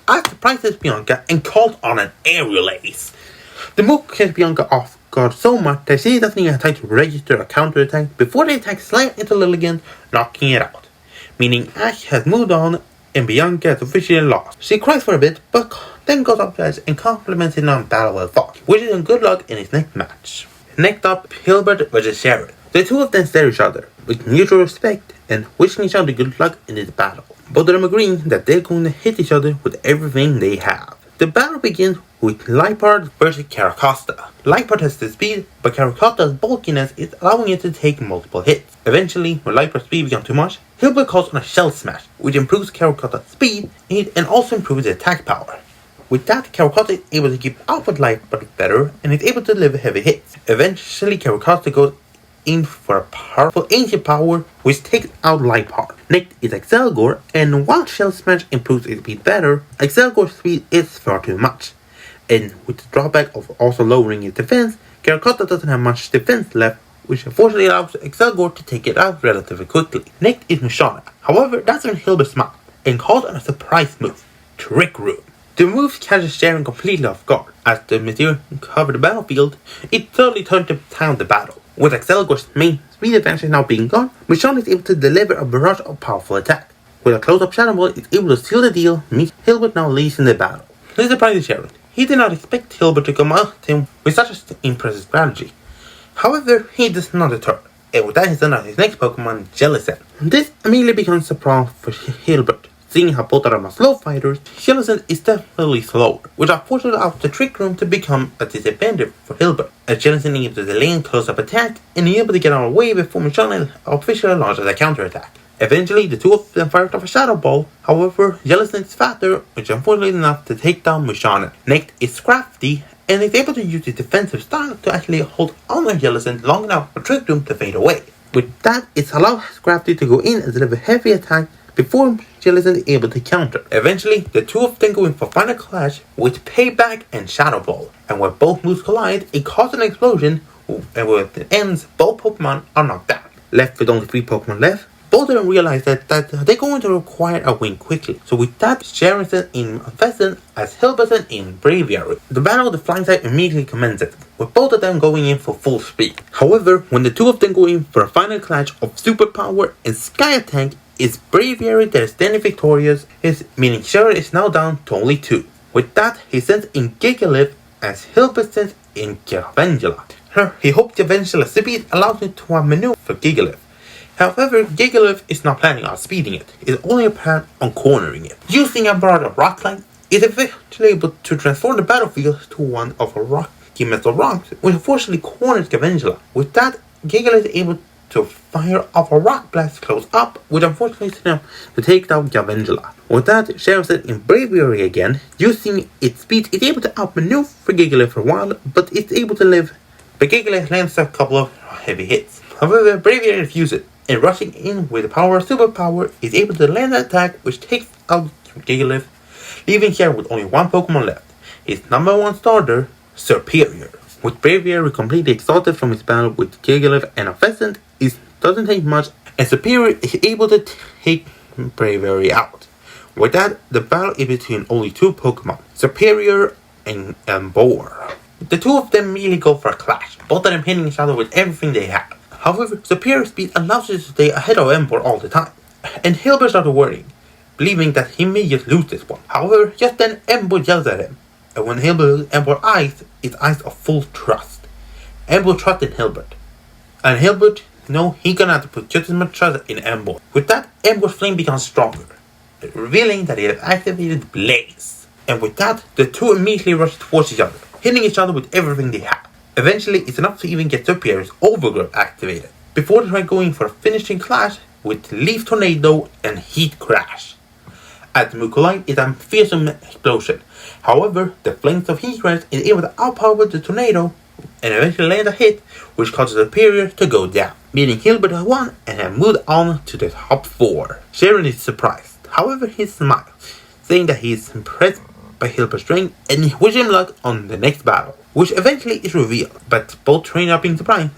Ash surprises Bianca and calls on an Aerial Ace. The move catches Bianca off guard so much that she doesn't even have time to register a counter attack before the attack slams into Lilligant, knocking it out. Meaning Ash has moved on and Bianca has officially lost. She cries for a bit, but then goes up to Ash and compliments him on battle well fought, wishing him good luck in his next match. Next up, Hilbert vs Sharon. The two of them stare at each other with mutual respect and wishing each other good luck in this battle. Both of them agreeing that they're going to hit each other with everything they have. The battle begins with Liepard versus Carracosta. Liepard has the speed, but Carracosta's bulkiness is allowing it to take multiple hits. Eventually, when Liepard's speed becomes too much, Hilbert calls on a Shell Smash, which improves Carracosta's speed and also improves the attack power. With that, Carracosta is able to keep up with Liepard better and is able to deliver heavy hits. Eventually, Carracosta goes in for a powerful ancient power which takes out Liepard. Next is Excelgor, and while Shell Smash improves its speed better, Excelgor's speed is far too much. And with the drawback of also lowering its defense, Carracosta doesn't have much defense left, which unfortunately allows Excelgor to take it out relatively quickly. Next is Musharna. However, that's when Hilbert smiles and calls on a surprise move, Trick Room. The move catches Sharon completely off guard. As the material covered the battlefield, it totally turned to down the battle. With Excelgor's main speed advantage now being gone, Musharna is able to deliver a barrage of powerful attack. With a close-up Shadow Ball, it's able to seal the deal, means Hilbert now leads in the battle. This surprises Sharon. He did not expect Hilbert to come out to him with such an impressive strategy. However, he does not deter, and with that he sends out his next Pokemon, Jellicent. This immediately becomes a problem for Hilbert. Seeing how both of them are slow fighters, Jellicent is definitely slower, which unfortunately allows the Trick Room to become a disadvantage for Hilbert, as Jellicent is able to delay and close-up attack, and is able to get out of the way before Musharna officially launches a counter-attack. Eventually, the two of them fire off a Shadow Ball. However, Jellicent is faster, which is unfortunately enough to take down Musharna. Next is Scrafty, and is able to use his defensive style to actually hold on to Jellicent long enough for Trick Room to fade away. With that, it allows Scrafty to go in and deliver heavy attack before Jellicent is able to counter. Eventually, the two of them go in for final clash with Payback and Shadow Ball, and when both moves collide, it causes an explosion, and when it ends, both Pokemon are knocked out. Left with only 3 Pokemon left, both of them realize that they're going to require a win quickly. So with that, Sharon in Pheasant as Hilbert in Braviary. The battle of the flying side immediately commences, with both of them going in for full speed. However, when the two of them go in for a final clash of Superpower and Sky Attack, it's Braviary that is standing victorious, meaning Sharon is now down to only 2. With that, he sends in Gigalith as Hilbert sends in Garavengula. He hopes Garavengula's speed allows him to maneuver for Gigalith. However, Gigalith is not planning on speeding it. It's only planning on cornering it. Using a broad of rock line, it is eventually able to transform the battlefield to one of a rocky metal rocks, which unfortunately corners Gavengela. With that, Gigalith is able to fire off a rock blast close up, which unfortunately is enough to take down Gavengela. With that, Sharon said in Braviary again, using its speed, it's able to outmaneuver Gigalith for a while, but it's able to live. But Gigalith lands a couple of heavy hits. However, Braviary refuses it, and rushing in with the power of superpower, is able to land an attack which takes out Gigalith, leaving here with only one Pokemon left, his number one starter, Serperior. With Braviary completely exhausted from his battle with Gigalith and a Pheasant, it doesn't take much, and Serperior is able to take Braviary out. With that, the battle is between only two Pokemon, Serperior and Emboar. The two of them immediately go for a clash, both of them hitting each other with everything they have. However, Serperior's speed allows it to stay ahead of Emboar all the time, and Hilbert started worrying, believing that he may just lose this one. However, just then Emboar yells at him, and when Hilbert looks at Emboar's eyes, it's eyes of full trust. Emboar trusts in Hilbert, and Hilbert knows he's gonna have to put just as much trust in Emboar. With that, Emboar's flame becomes stronger, revealing that he has activated Blaze. And with that, the two immediately rush towards each other, hitting each other with everything they have. Eventually, it's enough to even get Serperior's Overgrowth activated, before they try going for a finishing clash with Leaf Tornado and Heat Crash. At the Mucolite is a fearsome explosion. However, the flames of Heat Crash is able to outpower the tornado and eventually land a hit which causes Serperior to go down, meaning Hilbert has won and have moved on to the top 4. Sharon is surprised, however he smiles, saying that he is impressed by Hilbert's strength and he wishes him luck on the next battle, which eventually is revealed, but both trainers are being surprised,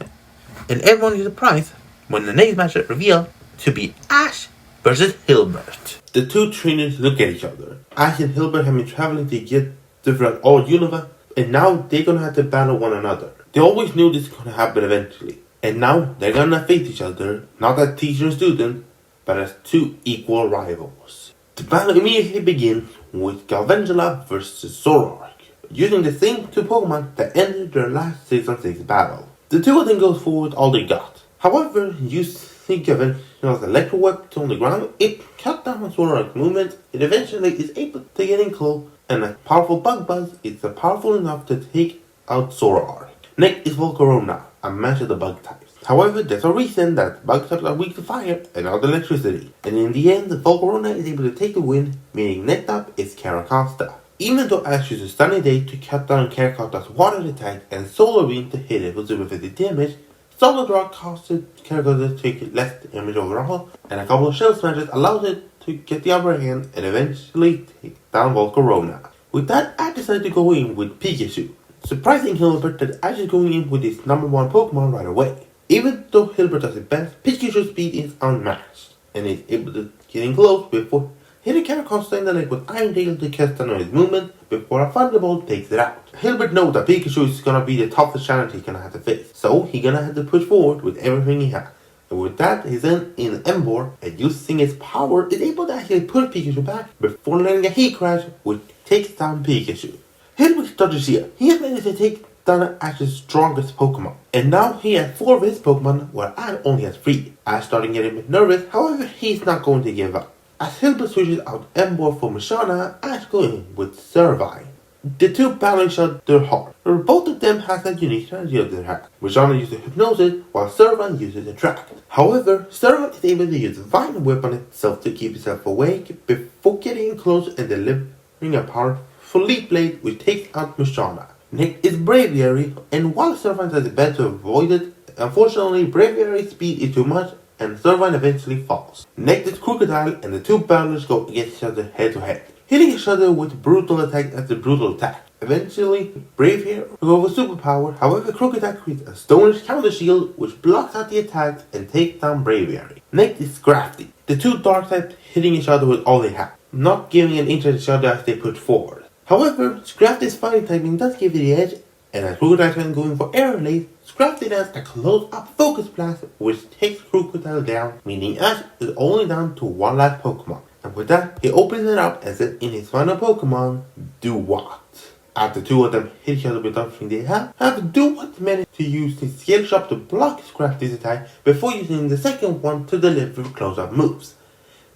and everyone is surprised when the next match is revealed to be Ash versus Hilbert. The two trainers look at each other. Ash and Hilbert have been traveling together throughout all Unova, and now they're gonna have to battle one another. They always knew this was gonna happen eventually, and now they're gonna face each other, not as teacher and student, but as two equal rivals. The battle immediately begins with Galvangela versus Zoroark, using the same two Pokemon that ended their last 6-on-6 battle. The two of them goes forward all they got. However, using Galvangela's Electro Whip on the ground, it cut down Zoroark's movement. It eventually is able to get in close, and a powerful Bug Buzz is powerful enough to take out Zoroark. Next is Volcarona, a match of the Bug types. However, there's a reason that Bug types are weak to fire and not electricity, and in the end, the Volcarona is able to take the win, meaning next up is Caracosta. Even though Ash uses Sunny Day to cut down Caracosta's water attack and Solar Beam to hit it with super 50 damage, Solid Rock causes Caracosta to take less damage overall, and a couple of Shell Smashes allows it to get the upper hand and eventually take down Volcarona. With that, Ash decided to go in with Pikachu, surprising Hilbert that Ash is going in with his number one Pokemon right away. Even though Hilbert does it best, Pikachu's speed is unmatched, and is able to get in close before hitting Caracosta in the leg with Iron Tail to cast down on his movement before a Thunderbolt takes it out. Hilbert knows that Pikachu is gonna be the toughest challenge he's gonna have to face, so he's gonna have to push forward with everything he has. And with that, he's in Emboar, and using his power, is able to actually push Pikachu back before letting a Heat Crash, which takes down Pikachu. Hilbert starts here. He has managed to take down Ash's strongest Pokemon, and now he has 4 of his Pokemon, while Ash only has 3. Ash starting getting a bit nervous, however, he's not going to give up. As Hilbert switches out Emboar for Musharna, Ash going with Servine. The two battle each other hard. Both of them has a unique strategy of their hand. Musharna uses Hypnosis, while Servine uses Attract. However, Servine is able to use Vine Whip on itself to keep itself awake before getting close and delivering a powerful Leaf Blade which takes out Musharna. Next is Braviary, and while Servine does it better to avoid it, unfortunately Braviary's speed is too much and Servine eventually falls. Next is Crocodile, and the two battlers go against each other head to head, hitting each other with Brutal Attack after Brutal Attack. Eventually, Braviary will go with Superpower, however Crocodile creates a Stonish Counter Shield which blocks out the attacks and takes down Braviary. Next is Scrafty, the two Dark types hitting each other with all they have, not giving an inch to each other as they push forward. However, Scrafty's fighting timing does give it the edge, and as Crocodile is going for Air Release, Scrafty does a close-up Focus Blast which takes Crocodile down, meaning Ash is only down to one last Pokemon. And with that, he opens it up as in his final Pokemon, Duat. As the two of them hit each other with everything they have Duat managed to use his skill shot to block Scrafty's attack before using the second one to deliver close-up moves.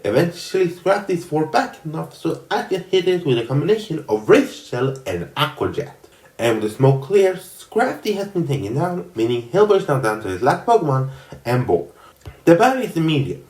Eventually, Scrafty fought back enough so Ash can hit it with a combination of Razor Shell and Aqua Jet. And with the smoke clears, Scrafty has been taken down, meaning Hilbert is now down to his last Pokemon, Emboar. The battle is immediate.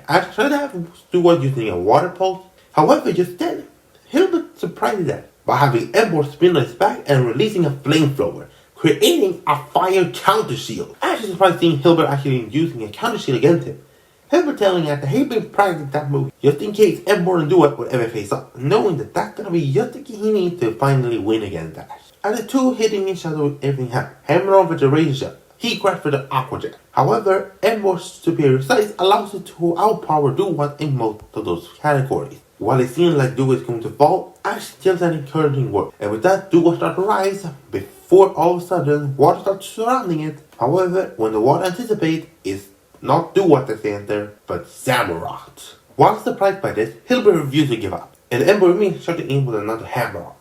Ash tried to have Duat using a water pulse, however just then, Hilbert surprised them by having Emboar spin on his back and releasing a flamethrower, creating a fire counter shield. Ash is surprised seeing Hilbert actually using a counter shield against him. Hilbert telling Ash that he'd been practicing that move just in case Emboar and Duat would ever face up, knowing that that's gonna be just the key he needs to finally win against Ash. And the two hitting each other with everything had, Hammer on with the Razor Shell. He grabbed for the Aqua Jet. However, Emboar's superior size allows it to outpower Duat in most of those categories. While it seems like Duat is going to fall, Ash deals an encouraging word, and with that, Duat starts to rise before all of a sudden water starts surrounding it. However, when the water anticipates, it's not Duat that's the answer, but Samurott. While surprised by this, Hilbert refuses to give up, and Emboar remains shutting in with another Hammer.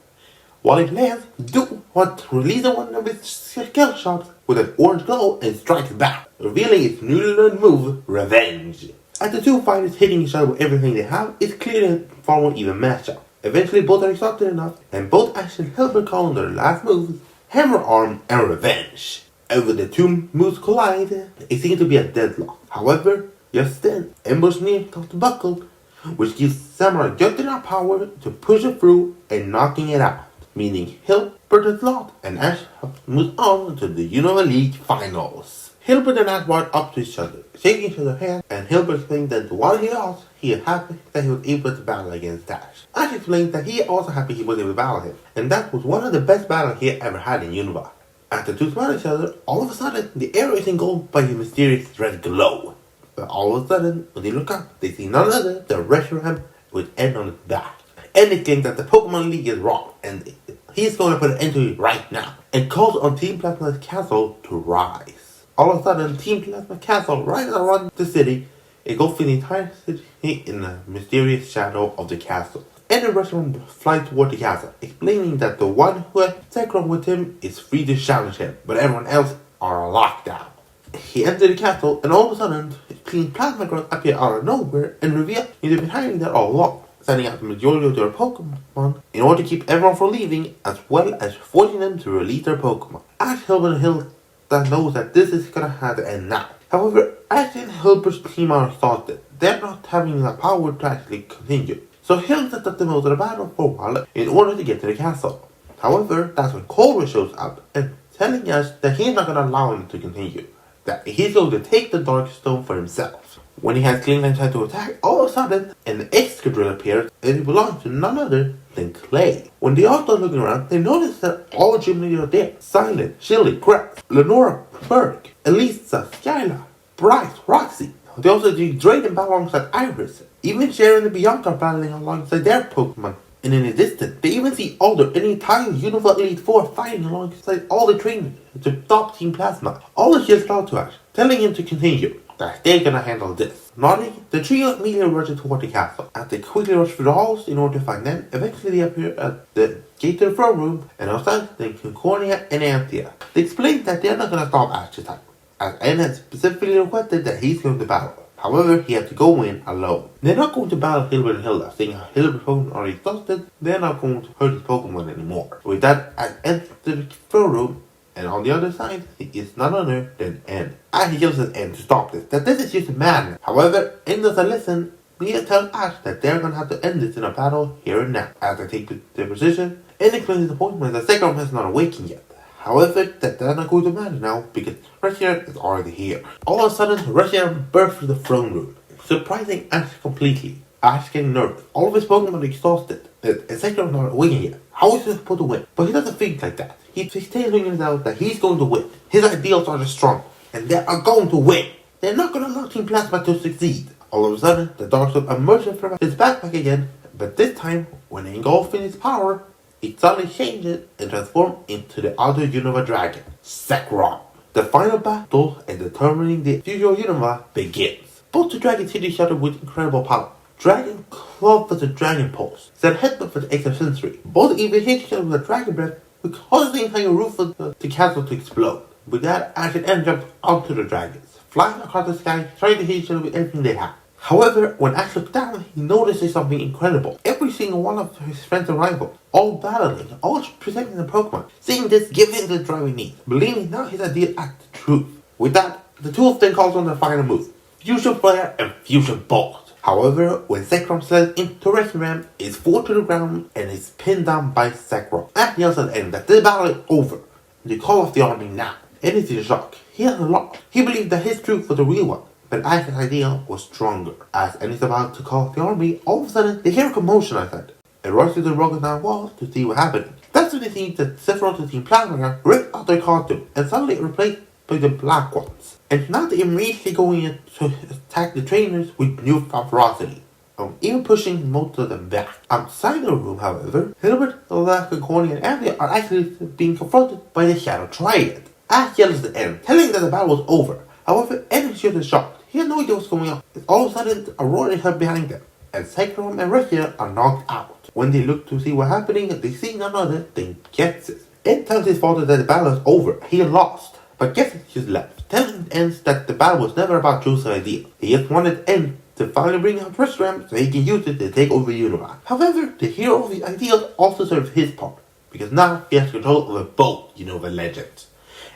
While it lands, Duat releases one of its skill shots with an orange glow and strikes back, revealing its newly learned move, Revenge. As the two fighters hitting each other with everything they have, it's clear to form an even matchup. Eventually both are exhausted enough, and both Ash and Hilbert call on their last moves, Hammer Arm and Revenge. And when the two moves collide, it seems to be a deadlock. However, just then, Emboar's knee starts to buckle, which gives Samurai just enough power to push it through and knocking it out, meaning Hilbert is lost and Ash moves on to the Unova League Finals. Hilbert and Ash walk up to each other, shaking each other's hands, and Hilbert explains that while he lost, he is happy that he was able to battle against Ash. Ash explains that he is also happy he was able to battle him, and that was one of the best battles he had ever had in Unova. As the two smile at each other, all of a sudden, the air is engulfed by a mysterious red glow. But all of a sudden, when they look up, they see none other than Reshiram with N on his back. N is saying that the Pokemon League is wrong, and he's going to put an end to it right now, and calls on Team Plasma's castle to rise. All of a sudden, Team Plasma Castle rises around the city, engulfing the entire city in the mysterious shadow of the castle. And the Reshiram flies toward the castle, explaining that the one who has Zekrom with him is free to challenge him, but everyone else are locked down. He enters the castle, and all of a sudden, Team Plasma Girls appear out of nowhere and reveal he's been hiding there all along, sending out the majority of their Pokemon in order to keep everyone from leaving, as well as forcing them to release their Pokemon. Ash, Hilbert, and Hilda knows that this is gonna have to end now. However, Ash and Hilbert's team are exhausted. They're not having the power to actually continue. So Hilda sets up the middle of the battle for a while in order to get to the castle. However, that's when Cobra shows up and telling us that he's not gonna allow him to continue. That he's going to take the Dark Stone for himself. When he has Klingline try to attack, all of a sudden, an Excadrill appears and it belongs to none other than Clay. When they all start looking around, they notice that all the gym leaders are there. Silent, Shilly, Crack, Lenora, Burke, Elisa, Skylar, Bryce, Roxy. They also see Drayden battle alongside Iris. Even Sharon and Bianca are battling alongside their Pokemon. And in the distance, they even see Alder and the entire Unova Elite Four fighting alongside all the trainers to stop Team Plasma. Alder yells out to Ash, telling him to continue, that they're gonna handle this. Nodding, the trio immediately rushes toward the castle. As they quickly rush through the halls in order to find them, eventually they appear at the gate to the throne room, and outside they Concordia and Anthea. They explain that they're not gonna stop Ash this time, as N has specifically requested that he's going to battle. However, he had to go in alone. They're not going to battle Hilbert and Hilda, seeing how Hilbert's Pokemon are exhausted. They're not going to hurt his Pokemon anymore. With that, Ash enters the throne room, and on the other side, he is none other than N. Ash yells at N to stop this, that this is just madness. However, N doesn't listen. Mia tells Ash that they're going to have to end this in a battle here and now. As they take their position, N explains the point that Zekrom has not awakened yet. However, that's not going to matter now because Reshiram is already here. All of a sudden, Reshiram bursts through the throne room, surprising Ash completely. Ash getting nervous. All of his Pokemon are exhausted. Zekrom is not awakened yet. How is he supposed to win? But he doesn't think like that. He's telling himself that he's going to win. His ideals are strong, and they are going to win. They're not going to allow Team Plasma to succeed. All of a sudden, the Dark Stone emerges from his backpack again, but this time, when engulfing his power, it suddenly changes and transforms into the other Unova Dragon, Zekrom. The final battle and determining the future of Unova begins. Both the dragons hit each other with incredible power, Dragon Claw for the Dragon Pulse, then Headbutt for the Extrasensory. Both even hit each other with a Dragon Breath, which caused the entire roof of the castle to explode. With that, Ash and Anne jumped onto the dragons, flying across the sky, trying to hit each other with everything they had. However, when Ash looked down, he noticed something incredible. Every single one of his friends and rivals, all battling, all protecting the Pokemon. Seeing this, gave him the drive he needs, believing now his idea acted true. With that, the two of them calls on their final move, Fusion Flare and Fusion Bolt. However, when Zekrom slides into Reshiram, is falls to the ground and is pinned down by Zekrom. Ash yells at the end that the battle is over. They call off the army now. And it's in shock. He has a lot. He believed that his truth was the real one. But Ash's idea was stronger. As Anne is about to call off the army, all of a sudden they hear a commotion outside and rush to the Rogodon wall to see what happened. That's when they see that Sephiroth and Team Plasma ripped out their costume and suddenly replaced by the Black Ones. And now they're immediately going in to attack the trainers with new ferocity, even pushing most of them back. Outside the room, however, Hilbert, Lolaka, Corny, and Avia are actually being confronted by the Shadow Triad. Ash yells at Anne, telling that the battle was over. However, Anne is just shocked. He had no idea what's going on. All of a sudden, a roar is heard behind them, and Zekrom and Reshiram are knocked out. When they look to see what's happening, they see none other than Ghetsis. Anne tells his father that the battle is over. He lost. But Ghetsis just left, telling Anne that the battle was never about Joseph's idea. He just wanted Anne to finally bring out Reshiram so he can use it to take over Unova. However, the hero of the ideas also serves his part, because now he has control over both Unova legends.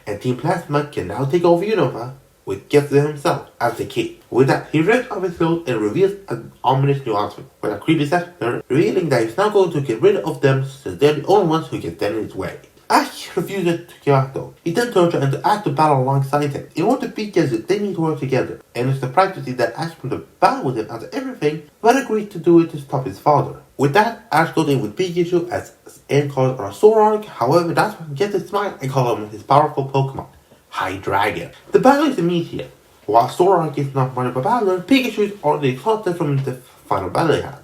And Team Plasma can now take over Unova with Ghetsis himself as the king. With that, he rips off his clothes and reveals an ominous new outfit with a creepy scepter, revealing that he's now going to get rid of them since they're the only ones who can stand in his way. Ash refuses to kill though. He then turns around to act the battle alongside him. In order to beat Ghetsis, they need to work together, and is surprised to see that Ash from the battle with him after everything, but agreed to do it to stop his father. With that, Ash goes in with Pikachu as Anne calls on Zoroark. However, that's when Ghetsis smiles and calls him his powerful Pokemon, Hydreigon. The battle is immediate. While Zoroark is not much of a battler, Pikachu is already exhausted from the final battle he had.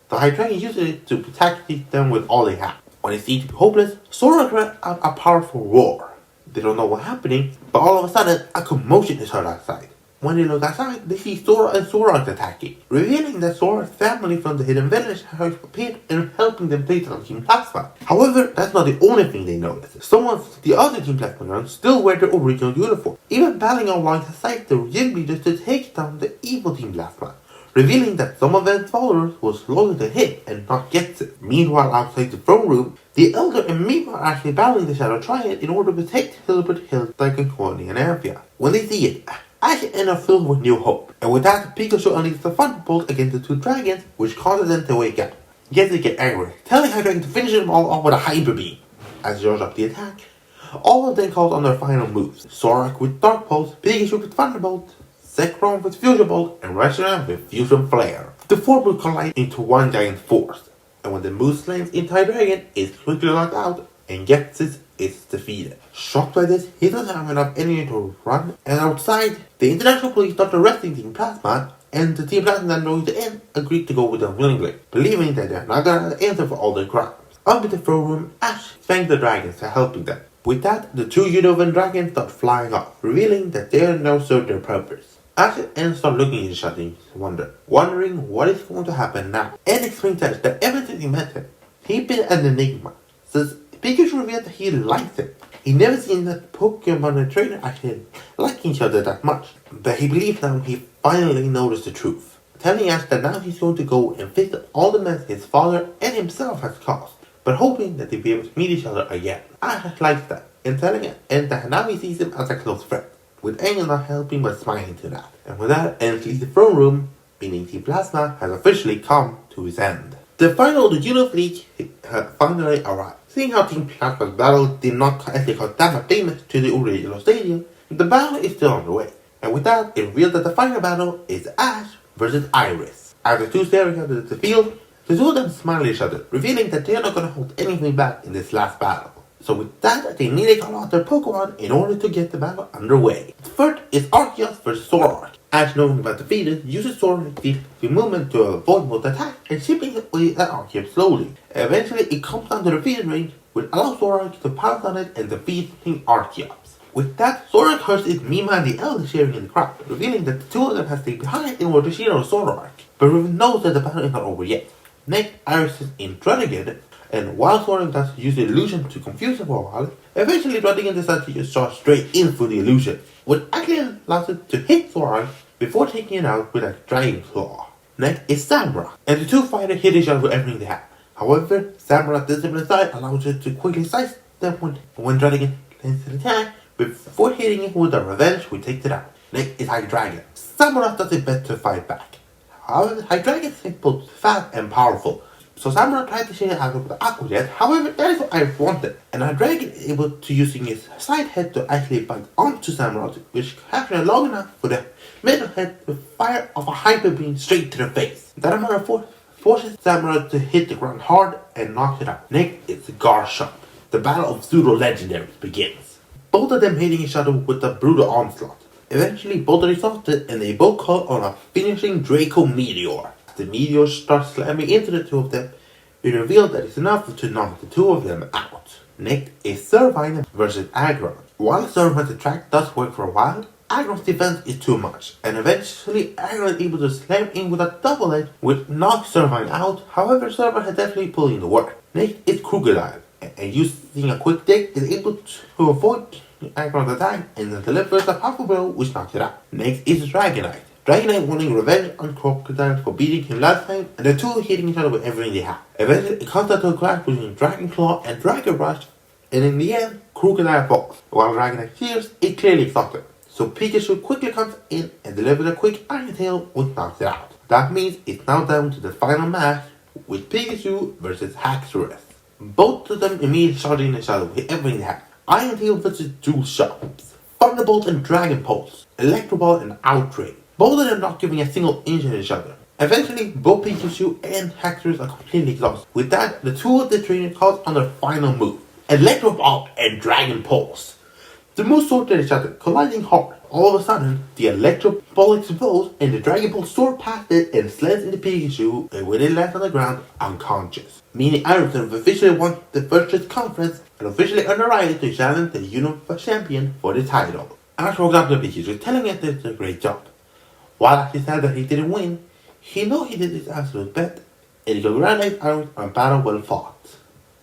The Hydreigon uses it to protect them with all they have. When it seems to be hopeless, Zoroark let out a powerful roar. They don't know what's happening, but all of a sudden, a commotion is heard outside. When they look outside, they see Sora and Zoroark attacking, revealing that Zora's family from the Hidden Village has appeared and helping them take on Team Plasma. However, that's not the only thing they notice. Some of the other Team Plasma guns still wear their original uniform, even battling alongside the gym leaders to take down the evil Team Plasma, revealing that some of their followers was loyal to him and not Ghetsis. Meanwhile, outside the throne room, the Elder and Mima are actually battling the Shadow Triad in order to protect Hilbert, Hildyke, Corny, and Avia. When they see it, Ash and are filled with new hope, and with that, Pikachu unleashes the Thunderbolt against the two dragons, which causes them to wake up. Ghetsis get angry, telling Hydreigon to finish them all off with a Hyper Beam. As they rush up the attack, all of them calls on their final moves. Zoroark with Dark Pulse, Pikachu with Thunderbolt, Zekrom with Fusion Bolt, and Reshiram with Fusion Flare. The four will collide into one giant force, and when the move slams into Hydreigon, it's quickly knocked out, and Ghetsis is defeated. Shocked by this, he doesn't have enough energy to run, and outside, the international police start arresting Team Plasma, and the Team Plasma that knows the end agreed to go with them willingly, believing that they're not gonna answer for all their crimes. Up in the throne room, Ash thanks the dragons for helping them. With that, the two Unovan dragons start flying off, revealing that they are now serve their purpose. Ash and Anne start looking at each other in wonder, wondering what is going to happen now. Anne explains to Ash that ever since he met him, he'd been an enigma, since Pikachu revealed that he liked him. He never seen that Pokemon and trainer actually like each other that much, but he believes now he finally noticed the truth, telling Ash that now he's going to go and fix all the mess his father and himself has caused, but hoping that they'll be able to meet each other again. Ash likes that, and telling Anne that now he sees him as a close friend, with Anne not helping but smiling to that. And with that, Anne leaves the throne room, meaning Team Plasma has officially come to his end. The final of the Unova League finally arrived. Seeing how Team Plasma's battle did not actually cause that much damage to the original stadium, the battle is still underway. And with that, it revealed that the final battle is Ash versus Iris. As the two staring out at the field, the two of them smile at each other, revealing that they are not going to hold anything back in this last battle. So with that, they need to call out their Pokemon in order to get the battle underway. First is Arceus versus Zoroark. Ash, knowing about defeated, uses Zoroark's deep movement to avoid both attacks and chipping away at Arceus slowly. Eventually, it comes down to the defeated range, which allows Zoroark to pounce on it and defeat Arceus. With that, Sora curses Mima and the Elder sharing in the crowd, revealing that the two of them have stayed behind in order to shield Zoroark. But Riven knows that the battle is not over yet. Next, Iris is in Druddigon, and while Sora does use the illusion to confuse him for a while, eventually Druddigon decides to just charge straight in for the illusion, which actually allows it to hit Zoroark before taking it out with a Dragon Claw. Next is Samra, and the two fighters hit each other with everything they have. However, Samura's disciplined side allows it to quickly sidestep when Druddigon lands an attack before hitting it with a revenge which takes it out. Next is Hydreigon. Samura does it best to fight back. However, Hydreigon is both fast and powerful, so Samura tried to shake it out with the Aqua Jet. However, that is what I wanted, and Hydreigon is able to using his side head to actually bite onto Samura, which captured long enough for the middle head to fire off a hyper beam straight to the face. That amount of force forces Samura to hit the ground hard and knocks it out. Next is Garchomp. The battle of pseudo legendaries begins. Both of them hitting each other with a brutal onslaught. Eventually, both are exhausted and they both call on a finishing Draco Meteor. As the meteor starts slamming into the two of them, we reveal that it's enough to knock the two of them out. Next is Servine versus Aggron. While Servine's attack does work for a while, Aggron's defense is too much, and eventually Aggron is able to slam in with a double edge which knocks Servine out. However, Servine has definitely put in the work. Next is Krookodile, and using a quick dig is able to avoid Aggron's attack and then delivers a powerful blow which knocks it out. Next is Dragonite. Dragonite wanting revenge on Krookodile for beating him last time, and the two hitting each other with everything they have. Eventually, it comes down to a clash between Dragon Claw and Dragon Rush, and in the end, Krookodile falls. While Dragonite hears, it clearly exhausted. So Pikachu quickly comes in and delivers a quick Iron Tail which knocks it out. That means it's now down to the final match with Pikachu versus Haxorus. Both of them immediately charging each other with everything they have. Iron Tail versus Dual Shocks, Thunderbolt and Dragon Pulse, Electro Ball and Outrage. Both of them not giving a single inch at each other. Eventually, both Pikachu and Haxorus are completely exhausted. With that, the two of the trainers calls on their final move, Electro Ball and Dragon Pulse. The moves sword at each other, colliding hard. All of a sudden, the Electro Ball explodes and the Dragon Ball soars past it and slams into Pikachu, and when it lands on the ground, unconscious. Meaning Iron have officially won the Virtuous Conference and officially earned the right to challenge the Universe Champion for the title. Ash walks up to Pikachu, telling it that it's a great job. While Ash is sad that he didn't win, he knows he did his absolute best, and he congratulates Iris on a battle well fought.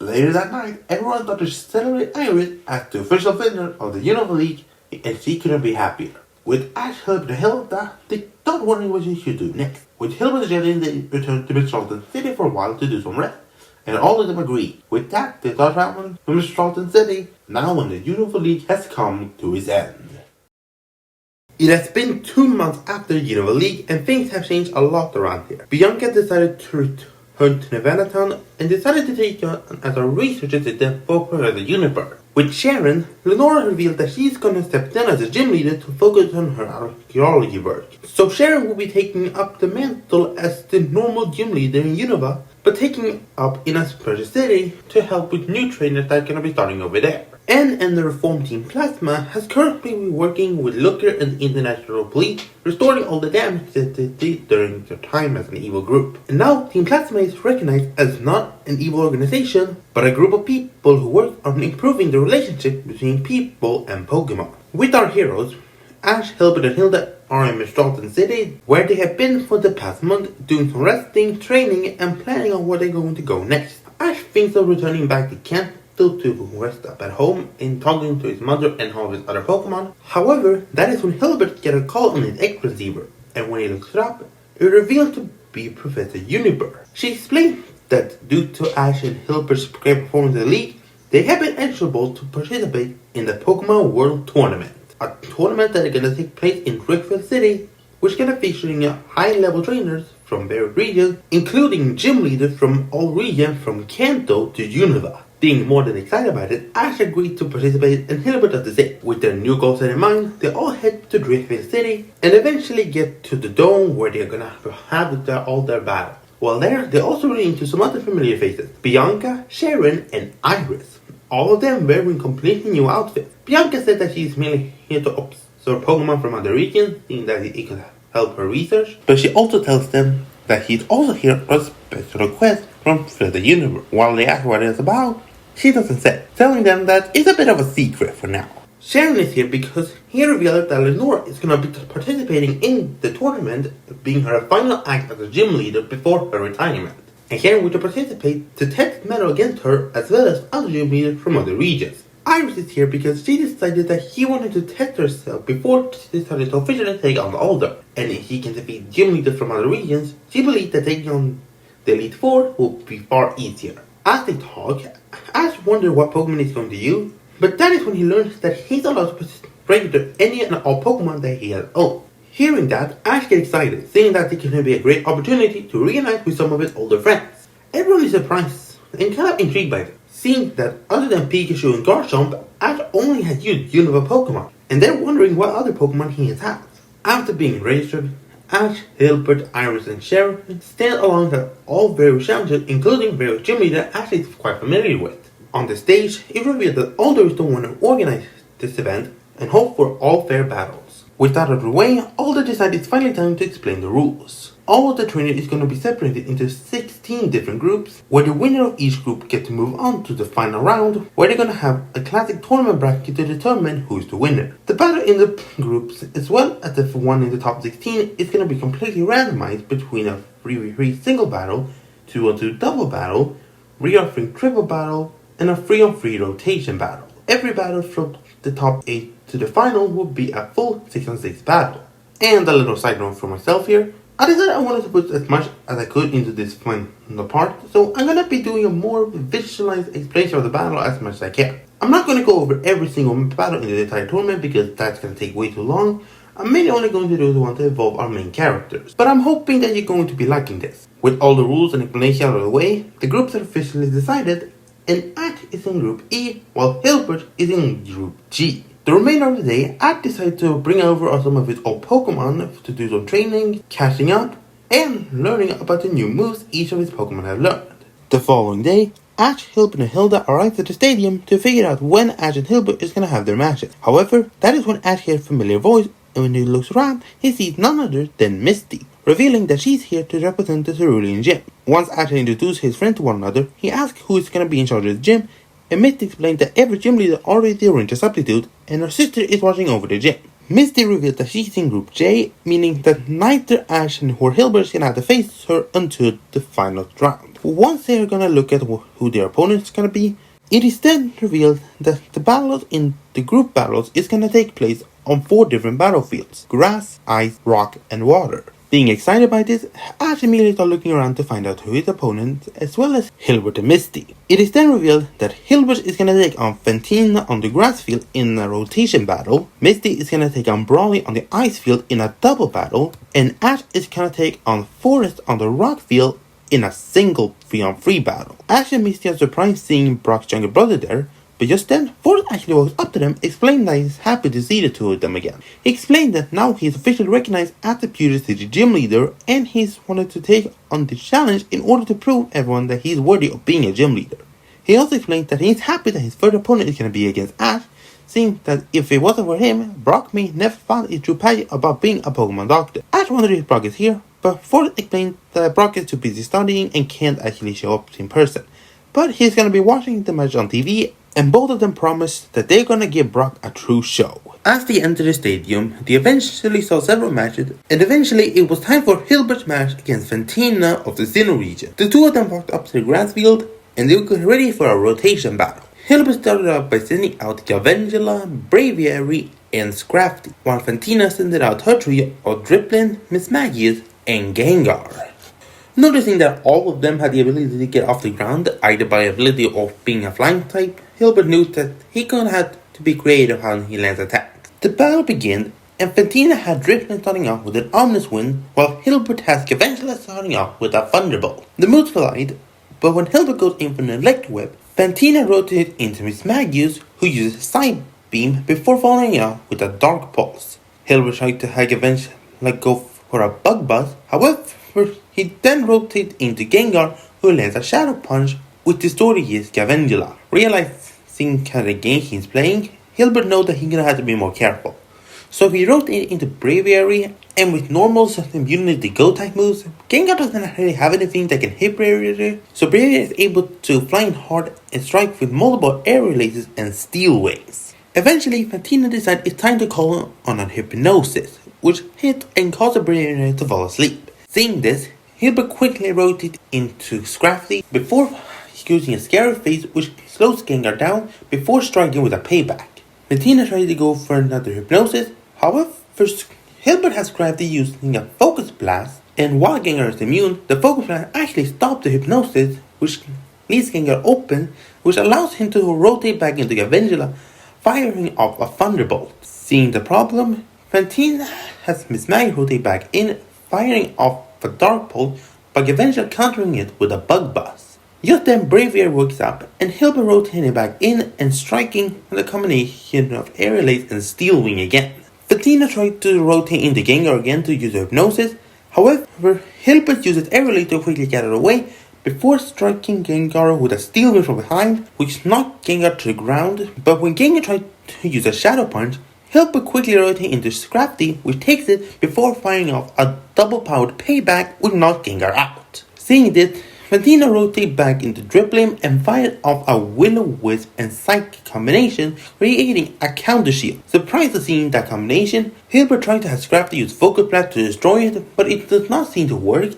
Later that night, everyone thought to celebrate Iris as the official winner of the Unova League, and she couldn't be happier. With Ash helping to help that, they start wondering what she should do next. With Hilbert and Jelly, they returned to Mr. City for a while to do some rest, and all of them agree. With that, they start traveling to Mr. City, now when the Unova League has come to its end. It has been 2 months after the Unova League, and things have changed a lot around here. Bianca decided to return to Nevada Town and decided to take on as a research assistant for her as a universe. With Sharon, Lenora revealed that she's gonna step down as a gym leader to focus on her archaeology work. So Sharon will be taking up the mantle as the normal gym leader in Unova, but taking up in Asperger City to help with new trainers that are gonna be starting over there. Anne and the reform team Plasma has currently been working with Looker and the International Police, restoring all the damage that they did during their time as an evil group. And now Team Plasma is recognized as not an evil organization, but a group of people who work on improving the relationship between people and Pokemon. With our heroes, Ash, Hilbert and Hilda are in Metropolitan City, where they have been for the past month, doing some resting, training, and planning on where they're going to go next. Ash thinks of returning back to Kanto to rest up at home and talking to his mother and all of his other Pokemon. However, that is when Hilbert gets a call on his X receiver, and when he looks it up, it reveals to be Professor Universe. She explains that due to Ash and Hilbert's great performance in the league, they have been eligible to participate in the Pokemon World Tournament, a tournament that is going to take place in Driftfield City, which is going to featuring high-level trainers from various regions, including gym leaders from all regions from Kanto to Unova. Being more than excited about it, Ash agreed to participate and Hilbert does the same. With their new goals in mind, they all head to Driftfield City and eventually get to the dome where they're gonna have all their battle. While there, they also run into some other familiar faces: Bianca, Sharon, and Iris. All of them wearing completely new outfits. Bianca said that she's merely here to observe Pokemon from other regions, thinking that it could help her research. But she also tells them that he's also here for a special request from the universe. While they ask what it's about, she doesn't say, telling them that it's a bit of a secret for now. Sharon is here because he revealed that Lenora is going to be participating in the tournament, being her final act as a gym leader before her retirement. And Sharon will participate to test metal against her as well as other gym leaders from other regions. Iris is here because she decided that he wanted to test herself before she decided to officially take on Alder. And if he can defeat gym leaders from other regions, she believes that taking on the Elite Four will be far easier. As they talk, Ash wonders what Pokemon he's going to use, but that is when he learns that he's allowed to register any and all Pokemon that he has owned. Hearing that, Ash gets excited, saying that it can be a great opportunity to reunite with some of his older friends. Everyone is surprised and kind of intrigued by this, seeing that other than Pikachu and Garchomp, Ash only has used Unova Pokemon, and they're wondering what other Pokemon he has had. After being registered, Ash, Hilbert, Iris, and Sharon stand alongside all various champions, including various gym leaders Ash is quite familiar with. On the stage, it revealed that Alder is the one who organized this event and hoped for all fair battles. With that out of the way, Alder decided it's finally time to explain the rules. All of the training is going to be separated into 16 different groups, where the winner of each group gets to move on to the final round, where they're going to have a classic tournament bracket to determine who is the winner. The battle in the groups, as well as the one in the top 16, is going to be completely randomized between a 3v3 single battle, 2-on-2 double battle, 3-on-3 triple battle, and a 3-on-3 rotation battle. Every battle from the top 8 to the final will be a full 6-on-6 battle. And a little side note for myself here, I decided I wanted to put as much as I could into this final part, so I'm going to be doing a more visualized explanation of the battle as much as I can. I'm not going to go over every single battle in the entire tournament because that's going to take way too long. I'm mainly only going to do the ones that involve our main characters, but I'm hoping that you're going to be liking this. With all the rules and explanation out of the way, the groups are officially decided, and Ash is in Group E, while Hilbert is in Group G. The remainder of the day, Ash decided to bring over some of his old Pokemon to do some training, catching up, and learning about the new moves each of his Pokemon have learned. The following day, Ash, Hilbert, and Hilda arrive at the stadium to figure out when Ash and Hilbert is going to have their matches. However, that is when Ash hears a familiar voice, and when he looks around, he sees none other than Misty, revealing that she's here to represent the Cerulean Gym. Once Ash introduces his friends to one another, he asks who is going to be in charge of the gym, and Misty explains that every gym leader already arranged a substitute, and her sister is watching over the gym. Misty reveals that she's in Group J, meaning that neither Ash nor Hilbert can have to face her until the final round. Once they are gonna look at who their opponent is gonna be, it is then revealed that the battles in the group battles is gonna take place on 4 different battlefields: grass, ice, rock, and water. Being excited by this, Ash immediately starts looking around to find out who his opponent, as well as Hilbert and Misty. It is then revealed that Hilbert is going to take on Fantina on the grass field in a rotation battle, Misty is going to take on Brawly on the ice field in a double battle, and Ash is going to take on Forrest on the rock field in a single 3-on-3 battle. Ash and Misty are surprised seeing Brock's younger brother there, but just then, Forrest actually walks up to them, explaining that he's happy to see the two of them again. He explained that now he is officially recognized as the Pewter City gym leader, and he's wanted to take on the challenge in order to prove everyone that he's worthy of being a gym leader. He also explained that he's happy that his third opponent is going to be against Ash, seeing that if it wasn't for him, Brock may never found his true passion about being a Pokemon doctor. Ash wondered if Brock is here, but Forrest explained that Brock is too busy studying and can't actually show up in person. But he's going to be watching the match on TV, and both of them promise that they're gonna give Brock a true show. As they enter the stadium, they eventually saw several matches, and eventually it was time for Hilbert's match against Fantina of the Sinnoh region. The two of them walked up to the grass field, and they were ready for a rotation battle. Hilbert started out by sending out Gavengela, Braviary, and Scrafty, while Fantina sent out her trio of Drifblim, Mismagius, and Gengar. Noticing that all of them had the ability to get off the ground, either by ability or being a flying type, Hilbert knew that he gonna have to be creative how he lands attacks. The battle began, and Fantina had Drifblim starting off with an Ominous Wind, while Hilbert has Gavengela starting off with a Thunderbolt. The moves collide, but when Hilbert goes in for an Electric Whip, Fantina rotated into Mismagius, who uses Side Beam before following out with a Dark Pulse. Hilbert tried to have Gavengela go for a Bug Buzz, however, he then rotated into Gengar, who lands a Shadow Punch, which distorted his Gavengela. Realizing how the game he's playing, Hilbert knows that he's gonna have to be more careful. So he rotated into Braviary, and with normal immunity to Go type moves, Gengar doesn't really have anything that can hit Braviary, so Braviary is able to fly hard and strike with multiple air releases and Steel Wings. Eventually, Fantina decides it's time to call on a hypnosis, which hit and causes Braviary to fall asleep. Seeing this, Hilbert quickly rotates into Scrafty before using a scary face which slows Gengar down before striking with a payback. Fantina tries to go for another hypnosis, however, Hilbert has Scrafty using a Focus Blast, and while Gengar is immune, the Focus Blast actually stops the hypnosis, which leaves Gengar open, which allows him to rotate back into Gavengula, firing off a Thunderbolt. Seeing the problem, Fantina has Miss Maggie rotate back in, firing off a Dark Bolt, but Gavengula countering it with a Bug Buzz. Just then, Braviary wakes up, and Hilbert rotating back in and striking the combination of Aerial Ace and Steel Wing again. Fantina tried to rotate into Gengar again to use hypnosis, however, Hilbert uses Aerial Ace to quickly get it away before striking Gengar with a Steel Wing from behind, which knocked Gengar to the ground, but when Gengar tried to use a Shadow Punch, Hilbert quickly rotates into Scrafty, which takes it before firing off a double-powered payback which knocked Gengar out. Seeing this, Fantina rotates back into Driplim and fired off a Will-O-Wisp and Psychic combination, creating a counter shield. Surprised to seeing that combination, Hilbert tried to have Scrafty use Focus Blast to destroy it, but it does not seem to work,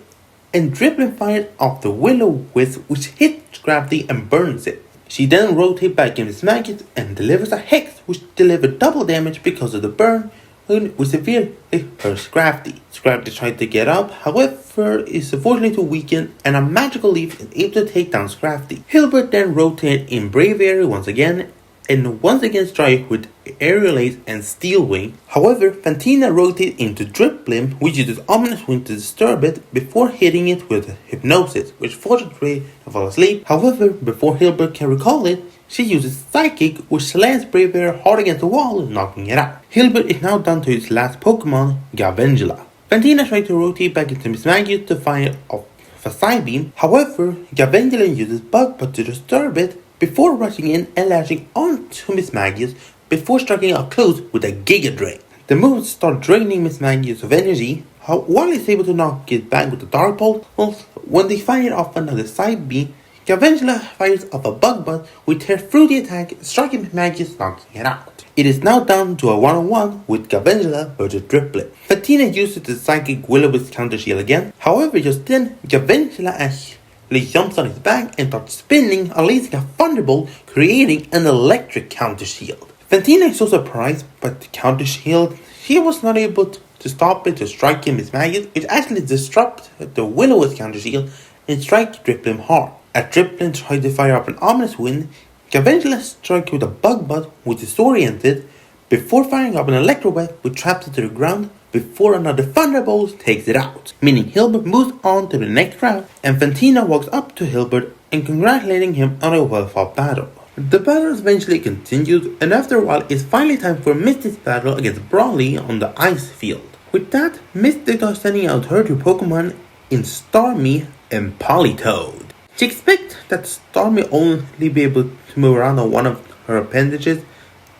and Driplim fired off the Will-O-Wisp which hit Scrafty and burns it. She then rotates back into Maggot and delivers a Hex which delivered double damage because of the burn, which severely hurt Scrafty. Scrafty tried to get up, however, is unfortunately too weakened, and a Magical Leaf is able to take down Scrafty. Hilbert then rotated in Braviary once again, and once again strike with Aerial Ace and Steel Wing. However, Fantina rotated into Driplim, which uses Ominous Wind to disturb it before hitting it with Hypnosis, which forces Ray to fall asleep. However, before Hilbert can recall it, she uses Psychic, which slams Braviary hard against the wall, knocking it out. Hilbert is now down to his last Pokemon, Gavengula. Fantina tried to rotate back into Miss Maggie to fire off a Psybeam. However, Gavengula uses Bug Buzz to disturb it before rushing in and lashing onto Miss Magius before striking out close with a Giga Drain. The moves start draining Miss Magius of energy, while he's able to knock it back with the Dark Bolt. When they fire off another side beam, Gavengula fires off a Bug Buzz which tears through the attack, striking Miss Magius, knocking it out. It is now down to a 1-on-1 with Gavengula versus Driplet. Fantina uses the Psychic Will-O-Wisp counter shield again, however just then Gavengula actually jumps on his back and starts spinning, unleashing a Thunderbolt, creating an electric counter shield. Fantina is so surprised by the counter shield, she was not able to stop it to strike him with Maggot, which actually disrupts the Will-O-Wisp counter shield and strikes Driplim hard. As Driplim tried to fire up an Ominous Wind, Gavengula strikes with a Bug Buzz, which is oriented, before firing up an Electro Web, which traps it to the ground, before another Thunderbolt takes it out, meaning Hilbert moves on to the next round, and Fantina walks up to Hilbert and congratulating him on a well-fought battle. The battle eventually continues, and after a while it's finally time for Misty's battle against Brawly on the ice field. With that, Misty starts sending out her two Pokemon in Starmie and Politoed. She expects that Starmie only be able to move around on one of her appendages,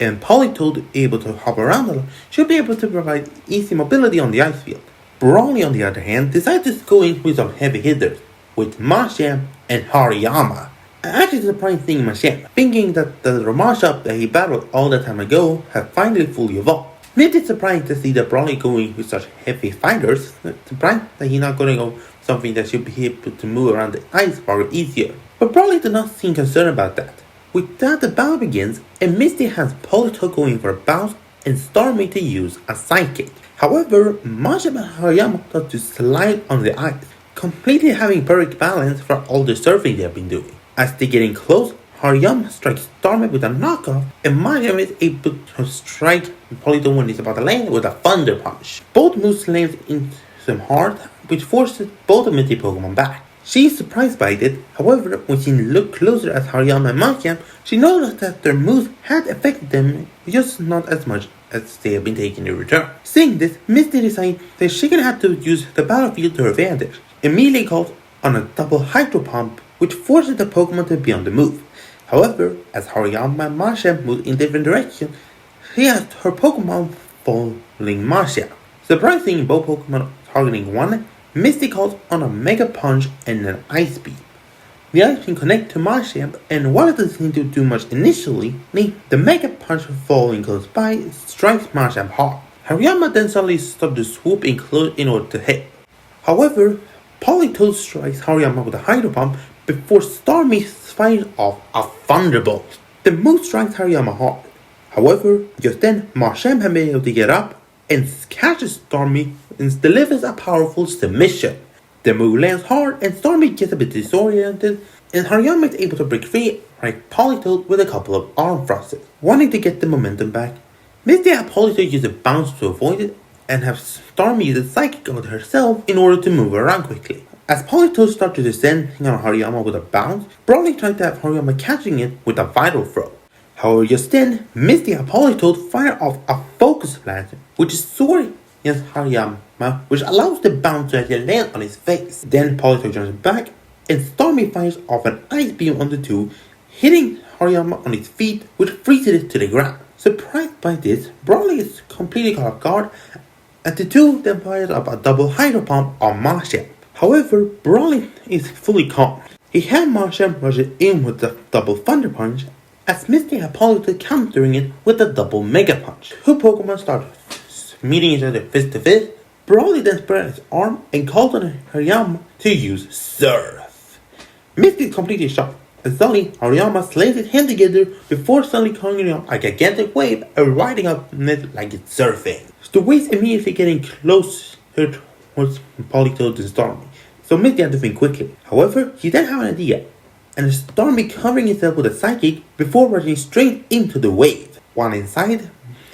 and Politoed, able to hop around a lot, should be able to provide easy mobility on the ice field. Brawly, on the other hand, decides to go in with some heavy hitters, with Machamp and Hariyama. Actually surprised seeing Machamp, thinking that the Ramashop that he battled all that time ago had finally fully evolved. Maybe it's surprising to see that Brawly going with such heavy fighters, surprised that he's not going to go something that should be able to move around the ice far easier. But Brawly does not seem concerned about that. With that, the battle begins, and Misty has Politoed going for a bounce and Starmie to use a Psychic. However, Machamp and Hariyama start to slide on the ice, completely having perfect balance for all the surfing they have been doing. As they get in close, Hariyama strikes Starmie with a knockoff, and Machamp is able to strike Politoed when he's about to land with a Thunder Punch. Both moves land into him hard, which forces both of Misty Pokemon back. She is surprised by it, however, when she looked closer at Hariyama and Machamp, she noticed that their moves had affected them, just not as much as they have been taking in return. Seeing this, Misty decides that she can have to use the battlefield to her advantage, immediately calls on a double Hydro Pump, which forces the Pokemon to be on the move. However, as Hariyama and Machamp move in different directions, she has her Pokemon following Machamp. Surprisingly, both Pokemon targeting one, Misty calls on a Mega Punch and an Ice Beam. The ice can connect to Machamp, and while it doesn't seem to do much initially, the Mega Punch falling close by strikes Machamp hard. Hariyama then suddenly stops to swoop in close in order to hit. However, Politoed strikes Hariyama with a Hydro Pump before Starmie fires off a Thunderbolt. The move strikes Hariyama hard. However, just then, Machamp had been able to get up and catches Starmie and delivers a powerful submission. The move lands hard and Starmie gets a bit disoriented, and Hariyama is able to break free like Politoed with a couple of arm thrusts. Wanting to get the momentum back, Misty had Politoed use a bounce to avoid it, and have Starmie use a Psychic on herself in order to move around quickly. As Politoed starts to descend on Hariyama with a bounce, Brawly tries to have Hariyama catching it with a Vital Throw. However, just then, Misty and Politoed fire off a Focus Blast, which is soaring against Hariyama, which allows the bounce to actually land on his face. Then Politoed jumps back, and Starmie fires off an Ice Beam on the two, hitting Hariyama on his feet, which freezes it to the ground. Surprised by this, Brawly is completely caught off guard, and the two then fires up a double Hydro Pump on Machamp. However, Brawly is fully calm. He had Machamp rush it in with the double Thunder Punch, as Misty had Politoed countering it with a double Mega Punch. Two Pokemon start meeting each other fist to fist. Brawly then spread his arm and called on Hariyama to use Surf. Misty is completely shocked, as suddenly Hariyama slams his hand together before suddenly calling on a gigantic wave and riding up on it like it's surfing. The waves immediately getting closer towards Politoed and Starmie, so Misty had to think quickly. However, he then had an idea, and Starmie covering himself with a Psychic before rushing straight into the wave. While inside,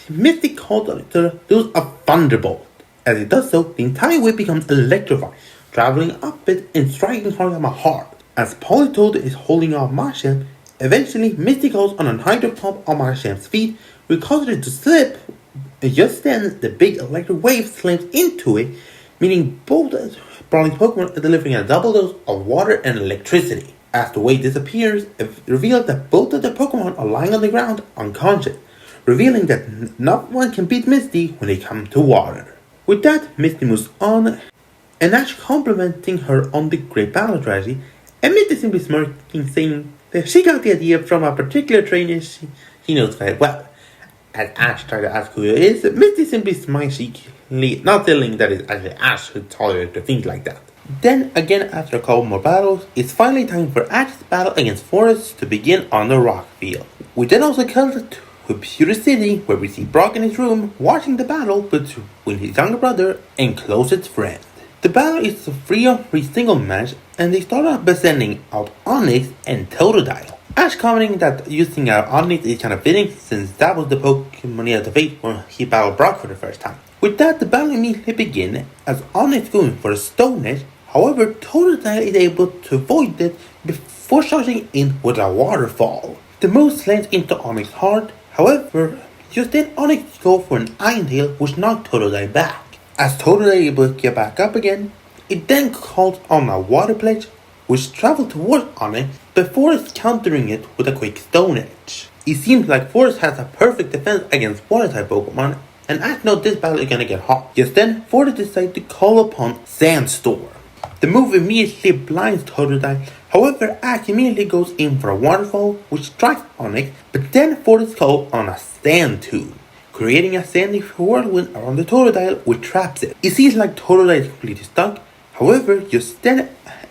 Misty called on it to use a Thunderbolt. As it does so, the entire wave becomes electrified, traveling up it and striking Hariyama hard. As Politoed is holding off Machamp, eventually Misty calls on a Hydro Pump on Machamp's feet, which causes it to slip. And just then, the big electric wave slams into it, meaning both Brawly's Pokemon are delivering a double dose of water and electricity. As the wave disappears, it reveals that both of the Pokemon are lying on the ground unconscious, revealing that not one can beat Misty when they come to water. With that, Misty moves on, and Ash complimenting her on the great battle strategy, and Misty simply smirking, saying that she got the idea from a particular trainer she knows very well. As Ash tries to ask who it is, Misty simply smiles cheekily, not telling that it's actually Ash who taught her to think like that. Then again, after a couple more battles, it's finally time for Ash's battle against Forest to begin on the rock field. We then also cut to Pewter City, where we see Brock in his room watching the battle between his younger brother and closest friend. The battle is a 3-on-3 single match, and they start off by sending out Onix and Totodile. Ash commenting that using Onix is kind of fitting, since that was the Pokemon he had to face when he battled Brock for the first time. With that, the battle immediately begins, as Onix going for a Stone Edge. However, Totodile is able to avoid it before charging in with a Waterfall. The move slams into Onix's heart. However, just then Onix goes for an Iron Tail, which knocked Totodile back. As Totodile is able to get back up again, it then calls on a Water Pledge, which travels towards Onix before it's countering it with a quick Stone Edge. It seems like Forest has a perfect defense against Water-type Pokemon, and Ash knows this battle is gonna get hot. Just then, Forest decides to call upon Sandstorm. The move immediately blinds Totodile. However, Ash immediately goes in for a Waterfall, which strikes Onix, but then Forest calls on a Sand Tune, creating a sandy whirlwind around the Totodile, which traps it. It seems like Totodile is completely stuck. However, just then,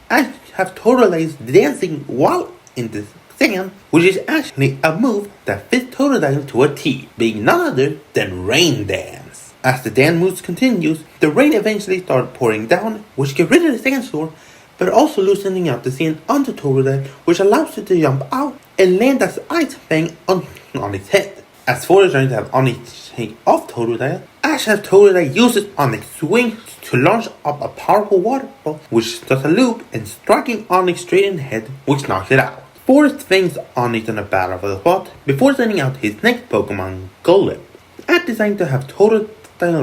Ash has Totodile dancing while in the sand, which is actually a move that fits Totodile to a T, being none other than Rain Dance. As the dance moves continues, the rain eventually starts pouring down, which gets rid of the sandstorm, but also loosening out the sand onto Totodile, which allows it to jump out and land as Ice Fang on its head. As Forest tries to have Onix take off Totodile, Ash has Totodile use its Onix swing to launch up a powerful waterfall, which does a loop and striking Onix straight in the head, which knocks it out. Forest thanks Onix on the battle of the spot before sending out his next Pokemon, Golem. Ash decided to have Totodile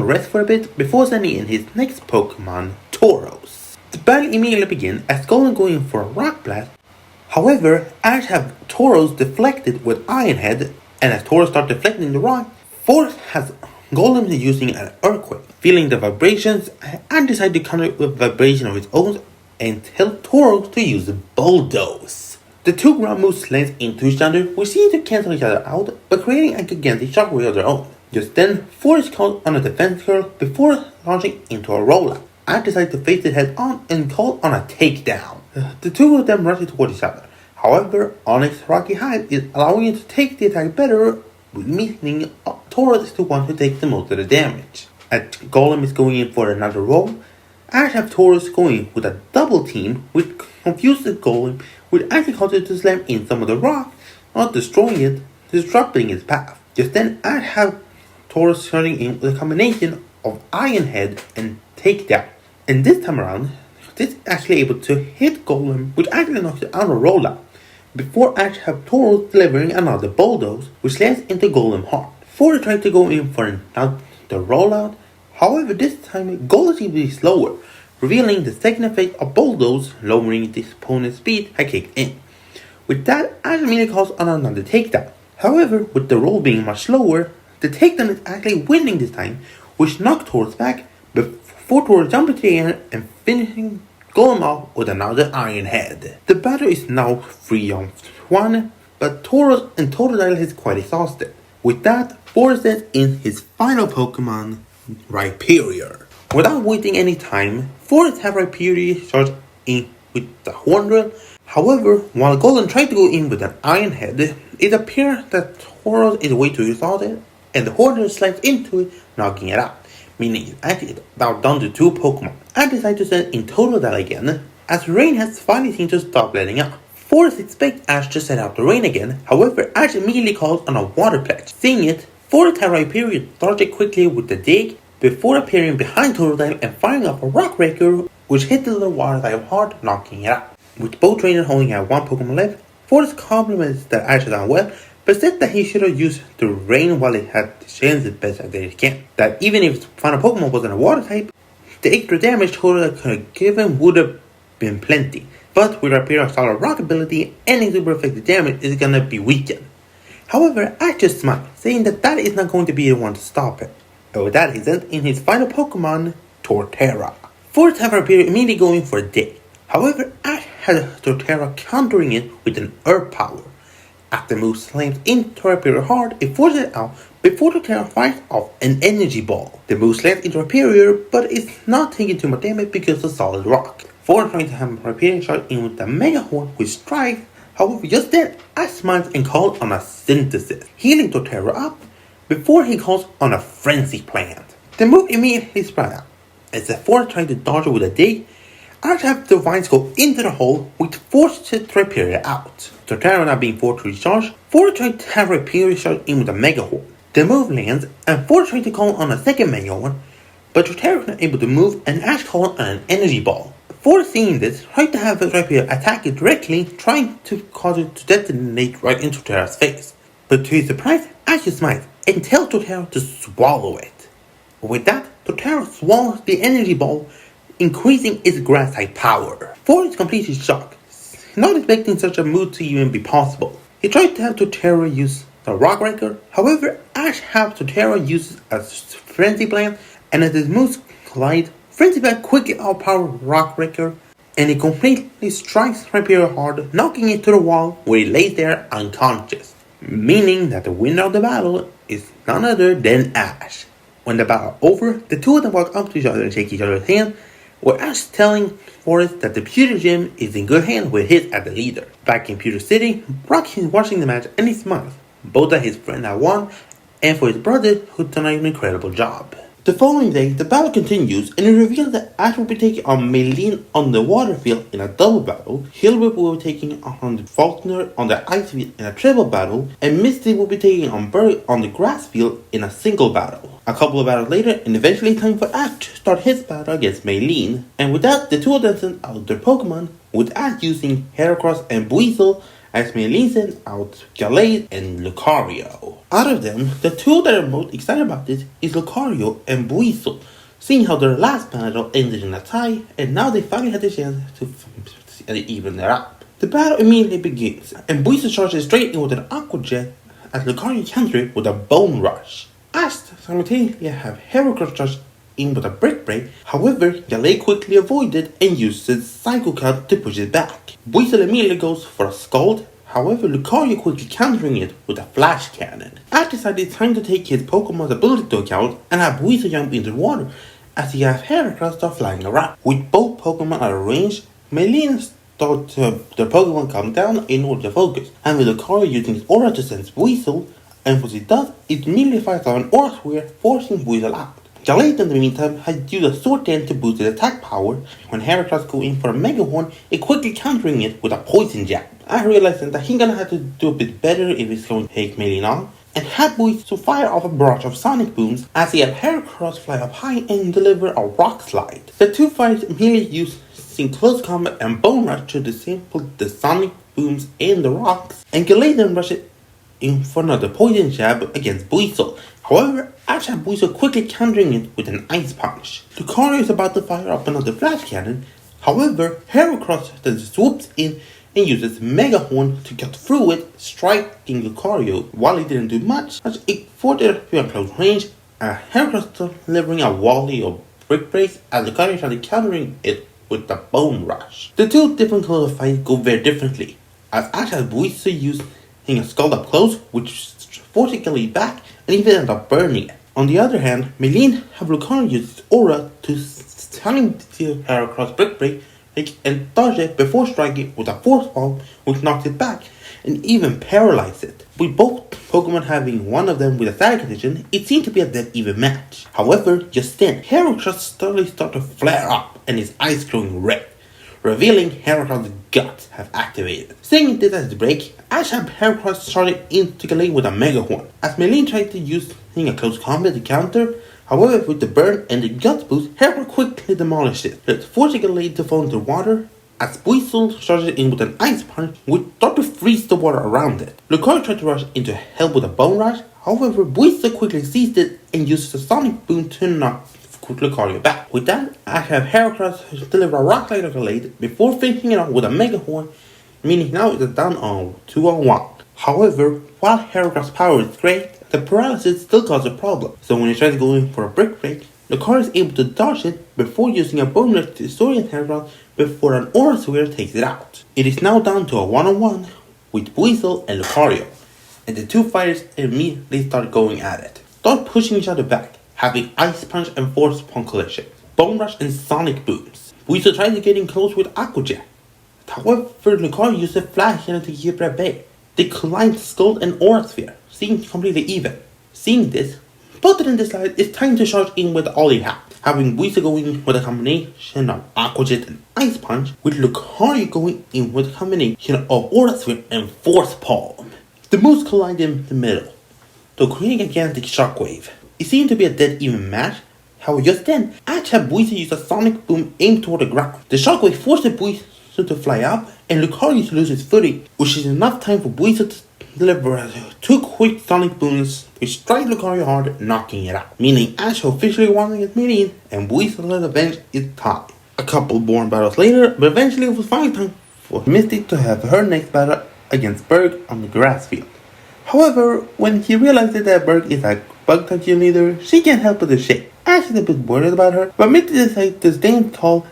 rest for a bit before sending in his next Pokemon, Tauros. The battle immediately begins as Golem going for a Rock Blast. However, Ash have Tauros deflected with Iron Head, and as Tauros starts deflecting the rock, Forest has Golem using an Earthquake, feeling the vibrations and decide to counter it with vibration of its own and tell Tauros to use Bulldoze. The two ground moves lance into each other, which seem to cancel each other out, but creating a gigantic shockwave of their own. Just then, Forrest called on a defense curl before launching into a rollout. I decided to face it head on and called on a takedown. The two of them rushed toward each other. However, Onyx Rocky Hide is allowing it to take the attack better, meaning Tauros is the one who takes the most of the damage. As Golem is going in for another roll, I have Tauros going with a double team, which confuses Golem, which actually causes it to slam in some of the rock, not destroying it, disrupting its path. Just then, I have Tauros turning in with a combination of Iron Head and Takedown. And this time around, this is actually able to hit Golem, which actually knocks it out of rollout, before I have Tauros delivering another Bulldoze, which lands into Golem hard. Forrest tried to go in for another rollout, however this time Golem seemed to be slower, revealing the second effect of Bulldoze, lowering the opponent's speed, had kicked in. With that, I immediately calls on another takedown. However, with the roll being much slower, the takedown is actually winning this time, which knocked Tauros back before Tauros jumped into the air and finishing Golem off with another Iron Head. The battle is now 3-on-1, but Tauros and Totodile is quite exhausted. With that, Forrest sends in his final Pokemon, Rhyperior. Without wasting any time, Forrest have Rhyperior charge in with the Horn Drill. However, while Golem tried to go in with an Iron Head, it appears that Tauros is way too exhausted, and the Horn Drill slides into it, knocking it out, meaning it's actually about down to 2 Pokemon. I decide to send in Totodile again, as rain has finally seemed to stop letting up. Forrest expects Ash to set out the rain again, however Ash immediately calls on a water pledge. Seeing it, Forrest had Rhyperior started quickly with the dig, before appearing behind Totodile and firing off a Rock Breaker, which hit the little water type hard, knocking it out. With both trainers holding at 1 Pokemon left, Forrest compliments that Ash has done well, but said that he should have used the rain while he had the chance as best as he can. That even if his final Pokemon wasn't a water type, the extra damage Totodile could have given would have been plenty. But with Rhyperior's solid rock ability, any super effective damage is gonna be weakened. However, Ash just smiled, saying that is not going to be the one to stop it. And with that, he sent in his final Pokemon, Torterra. Forrest have Rhyperior immediately going for a dig. However, Ash had Torterra countering it with an Earth Power. After the move slams into Rhyperior hard, it forces it out before Torterra fires off an Energy Ball. The move slams into Rhyperior, but it's not taking too much damage because of solid rock. Forrest trying to have Rhyperior shot in with the Mega Horn with Strike. However, just then, Ash smiles and calls on a Synthesis, healing Torterra up before he calls on a Frenzy Plant. The move immediately spread out. As the Forrest trying to dodge it with a dig, Ash have the Vines go into the hole, which forces Rhyperior out. Torterra not being forced to recharge, Forrest trying to have Rhyperior shot in with a Mega Horn. The move lands, and Forrest trying to call on a second Mega Horn, but Torterra is not able to move, and Ash calls on an Energy Ball. Forrest seeing this, tried to have Rhyperior attack it directly, trying to cause it to detonate right into Torterra's face. But to his surprise, Ash smiles and tells Torterra to swallow it. With that, Torterra swallows the Energy Ball, increasing its grass type power. Forrest is completely shocked, not expecting such a move to even be possible. He tried to have Torterra use the Rock Breaker, however, Ash have Torterra use a Frenzy Plant, and as his moves collide, Frenzy Plant quickly outpowers Rock Breaker, and it completely strikes Rhyperior hard, knocking it to the wall where it lays there unconscious, meaning that the winner of the battle is none other than Ash. When the battle over, the two of them walk up to each other and shake each other's hand, with Ash telling Forrest that the Pewter Gym is in good hands with his as the leader. Back in Pewter City, Brock is watching the match and he smiles, both at his friend that won and for his brother who done an incredible job. The following day, the battle continues and it reveals that Ash will be taking on Maylene on the water field in a double battle, Hilbert will be taking on Faulkner on the ice field in a triple battle, and Misty will be taking on Berg on the grass field in a single battle. A couple of battles later, and eventually time for Ash to start his battle against Maylene, and with that, the two of them send out their Pokemon, with Ash using Heracross and Buizel, as Maylene sent out Gallade and Lucario. Out of them, the two that are most excited about this is Lucario and Buizel, seeing how their last battle ended in a tie, and now they finally had the chance to even it up. The battle immediately begins, and Buizel charges straight in with an Aqua Jet, as Lucario counters it with a Bone Rush. Ash simultaneously have Heracross charge in with a brick break. However, Gallade quickly avoided and uses Psycho Cut to push it back. Buizel immediately goes for a Scald. However, Lucario quickly countering it with a Flash Cannon. Ash decided it's time to take his Pokemon's ability into account and have Buizel jump into the water as he has Heracross start flying around. With both Pokemon out of range, Maylene starts the Pokemon calm down in order to focus, and with Lucario using his aura to sense Buizel, and what it does, it immediately fires out an aura sphere, forcing Buizel out. Gallade in the meantime has used a Sword Dance to boost his attack power. When Heracross goes in for a Mega Horn, it quickly countering it with a Poison Jab. I realized that he's gonna have to do a bit better if he's going to take Maylene on, and had Buizel fire off a barrage of Sonic Booms as he had Heracross fly up high and deliver a Rock Slide. The two fighters immediately using Close Combat and Bone Rush to disable the Sonic Booms and the rocks, and Gallade then rushes in for another Poison Jab against Buizel. However, Ash had Buizel quickly countering it with an Ice Punch. Lucario is about to fire up another Flash Cannon. However, Heracross then swoops in and uses Mega Horn to cut through it, striking Lucario. While he didn't do much, as it forced it to be at close range, Heracross delivering a volley of Brick Breaks as Lucario started countering it with the Bone Rush. The two different colors of fight go very differently, as Ash has Buizel using a Scald up close, which forcing Gallade back and even ended up burning it. On the other hand, Maylene have Lucario use his aura to stunning the Heracross Brick Break and dodge it before striking with a Force Palm, which knocks it back and even paralyzes it. With both Pokemon having one of them with a static condition, it seemed to be a dead even match. However, just then, Heracross suddenly started to flare up and his eyes glowing red, revealing Heracross' guts have activated. Seeing this as the break, Ash had Heracross started into Gallade with a Mega Horn, as Maylene tried to use a close combat to counter. However, with the burn and the guts boost, Heracross quickly demolished it, forcing Gallade to fall into water, as Buizel started in with an Ice Punch, which started to freeze the water around it. Lucario tried to rush in to help with a Bone Rush. However, Buizel quickly seized it and used the Sonic Boom to knock Lucario back. With that, I have Heracross deliver a Rock Slide to Gallade before finishing it off with a Mega Horn, meaning now it's down on 2-on-1. However, while Heracross' power is great, the paralysis still causes a problem. So when he tries to go in for a Brick Break, Lucario is able to dodge it before using a Bone Rush to destroy Heracross before an Aura Sphere takes it out. It is now down to a 1-on-1 with Buizel and Lucario, and the two fighters immediately start going at it. Start pushing each other back, having Ice Punch and Force Palm collision, Bone Rush and Sonic Booms. Buizel tries to get in close with Aqua Jet. However, Lucario uses Flash Cannon to keep it at bay. They collide Scald and Aura Sphere, seems completely even. Seeing this, both of them decide it's time to charge in with all they have, having Buizel going in with a combination of Aqua Jet and Ice Punch, with Lucario going in with a combination of Aura Sphere and Force Palm. The moves collide in the middle, to create a gigantic shockwave. It seemed to be a dead even match. However, just then, Ash had Buizel use a Sonic Boom aimed toward the ground. The shockwave forced the Buizel to fly up, and Lucario to lose his footing, which is enough time for Buizel to deliver two quick Sonic Booms, which strike Lucario hard, knocking it out. Meaning Ash officially won against Maylene, and Buizel's revenge is time. A couple more battles later, but eventually it was finally time for Misty to have her next battle against Berg on the grass field. However, when she realizes that Berg is a Bug-type cheerleader, she can't help but to shake. Ash is a bit worried about her, but Misty decides to stand tall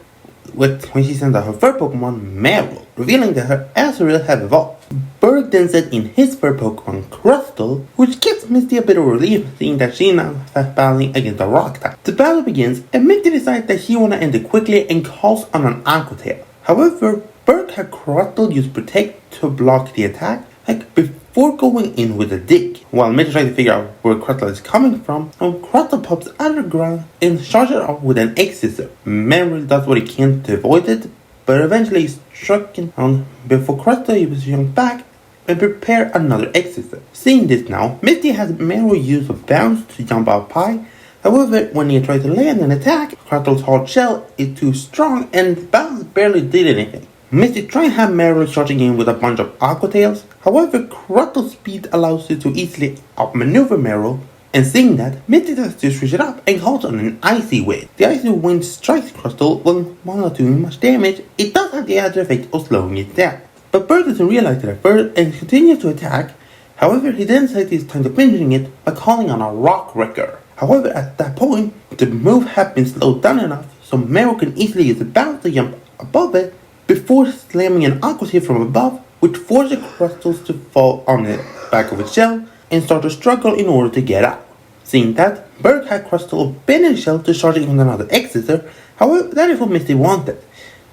when she sends out her third Pokemon, Marill, revealing that her Azurill have evolved. Berg then sent in his third Pokemon, Crustle, which gives Misty a bit of relief, seeing that she now starts battling against a rock type. The battle begins, and Misty decides that she wanna end it quickly and calls on an Aqua Tail. However, Berg had Crustle use Protect to block the attack, before going in with a dig, while Misty tries to figure out where Crustle is coming from, and Crustle pops out of the ground and charges it off with an Egg Scissor. Marill does what he can to avoid it, but eventually he's struck down before Crustle he was jump back and prepare another Egg Scissor. Seeing this now, Misty has Marill use a bounce to jump up high. However, when he tries to land an attack, Crustle's hard shell is too strong and the bounce barely did anything. Misty tried to have Marill charging in with a bunch of Aqua Tails. However, Crustle's speed allows it to easily outmaneuver Marill, and seeing that, Misty decides to switch it up and calls on an Icy Wind. The Icy Wind strikes Crustle, while not doing much damage, it does have the added effect of slowing it down. But Berg doesn't realize it at first and continues to attack. However, he then decides it's time to finishing it by calling on a Rock Wrecker. However, at that point, the move had been slowed down enough so Meryl can easily use the bounce to jump above it before slamming an aqua tail from above, which forced the crystals to fall on the back of its shell and start to struggle in order to get out. Seeing that, Berg had Crystal abandon the shell to charge it with another X-Scissor. However, that is what Misty wanted.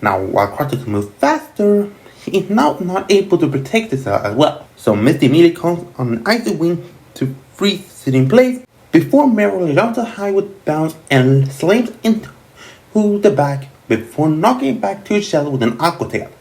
Now, while Crystal can move faster, he is now not able to protect the cell as well. So Misty immediately calls on an Icy Wind to freeze it in place before Meryl jumps high with bounce and slams into the back before knocking it back to his shell with an Aqua Tail.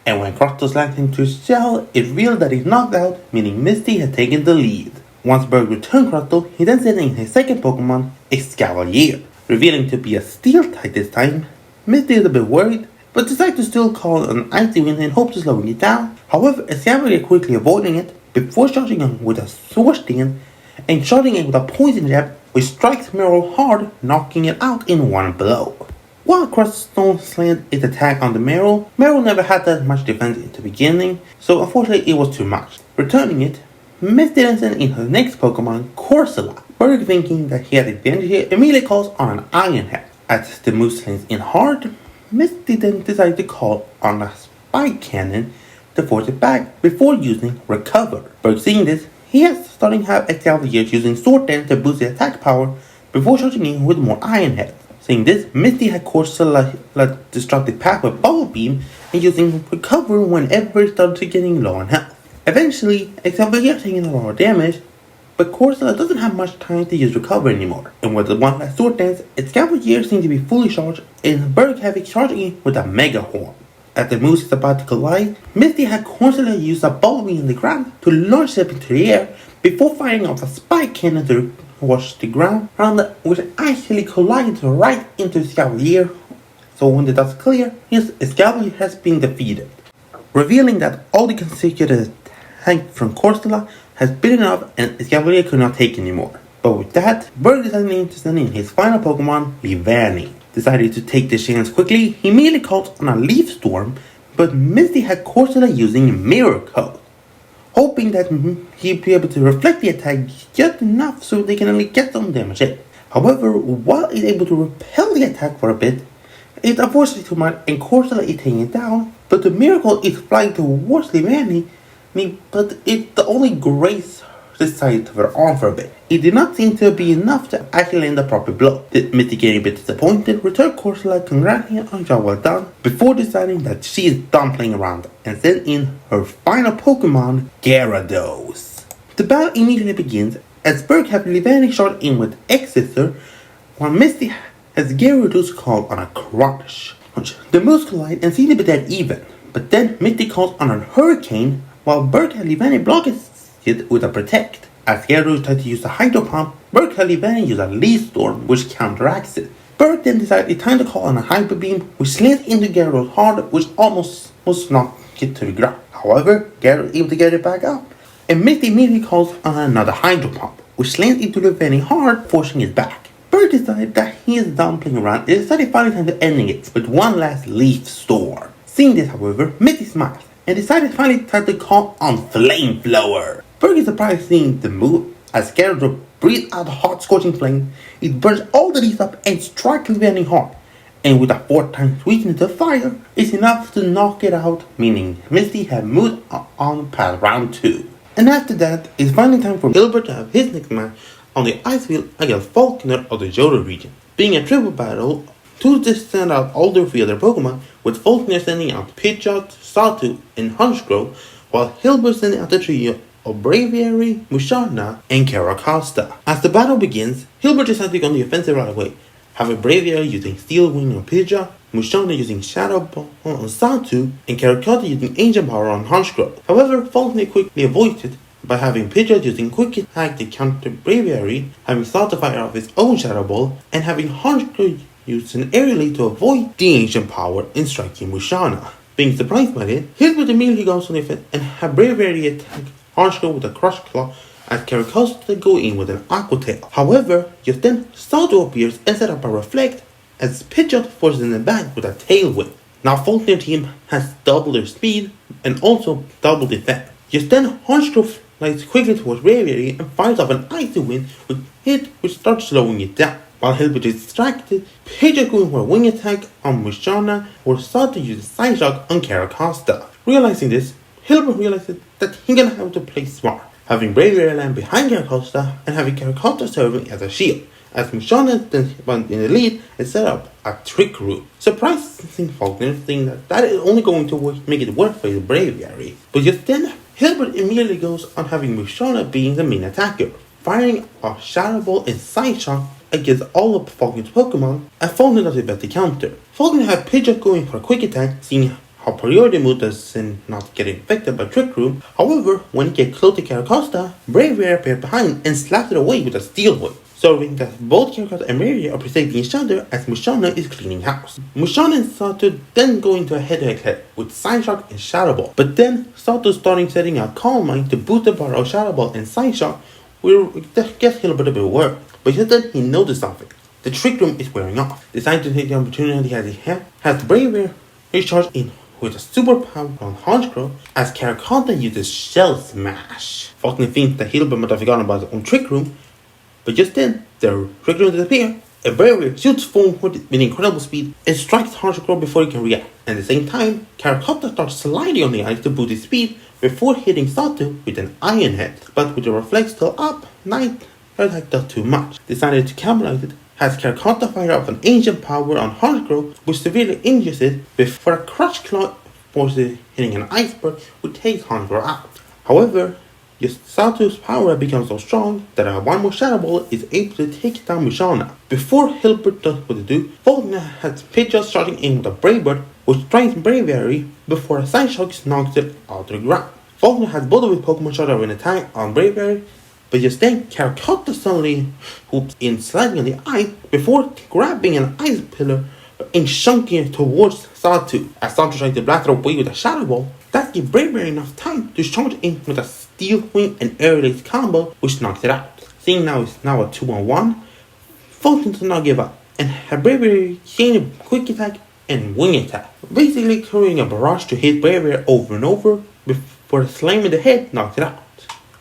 And when Crystal slams into his shell, it reveals that he's knocked out, meaning Misty has taken the lead. Once Berg returned Crystal, he then sent in his second Pokemon, Escavalier, revealing to be a Steel type this time. Misty is a bit worried, but decides to still call on Icy Wind and hope to slow it down. However, Escavalier quickly avoiding it before charging him with a Swords Dance and charging it with a Poison Jab, which strikes Meryl hard, knocking it out in one blow. While Crystal slammed its attack on the Meryl never had that much defense in the beginning, so unfortunately it was too much. Returning it, Misty then sent in her next Pokemon, Corsola. Berg, thinking that he had advantage here, immediately calls on an Iron Head. As the move slams in hard, Misty then decided to call on a Spike Cannon to force it back before using Recover. Berg, seeing this, he is starting to have Escavalier using Sword Dance to boost the attack power before charging in with more Iron Heads. Seeing this, Misty had Corsola disrupt the path with Bubble Beam and using Recover whenever it started getting low on health. Eventually, Escavalier taking a lot of damage, but Corsola doesn't have much time to use Recover anymore. And with the one last Sword Dance, Escavalier seems to be fully charged and Berg having charging it with a Mega Horn. As the moose is about to collide, Misty had Corsola use a Bubble Beam in the ground to launch it into the air before firing off a Spike Cannon to wash the ground around it, which actually collided right into Escavalier. So when the dust clears, Escavalier has been defeated, revealing that all the consecutive attacks from Corsola has been enough and Escavalier could not take anymore. But with that, Berg decided to send in his final Pokemon, Leavanny. Decided to take the chance quickly, he immediately called on a Leaf Storm, but Misty had Corsola using Mirror Coat, hoping that he'd be able to reflect the attack just enough so they can only get some damage in. However, while he's able to repel the attack for a bit, it's unfortunately too much and Corsola is taking it down, but the Miracle is flying towards Leavanny, but it's the only Grace decided to put on for a bit. It did not seem to be enough to actually land a proper blow. Misty, getting a bit disappointed, returned Corsola congratulating on job well done before deciding that she is done playing around and sent in her final Pokemon, Gyarados. The battle immediately begins as Berg has Leavanny shot in with X-Scissor, while Misty has Gyarados called on a Crush. The moves collide and seem to be dead even, but then Misty calls on a Hurricane while Berg has Leavanny block it with a Protect. As Gyarados tried to use a Hydro Pump, Berg had Leavanny use a Leaf Storm, which counteracts it. Berg then decided it's time to call on a Hyper Beam, which slams into Gyarados hard, which almost knocked it to the ground. However, Gyarados is able to get it back up, and Misty immediately calls on another Hydro Pump, which slams into Leavanny hard, forcing it back. Berg decided that he is done playing around and decided finally time to ending it with one last Leaf Storm. Seeing this, however, Misty smiles and decided finally time to call on Flamethrower. Berg is surprised seeing the move as Gyarados breathes out a hot scorching flame. It burns all the leaves up and strikes Leavanny hard. And with a 4th time sweetness of fire, it's enough to knock it out, meaning Misty had moved on past round 2. And after that, it's finally time for Hilbert to have his next match on the ice field against Falkner of the Johto region. Being a triple battle, to just send out all their 3 other Pokemon, with Falkner sending out Pidgeot, Sawtooth, and Honchkrow, while Hilbert sending out the trio of Braviary, Musharna, and Caracosta. As the battle begins, Hilbert decides to go on the offensive right away, having Braviary using Steel Wing on Pidgeot, Musharna using Shadow Ball on Sawtooth, and Caracosta using Ancient Power on Honchkrow. However, Falkner quickly avoids it by having Pidgeot using Quick Attack to counter Braviary, having Sawtooth fire off his own Shadow Ball, and having Honchkrow use an Aerial Lead to avoid the Ancient Power and striking Musharna. Being surprised by it, Hilbert immediately goes on the offense and have Braviary attack Honchkrow with a Crush Claw as Caracosta go in with an Aqua Tail. However, just then Sawtooth appears and set up a Reflect as Pidgeot forces him back with a Tail Whip. Now Falkner team has double their speed and also double defense. Just then Honchkrow flies quickly towards Braviary and fires off an icy wind with hit which starts slowing it down. While Hilbert is distracted, Pidgeot going for a wing attack on Musharna or sought to use a side shock on Caracosta. Realizing this, Hilbert realizes that he's gonna have to play smart, having Braviary land behind Caracosta and having Caracosta serving as a shield, as Musharna then went in the lead and set up a trick room. Surprising Faulkner thinking that is only going to make it work for the Braviary. But just then, Hilbert immediately goes on having Musharna being the main attacker, firing a Shadow Ball and Side Shock against all of Faulkner's Pokemon, and Faulkner does it better counter. Faulkner had Pidgeot going for a quick attack, seeing how priority mode does not get infected by Trick Room. However, when it gets close to Caracosta, Braviary appeared behind and slapped it away with a Steel Whip, serving that both Caracosta and Braviary are protecting each other as Musharna is cleaning house. Musharna and Sato then go into a head-to-head with Side Shock and Shadow Ball, but then Sato starting setting out Calm Mind to boost the power of Shadow Ball and Side Shock, will get Hilbert a bit worse. But just then he noticed something. The Trick Room is wearing off. Deciding to take the opportunity as he has Braviary recharge in with a superpower on Honchkrow as Caracosta uses Shell Smash. Faulkner thinks that Hilbert might have forgotten about his own Trick Room, but just then the Trick Room disappears and Braviary shoots forward with incredible speed and strikes Honchkrow before he can react. At the same time, Caracosta starts sliding on the ice to boost his speed before hitting Sato with an Iron Head, but with the reflex still up, Night Attack does too much. Decided to capitalize it, has Caracosta fire up an ancient power on Honchkrow, which severely injures it before a Crush Claw forces hitting an Iceberg, which takes Honchkrow out. However, Sato's power becomes so strong that one more Shadow Ball is able to take down Musharna. Before Hilbert does what to do, Faulkner has Pidgeot starting in with a Brave Bird, which strikes Braviary before a Side Shock knocks it out to the ground. Faulkner has both of his Pokemon shot over an attack on Braviary, but just then Caracosta suddenly hoops in sliding on the ice before grabbing an ice pillar and chunking it towards Sato. As Sato tries to blast it away with a Shadow Ball, that gives Braviary enough time to charge in with a Steel Wing and Air Release combo, which knocks it out. Seeing now it's now a 2-on-1, Faulkner does not give up and have Braviary chain a quick attack and wing attack, basically creating a barrage to hit Braviary over and over before slamming the head knocks it out.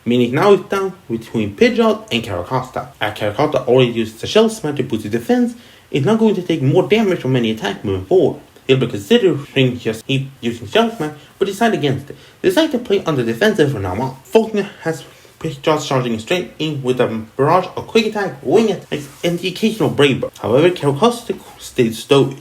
Meaning now it's down between Pidgeot and Caracosta. As Caracosta already used the Shell Smash to boost his defense, it's not going to take more damage from any attack moving forward. Hilbert considering just keep using Shell Smash, but decided against it. Decided to play on the defensive from now on. Faulkner has Pidgeot charging straight in with a barrage of quick attack, wing attacks, and the occasional Brave Bird. However, Caracosta stayed stoic,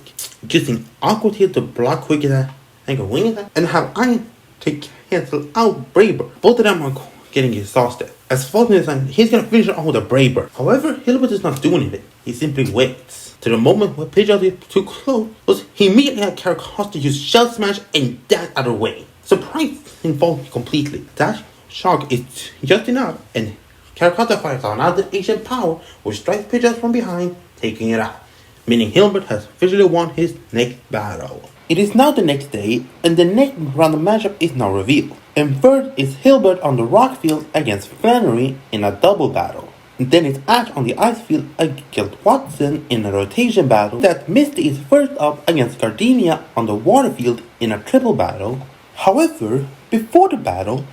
using Aqua Tail to block quick attack and a wing attack, and have Iron to cancel out Brave Bird. Both of them are getting exhausted. As Faulkner is on, he's gonna finish off with a Brave Bird. However, Hilbert is not doing anything. He simply waits. To the moment where Pidgeot is too close, he immediately had Caracosta use Shell Smash and dash out of the way, surprising Faulkner completely. That shock is just enough, and Caracosta fires out another ancient power which strikes Pidgeot from behind, taking it out. Meaning Hilbert has officially won his next battle. It is now the next day, and the next round of matchup is now revealed. And third is Hilbert on the rock field against Flannery in a double battle. And then it's Ash on the ice field against Watson in a rotation battle. That Misty is first up against Gardenia on the water field in a triple battle. However, before the battle,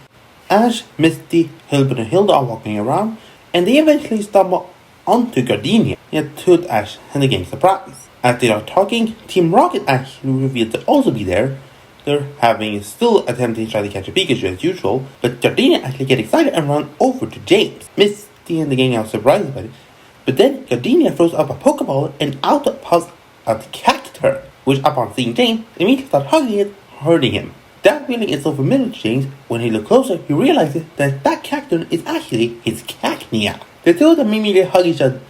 Ash, Misty, Hilbert and Hilda are walking around, and they eventually stumble onto Gardenia, yet to Ash and the game's surprise. As they are talking, Team Rocket actually revealed to also be there. They're still attempting to try to catch a Pikachu as usual, but Gardenia actually get excited and run over to James. Misty and the gang are surprised by it, but then Gardenia throws up a Pokeball and out pops a Cacturne, which upon seeing James, immediately starts hugging it, hurting him. That feeling is so familiar to James. When he looks closer, he realizes that Cacturne is actually his Cacnea. The two of them immediately hug each other,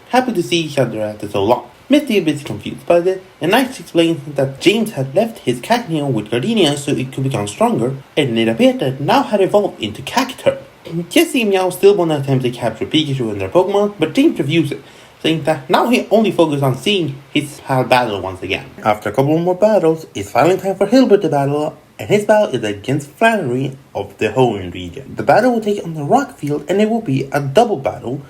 happy to see each other after so long. Misty is a bit confused by this, and Night explains that James had left his Cacnea with Gardenia so it could become stronger, and it appeared that it now had evolved into Cacturne. Jessie and Meow still want to attempt to capture Pikachu and their Pokemon, but James refuses, saying that now he only focuses on seeing his pal battle once again. After a couple more battles, it's finally time for Hilbert to battle, and his battle is against Flannery of the Hoenn region. The battle will take on the rock field, and it will be a double battle,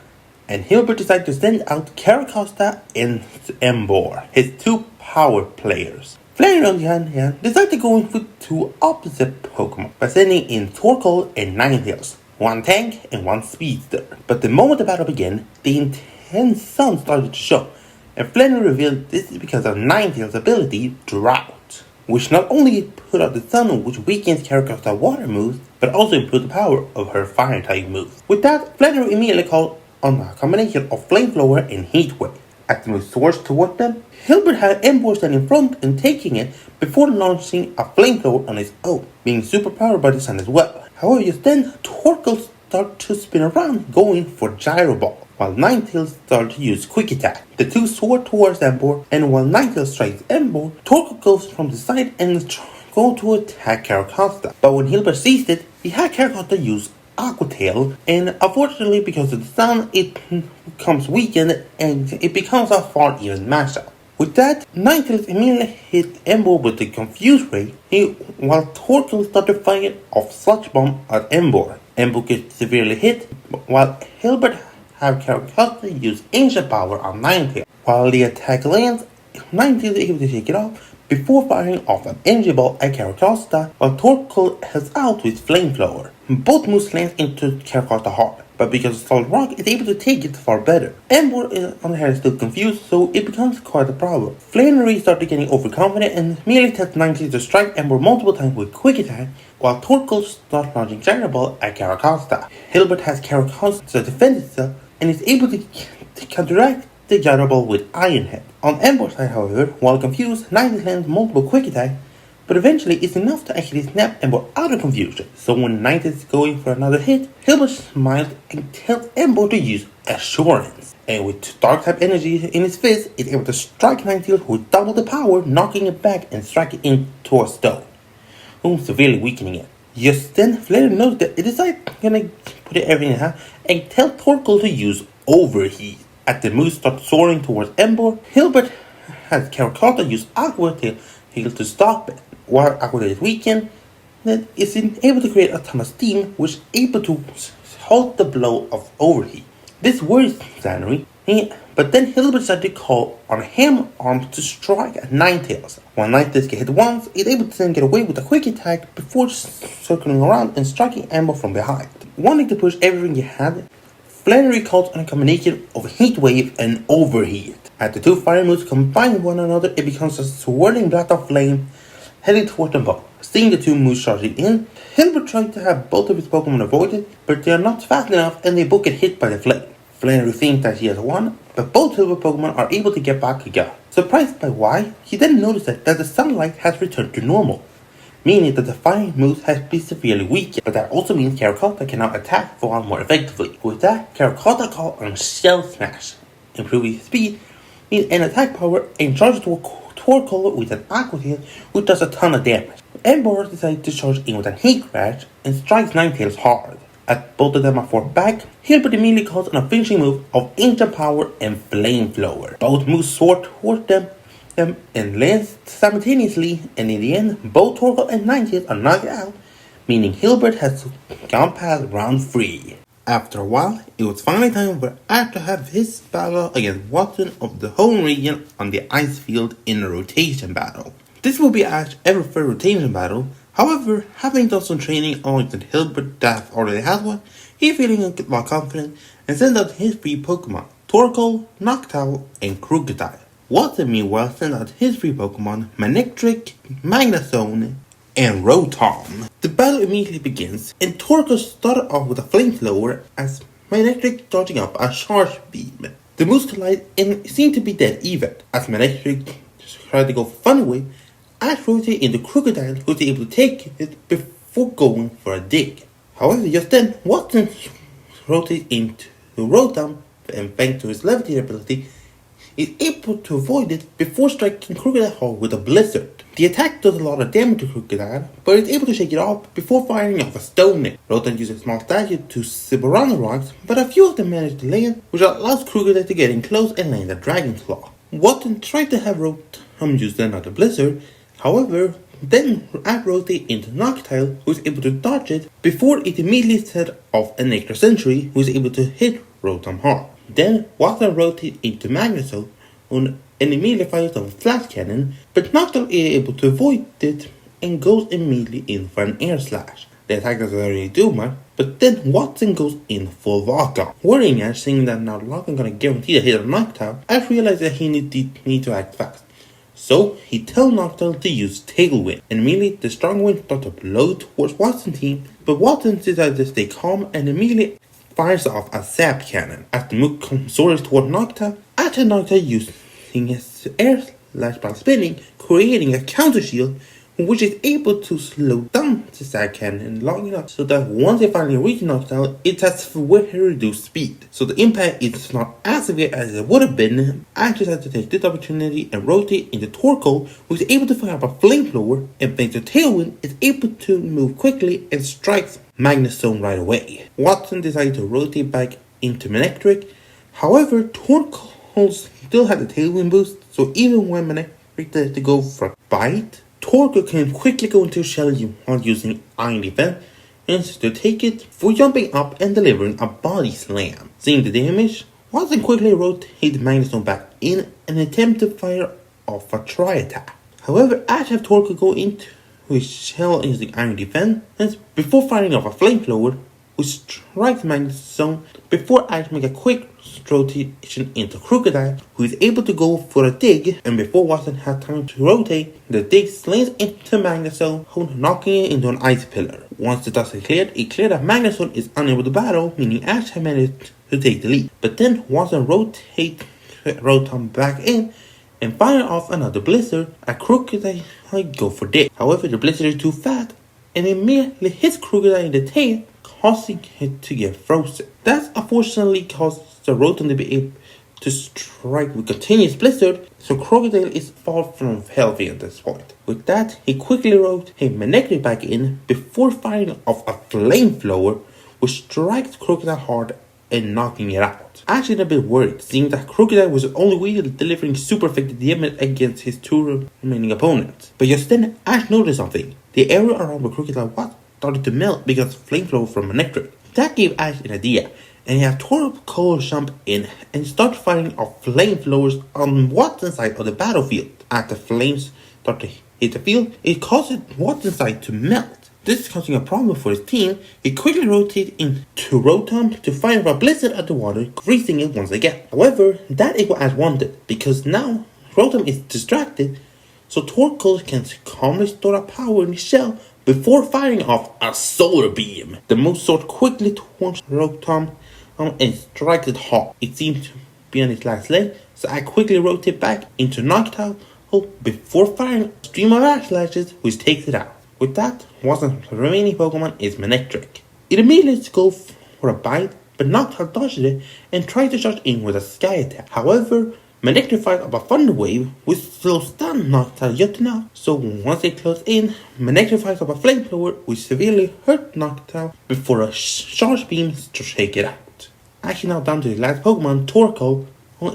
and Hilbert decided to send out Caracosta and Emboar, his two power players. Flannery, on the other hand, decided to go in with two opposite Pokemon by sending in Torkoal and Ninetales, one tank and one speedster. But the moment the battle began, the intense sun started to show, and Flannery revealed this is because of Ninetales' ability, Drought, which not only put out the sun, which weakens Caracosta's water moves, but also improved the power of her fire type moves. With that, Flannery immediately called on a combination of Flamethrower and Heatwave. As the move soared toward them, Hilbert had Ember stand in front and taking it before launching a Flamethrower on his own, being superpowered by the sun as well. However, just then, Torkoal started to spin around, going for Gyro Ball, while Ninetales started to use Quick Attack. The two soared towards Ember, and while Ninetales strikes Ember, Torkoal goes from the side and goes to attack Caracosta. But when Hilbert seized it, he had Caracosta use Aqua Tail, and unfortunately because of the sun, it becomes weakened and it becomes a far even matchup. With that, Ninetales immediately hit Ember with the Confuse Ray, while Torkoal started firing off Sludge Bomb at Ember. Ember gets severely hit, while Hilbert had Caracosta use Ancient Power on Ninetales. While the attack lands, Ninetales is able to shake it off before firing off an energy ball at Caracosta, while Torkoal heads out with Flamethrower. Both moves land into Caracosta hard, but because Solid Rock is able to take it far better. Ember on the hand is still confused, so it becomes quite a problem. Flannery started getting overconfident and merely tells Ninetales to strike Ember multiple times with Quick Attack, while Torkoal starts launching Gyro Ball at Caracosta. Hilbert has Caracosta defend itself and is able to counteract the Gyro Ball with Iron Head. On Ember's side, however, while confused, Ninetales lands multiple Quick Attacks, but eventually it's enough to actually snap Ember out of confusion. So when Ninetales is going for another hit, Hilbert smiles and tells Ember to use Assurance. And with Dark type energy in his fist, it's able to strike Ninetales with double the power, knocking it back and striking it into a stone, severely weakening it. Just then, Flannery noticed that it decides gonna put everything in half and tell Torkoal to use Overheat. As the moose starts soaring towards Ember, Hilbert has Caracosta use Aqua Tail to stop it. While Aqua Tail is weakened, then it's able to create a ton of steam, which is able to halt the blow of Overheat. This worries Flannery, but then Hilbert decided to call on Hammer Arm to strike at Ninetales. While Ninetales gets hit once, it's able to then get away with a Quick Attack before circling around and striking Ember from behind. Wanting to push everything he had, Flannery calls on a combination of Heat Wave and Overheat. As the two fire moves combine with one another, it becomes a swirling blast of flame heading toward them both. Seeing the two moves charging in, Hilbert tries to have both of his Pokemon avoided, but they are not fast enough and they both get hit by the flame. Flannery thinks that he has won, but both Hilbert Pokemon are able to get back again. Surprised by why, he then notices that the sunlight has returned to normal, meaning that the fire moves has been severely weakened, but that also means Caracosta can now attack Vaughn more effectively. With that, Caracosta calls on Shell Smash, improving his speed and attack power, and charges Torkoal with an Aqua Tail, which does a ton of damage. Ember decides to charge in with an Heat Crash and strikes Ninetales hard. As both of them are forced back, Hilbert immediately calls on a finishing move of Ancient Power and Flamethrower. Both moves soar towards them and lands simultaneously, and in the end, both Torkoal and Ninetales are knocked out, meaning Hilbert has gone past round 3. After a while, it was finally time for Ash to have his battle against Watson of the home region on the ice field in a rotation battle. This will be Ash's ever first rotation battle. However, having done some training alongside Hilbert that already has one, he's feeling a lot confident and sends out his 3 Pokemon, Torkoal, Noctowl, and Krookodile. Watson meanwhile sends out his 3 Pokemon, Manectric, Magnezone, and Rotom. The battle immediately begins, and Torkoal started off with a Flamethrower as Manectric dodging up a Charge Beam. The moves collide and seem to be dead even, as Manectric tried to go fun away. Ash rotated into Krookodile, who was able to take it before going for a dig. However, just then, Watson rotated into Rotom, and thanks to his Levitate ability, is able to avoid it before striking Krookodile hard with a Blizzard. The attack does a lot of damage to Krookodile, but is able to shake it off before firing off a Stone. Rotom uses a small statue to zip around the rocks, but a few of them manage to land, which allows Krookodile to get in close and land a Dragon Claw. Watson tried to have Rotom use another Blizzard, however, then Ash rotated into Noctowl, who was able to dodge it before it immediately set off an extra Sentry, who was able to hit Rotom hard. Then Watson rotated into Magnezone and immediately fires off a Flash Cannon, but Noctowl is able to avoid it and goes immediately in for an Air Slash. The attack doesn't really do much, but then Watson goes in full lock-on. Worrying Ash, saying that now lock-on gonna guarantee a hit on Noctowl, Ash realizes that he need to act fast. So he tells Noctowl to use Tailwind, and immediately the strong wind starts to blow towards Watson's team, but Watson decides to stay calm and immediately fires off a Zap Cannon. As the move soars toward Noctowl, Ash and Noctowl using his air slash by spinning, creating a counter shield, which is able to slow down the Zap Cannon long enough so that once they finally reach Noctowl, it has very reduced speed. So the impact is not as severe as it would have been. Ash decided to take this opportunity and rotate into Torkoal, who is able to fire up a flamethrower, and thanks to Tailwind, is able to move quickly and strikes Magnezone right away. Watson decided to rotate back into Manectric. However, Torkoal still had the Tailwind boost, so even when Manectric decided to go for a bite, Torkoal can quickly go into Shell while using Iron Defense and to take it for jumping up and delivering a Body Slam. Seeing the damage, Watson quickly rotated Magnezone back in and attempted to fire off a Tri-Attack. However, Ash had Torkoal go into his Shell using Iron Defense before firing off a Flamethrower, which strikes Magnezone before Ash make a quick rotation into Krookodile, who is able to go for a dig, and before Watson had time to rotate, the dig slams into Magnezone, knocking it into an ice pillar. Once the dust is cleared, it cleared that Magnezone is unable to battle, meaning Ash had managed to take the lead. But then Watson rotates Rotom back in and fire off another Blizzard. A Krookodile go for dig. However, the Blizzard is too fast and immediately hits Krookodile in the tail, causing it to get frozen. That unfortunately caused the Rotom to be able to strike with continuous Blizzard, so Krookodile is far from healthy at this point. With that, he quickly rotates Manectric back in before firing off a Flamethrower, which strikes Krookodile hard and knocking it out. Actually a bit worried, seeing that Krookodile was only really delivering super effective damage against his two remaining opponents. But just then, Ash noticed something. The area around where Krookodile was started to melt because of Flamethrower from Manectric. That gave Ash an idea, and he had Torkoal jump in and start firing off Flamethrowers on Watson's side of the battlefield. As the flames start to hit the field, it causes Watson's side to melt. This is causing a problem for his team. He quickly rotated into Rotom to fire a Blizzard at the water, freezing it once again. However, that is what Ash wanted, because now Rotom is distracted, so Torkoal can calmly store up power in his shell before firing off a Solar Beam. The move soared quickly towards Rotom and strikes it hard. It seemed to be on its last leg, so I quickly rotate back into Noctowl before firing a stream of Ash Slashes, which takes it out. With that, Watson's remaining Pokemon is Manectric. It immediately goes for a bite, but Noctowl dodges it and tries to charge in with a Sky Attack. However, Manectric fires up a Thunder Wave, which slows down Noctowl just enough. So once they close in, Manectric fires up a Flamethrower, which severely hurt Noctowl before a Charge Beam to take it out. Actually now down to his last Pokemon, Torkoal,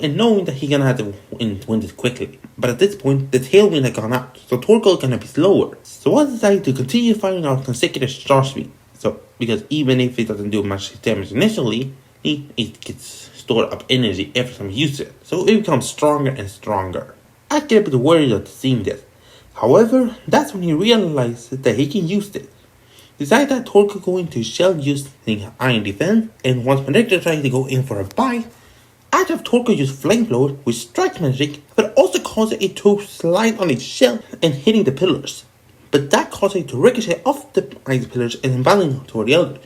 and knowing that he's gonna have to win this quickly. But at this point, the Tailwind had gone out, so Torkoal is gonna be slower. So Watson decided to continue firing out consecutive Charge Beam. So, because even if it doesn't do much damage initially, it gets stored up energy every time you use it. So it becomes stronger and stronger. I get a bit worried at seeing this. However, that's when he realized that he can use it. Decided that Torkoal go into Shell using Iron Defense, and once Manectric tried to go in for a bite, after Torkoal used Flamethrower, which strikes Manectric, but also causes it to slide on its shell and hitting the pillars. But that caused it to ricochet off the ice pillars and bouncing toward the other.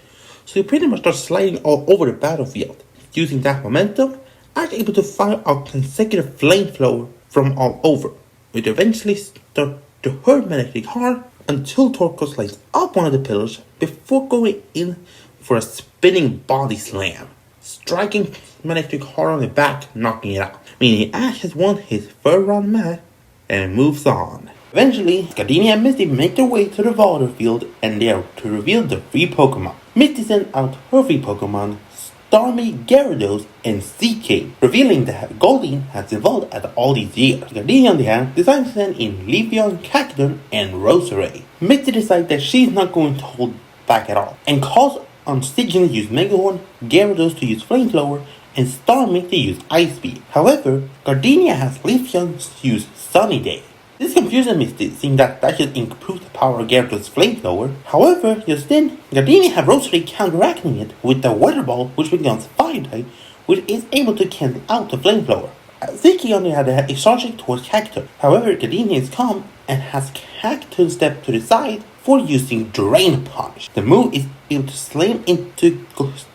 So he pretty much starts sliding all over the battlefield. Using that momentum, Ash was able to fire out consecutive Flamethrower from all over, which eventually started to hurt Manectric hard until Torkoal slides up one of the pillars before going in for a spinning Body Slam, striking Manectric hard on the back, knocking it out. Meaning Ash has won his third round match and moves on. Eventually, Gardenia and Misty make their way to the Vaulter field and they are to reveal the 3 Pokemon. Misty sent out her 3 Pokemon, Starmie, Gyarados, and CK, revealing that Goldeen has evolved after all these years. Gardenia, on the hand, decides to send in Leafeon, Cacturne, and Roserade. Misty decides that she's not going to hold back at all, and calls on CK to use Mega Horn, Gyarados to use Flamethrower, and Starmie to use Ice Beam. However, Gardenia has Leafeon use Sunny Day. This confuses Misty, seeing that should improve the power of Gyarados' flamethrower. However, just then, Gardenia have Rosary counteracting it with the Weather Ball, which becomes Fire type, which is able to cancel out the flamethrower. Ziki on the other hand is charging towards Cactus. However, Gardenia is calm and has Cactus step to the side for using Drain Punch. The move is able to slam into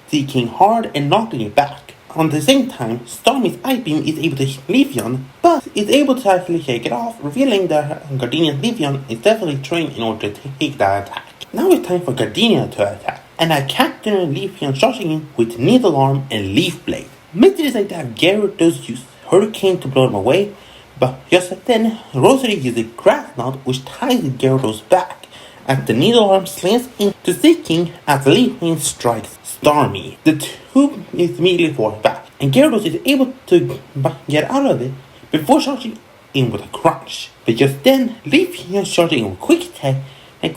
Seeking hard and knocking it back. On the same time, Stormy's Ice Beam is able to hit Leafeon, but is able to actually shake it off, revealing that Gardenia's Leafeon is definitely trained in order to take that attack. Now it's time for Gardenia to attack, and Cactus and Leafeon charging in with Needle Arm and Leaf Blade. Misty decides to have Gyarados use Hurricane to blow them away, but just then, Rosary uses Grass Knot, which ties Gyarados back, as the Needle Arm slams into Seeking as the Leaf Blade strikes Starmie. The two is immediately forced back, and Gyarados is able to get out of it before charging in with a crunch. But just then, Leafeon is charging in with Quick Attack,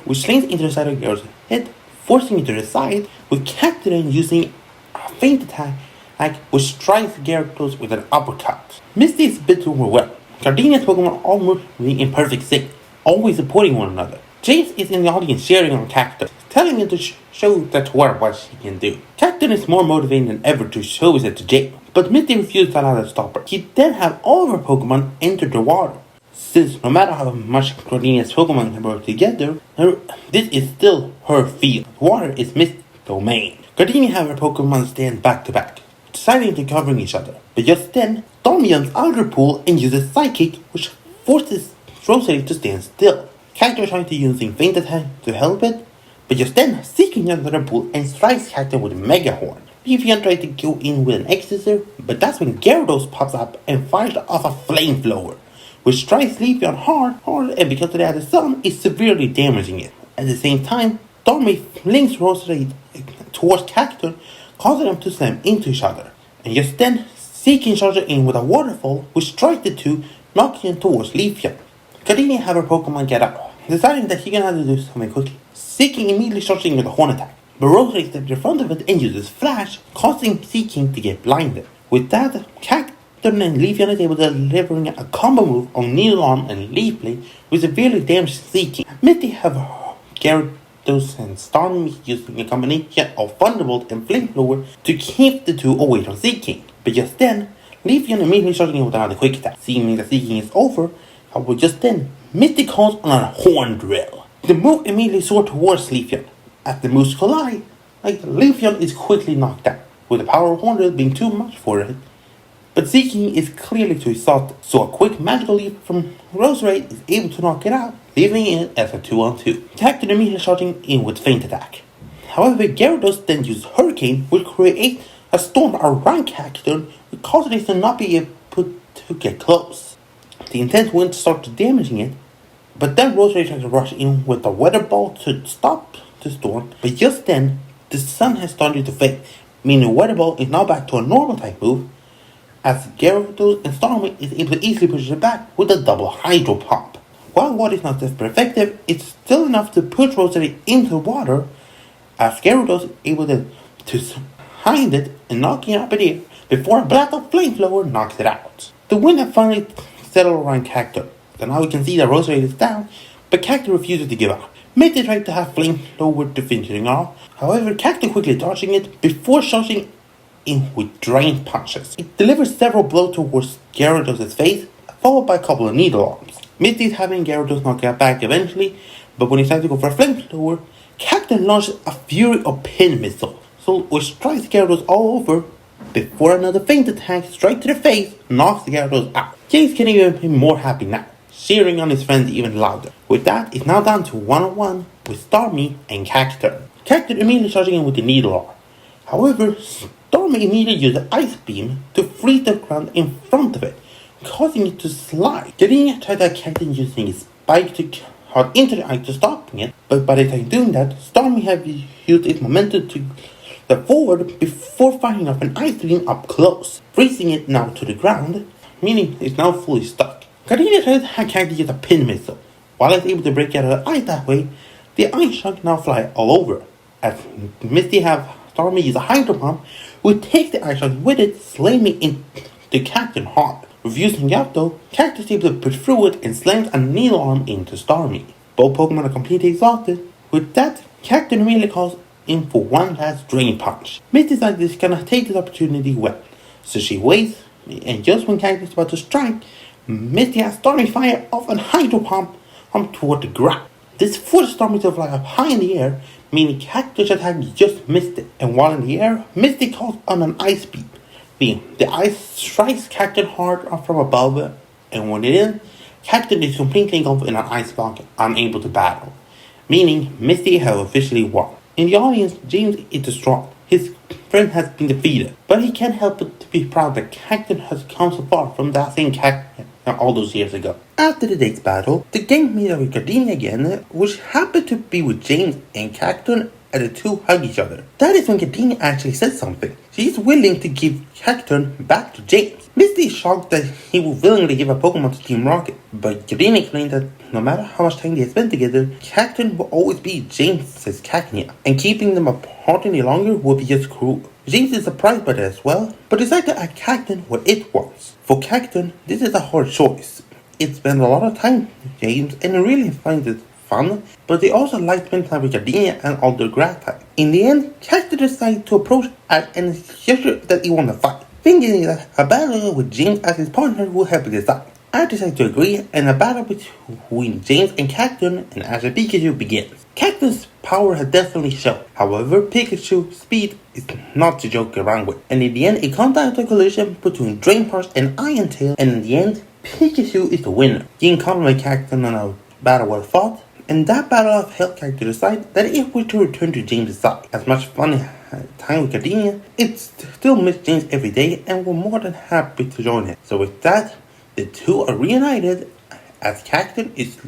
which slings into the side of Gyarados' head, forcing it to the side, with Cacturne using a Feint Attack, which strikes Gyarados with an uppercut. Misty is a bit overwhelmed. Gardenia's Pokemon are almost in perfect sync, always supporting one another. James is in the audience cheering on Cactus, telling him to show that her what she can do. Cactus is more motivated than ever to show it to James, but Misty refuses to allow to stop her. He then have all of her Pokemon enter the water. Since no matter how much Gardenia's Pokemon can work together, this is still her field. Water is Misty's domain. Gardenia have her Pokemon stand back to back, deciding to cover each other. But just then, Stormy jumps out of her pool and uses Psychic, which forces Rosary to stand still. Cactus trying to use Feint Attack to help it, but just then, Seeking jumps out of the pool and strikes Cactus with a Mega Horn. Leafeon tries to go in with an Executor, but that's when Gyarados pops up and fires off a Flamethrower, which strikes Leafeon hard, and because of that, the sun is severely damaging it. At the same time, Stormy flings Rosary towards Cactus, causing them to slam into each other. And just then, Seeking charges in with a Waterfall, which strikes the two, knocking him towards Leafeon. Gardenia have her Pokemon get up, deciding that she can have to do something quickly. Seeking immediately charges in with a Horn Attack, but Rosary steps in front of it and uses Flash, causing Seeking to get blinded. With that, Cactus and Leafeon is able to deliver a combo move on Needle Arm and Leaf Blade, which severely damages Seeking. Misty have Gyarados and Starmie using a combination of Thunderbolt and Flamethrower to keep the two away from Seeking. But just then, Leafeon immediately charging in with another Quick Attack, seeming that Seeking is over. However, just then, Misty calls on a Horn Drill. The move immediately soars towards Leafeon. As the moves collide, Leafeon is quickly knocked out, with the power of Horn Drill being too much for it. But Seeking is clearly too exhausted, so a quick magical leap from Rosary is able to knock it out, leaving it as a 2-on-2. Cactus immediately charging in with Feint Attack. However, Gyarados then uses Hurricane, which creates a storm around Cactus, which causes it to not be able to get close. The intense wind starts damaging it, but then Rosary tries to rush in with a Weather Ball to stop the storm, but just then, the sun has started to fade, meaning the Weather Ball is now back to a normal type move, as Gyarados and Starmie is able to easily push it back with a double Hydro Pump. While water is not super effective, it's still enough to push Rosary into water, as Gyarados is able to hide it and knock it up in the air before a blast of Flamethrower knocks it out. The wind has finally settled around Cactus, so now we can see that Rosary is down, but Cactus refuses to give up. Misty tries to have Flamethrower to finish it off, however Cactus quickly dodging it before charging in with Drain Punches. It delivers several blows towards Gyarados' face, followed by a couple of Needle Arms. Misty is having Gyarados knock it back eventually, but when he decides to go for a Flamethrower, Cactus launches a Fury of Pin Missile, which strikes Gyarados all over, before another Feint Attack straight to the face knocks Gyarados out. James can even be more happy now, cheering on his friends even louder. With that, it's now down to 1-on-1 with Starmie and Cactus. Cactus immediately charging in with the Needle Arm. However, Starmie immediately uses Ice Beam to freeze the ground in front of it, causing it to slide. Gardenia tried to attack Cactus using his spike to hard into the ice to stopping it, but by the time doing that, Starmie had used its momentum to step forward before firing off an Ice Beam up close, freezing it now to the ground, meaning it's now fully stuck. Gardenia tries to have Cactus use a Pin Missile. While it's able to break out of the ice that way, the ice chunk now fly all over. As Misty have Starmie use a Hydro Pump, who takes the ice chunk with it, slamming into Cactus hard. Refusing out though, Cactus is able to push through it and slams a needle arm into Starmie. Both Pokemon are completely exhausted. With that, Cactus immediately calls in for one last Drain Punch. Misty decides she's gonna take this opportunity well, so she waits, and just when Cactus is about to strike, Misty has Starmie fire off a Hydro Pump toward the ground. This forces Starmie to fly up high in the air, meaning Cactus attack just missed it, and while in the air, Misty calls on an Ice Beam. The ice strikes Cactus hard from above, and when it is, Cactus is completely engulfed in an ice block, unable to battle, meaning Misty has officially won. In the audience, James is distraught. His friend has been defeated, but he can't help but to be proud that Cactus has come so far from that same Cactus all those years ago. After the next battle, the gang meet up with Gardenia again, which happened to be with James and Cactus, and the two hug each other. That is when Gardenia actually says something. She's willing to give Cactus back to James. Misty is shocked that he would willingly give a Pokemon to Team Rocket, but Gardenia explained that no matter how much time they spent together, Cactus will always be James's Cacnea, and keeping them apart any longer would be just cruel. James is surprised by that as well, but decides to add Cactus what it wants. For Cactus, this is a hard choice. It spends a lot of time with James and really finds it fun, but they also like spending time with Gardenia and all their grass type. In the end, Cactus decides to approach and gesture that he wants to fight, thinking that a battle with James as his partner will help him decide. I decide to agree, and a battle between James and Cactus and Ash and Pikachu begins. Cactus' power has definitely shown. However, Pikachu's speed is not to joke around with, and in the end, it comes down to a collision between Drain Punch and Iron Tail, and in the end, Pikachu is the winner. He encountered Cactus on a battle well fought, and that battle helped Cactus decide that it was to return to James' side. As much fun as time with Gardenia, it still missed James every day and were more than happy to join him. So with that, the two are reunited as Cactus is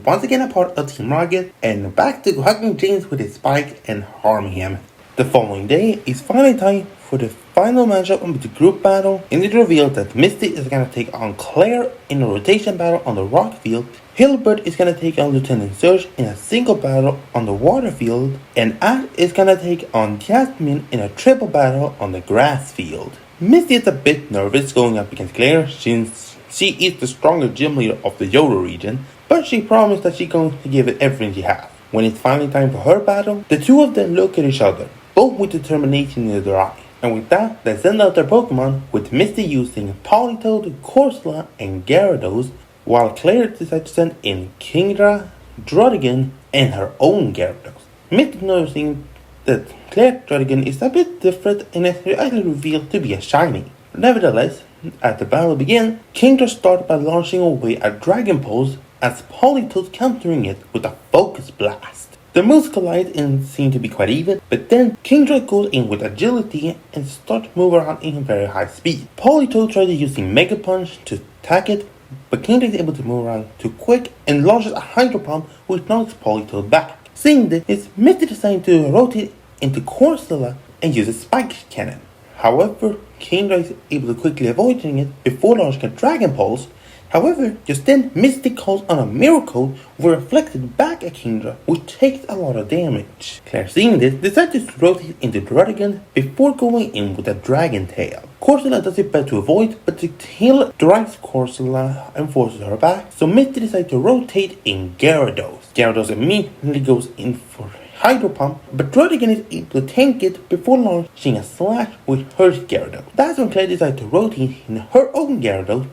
once again a part of Team Rocket and back to hugging James with his spike and harming him. The following day is finally time for the final matchup of the group battle, and it revealed that Misty is going to take on Claire in a rotation battle on the rock field, Hilbert is going to take on Lieutenant Surge in a single battle on the water field, and Ash is going to take on Jasmine in a triple battle on the grass field. Misty is a bit nervous going up against Claire since she is the stronger gym leader of the Johto region, but she promised that she's going to give it everything she has. When it's finally time for her battle, the two of them look at each other, both with determination in their eye. And with that, they send out their Pokemon, with Misty using Politoed, Corsola, and Gyarados, while Claire decides to send in Kingdra, Druddigon, and her own Gyarados. Misty noticing that Claire Druddigon is a bit different and is actually revealed to be a shiny. Nevertheless, as the battle begins, Kingdra starts by launching away a Dragon Pulse as Politoed countering it with a Focus Blast. The moves collide and seem to be quite even, but then Kingdra goes in with agility and starts moving around in very high speed. Politoed tries using Mega Punch to attack it, but Kingdra is able to move around too quick and launches a Hydro Pump which knocks Politoed back. Seeing this, Misty decides to rotate into Corsola and use a Spike Cannon. However, Kingdra is able to quickly avoiding it before launching a Dragon Pulse. However, just then Misty calls on a Miracle reflected back at Kingdra, which takes a lot of damage. Claire, seeing this, decides to rotate into Druddigon before going in with a Dragon Tail. Corsola does it better to avoid, but the tail drives Corsola and forces her back, so Misty decides to rotate in Gyarados. Gyarados immediately goes in for Hydro Pump, but Druddigon is able to tank it before launching a Slash which hurts Gyarados. That's when Claire decides to rotate in her own Gyarados,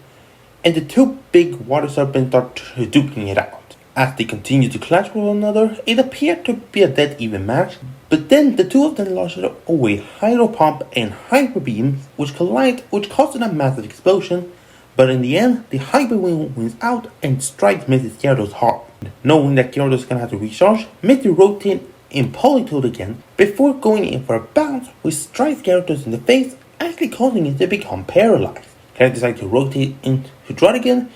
and the two big water serpents start duking it out. As they continue to clash with one another, it appeared to be a dead even match, but then the two of them launched away Hydro Pump and Hyper Beam, which collide, which caused a massive explosion, but in the end, the Hyper Beam wins out and strikes Mrs. Gyarados hard. Knowing that Gyarados is gonna have to recharge, Misty rotates in Politoed again, before going in for a bounce which strikes Gyarados in the face, actually causing it to become paralyzed. Claire decides to rotate into Druddigon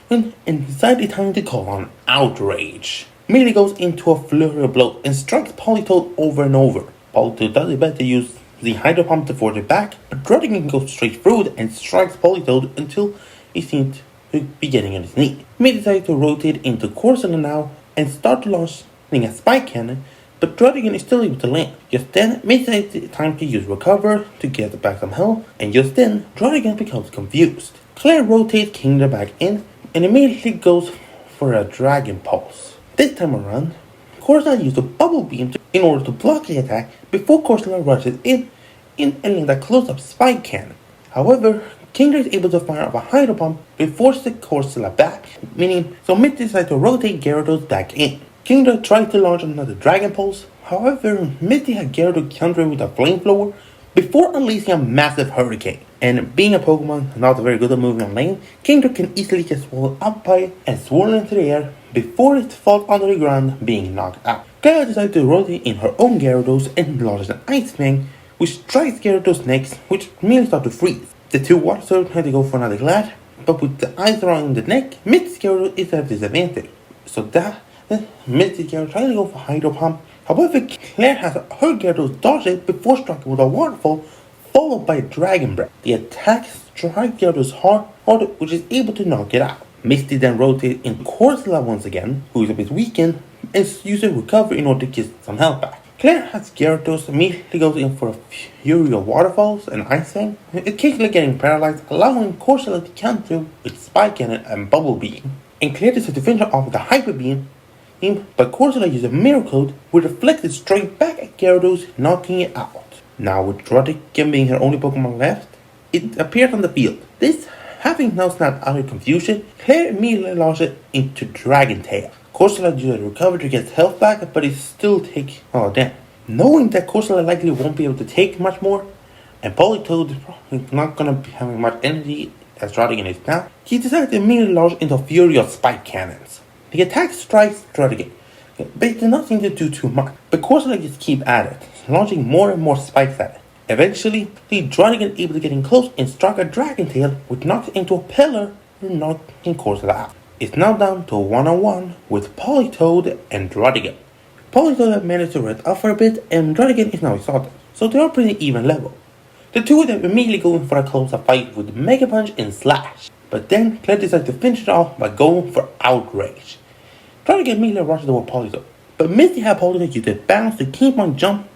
and decided time to call on Outrage. Immediately goes into a flurry of blows and strikes Politoed over and over. Politoed does it better to use the Hydro Pump to force it back, but Druddigon goes straight through it and strikes Politoed until he seems to be getting on his knee. Misty decides to rotate into Corsola now and start launching a Spike Cannon, but Druddigon is still able to land. Just then, Misty decides time to use Recover to get back some health, and just then, Druddigon becomes confused. Claire rotates Kingdra back in and immediately goes for a Dragon Pulse. This time around, Corsola used a Bubble Beam in order to block the attack before Corsola rushes in ending the close-up Spike Cannon. However, Kingdra is able to fire off a Hydro Pump before the Corsola back, meaning so Misty decides to rotate Gyarados back in. Kingdra tries to launch another Dragon Pulse, however, Misty had Gyarados countering with a Flamethrower before unleashing a massive Hurricane. And being a Pokemon not very good at moving on lane, Kingdra can easily get swallowed up by it and swirl into the air before it falls onto the ground being knocked out. Claire decides to rotate in her own Gyarados and launches an Ice Fang, which strikes Gyarados next, which immediately starts to freeze. The two Water Surge had to go for another Glass, but with the ice around the neck, Misty's Gyarados is at a disadvantage. So that Misty's Gyarados tries to go for Hydro Pump. However, Claire has her Gyarados dodge it before striking with a Waterfall, followed by a Dragon Breath. The attack strikes Gyarados hard, which is able to knock it out. Misty then rotates in Corsola once again, who is a bit weakened, and uses Recover in order to get some health back. Claire has Gyarados immediately goes in for a fury of Waterfalls and Ice Fang, occasionally getting paralyzed, allowing Corsola to counter with Spike Cannon and Bubble Beam. And Claire decides to finish her off with a Hyper Beam, but Corsola uses a Mirror Coat, which reflected straight back at Gyarados, knocking it out. Now with Druddigon being her only Pokemon left, it appears on the field. This having now snapped out of confusion, Claire immediately launches it into Dragon Tail. Corsola uses Recover to get health back, but it still takes all damage. Knowing that Corsola likely won't be able to take much more, and Politoed is probably not going to be having much energy as Druddigon is now, he decides to immediately launch into a fury of Spike Cannons. The attack strikes Druddigon, but it does not seem to do too much, but Corsola just keeps at it, launching more and more spikes at it. Eventually, Druddigon is able to get in close and strike a Dragon Tail, which knocks it into a pillar and knocking Corsola out. It's now down to a 1-on-1 with Politoed and Druddigon. Politoed has managed to rest up for a bit, and Druddigon is now exhausted, so they are pretty even level. The two of them immediately go in for a close-up fight with Mega Punch and Slash, but then Claire decides to finish it off by going for Outrage. Druddigon immediately rushes toward Politoed, but Misty had Politoed use the bounce to keep on jumping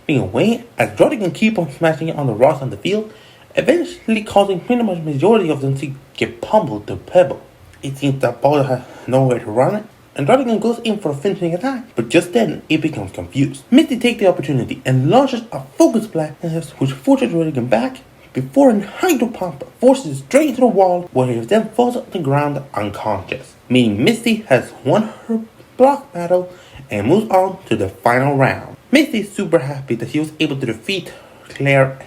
away as Druddigon keep on smashing it on the rocks on the field, eventually causing pretty much majority of them to get pummeled to pebble. It seems that Politoed has nowhere to run it, and Druddigon goes in for a finishing attack, but just then it becomes confused. Misty takes the opportunity and launches a Focus Blast, which forces Druddigon back before a Hydro Pump forces it straight into the wall, where he then falls on the ground unconscious, meaning Misty has won her block battle and moves on to the final round. Misty is super happy that she was able to defeat Claire,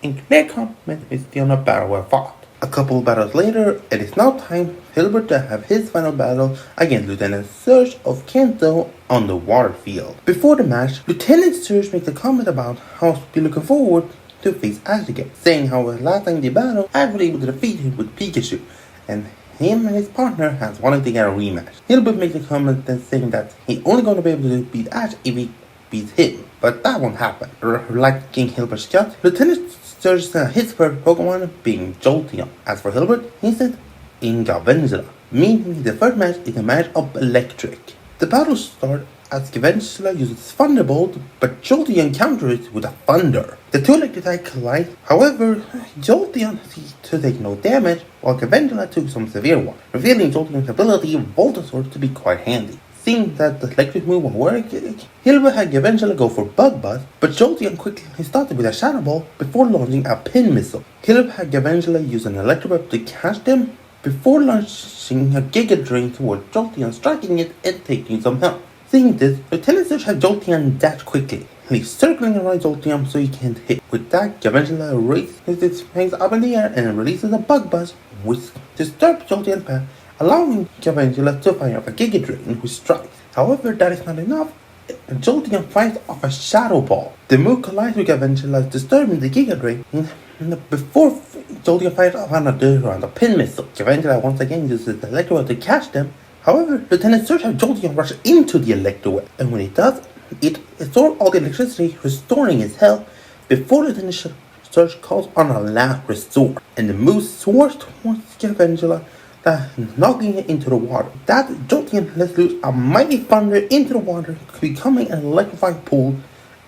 and Claire compliments Misty on the battle well fought. A couple of battles later, it is now time for Hilbert to have his final battle against Lieutenant Surge of Kanto on the water field. Before the match, Lieutenant Surge makes a comment about how he'll be looking forward to face Ash again, saying how last time they battled, Ash was able to defeat him with Pikachu, and him and his partner has wanted to get a rematch. Hilbert makes a comment then saying that he's only going to be able to beat Ash if he beats him, but that won't happen. Like King Hilbert's shot, Lieutenant Surge his favorite Pokemon being Jolteon. As for Hilbert, he said Ingavengela, meaning the first match is a match of Electric. The battle starts as Gavengela uses Thunderbolt, but Jolteon counters it with a Thunder. The two electric types collide, however, Jolteon seems to take no damage, while Gavengela took some severe one, revealing Jolteon's ability Voltosaur to be quite handy. Seeing that the electric move won't work, Hilbert had Gavengela go for Bug Buzz, but Jolteon quickly started with a Shadow Ball before launching a Pin Missile. Hilbert had Gavengela use an Electro Web to catch them, before launching a Giga Drain towards Jolteon, striking it and taking some help. Seeing this, Lieutenant Surge had Jolteon dash quickly, he's circling around Jolteon so he can't hit. With that, Gavengela raises its fangs up in the air and releases a Bug Buzz, which disturbs Jolteon's path, allowing Gavengela to fire off a Giga Drain with strikes. However, that is not enough. Jolteon fires off a Shadow Ball. The move collides with Gavengela, disturbing the Giga Drain. Before Jolteon fires off another round of Pin Missile, Gavengela once again uses the Electro Web to catch them. However, Lieutenant Surge has Jolteon rush into the Electro Web, and when it does, it absorbs all the electricity, restoring its health, before Lieutenant Surge calls on a last resort, and the move soars towards Gavengela, knocking it into the water. That Jolteon lets loose a mighty thunder into the water, becoming an electrified pool,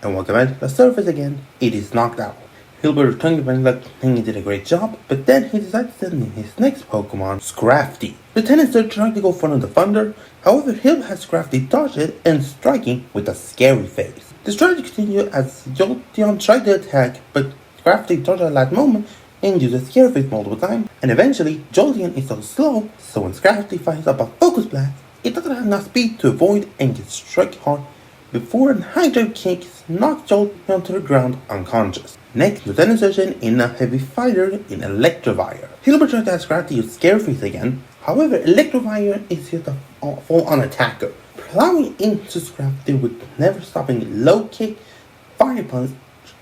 and when Gavengela surfaces again, it is knocked out. Hilbert returned to like thinking he did a great job, but then he decided to send in his next Pokemon, Scrafty. Lieutenant Surge tried to go front of the thunder, however Hilbert had Scrafty dodge it and striking with a scary face. The strategy continued as Jolteon tried to attack, but Scrafty dodged at that moment and used a scary face multiple times, and eventually Jolteon is so slow, so when Scrafty fires up a Focus Blast, it doesn't have enough speed to avoid and gets struck hard before an Hydro Kick knocks Jolteon to the ground unconscious. Next, Lieutenant Surge in a heavy fighter in Electivire. Hilbert tried to ask Scrafty to use Scary Face again, however Electivire is here to fall on attacker, plowing into Scrafty with never stopping low kick, fire punch,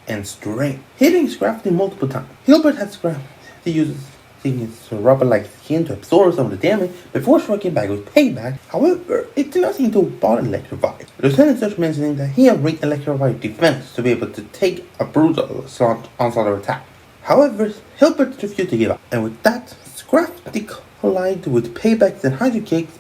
and strength, hitting Scrafty multiple times. Hilbert had Scrafty use his rubber-like skin to absorb some of the damage before striking back with payback. However, it did not seem to bother Electivire. Lieutenant Surge mentioning that he had rigged Electivire's defense to be able to take a brutal onslaught attack. However, Hilbert refused to give up, and with that, Scrafty collided with paybacks and Hydro Kicks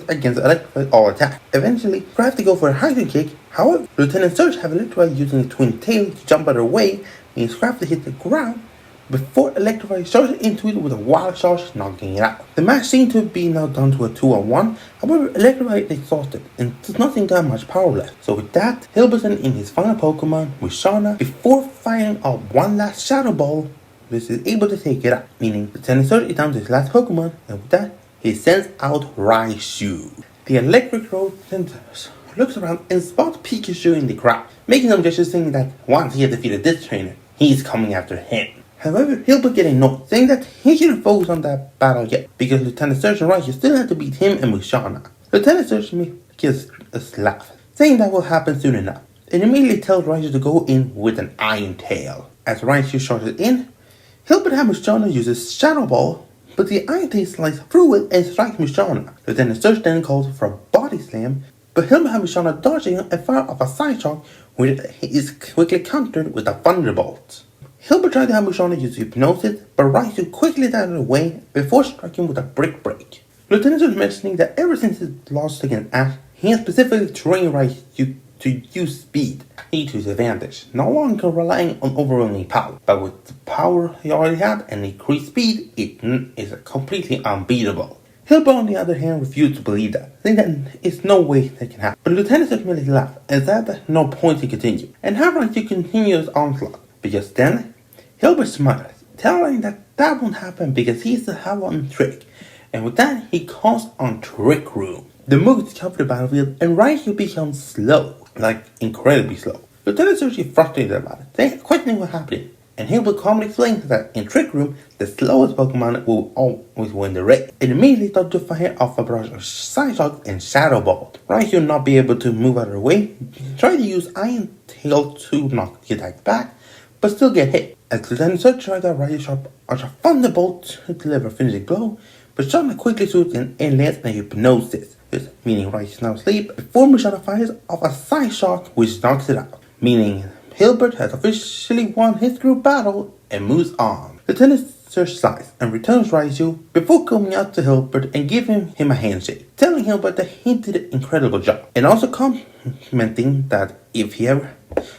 against Electivire's all attack. Eventually, Scrafty go for a Hydro Kick. However, Lieutenant Surge have Electivire using a twin tail to jump out of the way, and Scrafty hit the ground before Electivire charged into it with a wild charge, knocking it out. The match seemed to be now down to a 2-on-1, however Electivire is exhausted and does not seem to have much power left. So with that, Hilbert in his final Pokemon with Shauna, before firing off one last Shadow Ball, is able to take it out, meaning Lieutenant Surge is down to his last Pokemon, and with that, he sends out Raichu. The Electric Road looks around and spots Pikachu in the crowd, making some gestures saying that once he has defeated this trainer, he's coming after him. However, Hilbert get annoyed, saying that he shouldn't focus on that battle yet, because Lieutenant Surge and Raichu still have to beat him and Musharna. Lieutenant Surge gives a laugh, saying that will happen soon enough, and immediately tells Raichu to go in with an Iron Tail. As Raichu charges in, Hilbert and Musharna uses Shadow Ball, but the Iron Tail slices through it and strikes Musharna. Lieutenant Surge then calls for a Body Slam, but Hilbert and Musharna dodging and fire off a Side Shock, which is quickly countered with a Thunderbolt. Hilbert tried to have Musharna use Hypnosis, but Raichu quickly got out of the way before striking with a Brick Break. Lieutenant was mentioning that ever since his loss against Ash, he has specifically trained Raichu to use speed to his advantage, no longer relying on overwhelming power. But with the power he already had and increased speed, it is completely unbeatable. Hilbert, on the other hand, refused to believe that, saying that it's no way that can happen. But Lieutenant merely laughed and said that no point to continue, and have Raichu continue his onslaught. But just then, Hilbert smiled, telling that won't happen because he still have one trick, and with that he calls on Trick Room. The moves cover the battlefield and Raichu becomes slow, like incredibly slow. Lieutenant Surge is frustrated about it, questioning what happened, and Hilbert calmly explains that in Trick Room, the slowest Pokemon will always win the race, and immediately start to fire off a barrage of Side Shock and Shadow Ball. Raichu will not be able to move out of the way, try to use Iron Tail to knock the attack back, but still get hit. As Lieutenant Surge tried to Raichu a Thunderbolt to deliver a finishing blow, but Shauna quickly swoops in and lands a Hypnosis, meaning Raichu is now asleep, before Musharna fires off a Side Shock which knocks it out, meaning Hilbert has officially won his group battle and moves on. Lieutenant Surge sighs and returns Raichu before coming out to Hilbert and giving him a handshake, telling Hilbert that he did an incredible job, and also commenting that if he ever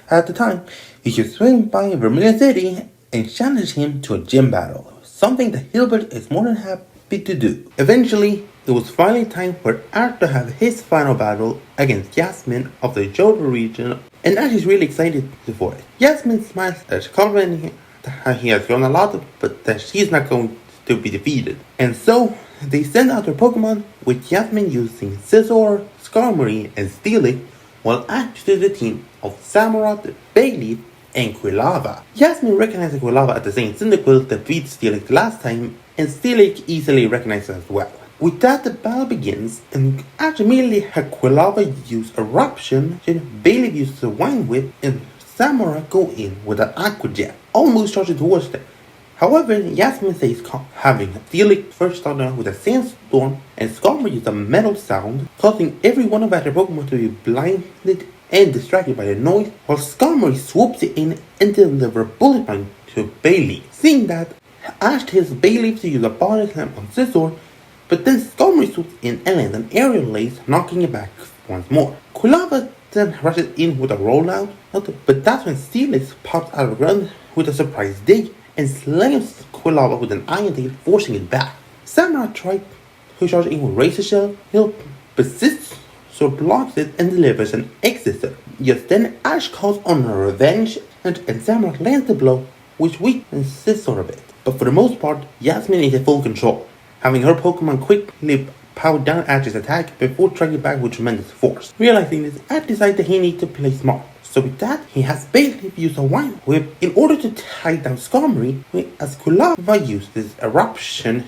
had the time, he should swing by Vermilion City and challenge him to a gym battle, something that Hilbert is more than happy to do. Eventually, it was finally time for Ash to have his final battle against Yasmin of the Johto region, and Ash is really excited for it. Yasmin smiles as complimenting that he has grown a lot, but that she's not going to be defeated. And so, they send out their Pokemon, with Yasmin using Scizor, Skarmory, and Steelix, while Ash to the team of Samurott, Bayleef, and Quilava. Yasmin recognizes Quilava as the same Cyndaquil that beat Steelix last time, and Steelix easily recognizes as well. With that, the battle begins, and Ash immediately had Quilava use Eruption, Bayleef uses a Wine Whip, and Samurott go in with an Aqua Jet, almost charging towards them. However, Yasmin stays calm, having Steelix first start with a Sandstorm, and Skarmory uses a Metal Sound, causing every one of their Pokemon to be blinded and distracted by the noise, while Skarmory swoops it in and delivers Bullet Punch to Bayleef. Seeing that, Ash tells Bayleef to use a Body Slam on Scizor, but then Skarmory swoops in and lands an Aerial Lace, knocking it back once more. Quilava then rushes in with a Rollout, but that's when Steelix pops out of the ground with a surprise dig and slams Quilava with an iron tail, forcing it back. Samurai tried to charge in with Razor Shell, but Scizor blocks it and delivers an X-Scissor. Just then Ash calls on her revenge and Samurai lands the blow, which weakens Scizor a bit. But for the most part, Yasmin is in full control, having her Pokemon quickly power down Ash's attack before striking back with tremendous force. Realizing this, Ash decides that he needs to play smart. So with that, he has Bayleaf use a Vine Whip in order to tie down Skarmory, as Quilava uses Eruption,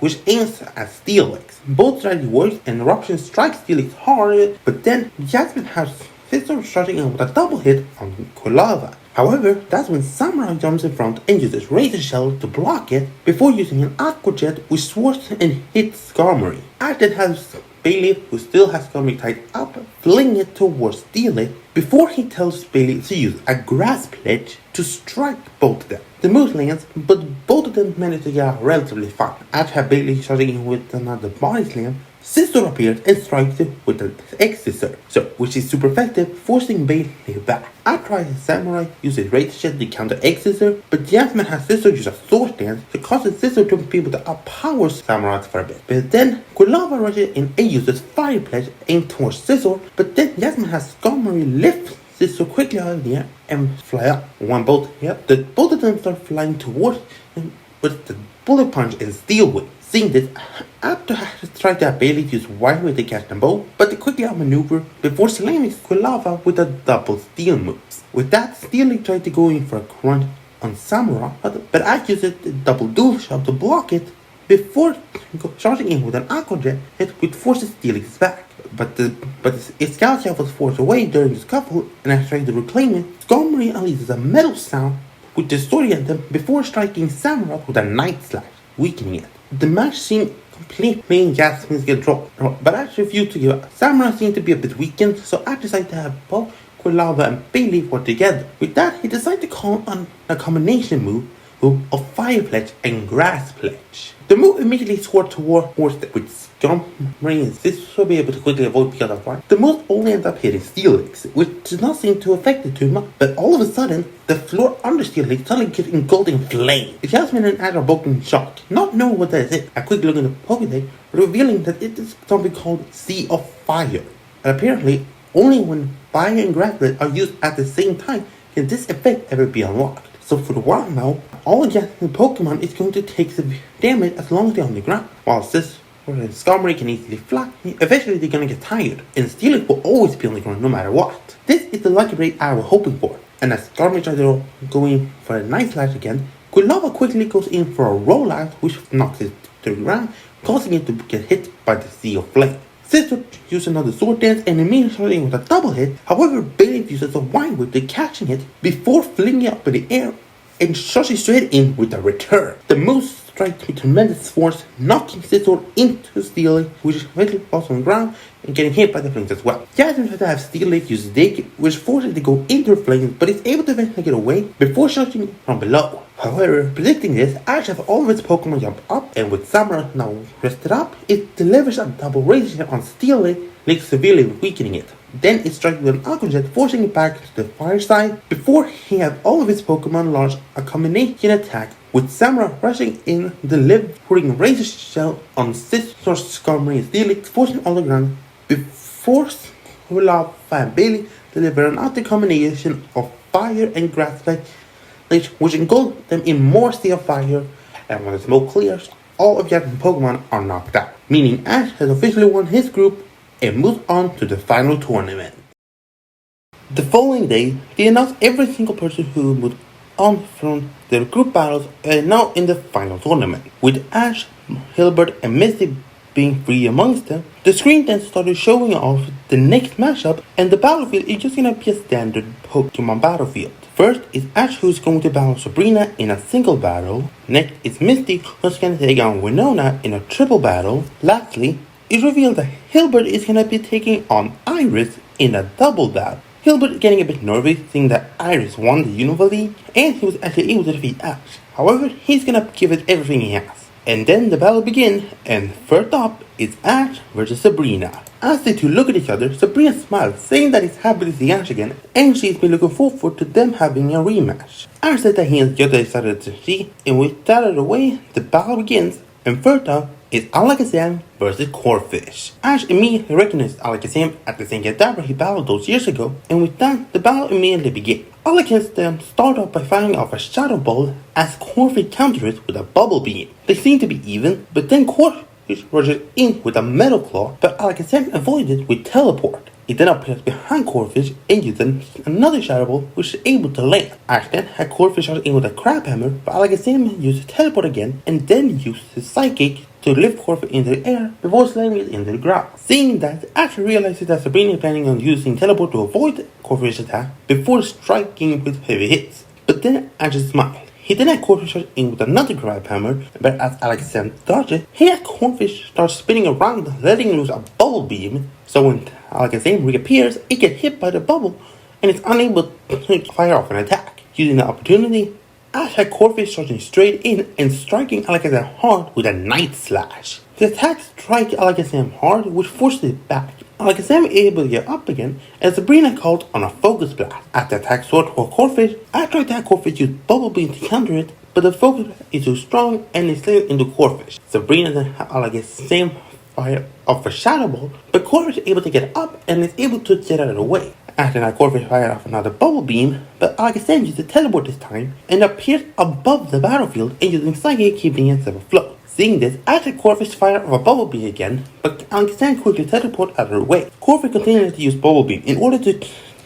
which aims at Steelix. Both strategies work and Eruption strikes Steelix hard, but then Yasmin has Scizor starting in with a double hit on Quilava. However, that's when Samurai jumps in front and uses Razor Shell to block it before using an Aqua Jet which swats and hits Skarmory. Ash then has Bayleaf, who still has Skarmory tied up, fling it towards Steelix before he tells Bayleaf to use a Grass Pledge to strike both of them. The move lands, but both of them manage to get out relatively far. Ash had Bayleaf charging in with another Body Slam. Scizor appears and strikes it with an X-Scissor, which is super effective, forcing Bayleaf back. Ash tries Samurai uses Razor Shell to counter X-Scissor, but Yasmin has Scizor use a Sword Dance to cause Scizor to be able to outpower Samurai for a bit. But then Quilava rushes in and uses Fire Pledge aimed towards Scizor, but then Yasmin has Skarmory lift Scizor quickly out of the air and fly up. Both of them start flying towards him with the Bullet Punch and Steel Whip. Seeing this, after trying to have Bayleaf use Vine Whip to catch them both, but they quickly outmaneuver before slamming Quilava with a double Steel moves. With that, Steelix tried to go in for a crunch on Samurai, but Ash uses the double Dual Shock to block it before charging in with an Aqua Jet hit which forces Steelix back. But its Scout Shell was forced away during the scuffle, and as trying to reclaim it, Skarmory unleashes a metal sound which distorted them before striking Samurai with a Night Slash, weakening it. The match seemed completely in Yasmin's control, but Ash refused to give up. Samurai seemed to be a bit weakened, so Ash decided to have both Quilava and Bayleaf work together. With that, he decided to call on a combination move of Fire Pledge and Grass Pledge. The move immediately scored towards the with Skarmory and Scizor will be able to quickly avoid because of fire. The move only ends up hitting Steelix, which does not seem to affect it too much, but all of a sudden, the floor under Steelix suddenly gets engulfed in flame. Yasmin and Ash are both in shock, not knowing what that is. A quick look at the Pokédex, revealing that it is something called Sea of Fire. And apparently, only when fire and grass pledge are used at the same time can this effect ever be unlocked. So for a while now, all Yasmin Pokemon is going to take severe damage as long as they're on the ground, while Scizor and Skarmory can easily fly. Eventually they're gonna get tired, and Steelix will always be on the ground no matter what. This is the lucky break I was hoping for, and as Skarmory tries to go in for a Night Slash again, Quilava quickly goes in for a rollout which knocks it to the ground, causing it to get hit by the Sea of Flame. Scizor uses another Sword Dance and immediately starts in with a double hit. However, Bayleaf uses a Vine Whip to catching it before flinging it up in the air and charging straight in with a return. The move strikes with tremendous force, knocking Scizor into Steelix, which eventually falls on the ground and getting hit by the flames as well. Yasmin tries to have Steelix use Dig, which forces it to go into the flames, but is able to eventually get away before charging from below. However, predicting this, Ash has all of its Pokemon jump up, and with Samurai now rested up, it delivers a double Razor on Steelix, severely weakening it. Then it strikes with an Aqua Jet, forcing it back to the fire side before he has all of its Pokemon launch a combination attack, with Samurai rushing in, delivering Razor Shell on Scizor, Skarmory, and Steelix, forcing all the ground before Quilava and Bayleaf deliver another combination of fire and grass pledge, which engulf them in more Sea of Fire, and when the smoke clears, all of Yasmin's Pokemon are knocked out, meaning Ash has officially won his group and moves on to the final tournament. The following day, they announced every single person who moved on from their group battles and now in the final tournament, with Ash, Hilbert, and Misty being free amongst them. The screen then started showing off the next matchup, and the battlefield is just gonna be a standard Pokemon battlefield. First is Ash, who's going to battle Sabrina in a single battle. Next is Misty, who's gonna take on Winona in a triple battle. Lastly, it's revealed that Hilbert is gonna be taking on Iris in a double battle. Hilbert is getting a bit nervous, seeing that Iris won the Unova League, and he was actually able to defeat Ash. However, he's gonna give it everything he has. And then the battle begins, and first up is Ash versus Sabrina. As the two look at each other, Sabrina smiles, saying that he's happy to see Ash again, and she's been looking forward to them having a rematch. Ash said that he and Jota decided to see, and with that out of the way, the battle begins, and first up is Alakazam versus Corphish. Ash immediately recognized Alakazam at the same Kadabra he battled those years ago, and with that, the battle immediately began. Alakazam started off by firing off a Shadow Ball as Corphish countered it with a Bubble Beam. They seemed to be even, but then Corphish rushed in with a Metal Claw, but Alakazam avoided it with Teleport. He then appears behind Corphish and used another Shadow Ball which was able to land. Ash then had Corphish shot in with a Crab Hammer, but Alakazam used Teleport again and then used his Psychic to lift Corphish into the air before slamming it into the ground. Seeing that, Ash realizes that Sabrina is planning on using Teleport to avoid Corphish's attack before striking with heavy hits. But then Ash smiled. He then had Corphish shot in with another Crab Hammer, but as Alakazam dodged it, he had Corphish start spinning around, letting loose a Bubble Beam. So when Alakazam reappears, it gets hit by the bubble and is unable to fire off an attack. Using the opportunity, Ash had Corphish charging straight in and striking Alakazam hard with a Night Slash. The attack struck Alakazam hard, which forced it back. Alakazam is able to get up again, and Sabrina called on a Focus Blast. As the attack soared toward Corphish, Ash tried to have Corphish use Bubble Beam to counter it, but the Focus Blast is too strong and it slammed into Corphish. Sabrina then had Alakazam fire off a Shadow Ball, but Corphish is able to get up and is able to get out of the way. After that, Corphish fired off another Bubble Beam, but Alakazam used the Teleport this time and appeared above the battlefield and using Psychic keeping himself afloat. Seeing this, Ash had Corphish fire off a Bubble Beam again, but Alakazam quickly teleported out of the way. Corphish continued to use Bubble Beam in order to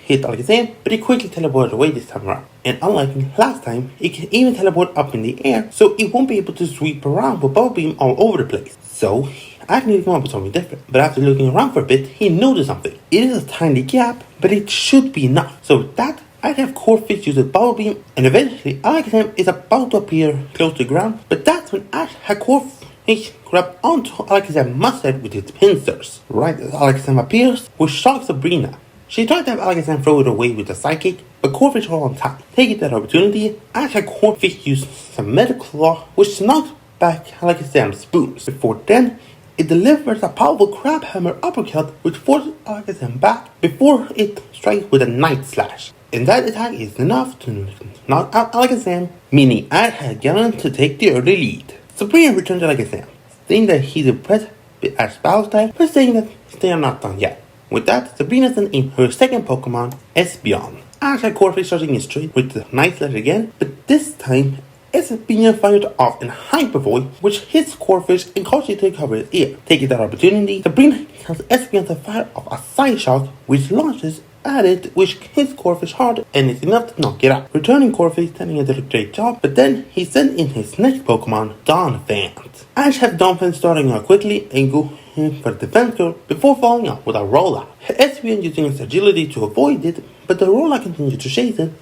hit Alakazam, but he quickly teleported away this time around. And unlike last time, it can even teleport up in the air, so it won't be able to sweep around with Bubble Beam all over the place. So, Ash needed to come up with something different, but after looking around for a bit, he noticed something. It is a tiny gap, but it should be enough. So with that, I'd have Corphish use a Bubble Beam, and eventually Alakazam is about to appear close to the ground, but that's when Ash had Corphish grab onto Alakazam's mustache with his pincers. Right as Alakazam appears, which shocks Sabrina. She tried to have Alakazam throw it away with a Psychic, but Corphish held on tight. Taking that opportunity, Ash had Corphish use some Metal Claw, which knocked back Alakazam's boots. Before then, it delivers a powerful Crab Hammer uppercut which forces Alakazam back before it strikes with a Night Slash. And that attack is enough to knock out Alakazam, meaning Ash had Gallon to take the early lead. Sabrina returned to Alakazam, saying that he's impressed with Ash's battle style, but saying that they are not done yet. With that, Sabrina sent in her second Pokemon, Espeon. Ash had Corphish charging in straight with the Night Slash again, but this time, Espeon fired off in Hyper Voice, which hits Corphish and causes it to cover his ear. Taking that opportunity, Sabrina tells Espeon to fire off a Side Shock, which launches at it, which hits Corphish hard and is enough to knock it out. Returning Corphish, telling it did a great job, but then he sent in his next Pokemon, Donphan. Ash had Donphan starting out quickly and go for the defense curve before falling off with a rollout. Espeon using his agility to avoid it, but the rollout continued to chase it,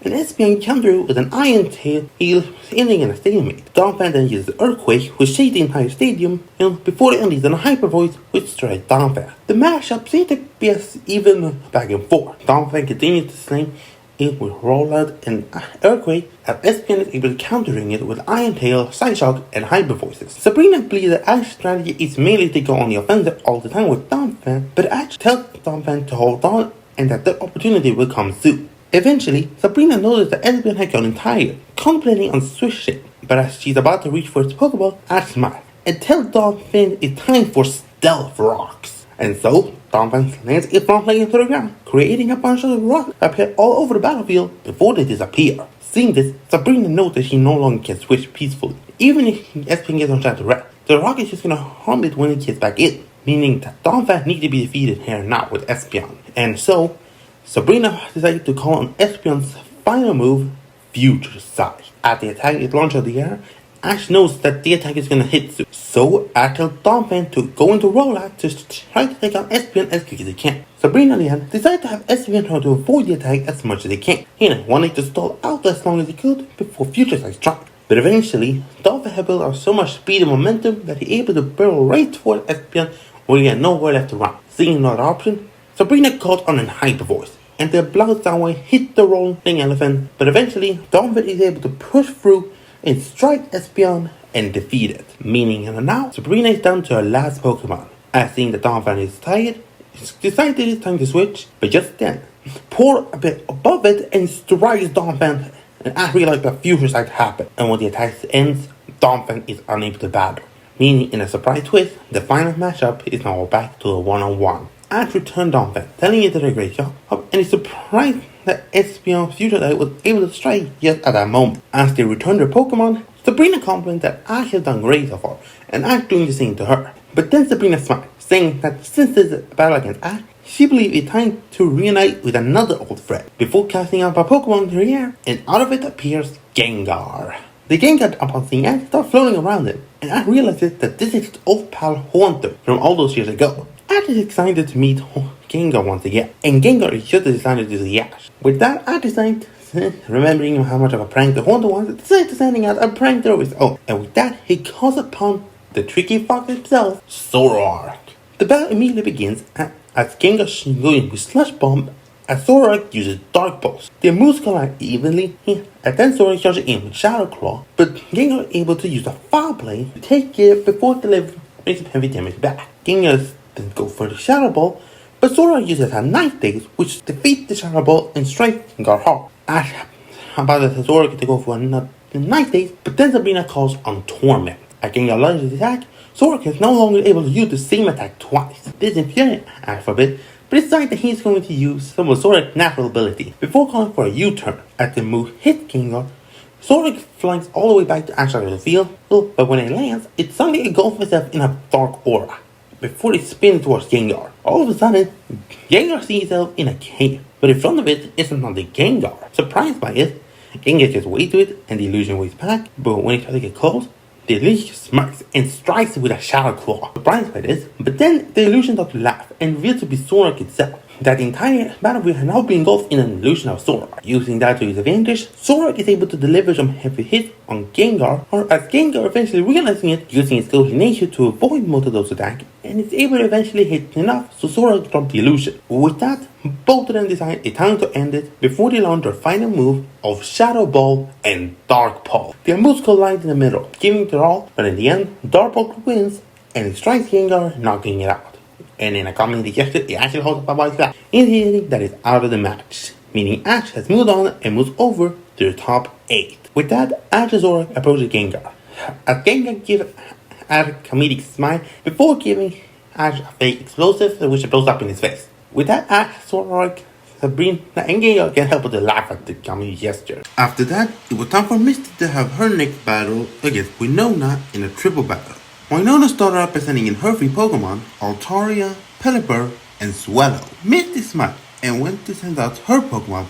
and Espeon countered with an Iron Tail, ending in a stalemate. Donphan then uses Earthquake, which shakes the entire stadium, and before it unleashes a Hyper Voice, which strikes Donphan. The matchup seemed to be as even back and forth. Donphan continued to slam it with Rollout and Earthquake, as Espeon is able to countering it with Iron Tail, Side Shock, and Hyper Voices. Sabrina believes that Ash's strategy is mainly to go on the offensive all the time with Donphan, but Ash tells Donphan to hold on and that the opportunity will come soon. Eventually, Sabrina noticed that Espeon had gotten tired, contemplating on switching, but as she's about to reach for its Pokeball, Ash smiles and tells Donphan it's time for Stealth Rocks. And so, Donphan lands its front leg into the ground, creating a bunch of rocks that appear all over the battlefield before they disappear. Seeing this, Sabrina knows that she no longer can switch peacefully. Even if Espeon gets on track to rest, the rock is just gonna harm it when it gets back in, meaning that Donphan needs to be defeated here and now with Espeon. And so, Sabrina decided to call on Espeon's final move, Future Sight. As the attack is launched out of the air, Ash knows that the attack is going to hit soon. So Ash tells Donphan to go into rollout to try to take out Espeon as quick as he can. Sabrina, on the hand, decided to have Espeon try to avoid the attack as much as he can, wanting to stall out as long as he could before Future Sight struck. But eventually, Donphan had built up so much speed and momentum that he able to barrel right toward Espeon when he had nowhere left to run. Seeing no other option, Sabrina called on a Hyper Voice, and the Bloodstone hit the rolling elephant, but eventually Donphan is able to push through and strike Espeon and defeat it. Meaning now, Sabrina is down to her last Pokemon. As seeing that Donphan is tired, she decided it's time to switch, but just then, pour a bit above it and strikes Donphan, and I realize that Future Sight happened, and when the attack ends, Donphan is unable to battle. Meaning, in a surprise twist, the final matchup is now back to a one-on-one. Ash returned Donphan, telling it did a great job, and is surprised that Espeon Future Sight was able to strike just at that moment. As they returned their Pokemon, Sabrina complimented that Ash has done great so far, and Ash doing the same to her. But then Sabrina smiled, saying that since there's a battle against Ash, she believes it's time to reunite with another old friend, before casting out her Pokemon into the air, and out of it appears Gengar. The Gengar, upon seeing Ash, starts floating around him, and Ash realizes that this is his old pal Haunter from all those years ago. Ash is excited to meet Gengar once again, and Gengar is just as excited to see Ash. With that, Ash decided, remembering how much of a prank the Haunter was, decided to sending out a prank of his own, and with that, he calls upon the tricky fox himself, Zoroark. The battle immediately begins as Gengar goes in with Slush Bomb, as Zoroark uses Dark Pulse. Their moves collide evenly, and then Zoroark charges in with Shadow Claw, but Gengar is able to use a Foul Play to take it before delivering some heavy damage back. Gengar then goes for the Shadow Ball, but Zoroark uses a Night Daze, which defeats the Shadow Ball and strikes Gengar hard. Ash about the Zoroark to go for another Night Daze, but then Sabrina calls on Torment. As Gengar launches his attack, Zoroark is no longer able to use the same attack twice. This infuriates Ash for a bit, but decided that he's going to use some of Zoroark's natural ability before calling for a U-turn. As the move hits Gengar, Zoroark flies all the way back to Ash out of the field, but when it lands, it suddenly engulfs itself in a dark aura before it spins towards Gengar. All of a sudden, Gengar sees itself in a cave, but in front of it is another Gengar. Surprised by it, Gengar gets way to it and the illusion waves back, but when it tries to get close, the illusion smirks and strikes it with a Shadow Claw. Surprised by this, but then the illusion starts to laugh and reveals to be Zoroark itself. That the entire battlefield has now been engulfed in an illusion of Zoroark. Using that to his advantage, Zoroark is able to deliver some heavy hits on Gengar, or as Gengar eventually realizing it, using its skills in nature to avoid most of those attacks, and is able to eventually hit enough so Zoroark drops the illusion. With that, both of them decide it's time to end it before they launch their final move of Shadow Ball and Dark Pulse. Their moves collide in the middle, giving it their all, but in the end, Dark Pulse wins and it strikes Gengar, knocking it out. And in a comedy gesture, it actually holds up by his back, indicating that it's out of the match, meaning Ash has moved on and moves over to the top 8. With that, Ash and Zoroark approaches Gengar, as Gengar gives Ash a comedic smile before giving Ash a fake explosive which blows up in his face. With that, Ash, Zoroark, Sabrina, and Gengar can't help but to laugh at the comedy gesture. After that, it was time for Misty to have her next battle against Winona in a triple battle. Winona started out by sending in her 3 Pokemon, Altaria, Pelipper, and Swallow. Misty smiled and went to send out her Pokemon,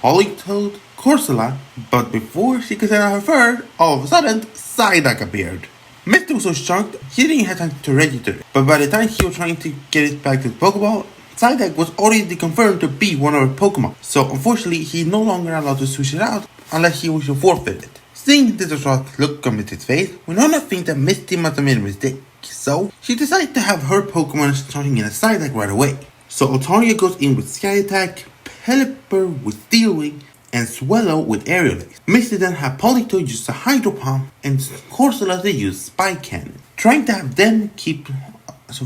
Politoed, Corsola, but before she could send out her third, all of a sudden, Psyduck appeared. Misty was so shocked, he didn't have time to register it, but by the time he was trying to get it back to the Pokeball, Psyduck was already confirmed to be one of her Pokemon, so unfortunately, he's no longer allowed to switch it out unless he was to forfeit it. Seeing the distraught look on Misty's face, Winona thinks that Misty must have made a mistake, so she decides to have her Pokemon starting in a Psyduck right away. So Altaria goes in with Sky Attack, Pelipper with Steel Wing, and Swallow with Aerial Ace. Misty then had Politoed use a Hydro Pump, and Corsola to use Spike Cannon, trying to have them keep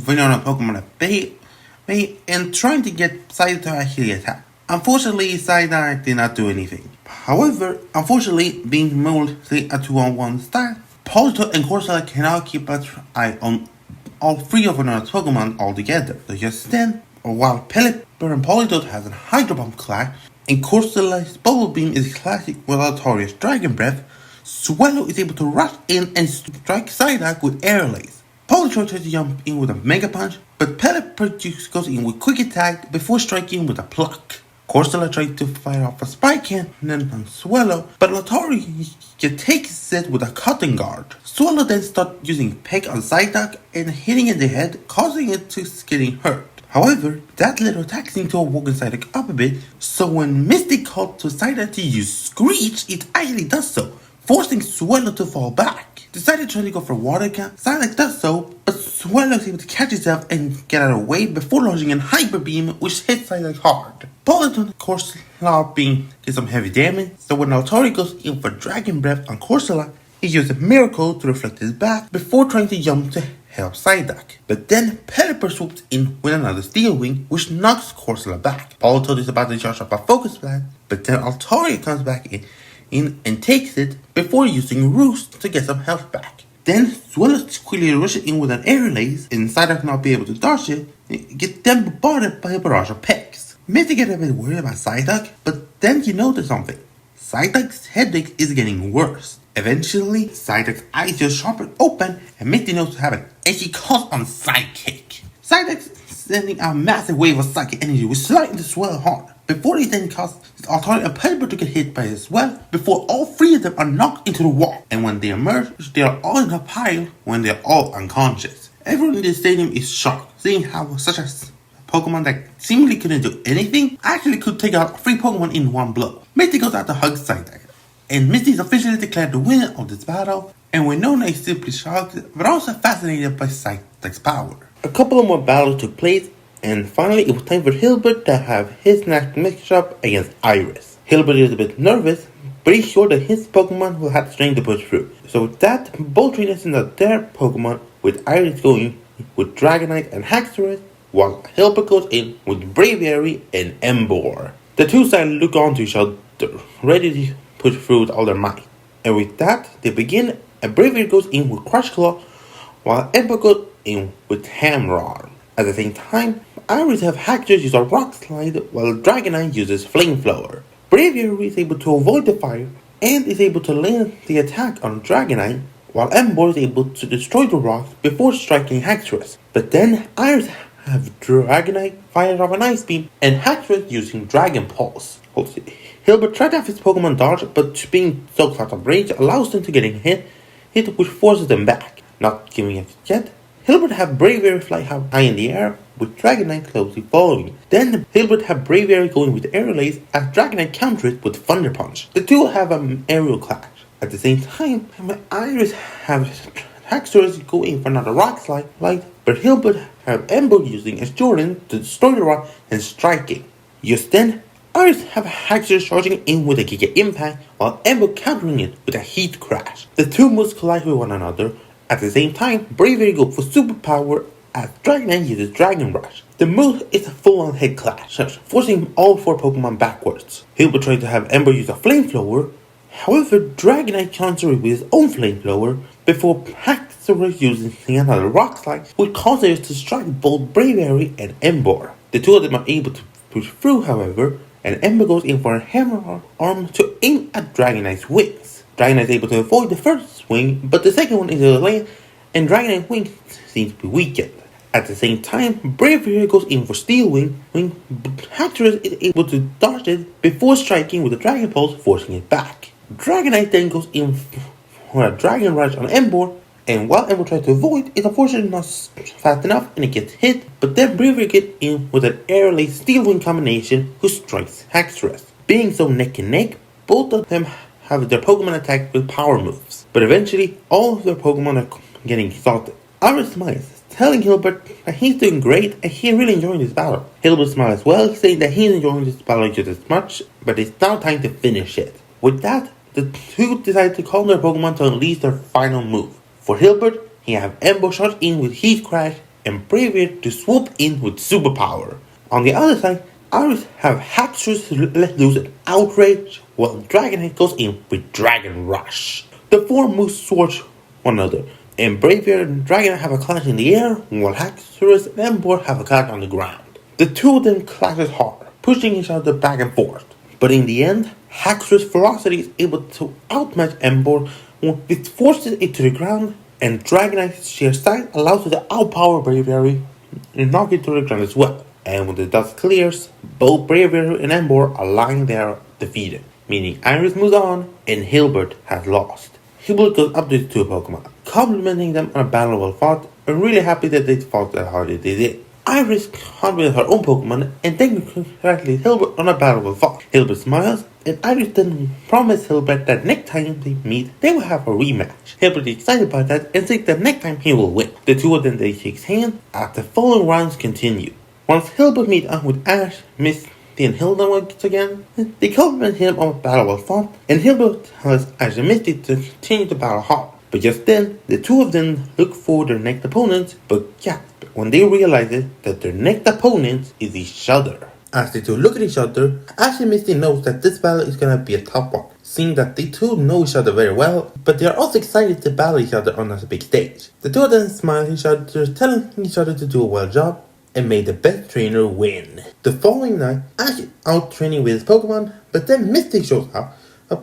Winona Pokemon at bay and trying to get Psyduck to actually attack. Unfortunately, Psyduck did not do anything. However, unfortunately, being mostly a 2-on-1 style, Politoed and Corsola cannot keep an eye on all 3 of Winona's Pokemon altogether. So just then, while Pelipper and Politoed has a Hydro Pump clash, and Corsola's Bubble Beam is classic with Altaria's Dragon Breath, Swallow is able to rush in and strike Psyduck with Aerial Ace. Politoed tries to jump in with a Mega Punch, but Pelipper just goes in with Quick Attack before striking with a Pluck. Corsola tried to fire off a Spike Cannon on Swallow, but Altaria takes it with a Cotton Guard. Swallow then starts using Peck on Psyduck and hitting it in the head, causing it to getting hurt. However, that little attack seemed to have woken Psyduck up a bit, so when Misty called to Psyduck to use Screech, it actually does so, forcing Swallow to fall back. Decided to try to go for Water Gun, Psyduck does so, but Swallow is able to catch itself and get out of the way before launching a Hyper Beam, which hits Psyduck hard. Politoed and Corsola being get some heavy damage, so when Altaria goes in for Dragon Breath on Corsola, he used a miracle to reflect his back before trying to jump to help Psyduck. But then Pelipper swoops in with another Steel Wing, which knocks Corsola back. Politoed is about to charge up a Focus Blast, but then Altaria comes back in and takes it before using Roost to get some health back. Then Swellow quickly rushes in with an Air Lace, and Psyduck not be able to dodge it, and get them bombarded by a barrage of pegs. Misty get a bit worried about Psyduck, but then you notice something. Psyduck's headache is getting worse. Eventually, Psyduck's eyes just sharpen open, and Misty knows what happened, and she calls on Psychic. Psyduck's sending a massive wave of psychic energy which slides into Swell hard. Before he then causes Altaria and Pelipper to get hit by his Swell, before all three of them are knocked into the wall. And when they emerge, they are all in a pile when they are all unconscious. Everyone in the stadium is shocked, seeing how such a Pokemon that seemingly couldn't do anything actually could take out 3 Pokemon in one blow. Misty goes out to hug Psyduck, and Misty is officially declared the winner of this battle, and Winona is simply shocked but also fascinated by Psyduck's power. A couple of more battles took place, and finally it was time for Hilbert to have his next mix-up against Iris. Hilbert is a bit nervous, but he's sure that his Pokemon will have strength to push through. So with that, both trainers send out their Pokemon, with Iris going with Dragonite and Haxorus, while Hilbert goes in with Braviary and Emboar. The two sides look on to each other, ready to push through with all their might. And with that, they begin, and Braviary goes in with Crush Claw, while Emboar goes in with Hammer Arm. At the same time, Iris have Haxorus use a Rock Slide, while Dragonite uses Flamethrower. Braviary is able to avoid the fire, and is able to land the attack on Dragonite, while Emboar is able to destroy the rocks before striking Haxorus. But then, Iris have Dragonite fire off an Ice Beam, and Haxorus using Dragon Pulse. Hilbert tried to have his Pokemon dodge, but being so out of rage allows them to get hit which forces them back. Not giving it yet, Hilbert have Braviary fly high in the air, with Dragonite closely following. Then Hilbert have Braviary going with Air Lace as Dragonite counters with Thunder Punch. The two have an aerial clash. At the same time, Iris have Haxorus going for another Rock Slide, but Hilbert have Emboar using as Jordan to destroy the rock and striking. Just then, Iris have Haxorus charging in with a Giga Impact, while Emboar countering it with a Heat Crash. The two moves collide with one another. At the same time, Braviary goes for Superpower as Dragonite uses Dragon Rush. The move is a full-on head clash, forcing all 4 Pokemon backwards. Hilbert tries to have Emboar use a Flamethrower, however Dragonite counters it with his own Flamethrower, before Haxorus using another Rock Slide, which causes it to strike both Braviary and Emboar. The two of them are able to push through, however, and Emboar goes in for a Hammer Arm to aim at Dragonite's wings. Dragonite is able to avoid the first swing, but the second one is a land, and Dragonite's wing seems to be weakened. At the same time, Braviary goes in for Steel Wing, but Haxorus is able to dodge it before striking with a Dragon Pulse, forcing it back. Dragonite then goes in for a Dragon Rush on Emboar, and while Emboar tries to avoid, it's unfortunately not fast enough and it gets hit, but then Braviary gets in with an Air Lace Steel Wing combination who strikes Haxorus. Being so neck and neck, both of them have their Pokemon attacked with power moves, but eventually all of their Pokemon are getting exhausted. Iris smiles, telling Hilbert that he's doing great and he's really enjoying this battle. Hilbert smiles as well, saying that he's enjoying this battle just as much, but it's now time to finish it. With that, the two decide to call their Pokemon to unleash their final move. For Hilbert, he have Emboar charge in with Heat Crash, and Braviary to swoop in with Superpower. On the other side, Iris have Haxorus let loose an Outrage, while Dragonite goes in with Dragon Rush. The 4 moves towards one another, and Braviary and Dragonite have a clash in the air, while Haxorus and Emboar have a clash on the ground. The two of them clashes hard, pushing each other back and forth. But in the end, Haxorus' velocity is able to outmatch Emboar, which forces it to the ground, and Dragonite's sheer size allows it to outpower Braviary and knock it to the ground as well. And when the dust clears, both Braviary and Emboar are lying there defeated, meaning Iris moves on and Hilbert has lost. Hilbert goes up to the 2 Pokemon, complimenting them on a battle well fought, and really happy that they fought as hard as they did. Iris compliments her own Pokemon and then congratulates Hilbert on a battle well fought. Hilbert smiles, and Iris then promises Hilbert that next time they meet, they will have a rematch. Hilbert is excited about that and thinks that next time he will win. The two of them shake hands as the following rounds continue. Once Hilbert meets up with Ash, Miss Then Hilda once again. They compliment him on battle was fought, and Hilda tells Ash and Misty to continue the battle hard. But just then, the two of them look for their next opponents, but gasp when they realize that their next opponents is each other. As the two look at each other, Ash and Misty knows that this battle is gonna be a tough one, seeing that they two know each other very well, but they are also excited to battle each other on a big stage. The two of them smile at each other, telling each other to do a well job, and may the best trainer win. The following night, Ash is out training with his Pokemon, but then Misty shows up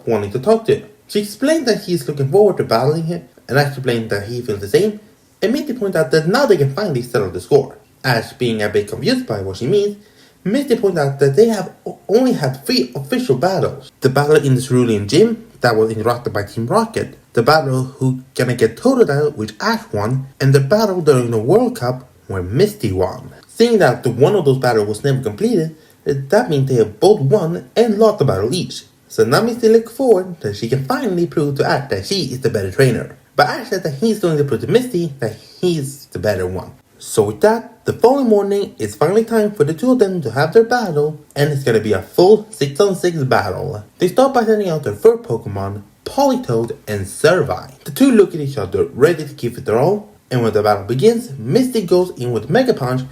wanting to talk to him. She explains that he is looking forward to battling him, and Ash explains that he feels the same, and Misty points out that now they can finally settle the score. Ash being a bit confused by what she means, Misty points out that they have only had 3 official battles. The battle in the Cerulean Gym that was interrupted by Team Rocket, the battle who gonna get Totodile which Ash won, and the battle during the World Cup where Misty won. Seeing that one of those battles was never completed, that means they have both won and lost the battle each. So now Misty looks forward that she can finally prove to Ash that she is the better trainer. But Ash says that he's going to prove to Misty that he's the better one. So with that, the following morning, it's finally time for the two of them to have their battle, and it's gonna be a full 6-on-6 battle. They start by sending out their first Pokemon, Politoed and Servine. The two look at each other, ready to give it their all, and when the battle begins, Misty goes in with Mega Punch,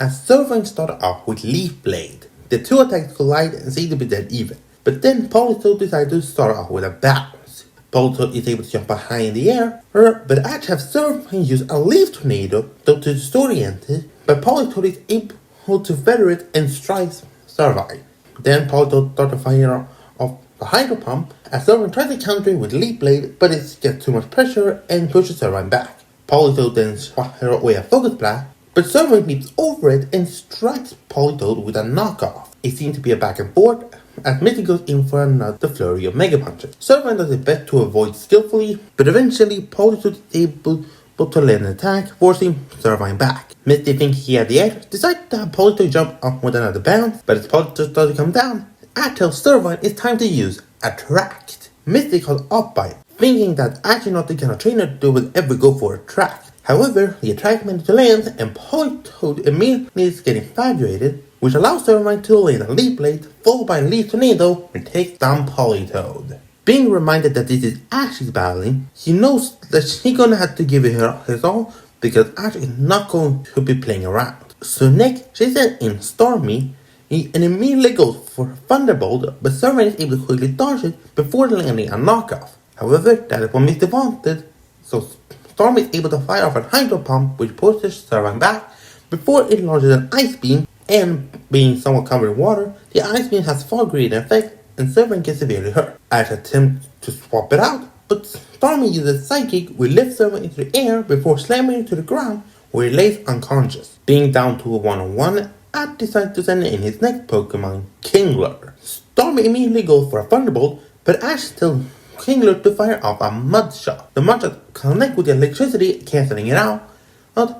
as Servine starts off with Leaf Blade. The two attacks collide and seem to be dead even, but then Politoed decides to start off with a bounce. Politoed is able to jump high in the air, but Ash has Servine use a Leaf Tornado to disorient it, but Politoed is able to feather it and strikes Servine. Then Politoed starts to fire off the Hydro Pump, as Servine tries to counter it with Leaf Blade, but it gets too much pressure and pushes Servine back. Politoed then fires away a Focus Blast, but Servine leaps over it and strikes Politoed with a knockoff. It seems to be a back and forth, as Misty goes in for another flurry of Mega Punches. Servine does his best to avoid skillfully, but eventually Politoed is able to land an attack, forcing Servine back. Misty thinks he had the edge, decides to have Politoed jump up with another bounce, but as Politoed starts to come down, Ash tells Servine it's time to use Attract. Misty calls off by it, thinking that Ash is not the kind of trainer that would ever go for Attract. However, the Attract manages to land, and Politoed immediately is getting infatuated, which allows Servine to land a Leaf Blade, followed by a Leaf Tornado, and takes down Politoed. Being reminded that this is Ash she's battling, she knows that she's gonna have to give it his all, because Ash is not going to be playing around. So next, she sends in Stormy, and immediately goes for Thunderbolt, but Servine is able to quickly dodge it before landing a knockoff. However, that is what Misty wanted, so Stormy is able to fire off a Hydro Pump, which pushes Servine back before it launches an Ice Beam, and being somewhat covered in water, the Ice Beam has far greater effect, and Servine gets severely hurt. Ash attempts to swap it out, but Stormy uses Psychic, which lifts Servine into the air before slamming it to the ground, where he lays unconscious. Being down to a 1-on-1, Ash decides to send in his next Pokemon, Kingler. Stormy immediately goes for a Thunderbolt, but Ash tells Kingler to fire off a Mud Shot. The Mud Shot connects with the electricity, cancelling it out,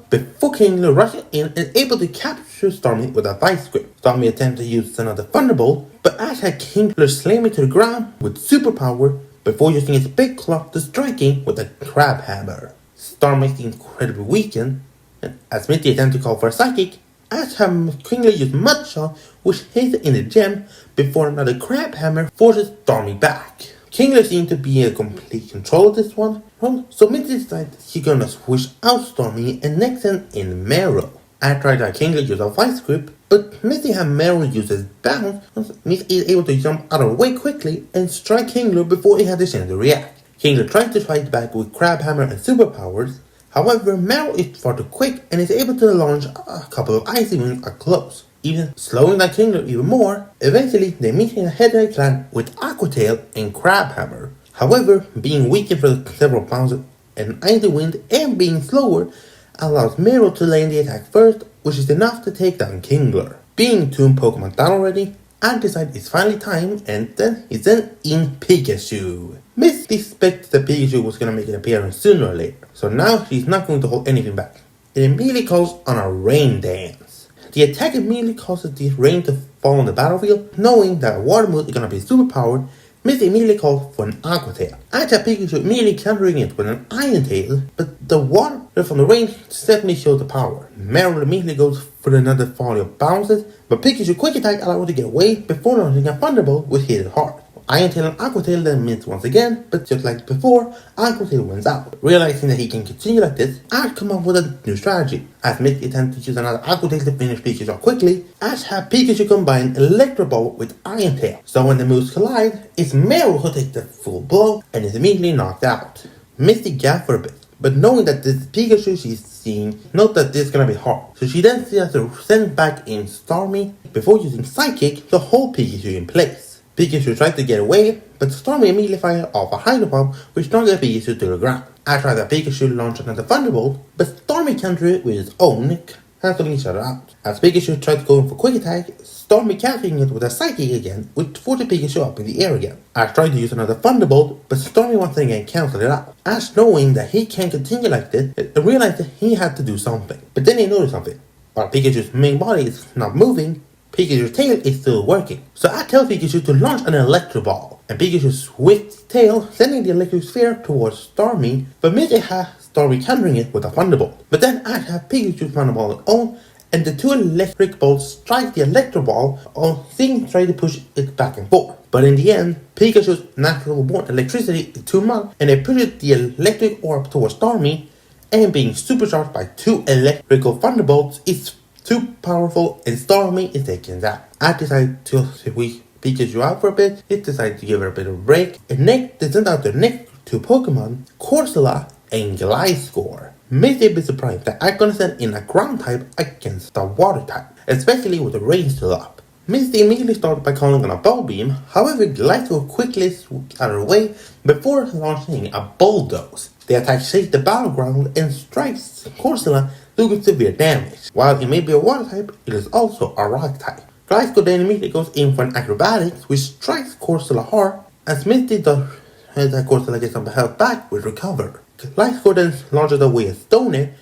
before Kingler rushes in and able to capture Stormy with a Vice Grip. Stormy attempts to use another Thunderbolt, but Ash had Kingler slam it to the ground with Superpower before using its big claw to strike him with a Crab Hammer. Stormy is incredibly weakened, and as Misty attempts to call for a Psychic, Ash had Kingler use Mud Shot, which hits it in the gem before another Crab Hammer forces Stormy back. Kingler seems to be in complete control of this one, so Misty decides she's gonna switch out Stormy and next send in Meryl. After that, Kingler uses a Vice Grip, but Misty had Meryl use his bounce, Misty is able to jump out of the way quickly and strike Kingler before he had the chance to react. Kingler tries to fight back with Crab Hammer and Superpowers, however Meryl is far too quick and is able to launch a couple of Icy Wings up close, even slowing down Kingler even more. Eventually, they meet in a head-to-head clan with Aqua Tail and Crab Hammer. However, being weakened for several bounces and Icy Wind and being slower allows Meryl to land the attack first, which is enough to take down Kingler. Being 2 Pokemon down already, Ash decides it's finally time, and then he sends in Pikachu. Misty expected that Pikachu was going to make an appearance sooner or later, so now she's not going to hold anything back. It immediately calls on a Rain Dance. The attack immediately causes the rain to fall on the battlefield. Knowing that Water Moon is going to be superpowered, Misty immediately calls for an Aqua Tail. After Pikachu immediately countering it with an Iron Tail, but the water from the rain definitely shows the power. Meryl immediately goes for another volley of bounces, but Pikachu quick attack allows her to get away before launching a Thunderbolt which hit it hard. Iron Tail and Aqua Tail then meet once again, but just like before, Aqua Tail wins out. Realizing that he can continue like this, Ash come up with a new strategy. As Misty attempts to use another Aqua Tail to finish Pikachu off quickly, Ash has Pikachu combine Electro Ball with Iron Tail. So when the moves collide, it's Meryl who takes the full blow and is immediately knocked out. Misty gasped for a bit, but knowing that this is Pikachu she's seeing, note that this is gonna be hard. So she then has to send back in Starmie before using Psychic to hold Pikachu in place. Pikachu tried to get away, but Starmie immediately fired off a Hydro Pump which knocked Pikachu to the ground. After that, Pikachu launched another Thunderbolt, but Starmie countered it with his own, cancelling each other out. As Pikachu tried to go in for Quick Attack, Starmie countering it with a Psychic again, which forced Pikachu up in the air again. Ash tried to use another Thunderbolt, but Starmie once again cancelled it out. Ash, knowing that he can't continue like this, realized that he had to do something. But then he noticed something. While Pikachu's main body is not moving, Pikachu's tail is still working. So I tell Pikachu to launch an Electro Ball, and Pikachu switched tail, sending the electric sphere towards Starmie, but Misty has Starmie countering it with a Thunderbolt. But then I have Pikachu's Thunderbolt on, and the two electric bolts strike the Electro Ball, seeing try to push it back and forth. But in the end, Pikachu's natural born electricity is too much, and it pushes the electric orb towards Starmie, and being supercharged by two electrical Thunderbolts, it's too powerful and Starmie is taken out. I decided to weak Pikachu out for a bit, it decided to give her a bit of a break, and next they sent out their next two Pokemon, Corsola and Gliscor. Misty be surprised that I'm gonna send in a ground type against the water type, especially with the rain still up. Misty immediately started by calling on a Ball Beam, however Gliscor quickly swooped out of her way before launching a Bulldoze. The attack shakes the battleground and strikes Corsola, doing severe damage. While it may be a water type, it is also a rock type. Gliscor then immediately goes in for an Acrobatics, which strikes Corsola hard, as Misty does that Corsola gets some health back with Recover. Gliscor then launches away a Stone,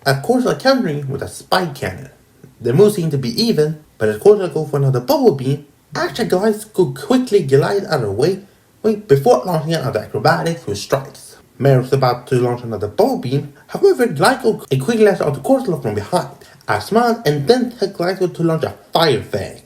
as Corsola countering with a Spike Cannon. The moves seem to be even, but as Corsola goes for another Bubble Beam, actually Gliscor quickly glides out of the way before launching another Acrobatics with Strikes. Meryl's about to launch another Ball Beam, however Gliscor quickly lashes out to Corsola from behind. I smiled and then took Gliscor to launch a Fire Fang.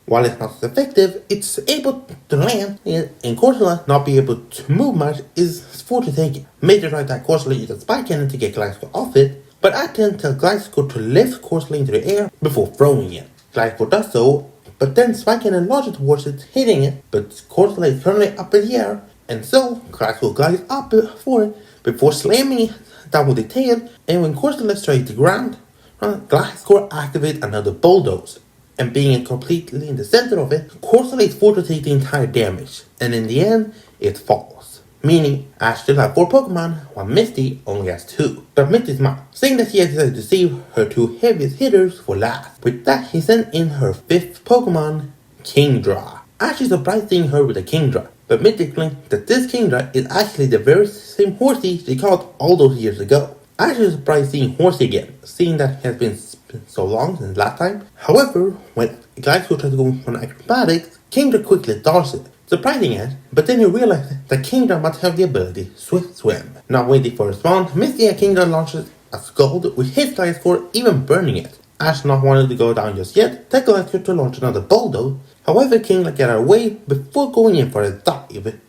While it's not as effective, it's able to land, and Corsola not be able to move much is forced to take it. Major tried that Corsola used a Spike Cannon to get Gliscor off it, but I then tell Gliscor to lift Corsola into the air before throwing it. Gliscor does so, but then Spike Cannon launches towards it, hitting it, but Corsola is currently up in the air, and so Gliscor glides up for it before slamming it down with the tail, and when Corsola strikes the ground, Gliscor activates another Bulldoze. And being completely in the center of it, Corsola is forced to take the entire damage, and in the end, it falls. Meaning, Ash still has 4 Pokemon, while Misty only has 2. But Misty smiled, saying that she had decided to save her 2 heaviest hitters for last. With that, he sent in her 5th Pokemon, Kingdra. Ash is surprised seeing her with a Kingdra, but Misty explained that this Kingdra is actually the very same Horsey she caught all those years ago. Ash is surprised seeing Horsey again, seeing that it has been so long since last time. However, when Gliscor tries to go for an Acrobatics, Kingdra quickly dodges it, surprising Ash, but then he realizes that Kingdra must have the ability Swift Swim. Not waiting for a response, Misty and Kingdra launches a Scald which hits Gliscor, even burning it. Ash not wanting to go down just yet, tells Gliscor to launch another Bulldoze. However, Kingdra gets away before going in for a dive.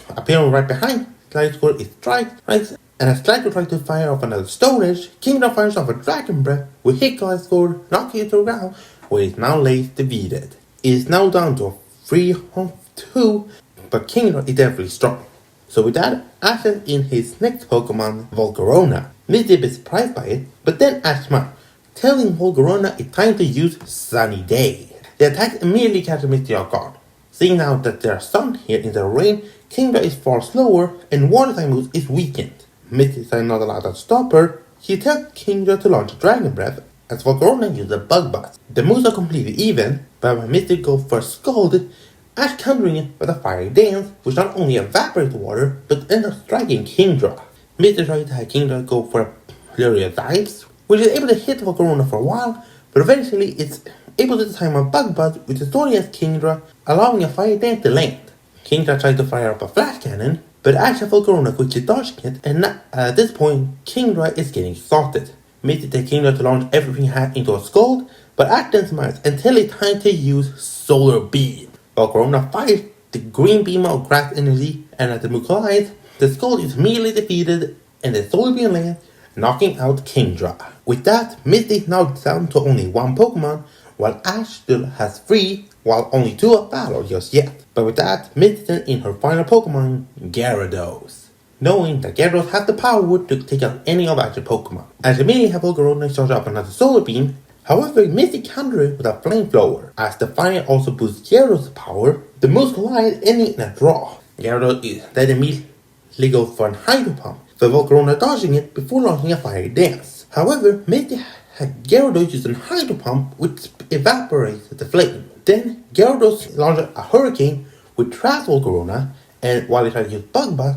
Appearing right behind, Gliscor is strikes, and as Gliscor tries to fire off another Stone Edge, Kingdra fires off a Dragon Breath, which hit Gliscor, knocking it to the ground, where it now lays defeated. It is now down to a 3-2, but Kingdra is definitely strong. So with that, Ash sends in his next Pokemon, Volcarona. Misty is surprised by it, but then Ash smiled, telling Volcarona it's time to use Sunny Day. The attack immediately catches Misty off guard. Seeing now that there are sun here in the rain, Kingdra is far slower, and Water type moves is weakened. Misty is not allowed to stop her. She tells Kingdra to launch a Dragon Breath, as Volcarona uses a Bug Buzz. The moves are completely even, but when Misty goes for Scald, Ash countering it with a Fiery Dance, which not only evaporates water, but ends up striking Kingdra. Misty tries to have Kingdra go for a flurry of dives, which is able to hit Volcarona for a while, but eventually it's able to time a Bug Buzz with the Zodiac Kingdra, allowing a Fire Dance to land. Kingdra tried to fire up a flash cannon, but Ash and Volcarona quickly dodged it, and at this point, Kingdra is getting exhausted. Misty tells Kingdra to launch everything he had into a skull, but Ash then smiles and tells it time to use Solar Beam. Volcarona fires the green beam of grass energy, and as the move collides, the skull is immediately defeated, and the Solar Beam lands, knocking out Kingdra. With that, Misty is now down to only one Pokemon, while Ash still has 3, while only 2 are battled just yet. But with that, Misty sends in her final Pokemon, Gyarados, knowing that Gyarados has the power to take out any of Ash's Pokemon. Ash immediately has Volcarona charge up another Solar Beam. However, Misty counters it with a Flamethrower. As the fire also boosts Gyarados' power, the moves collide, ending in a draw. Gyarados then immediately goes for a Hydro Pump, so Volcarona dodging it before launching a Fiery Dance. However, Misty had Gyarados use a Hydro Pump, which evaporates the flame. Then Gyarados launches a Hurricane, which traps Volcarona, and while he tries to use Bug Buzz,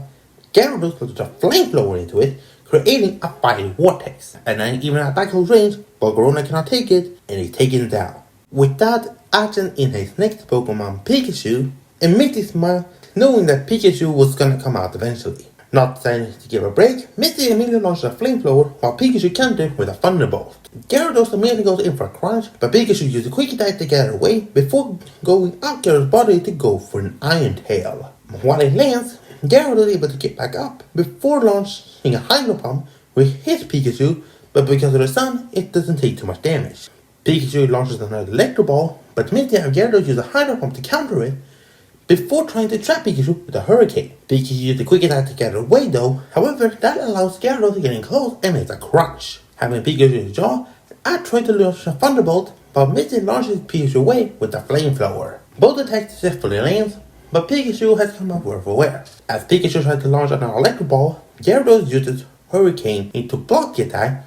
Gyarados launches a Flamethrower into it, creating a fiery vortex. And then even at that close range, Volcarona cannot take it, and is taken down. With that, action in his next Pokemon, Pikachu, and Misty smiles, knowing that Pikachu was gonna come out eventually. Not deciding to give a break, Misty immediately launches a Flamethrower, while Pikachu counters with a Thunderbolt. Gyarados immediately goes in for a crunch, but Pikachu uses a Quick Attack to get away before going out Gyarados' body to go for an Iron Tail. While it lands, Gyarados is able to get back up before launching a Hydro Pump, which hits Pikachu, but because of the sun, it doesn't take too much damage. Pikachu launches another Electro Ball, but Misty and Gyarados use a Hydro Pump to counter it, before trying to trap Pikachu with a Hurricane. Pikachu used a Quick Attack to get away though, however, that allows Gyarados to get in close and makes a crunch. Having Pikachu in his jaw, I tried to launch a Thunderbolt, but Misty launches Pikachu away with a Flamethrower. Both attacks successfully lands, but Pikachu has come up worth aware. As Pikachu tries to launch another Electric Ball, Gyarados uses Hurricane to block the attack,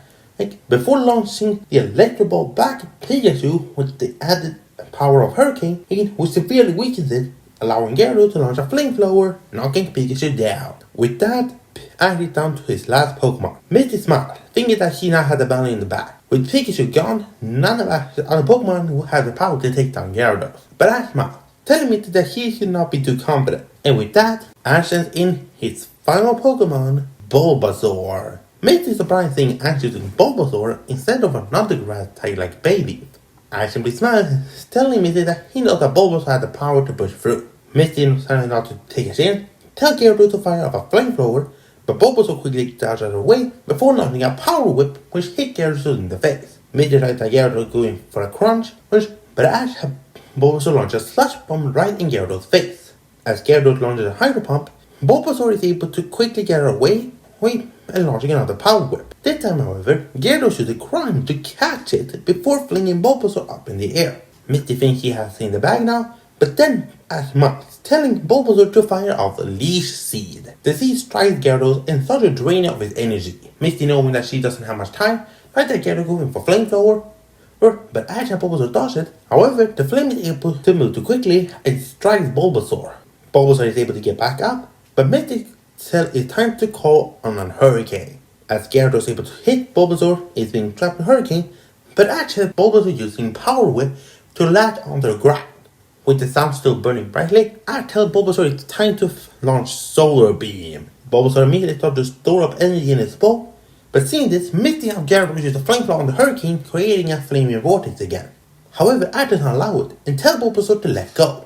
before launching the Electric Ball back at Pikachu with the added power of Hurricane, which severely weakens it, allowing Gyarados to launch a Flamethrower, knocking Pikachu down. With that, Ash is down to his last Pokemon. Misty smiles, thinking that she now has the battle in the bag. With Pikachu gone, none of Ash's other Pokemon will have the power to take down Gyarados. But Ash smiles, telling me that he should not be too confident. And with that, Ash sends in his final Pokemon, Bulbasaur. Misty is surprised seeing Ash using Bulbasaur instead of another grass type like Baby. Ash simply smiles, telling Misty that he knows that Bulbasaur has the power to push through. Misty decided not to take a chance, tell Gyarados to fire off a Flamethrower, but Bulbasaur quickly dodged out of the way before launching a Power Whip, which hit Gyarados in the face. Misty tried that Gyarados going for a crunch, but Ash had Bulbasaur launch a Slush Bomb right in Gyarados' face. As Gyarados launches a Hydro Pump, Bulbasaur is able to quickly get away and launching another Power Whip. This time, however, Gyarados uses a crunch to catch it before flinging Bulbasaur up in the air. Misty thinks he has seen the bag now, but then Ash smiles, telling Bulbasaur to fire off the Leash Seed. The seed strikes Gyarados and starts to drain of his energy. Misty, knowing that she doesn't have much time, tries to Gyarados going for Flamethrower, but Ash and Bulbasaur dodge it. However, the flame is able to move too quickly and strikes Bulbasaur. Bulbasaur is able to get back up, but Misty tells it's time to call on a Hurricane. As Gyarados is able to hit Bulbasaur, is being trapped in Hurricane, but Ash has Bulbasaur using Power Whip to latch onto the ground. With the sun still burning brightly, I tell Bulbasaur it's time to launch Solar Beam. Bulbasaur immediately starts to store up energy in his ball, but seeing this, Misty and Gyarados uses a Flamethrower on the Hurricane, creating a flaming vortex again. However, Ash does not allow it and tells Bulbasaur to let go.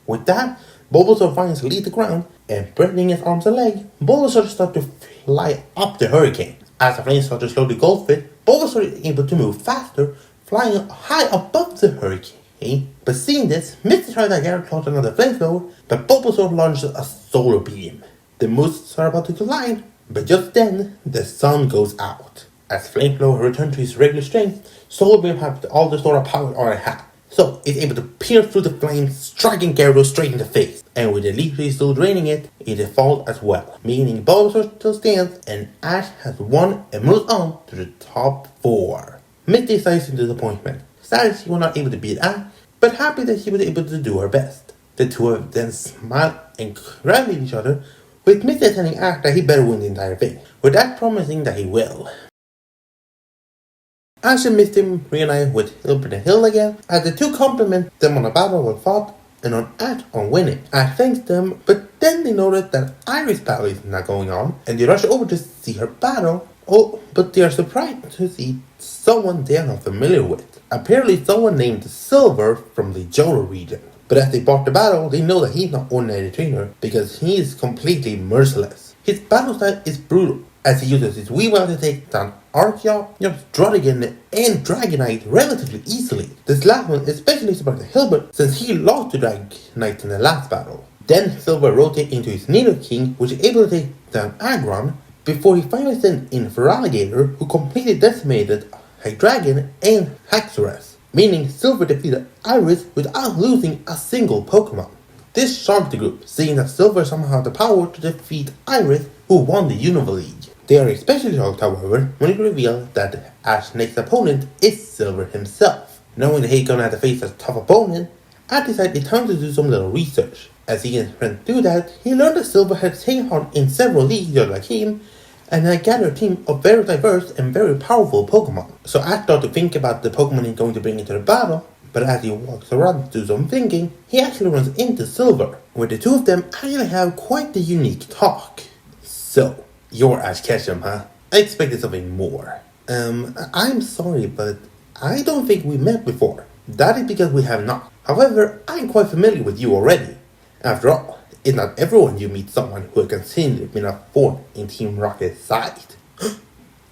With that, Bulbasaur finds leave the ground, and spreading his arms and legs, Bulbasaur starts to fly up the Hurricane. As the flames start to slowly engulf it, Bulbasaur is able to move faster, flying high above the Hurricane. But seeing this, Misty tries to Gyarados launch another Flamethrower, but Bulbasaur launches a Solar Beam. The moves are about to collide, but just then, the sun goes out. As Flamethrower returns to his regular strength, Solar Beam has all the stored power already had. So, it's able to pierce through the flames, striking Gyarados straight in the face. And with the Leaf Seed still draining it, it falls as well. Meaning Bulbasaur still stands, and Ash has won and moves on to the top 4. Misty sighs in disappointment, sad she was not able to beat Ash, but happy that she was able to do her best. The two of them smile and congratulate each other, with Misty telling Ash that he better win the entire thing, with Ash promising that he will. Ash and Misty reunite with Hilbert and Hill again, as the two compliment them on a battle well fought, and on Ash on winning. Ash thanks them, but then they notice that Iris' battle is not going on, and they rush over to see her battle. Oh, but they are surprised to see someone they are not familiar with. Apparently someone named Silver from the Johto region. But as they bought the battle, they know that he's not an ordinary trainer because he is completely merciless. His battle style is brutal, as he uses his Weavile to take down Archeop, Druddigon, and Dragonite relatively easily. This last one especially surprised Hilbert since he lost to Dragonite in the last battle. Then Silver rotates into his Nidoking, which is able to take down Aggron, before he finally sent in Feraligatr, who completely decimated Hydreigon and Haxorus, meaning Silver defeated Iris without losing a single Pokemon. This shocked the group, seeing that Silver somehow had the power to defeat Iris, who won the Unova League. They are especially shocked, however, when it revealed that Ash's next opponent is Silver himself. Knowing that he's gonna have to face a tough opponent, Ash decided it's time to do some little research. As he and his friends do that, he learned that Silver had taken part in several leagues just like him, and had gathered a team of very diverse and very powerful Pokemon. So Ash started to think about the Pokemon he's going to bring into the battle, but as he walks around to do some thinking, he actually runs into Silver, where the two of them actually have quite the unique talk. So, you're Ash Ketchum, huh? I expected something more. I'm sorry, but I don't think we met before. That is because we have not. However, I'm quite familiar with you already. After all, it's not everyone you meet someone who has consistently been a thorn in Team Rocket's side.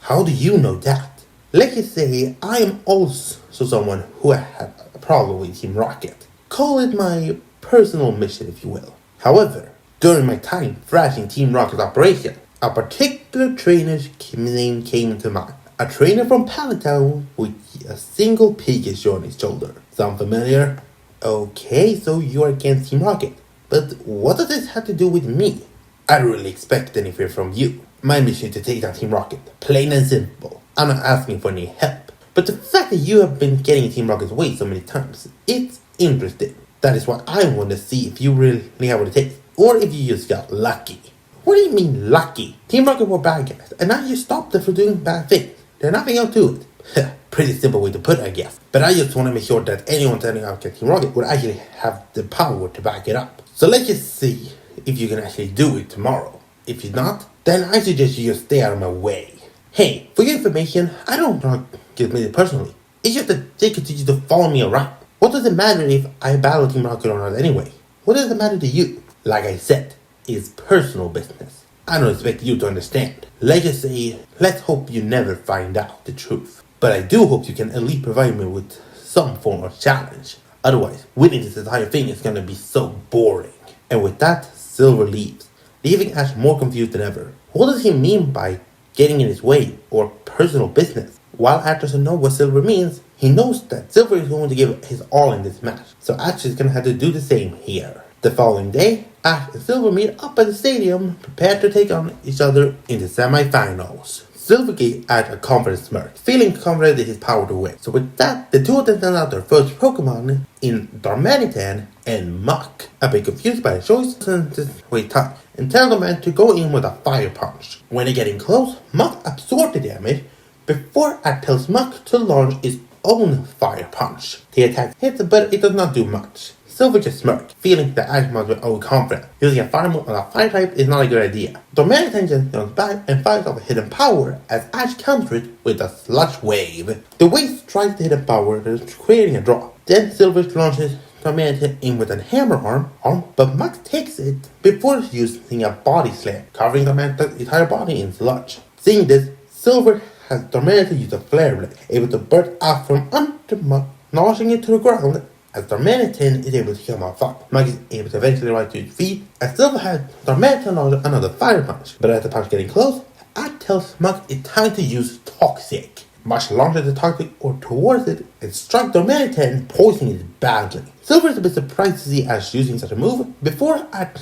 How do you know that? Let's just say I am also someone who had a problem with Team Rocket. Call it my personal mission, if you will. However, during my time thrashing Team Rocket's operation, a particular trainer's name came to mind. A trainer from Palatown with a single Pikachu on his shoulder. Sound familiar? Okay, so you're against Team Rocket. But what does this have to do with me? I don't really expect anything from you. My mission is to take down Team Rocket. Plain and simple. I'm not asking for any help. But the fact that you have been getting Team Rocket's way so many times, it's interesting. That is why I want to see if you really have what it takes. Or if you just got lucky. What do you mean lucky? Team Rocket were bad guys, and now you stopped them from doing bad things. There's nothing else to it. Pretty simple way to put it, I guess. But I just want to make sure that anyone turning out against Team Rocket would actually have the power to back it up. So let's just see if you can actually do it tomorrow. If you're not, then I suggest you just stay out of my way. Hey, for your information, I don't get me personally. It's just that they continue to follow me around. What does it matter if I battle Team Rocket or not anyway? What does it matter to you? Like I said, it's personal business. I don't expect you to understand. Let's just say, let's hope you never find out the truth. But I do hope you can at least provide me with some form of challenge. Otherwise, winning this entire thing is gonna be so boring. And with that, Silver leaves, leaving Ash more confused than ever. What does he mean by getting in his way or personal business? While Ash doesn't know what Silver means, he knows that Silver is going to give his all in this match. So Ash is gonna have to do the same here. The following day, Ash and Silver meet up at the stadium, prepared to take on each other in the semi-finals. Silver gave Ash a confident smirk, feeling confident in his power to win. So with that, the two of them send out their first Pokemon in Darmanitan and Muk. A bit confused by the choice, wait time and tell the man to go in with a Fire Punch. When they get in close, Muk absorbs the damage before Ash tells Muk to launch its own Fire Punch. The attack hits, but it does not do much. Silver just smirked, feeling that Ash must be overconfident. Using a fire move on a fire type is not a good idea. Darmanitan just jumps back and fires off a hidden power as Ash counters it with a Sludge Wave. The wave strikes the hidden power, creating a draw. Then Silver launches Darmanitan in with a hammer arm, but Muk takes it before using a Body Slam, covering Darmanitan's entire body in sludge. Seeing this, Silver has Darmanitan use a Flare Blade, able to burst out from under Muk, launching it to the ground. As Darmanitan is able to kill my fire, Muk is able to eventually rise to his feet, as Silver had Darmanitan launch another Fire Punch. But as the punch getting close, Ash tells Muk it's time to use Toxic. Muk launches the Toxic or towards it and strikes Darmanitan, poisoning it badly. Silver is a bit surprised to see Ash using such a move before Ash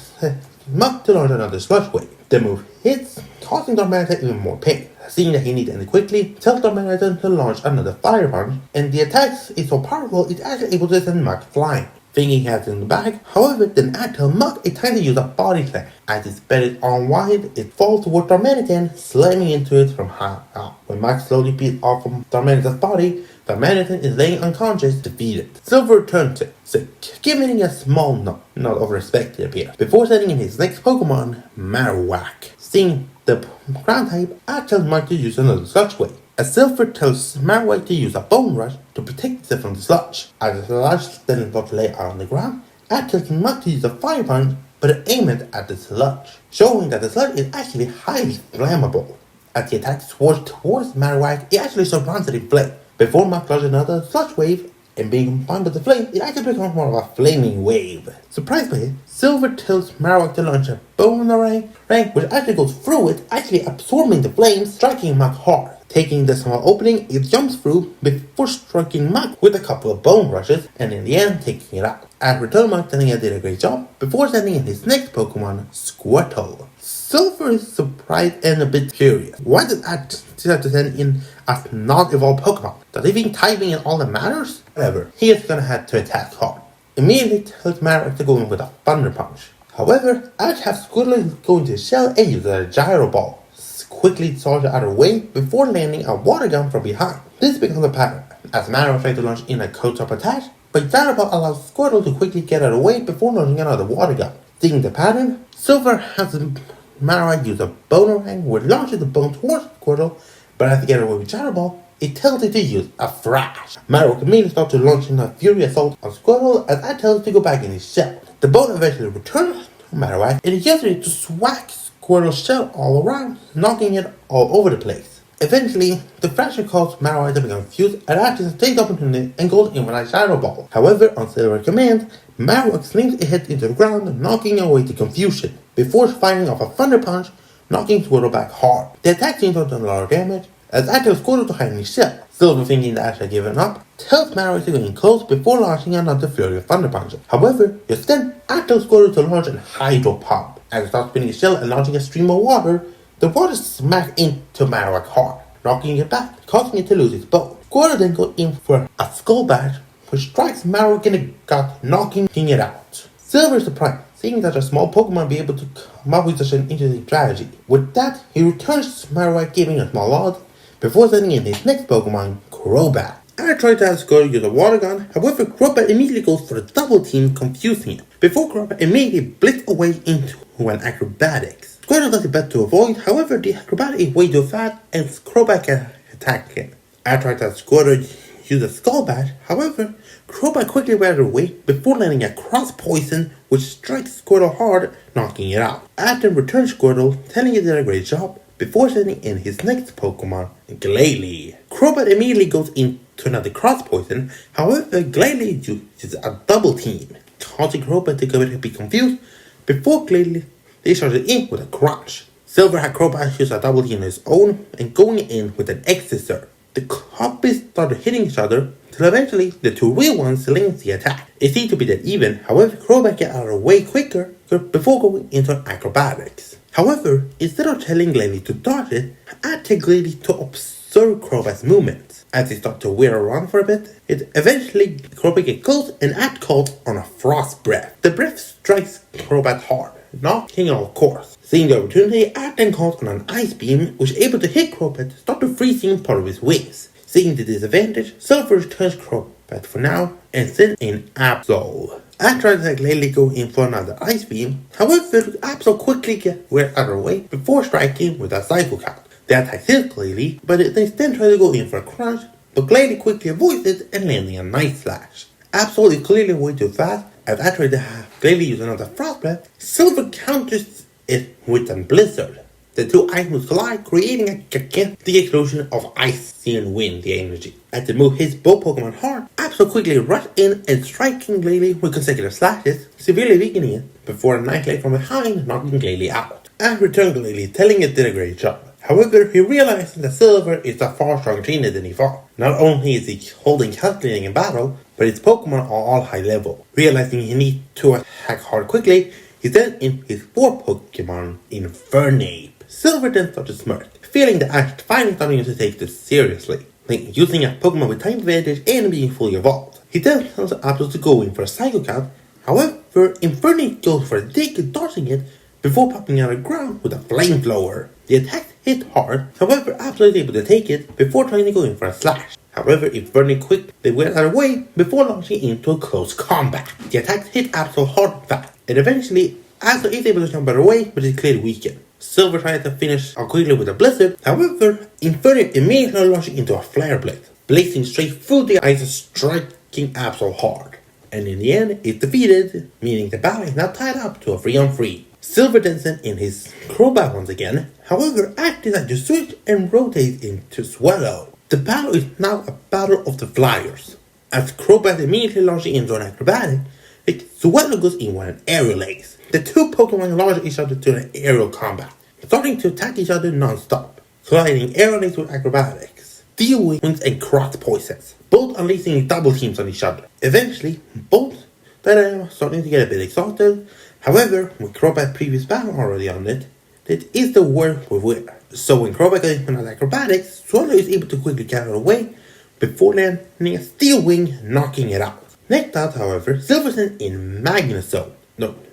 Muk to launch another Sludge Wave. The move hits, causing Darmanitan even more pain. Seeing that he needs to end quickly, tells Darmanitan to launch another Fire Punch, and the attack is so powerful it's actually able to send Muk flying. Thinking he has it in the bag, however, then Ash tells Muk it's time to use a Body Slam. As it spreads on wide, it falls towards Darmanitan, slamming into it from high up. When Muk slowly beats off from Darmanitan's body, The mannequin is laying unconscious, defeated. Silver turns to Sick, giving a small nod of respect to appear, before sending in his next Pokemon, Marowak. Seeing the ground type, Ash tells Mike to use another Sludge Wave, as Silver tells Marowak to use a Bone Rush to protect itself from the sludge. As the sludge then starts to lay out on the ground, Ash tells Mike to use a Fire Punch, but aim it at the sludge, showing that the sludge is actually highly flammable. As he attacks towards Marowak, it actually surrounds it in flame. Before Mike launches another Sludge Wave, and being combined with the flame, it actually becomes more of a flaming wave. Surprised by it, Silver tells Marowak to launch a Boomerang, which actually goes through it, actually absorbing the flames, striking Mike hard. Taking the small opening, it jumps through before striking Mike with a couple of Bone Rushes, and in the end, taking it out. At return, Mike telling it did a great job, before sending in his next Pokemon, Squirtle. Silver is surprised and a bit curious. Why did Ash decide to send in a not-evolved Pokemon? Does he think typing is all that matters? However, he is gonna have to attack hard. Immediately tells Marowak to go in with a Thunder Punch. However, Ash has Squirtle go into his shell and use a Gyro Ball. Quickly dodge out of the way before landing a Water Gun from behind. This becomes a pattern, as Marowak tries to launch in a Coat-Up attack, but Gyro Ball allows Squirtle to quickly get out of the way before launching another Water Gun. Seeing the pattern, Silver has Marowak use a Boomerang, which launches the bone towards Squirtle, but as they get away with Gyro Ball, it tells it to use a Thrash. Marowak immediately starts to launch in a Fury Assault on Squirtle as that tells it to go back in his shell. The bone eventually returns to Marowak and it uses it to swack Squirtle's shell all around, knocking it all over the place. Eventually, the Thrasher causes Marowak to become confused and actions takes the opportunity and goes in with a Gyro Ball. However, on Silver's command, Marowak slings its head into the ground, knocking away the confusion, before firing off a Thunder Punch, knocking Squirtle back hard. The attack seems to have done a lot of damage, as Ash tells Squirtle to hide in his shell. Silver, thinking that Ash had given up, tells Marowak to go in close before launching another flurry of Thunder Punches. However, just then, Ash tells Squirtle to launch an Hydro Pump. As it starts spinning his shell and launching a stream of water, the water smacks into Marowak hard, knocking it back, causing it to lose its bone. Squirtle then goes in for a Skull Bash, which strikes Marowak in the gut, knocking it out. Silver is surprised, seeing that a small Pokemon be able to come up with such an interesting strategy. With that, he returns to Marowak, giving a small nod, before sending in his next Pokemon, Crobat. I tried to have Squirtle use a Water Gun, however Crobat immediately goes for a double team, confusing it, before Crobat immediately blitz away into an Acrobatics. Squirtle does it better to avoid, however the Acrobatic is way too fast and Crobat can attack him. I tried to have Squirtle use a Skull Bash, however Crobat quickly ran away before landing a Cross Poison which strikes Squirtle hard, knocking it out. After returns Squirtle, telling it did a great job, before sending in his next Pokemon, Glalie. Crobat immediately goes into another Cross Poison, however Glalie uses a double team, causing Crobat to be confused, before Glalie charges in with a Crunch. Silver had Crobat use a double team on his own, and going in with an Exeter. The copies started hitting each other, till eventually the two real ones link the attack. It seemed to be dead even, however Crobat got out of the way quicker before going into Acrobatics. However, instead of telling Glalie to dodge it, I take Glalie to observe Crobat's movements. As they start to wear around for a bit, eventually Crobat gets close and Ash calls on a Frost Breath. The breath strikes Crobat hard, knocking it off course. Seeing the opportunity, Ash then calls on an Ice Beam, which is able to hit Crobat, start to freezing part of his wings. Seeing the disadvantage, Silver returns Crobat for now and sends in Absol. Ash tries to let Glalie go in for another Ice Beam, however Absol quickly gets out of the way before striking with a Psycho Count. The attack hits Glalie, but they then try to go in for a Crunch, but Glalie quickly avoids it and landing a Night Slash. Absol is clearly way too fast, as I try to have Glalie use another Frost Breath, Silver counters it with a Blizzard. The two items collide, creating a gigantic explosion of ice and wind energy. As the move hits both Pokemon hard, Absol quickly rushes in and striking Glalie with consecutive slashes, severely weakening it, before a Night Slash from behind knocking Glalie out. And returned Glalie, telling it did a great job. However, he realizes that Silver is a far stronger trainer than he thought. Not only is he holding calculating in battle, but his Pokemon are all high level. Realizing he needs to attack hard quickly, he sent in his 4 Pokemon Infernape. Silver then started to smirk, feeling that Ash finally starting to take this seriously, using a Pokemon with time advantage and being fully evolved. He then tells Absol to go in for a Psycho Count, however, Infernape goes for a dig, dodging it, before popping out of the ground with a Flamethrower. The attack hit hard, however Absol is able to take it before trying to go in for a Slash. However, Inferno quickly went out of the way before launching into a close combat. The attacks hit Absol hard and fast, and eventually Absol is able to jump out of the way, but is clearly weakened. Silver tries to finish quickly with a blizzard. However, Inferno immediately launches into a flare blade, blazing straight through the ice, striking Absol hard. And in the end, it's defeated, meaning the battle is now tied up to a 3-on-3. Silver then sent in his Crobat once again. However, Ash decides to switch and rotate into Swallow. The battle is now a battle of the flyers. As Crobat immediately launches into an acrobatic, Swallow goes in with an aerial ace. The two Pokemon launch each other to an aerial combat, starting to attack each other non-stop, colliding aerial ace with acrobatics, steel wings and cross poisons, both unleashing double teams on each other. Eventually, both are starting to get a bit exhausted. However, with Crobat's previous battle already on it is the word with winner. So when Crobat goes into acrobatics, Swallow is able to quickly get out of the way before landing a steel wing, knocking it out. Next out, however, Silver sent in Magnezone,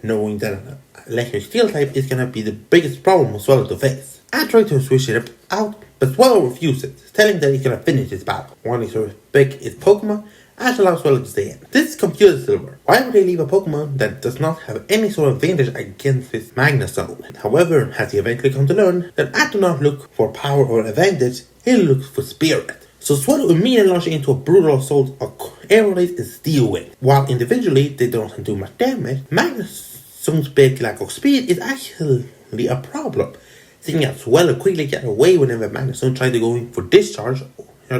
knowing that an electric steel type is gonna be the biggest problem for Swallow to face. I try to switch it out, but Swallow refuses, telling that he's gonna finish his battle. Wanting to respect his Pokemon, Ash allows Swallow to stay in. This confuses Silver. Why would they leave a Pokemon that does not have any sort of advantage against his Magnezone? However, has he eventually come to learn that Ash does not look for power or advantage, he looks for spirit. So Swallow immediately launches into a brutal assault of Aerial Ace and Steel Wing. While individually they don't do much damage, Magnezone's big lack of speed is actually a problem, seeing as Swallow quickly gets away whenever Magnezone tries to go in for Discharge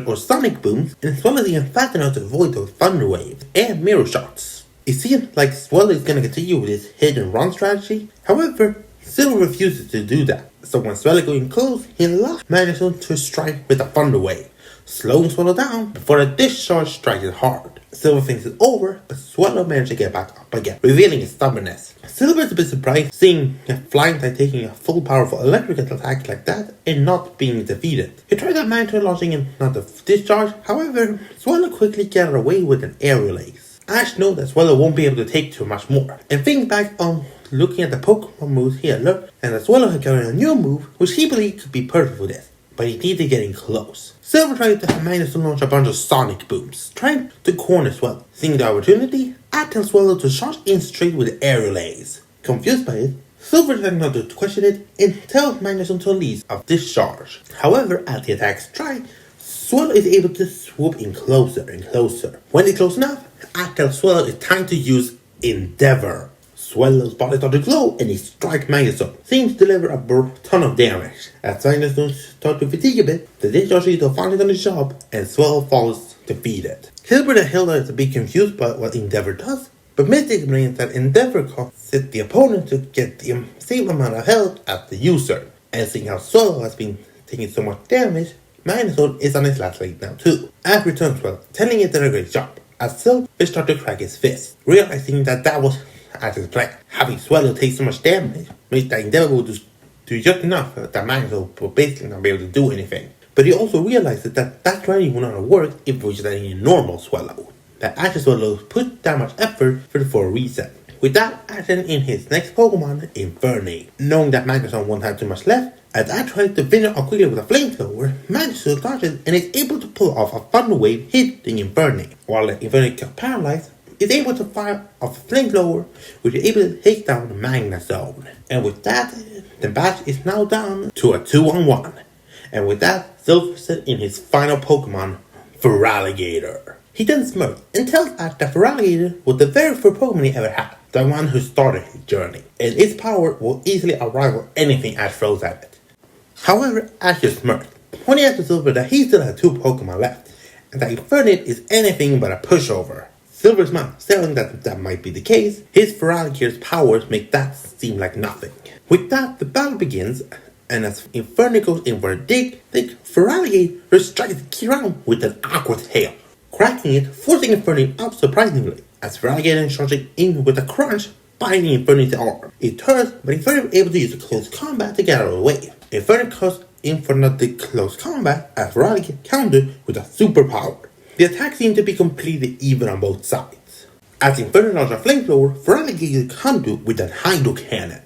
or Sonic Booms, and Swallow is even fast enough to avoid those Thunder Waves and Mirror Shots. It seems like Swallow is going to continue with his hit and run strategy. However, Silver refuses to do that. So when Swallow goes in close, he allows Magnezone to strike with a Thunder Wave, slowing Swallow down before a Discharge strikes it hard. Silver thinks it's over, but Swallow manages to get back up again, revealing his stubbornness. Silver is a bit surprised seeing a flying type taking a full powerful electrical attack like that and not being defeated. He tried to manage launching another Discharge, however, Swallow quickly gets away with an Aerial Ace. Ash knows that Swallow won't be able to take too much more, and thinks back on looking at the Pokemon moves he had learned, and that Swallow had gotten a new move which he believed could be perfect for this, but he needed getting close. Silver tried to have Magnezone launch a bunch of Sonic Booms, trying to corner Swallow. Seeing the opportunity, Ash tells Swallow to charge in straight with Aerial Ace. Confused by it, Silver decides not to question it and tells Magnezone to release a Discharge. However, as the attack strikes, Swallow is able to swoop in closer and closer. When it's close enough, Ash tells Swallow it's time to use Endeavor. Swallow's body starts to glow and he strikes Magnezone, seems to deliver a ton of damage. As Magnezone starts to fatigue a bit, the Discharge is finally done the job and Swallow falls defeated. Silver and Hilda is a bit confused by what Endeavor does, but Mystic explains that Endeavor causes the opponent to get the same amount of health as the user. And seeing how Swallow has been taking so much damage, Magnezone is on his last leg now too. Ash returns well, telling it did a great job, as Silver starts to crack his fist, realizing that was Ash's plan. Having Swallow take so much damage means that Endeavor will do just enough that Magnezone will basically not be able to do anything. But he also realizes that strategy will not work if it was just a normal Swallow. That Ash's Swallow put that much effort for a reason. With that, Ash in his next Pokemon, Infernape. Knowing that Magnezone won't have too much left, as Ash tries to finish off quickly with a Flamethrower, Magnezone dodges and is able to pull off a Thunder Wave hitting Infernape. While Infernape gets paralyzed, is able to fire off a Flamethrower, which is able to take down Magnezone. And with that, the batch is now down to a 2-on-1. And with that, Silver sent in his final Pokemon, Feraligatr. He then smirks and tells Ash that Feraligatr was the very first Pokemon he ever had, the one who started his journey, and its power will easily rival anything Ash throws at it. However, Ash just smirks, pointing out to Silver that he still has 2 Pokemon left, and that Infernape is anything but a pushover. Silver smiles, telling that might be the case. His Feraligatr's powers make that seem like nothing. With that, the battle begins, and as Infernape goes in for a dig, Feraligatr strikes Kieran with an Aqua Tail, cracking it, forcing Infernape up surprisingly, as Feraligatr is charging in with a crunch, biting Infernape's arm. It turns, but Infernape is able to use a close combat to get out of the way. Infernape goes in for another close combat as Feraligatr countered with a superpower. The attack seemed to be completely even on both sides. As Infernape launched a Flamethrower, Feraligatr countered with a Hydro Cannon.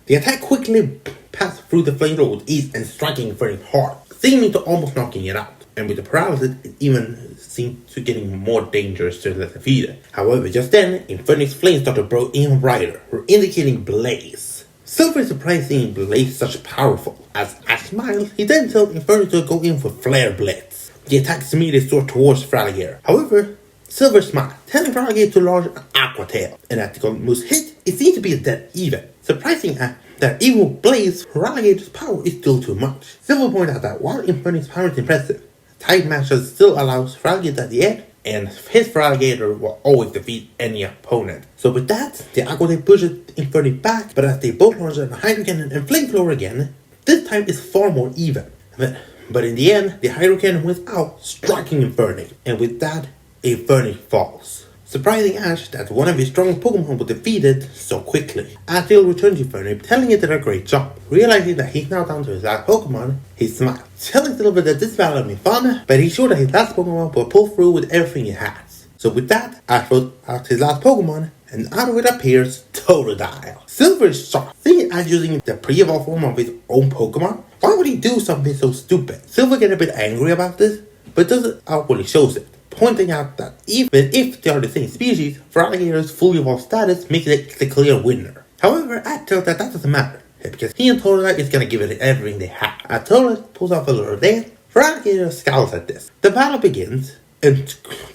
The attack quickly passed through the Flamethrower with ease and striking Infernape hard, seeming to almost knocking it out. and with the paralysis, it even seemed to getting more dangerous to the defeated. However, just then, Infernix flames started to grow even brighter, indicating Blaze. Silver is surprised seeing Blaze such powerful. As Ash smiles, he then tells Infernix to go in for Flare Blitz. The attacks immediately soar towards Feraligatr. However, Silver smiles, telling Feraligatr to launch an Aqua Tail, and at the most hit, it seems to be a dead even. Surprising that even with Blaze, Feraligatr's power is still too much. Silver points out that while Infernix's power is impressive, Tide Masher still allows Feraligatr at the end, and his Feraligatr will always defeat any opponent. So with that, the Aqua Tail pushes Infernix back, but as they both launch an Hydro Cannon and Flamethrower again, this time it's far more even. But in the end, the Hydro Cannon wins out, striking Infernix, and with that, Infernix falls. Surprising Ash that one of his strongest Pokemon was defeated so quickly. Ash still returns to Infernix, telling it did a great job. Realizing that he's now down to his last Pokemon, he smiles, telling Silver that this battle has been fun, but he's sure that his last Pokemon will pull through with everything he has. So with that, Ash throws out his last Pokemon, and out of it appears Totodile. Silver is shocked, seeing Ash using the pre-evolved form of his own Pokemon. Why would he do something so stupid? Silver gets a bit angry about this, but doesn't outwardly shows it, pointing out that even if they are the same species, Feraligatr's fully evolved status makes it the clear winner. However, Ash tells that doesn't matter, because he and Totodile is gonna give it everything they have. As Totodile pulls off a little dance, Feraligatr scowls at this. The battle begins, and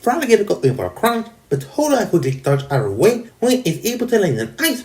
Feraligatr goes in for a crunch, but Totodile quickly dodges out of the way when it's able to land an Ice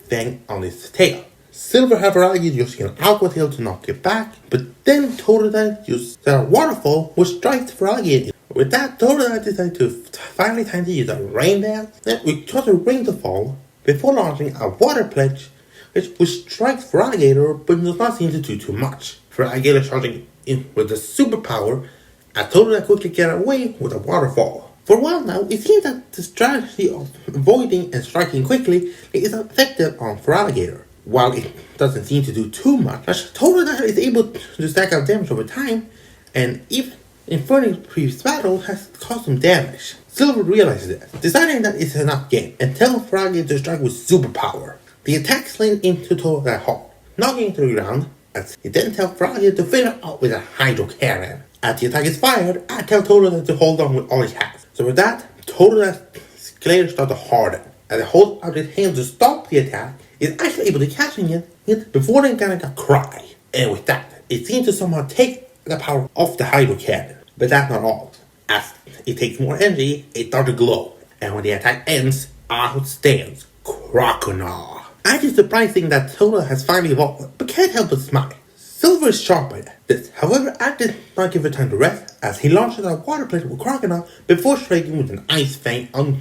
Fang on its tail. Silver has Feraligatr using an Aqua Tail to knock it back, but then Totodile uses a Waterfall, which strikes Feraligatr. With that, Totodile decides to finally time to use a Rain Dance. Then we try to rain to fall before launching a Water Pledge, which strikes Feraligatr but does not seem to do too much. Feraligatr charging in with the superpower, as Totodile quickly gets away with a Waterfall. For a while now, it seems that the strategy of avoiding and striking quickly is effective on Feraligatr. While it doesn't seem to do too much, Totodile is able to stack up damage over time, and even Infernix's previous battle has caused some damage. Silver realizes this, deciding that it's enough game, and tells Feraligatr to strike with superpower. The attack slams into Totodile hard, knocking it to the ground, as he then tells Feraligatr to finish out with a Hydro Cannon. As the attack is fired, I tell Totodile to hold on with all he has. So with that, Totodile's glare starts to harden. As he holds out his hand to stop the attack, is actually able to catch it before the guy got cry. And with that, it seems to somehow take the power off the Hydro Cannon. But that's not all. As it takes more energy, it starts to glow. And when the attack ends, out stands Croconaw. Ash is surprising that Totodile has finally evolved, but can't help but smile. Silver is shocked by this. However, Ash does not give it time to rest, as he launches a Water Pledge with Croconaw before striking with an Ice Fang on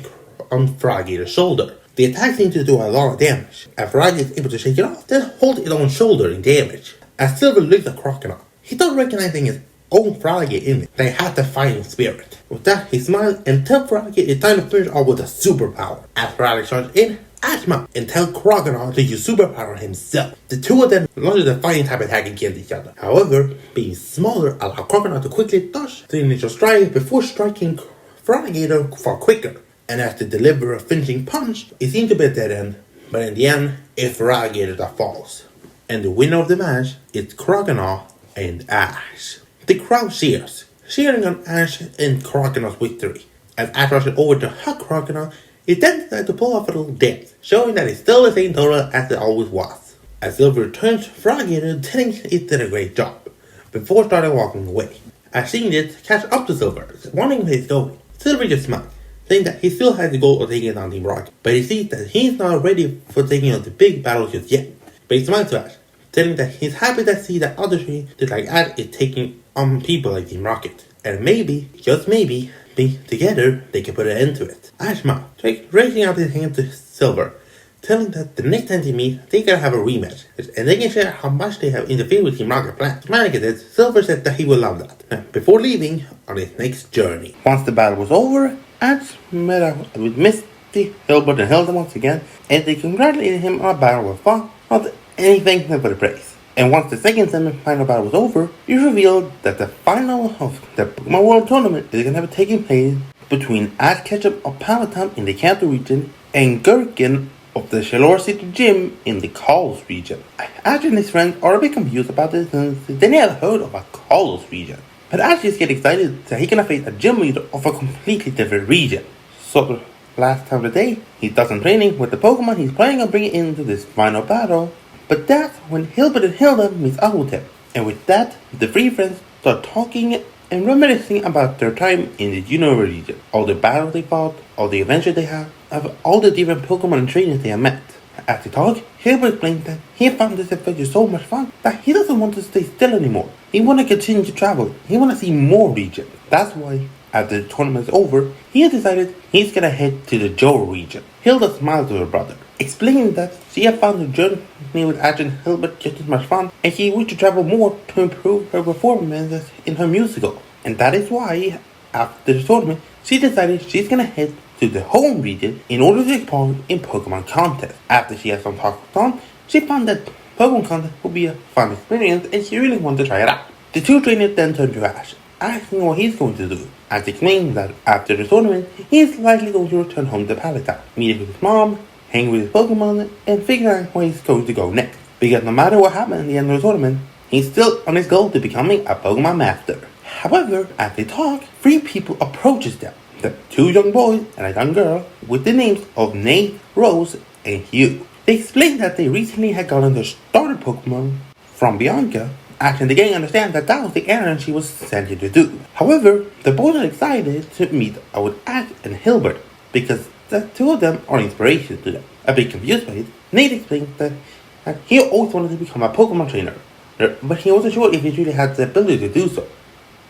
Feraligatr's shoulder. The attack seems to do a lot of damage, and Feraligatr is able to shake it off, then hold its own shoulder in damage. As Silver looks at Croconaw, he starts recognizing his own Feraligatr in it. They had the fighting spirit. With that, he smiles and tells Feraligatr it's time to finish off with a superpower. As Feraligatr charges in, Ash mounts and tells Croconaw to use superpower himself. The two of them launch a fighting type attack against each other. However, being smaller allows Croconaw to quickly dodge the initial strike before striking Feraligatr far quicker. And as they deliver a finishing punch, it seems to be a dead end, but in the end, it's Feraligatr that falls. And the winner of the match is Croconaw and Ash. The crowd cheers, cheering on Ash and Croconaw's victory. As Ash rushes over to hug Croconaw, he then decides to pull off a little dance, showing that it's still the same Totodile as it always was. As Silver returns to Feraligatr, telling it did a great job, before starting walking away. As seeing it, catch up to Silver, wondering where he's going. Silver just smiles, saying that he still has the goal of taking down Team Rocket, but he sees that he's not ready for taking on the big battles just yet. But he smiles to Ash, telling that he's happy to see that other team just like Ash is taking on people like Team Rocket. And maybe, just maybe, together they can put an end to it. Ash smiles, raising out his hand to Silver, telling that the next time they meet, they gotta have a rematch, and they can share how much they have interfered with Team Rocket plans. Smiling at this, Silver said that he will love that, before leaving on his next journey. Once the battle was over, Ash met up with Misty, Hilbert, and Hilda once again, and they congratulated him on a battle with fun, and he thanked them for the praise. And once the second semi-final battle was over, it revealed that the final of the Pokemon World Tournament is going to have taken place between Ash Ketchum of Palatown in the Kanto region and Gurken of the Shalor City Gym in the Kalos region. Ash and his friends are a bit confused about this since they never heard of a Kalos region. But Ash just gets excited that he can face a gym leader of a completely different region. So the last time of the day, he does some training with the Pokemon he's planning on bringing into this final battle. But that's when Hilbert and Hilda meet up with him. And with that, the three friends start talking and reminiscing about their time in the Unova region. All the battles they fought, all the adventures they had, of all the different Pokemon and trainers they have met. As they talk, Hilbert explains that he found this adventure so much fun that he doesn't want to stay still anymore. He wants to continue to travel. He wants to see more regions. That's why, after the tournament is over, he has decided he's gonna head to the Johto region. Hilda smiles to her brother, explaining that she had found the journey with Ash and Hilbert just as much fun, and she wished to travel more to improve her performances in her musical. And that is why, after the tournament, she decided she's gonna head to the home region in order to take part in Pokemon contest. After she had some talk with Tom, she found that Pokemon contest would be a fun experience and she really wanted to try it out. The two trainers then turned to Ash, asking what he's going to do. Ash explained that after the tournament, he is likely going to return home to Pallet Town, meet with his mom, hang with his Pokemon, and figure out where he's going to go next. Because no matter what happened at the end of the tournament, he's still on his goal to becoming a Pokemon Master. However, as they talk, three people approaches them. The two young boys and a young girl with the names of Nate, Rose, and Hugh. They explained that they recently had gotten their starter Pokemon from Bianca, and the gang understand that that was the errand she was sent here to do. However, the boys are excited to meet with Ash and Hilbert because the two of them are inspiration to them. A bit confused by it, Nate explained that he always wanted to become a Pokemon trainer, but he wasn't sure if he really had the ability to do so.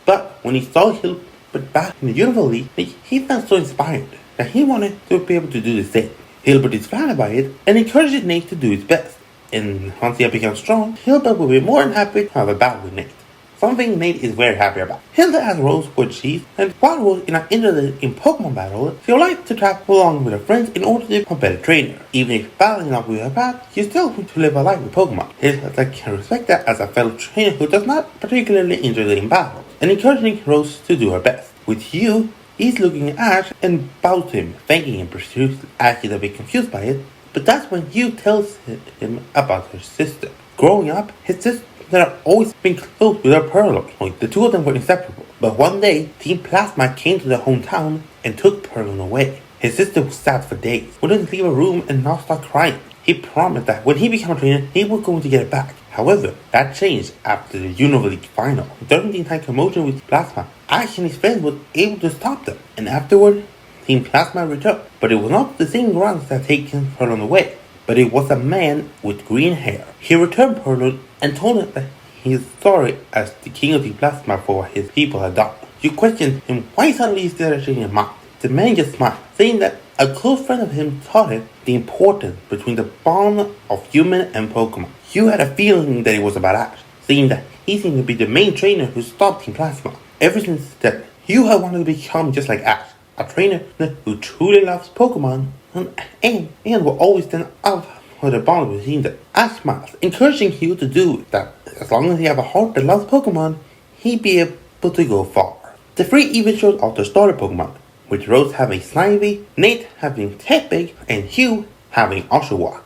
But when he saw Hilbert back in the Unova League, he felt so inspired that he wanted to be able to do the same. Hilbert is flattered by it and encourages Nate to do his best. And once he becomes strong, Hilbert will be more than happy to have a battle with Nate. Something Nate is very happy about. Hilda asks Rose what she's, and while Rose is not interested in Pokemon battle, she would like to travel along with her friends in order to become a better trainer. Even if battling up with her path, she still wants to live a life with Pokemon. Hilda can respect that as a fellow trainer who does not particularly interested in battle, and encouraging Rose to do her best. With Hugh, he's looking at Ash and bows to him, thanking him profusely. Ash is a bit confused by it, but that's when Hugh tells him about her sister. Growing up, his sister had always been close with her Purrloin. The two of them were inseparable. But one day, Team Plasma came to their hometown and took Purrloin away. His sister was sad for days, wouldn't leave her room and not start crying. He promised that when he became a trainer, he was going to get it back. However, that changed after the Unova League final. During the entire commotion with Plasma, Ash and his friends were able to stop them, and afterward, Team Plasma returned. But it was not the same grounds that had taken Purrloin away, but it was a man with green hair. He returned Purrloin and told him that he is sorry as the King of Team Plasma for what his people had done. You questioned him why suddenly he started changing his mind. The man just smiled, saying that a close friend of him taught him the importance between the bond of human and Pokemon. Hugh had a feeling that it was about Ash, saying that he seemed to be the main trainer who stopped Team Plasma. Ever since then, Hugh had wanted to become just like Ash, a trainer who truly loves Pokemon and will always stand up for the bond between them. Ash smiles, encouraging Hugh to do that. As long as he have a heart that loves Pokemon, he'd be able to go far. The three even showed off their starter Pokemon, with Rose having Snivy, Nate having Tepig, and Hugh having Oshawott.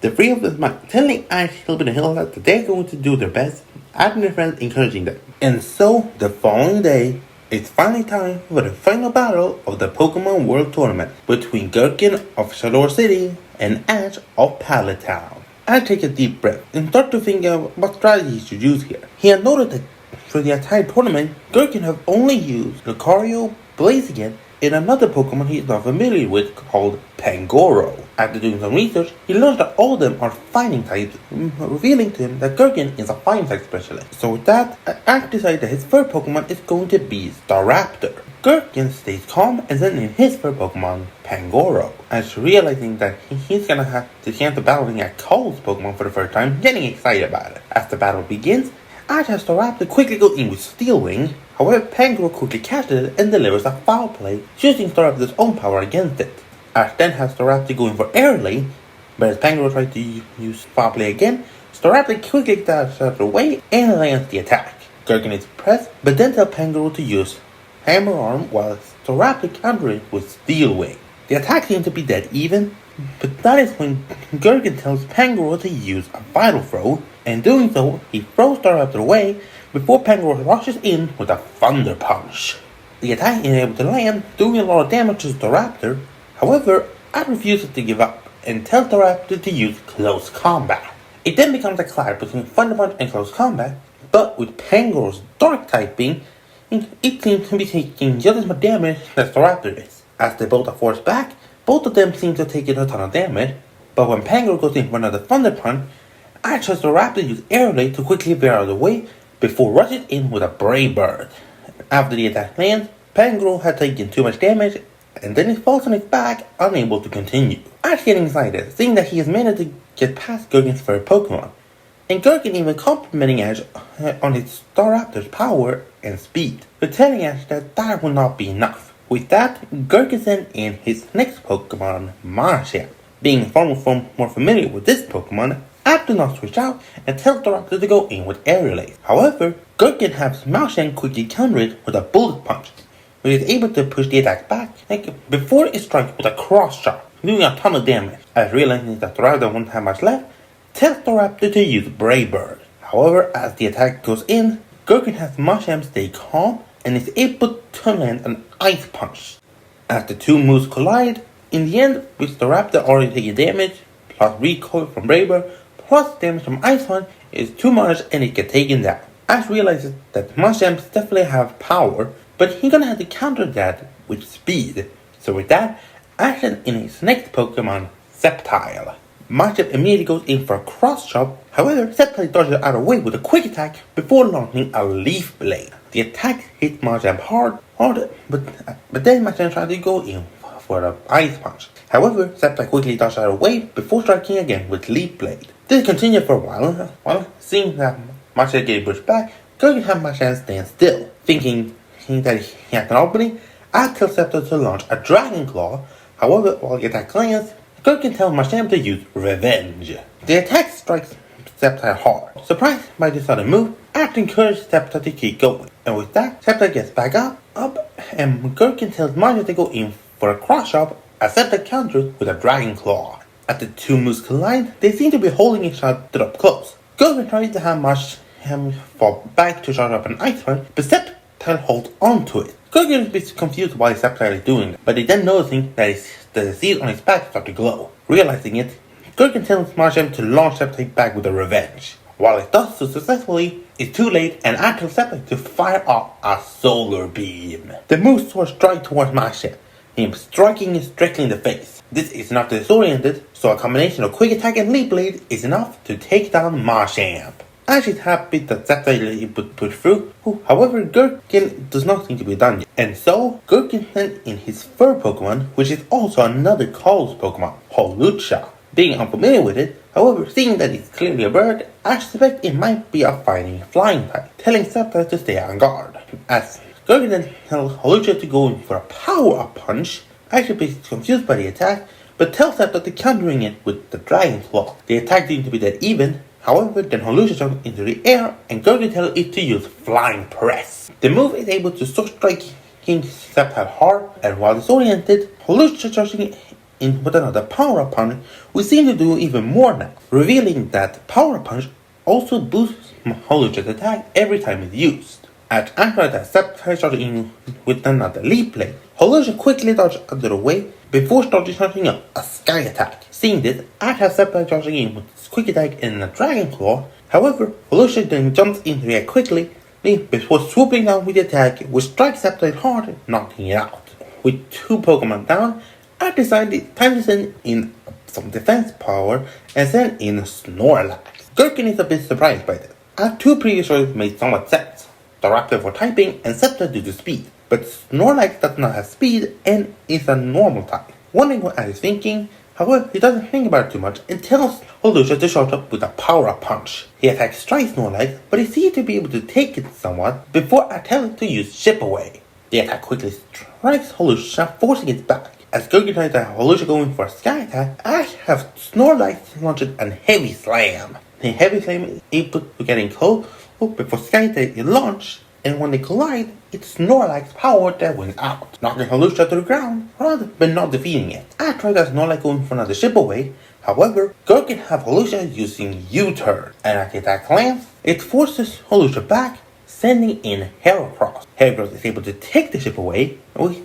The three of them smiled, telling Ash, Hilbert, and Hilda that they're going to do their best, and their friends encouraging them. And so, the following day, it's finally time for the final battle of the Pokemon World Tournament between Gherkin of Shador City and Ash of Pallet Town. I take a deep breath and start to think of what strategy he should use here. He had noted that for the entire tournament, Gherkin have only used Lucario, Blaziken, and another Pokemon he is not familiar with called Pangoro. After doing some research, he learns that all of them are fighting types, revealing to him that Gherkin is a fighting type specialist. So with that, Ash decides that his third Pokemon is going to be Staraptor. Gherkin stays calm and then in his third Pokemon, Pangoro. Ash realizing that he's gonna have the chance of battling a Cold's Pokemon for the first time, getting excited about it. As the battle begins, Ash has Staraptor quickly go in with Steel Wing. However, Pangoro quickly catches it and delivers a foul play, using Staraptor's own power against it. Ash then has Staraptor going for Air Lane, but as Pangoro tries to use foul play again, Staraptor quickly dashes out of the way and lands the attack. Gherkin is pressed, but then tells Pangoro to use Hammer Arm while Staraptor counters with Steel Wing. The attack seems to be dead even, but that is when Gherkin tells Pangoro to use a Vital Throw, In doing so, he throws Staraptor away before Pangoro rushes in with a Thunder Punch. The attack is able to land, doing a lot of damage to Staraptor. However, Ash refuses to give up and tells Staraptor to use Close Combat. It then becomes a clash between Thunder Punch and Close Combat, but with Pangoro's Dark typing, it seems to be taking just as much damage as Staraptor is. As they both are forced back, both of them seem to take a ton of damage, but when Pangoro goes in for another Thunder Punch, Ash tells Staraptor to use Air Blade to quickly veer out of the way before rushing in with a Brave Bird. After the attack lands, Pangoro had taken too much damage, and then he falls on his back, unable to continue. Ash getting excited, seeing that he has managed to get past Gurken's third Pokemon, and Gurken even complimenting Ash on his Staraptor's power and speed, but telling Ash that will not be enough. With that, Gurken sent in his next Pokemon, Marshall. Being far more familiar with this Pokemon, Ash does not switch out and tells Staraptor to go in with Aerial Ace. However, Gurken has Marshall quickly counter it with a Bullet Punch, which is able to push the attack back before it strikes with a Cross Chop, doing a ton of damage. As realizing that Staraptor won't have much left, tells Staraptor to use Brave Bird. However, as the attack goes in, Gurken has Marshall stay calm and is able to land an Ice Punch. As the two moves collide, in the end, with Staraptor already taking damage, plus recoil from Brave Bird, plus damage from Ice Punch is too much and it gets taken down. Ash realizes that Machamps definitely have power, but he's gonna have to counter that with speed. So with that, Ash in his next Pokemon, Sceptile. Machamp immediately goes in for a Cross Chop, however, Sceptile dodges out of the way with a quick attack before launching a Leaf Blade. The attack hits Machamp hard, but then Machamp tries to go in for an Ice Punch. However, Sceptile quickly dodges out of the way before striking again with Leaf Blade. This continued for a while, seeing that Machamp getting pushed back, Gurken had Machamp stand still, thinking that he had an opening. Ash tells Sceptile to launch a Dragon Claw. However, while the attack lands, Gurken tells Machamp to use Revenge. The attack strikes Sceptile hard. Surprised by this sudden move, Ash encourages Sceptile to keep going. And with that, Sceptile gets back up, and Gurken tells Machamp to go in for a Cross Chop as Sceptile counters with a Dragon Claw. As the two moves collide, they seem to be holding each other up close. Gurken tries to have Machamp fall back to charge up an Ice Punch, but Sceptile holds onto it. Gurken is a bit confused why Sceptile is doing it, but he then noticing that the seeds on his back start to glow. Realizing it, Gurken tells Machamp to launch Sceptile back with a Revenge. While it does so successfully, it's too late and Ash tells Sceptile to fire off a Solar Beam. The move sword strikes towards Machamp, him striking his directly in the face. This is enough to disorient it, so a combination of Quick Attack and Leaf Blade is enough to take down Machamp. Ash is happy that Sceptile is able to push through. However, Gurken does not seem to be done yet. And so, Gurken sent in his third Pokemon, which is also another Calls Pokemon, Hawlucha. Being unfamiliar with it, however, seeing that it's clearly a bird, Ash suspects it might be a fighting flying type, telling Sceptile to stay on guard. As Gurken then tells Hawlucha to go in for a Power-Up Punch, Ash is confused by the attack, but tells Sceptile to countering it with the Dragon Claw. The attack seems to be dead even. However, then Hawlucha jumps into the air and Gurken tells it to use Flying Press. The move is able to start striking Sceptile hard, and while disoriented, Hawlucha charging in with another Power Up Punch, we seem to do even more now, revealing that Power Up Punch also boosts Hawlucha's attack every time it's used. After that, Sceptile charging in with another Leaf Blade. Hawlucha quickly dodges out of the way before charging up a Sky Attack. Seeing this, Ash has Sceptile charging in with his Quick Attack and a Dragon Claw. However, Hawlucha then jumps into the air quickly before swooping down with the attack, which strikes Sceptile hard, knocking it out. With two Pokemon down, Ash decided time to send in some defense power and send in Snorlax. Gurken is a bit surprised by this, as two previous choices made somewhat sense. Staraptor for typing and Sceptile due to speed. But Snorlax does not have speed and is a normal type. Wondering what Ash is thinking, however, he doesn't think about it too much and tells Hawlucha to charge up with a Power-Up Punch. He attacks twice Snorlax, but he seems to be able to take it somewhat before I tell him to use Ship Away. The attack quickly strikes Hawlucha, forcing it back. As Gurken tries to have Hawlucha going for a Sky Attack, Ash has Snorlax launch a Heavy Slam. The Heavy Slam is able to get in close before Sky Attack is launched, and when they collide, it's Snorlax's power that wins out, knocking Hawlucha to the ground, but not defeating it. I tried as Snorlax going for another ship away. However, Gurkhan have Hawlucha using U-turn, and as the attack lands, it forces Hawlucha back, sending in Heracross. Heracross is able to take the ship away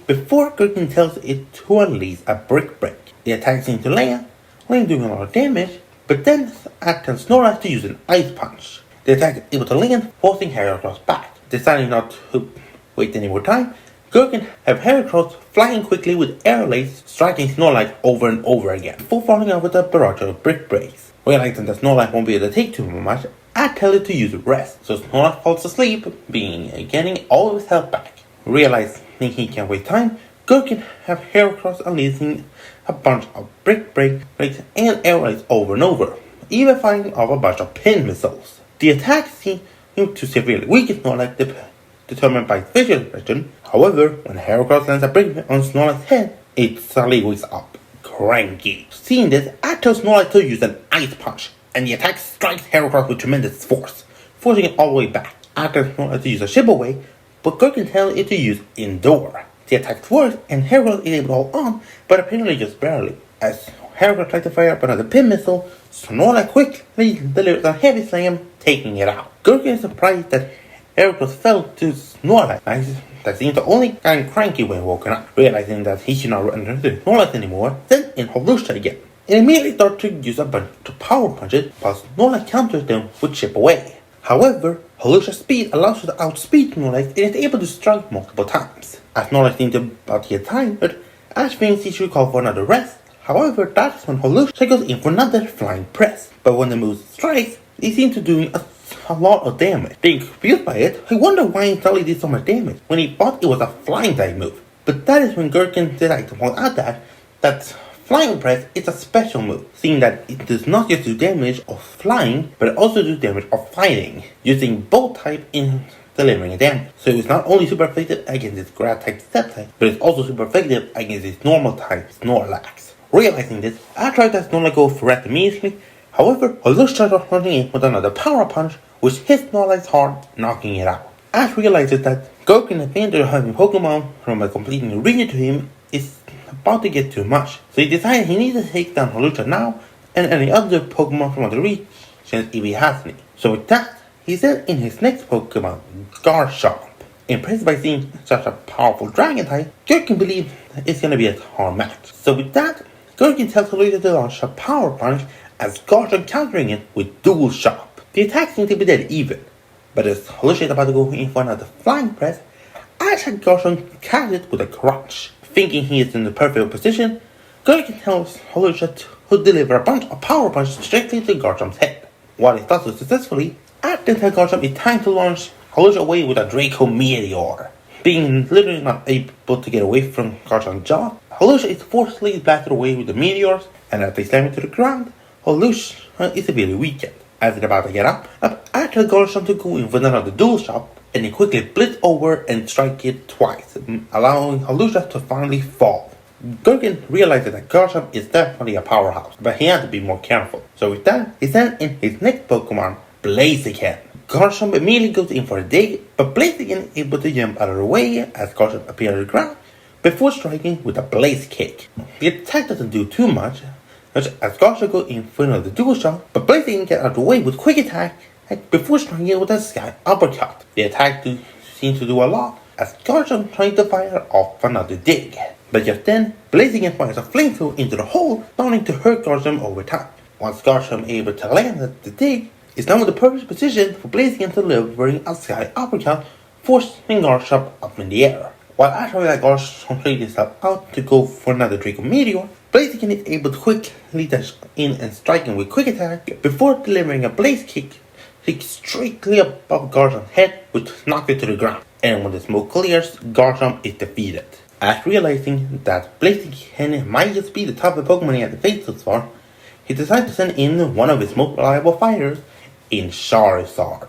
before Gurkhan tells it to unleash a Brick Break. The attack seems to land doing a lot of damage, but then Act tells Snorlax to use an Ice Punch. The attack is able to land, forcing Heracross back. Deciding not to wait any more time, Gurkhan have Heracross flying quickly with Air Lace, striking Snorlax over and over again, before falling out with a barrage of Brick Breaks. Realizing that Snorlax won't be able to take too much, I tell it to use Rest, so Snorlax falls asleep, getting all of his health back. Realizing he can't waste time, Gurkhan have Heracross unleashing a bunch of Brick Breaks and Air Lace over and over, even firing off a bunch of Pin Missiles. The attack seems to severely weaken Snorlax, determined by facial expression. However, when Heracross lands a brick on Snorlax's head, it suddenly wakes up, cranky. Seeing this, I tell Snorlax to use an Ice Punch, and the attack strikes Heracross with tremendous force, forcing it all the way back. I tell Snorlax to use a ship away, but Gurkhan tells it to use Endure. The attack works, and Heracross is able to hold on, but apparently just barely. As Heracross tries to fire up another Pin Missile, Snorlax quickly delivers a heavy slam, taking it out. Gurkhan is surprised that Heracross fell to Snorlax. That seems the only kind cranky when woken up. Realizing that he should not run into Snorlax anymore, sends in Hawlucha again. It immediately starts to use a bunch of power punches, while Snorlax counters them with Chip Away. However, Hawlucha's speed allows her to outspeed Snorlax and is able to strike multiple times. As Snorlax seems about to get tired, Ash thinks he should call for another rest. However, that is when Hawlucha goes in for another flying press. But when the move strikes, he seems to doing a lot of damage. Being confused by it, I wonder why he suddenly did so much damage when he thought it was a flying type move. But that is when Gurkhan decided to point out that flying press is a special move, seeing that it does not just do damage of flying, but it also does damage of fighting, using both types in delivering a damage. So it's not only super effective against its grab type step type, but it's also super effective against its normal type Snorlax. Realizing this, I tried to Snorlax go for it immediately. However, Hawlucha started running in with another power punch, which hits Snorlax hard, knocking it out. Ash realizes that Gurkhan advantage of having Pokemon from a completely new region to him is about to get too much, so he decided he needs to take down Hawlucha now and any other Pokemon from other regions if he has any. So with that, he sent in his next Pokemon, Garchomp. Impressed by seeing such a powerful dragon type, Gurkhan believes it's gonna be a hard match. So with that, Gurkhan tells Hawlucha to launch a power punch as Garchomp countering it with Dual Shock. The attack seems to be dead even, but as Hawlucha is about to go in for another flying press, Ash had Garchomp catch it with a crunch. Thinking he is in the perfect position, Gurkhan tells Hawlucha to deliver a bunch of power punches directly to Garchomp's head. While he does so successfully, Ash then tells Garchomp it's time to launch Hawlucha away with a Draco Meteor. Being literally not able to get away from Garchomp's jaw, Hawlucha is forcibly blasted away with the meteors, and as they slam it to the ground, Hawlucha is severely weakened. As it's about to get up, I tell Garchomp to go in with another Dual Shock, and he quickly blitz over and strike it twice, allowing Hawlucha to finally fall. Gurkhan realizes that Garchomp is definitely a powerhouse, but he had to be more careful. So with that, he sent in his next Pokemon, Blaziken. Garchomp immediately goes in for a dig, but Blaziken is able to jump out of the way as Garchomp appears on the ground, before striking with a Blaze Kick. The attack doesn't do too much, as Garchomp goes in for another Dual Shock, but Blaziken gets out of the way with Quick Attack, before striking it with a Sky Uppercut. The attack seems to do a lot, as Garchomp tries to fire off another dig. But just then, Blaziken fires a flamethrower into the hole, starting to hurt Garchomp over time. Once Garchomp is able to land at the dig, it's now in the perfect position for Blaziken to delivering a Sky Uppercut, forcing Garchomp up in the air. While after that Garchomp plays himself out to go for another Draco Meteor, Blaziken is able to quickly dash in and strike him with Quick Attack, before delivering a Blaze Kick straight above Garchomp's head, which knocks it to the ground. And when the smoke clears, Garchomp is defeated. After realizing that Blaziken might just be the toughest Pokemon he has faced thus far, he decides to send in one of his most reliable fighters, in Charizard.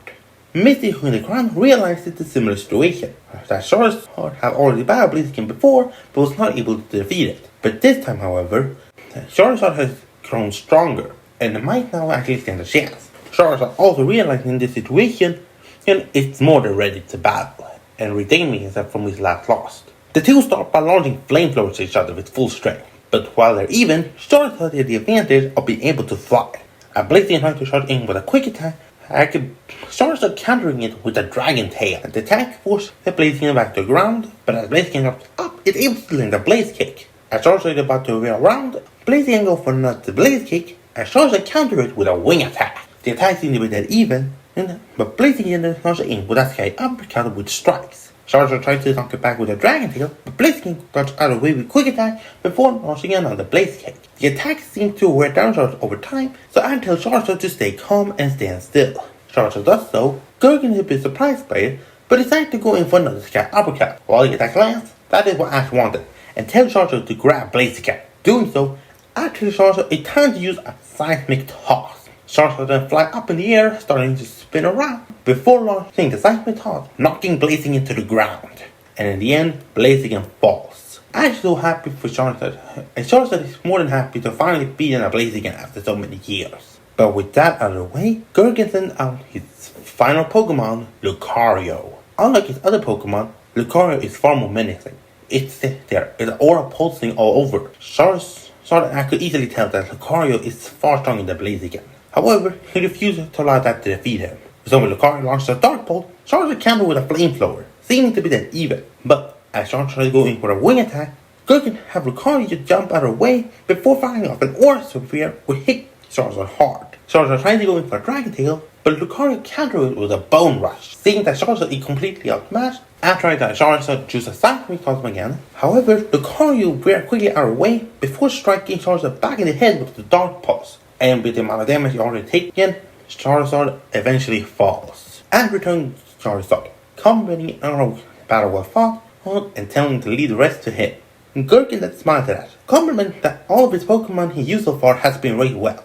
Misty, who in the ground, realizes the similar situation, that Charizard had already battled Blaziken before, but was not able to defeat it. But this time, however, Charizard has grown stronger, and might now actually stand a chance. Charizard, also realizing this situation, Gurgen is more than ready to battle and redeeming himself from his last loss. The two start by launching flamethrowers at each other with full strength, but while they're even, Charizard has the advantage of being able to fly. As Blaziken tries to charge in with a quick attack, Charizard countering it with a Dragon Tail. The attack forces the Blaziken back to the ground, but as Blaziken jumps up, it's able to land a Blaze Kick. As Charizard is about to veer around, Blaziken goes for another Blaze Kick, and Charizard counters it with a Wing Attack. The attack seems to be dead even, but Blaziken launches in with a Sky Uppercut with strikes. Charizard tries to knock it back with a Dragon Tail, but Blaziken dodges out of the way with Quick Attack before launching another Blaze Kick. The attack seems to wear down Charizard over time, so I tell Charizard to stay calm and stand still. Charizard does so. Gurgen is a bit surprised by it, but decides to go in for another Sky Uppercut. While the attack lands, that is what Ash wanted, and tells Charizard to grab Blaziken. Doing so, Ash tells Charizard it's time to use a Seismic Toss. Charizard then fly up in the air, starting to spin around, before launching the Seismic Toss, knocking Blaziken into the ground. And in the end, Blaziken falls. Ash is so happy for Charizard, and Charizard is more than happy to finally beat a Blaziken after so many years. But with that out of the way, Gurgen sends out his final Pokemon, Lucario. Unlike his other Pokemon, Lucario is far more menacing. It's aura pulsing all over. Charizard could easily tell that Lucario is far stronger than Blaziken. However, he refuses to allow that to defeat him. So when Lucario launches a Dark Bolt, Charizard counters with a Flamethrower, seeming to be dead even. But as Charizard tries to go in for a Wing Attack, Gurgen has Lucario jump out of the way before firing off an Aura Sphere which hit Charizard hard. Charizard tries to go in for a Dragon Tail, but Lucario counters it with a Bone Rush. Seeing that Charizard is completely outmatched, after that Charizard chooses a Seismic Toss again. However, Lucario veers quickly out of the way before striking Charizard back in the head with the Dark Pulse. And with the amount of damage he already taken, Charizard eventually falls. And returns Charizard, complimenting our battle well fought, and telling to leave the rest to him. Gurgen that smiles at that, compliment that all of his Pokemon he used so far has been raised well,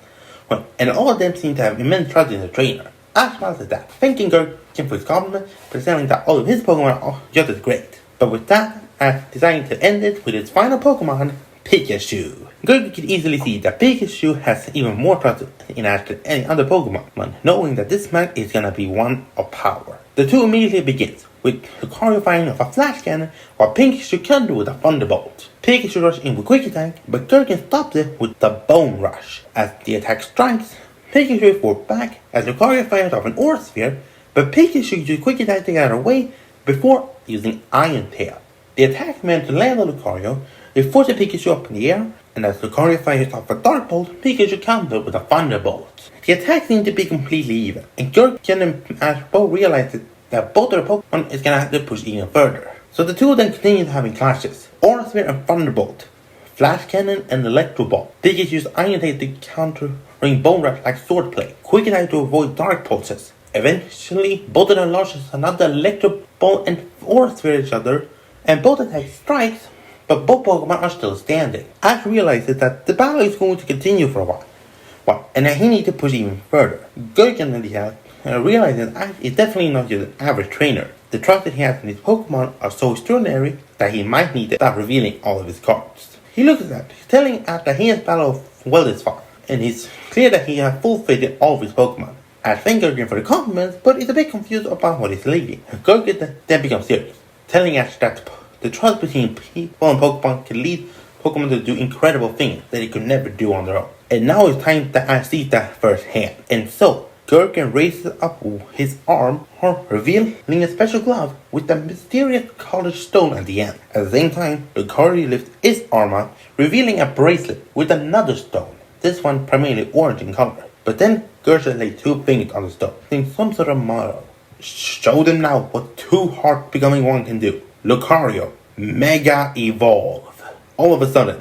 and all of them seem to have immense trust in the trainer. Ash smiles at that, thanking Gurgen for his compliment, but saying that all of his Pokemon are just as great. But with that, Ash deciding to end it with his final Pokemon, Pikachu. Gurgen can easily see that Pikachu has even more trust in Ash than any other Pokemon, knowing that this man is gonna be one of power. The two immediately begins, with Lucario firing off a Flash Cannon, while Pikachu counters with a Thunderbolt. Pikachu rushes in with Quick Attack, but Gurgen stops it with the Bone Rush. As the attack strikes, Pikachu falls back as Lucario fires off an Aura Sphere, but Pikachu uses Quick Attack to get out of the way before using Iron Tail. The attack managed to land on Lucario, it forces Pikachu up in the air, and as Lucario fires off a Dark Bolt, Pikachu counters with a Thunderbolt. The attack seemed to be completely even, and Gurgen and Ash both realized that both their Pokemon is gonna have to push even further. So the two of them continue having clashes. Aura Sphere and Thunderbolt, Flash Cannon and Electro Ball. Pikachu used Iron Tail to counter Bone Rush like Swordplay, Quick Attack to avoid Dark Pulses. Eventually, both of them launches another Electro Ball and Aura Sphere at each other, and both attacks strikes, but both Pokemon are still standing. Ash realizes that the battle is going to continue for a while, and that he needs to push even further. Gurgen on the other realizes Ash is definitely not just an average trainer. The trust that he has in his Pokemon are so extraordinary that he might need to stop revealing all of his cards. He looks at Ash, telling Ash that he has battled well this far, and it's clear that he has full faith in all of his Pokemon. Ash thanks Gurgen for the compliments, but is a bit confused about what he's leading. Gurgen then becomes serious, telling Ash that the trust between people and Pokemon can lead Pokemon to do incredible things that they could never do on their own. And now it's time that Ash sees that firsthand. And so, Gurgen raises up his arm, revealing a special glove with a mysterious colored stone at the end. At the same time, Lucario lifts his arm up, revealing a bracelet with another stone. This one primarily orange in color. But then, Gurgen lays two fingers on the stone, saying some sort of motto. Show them now what two heart becoming one can do. Lucario, Mega Evolve. All of a sudden,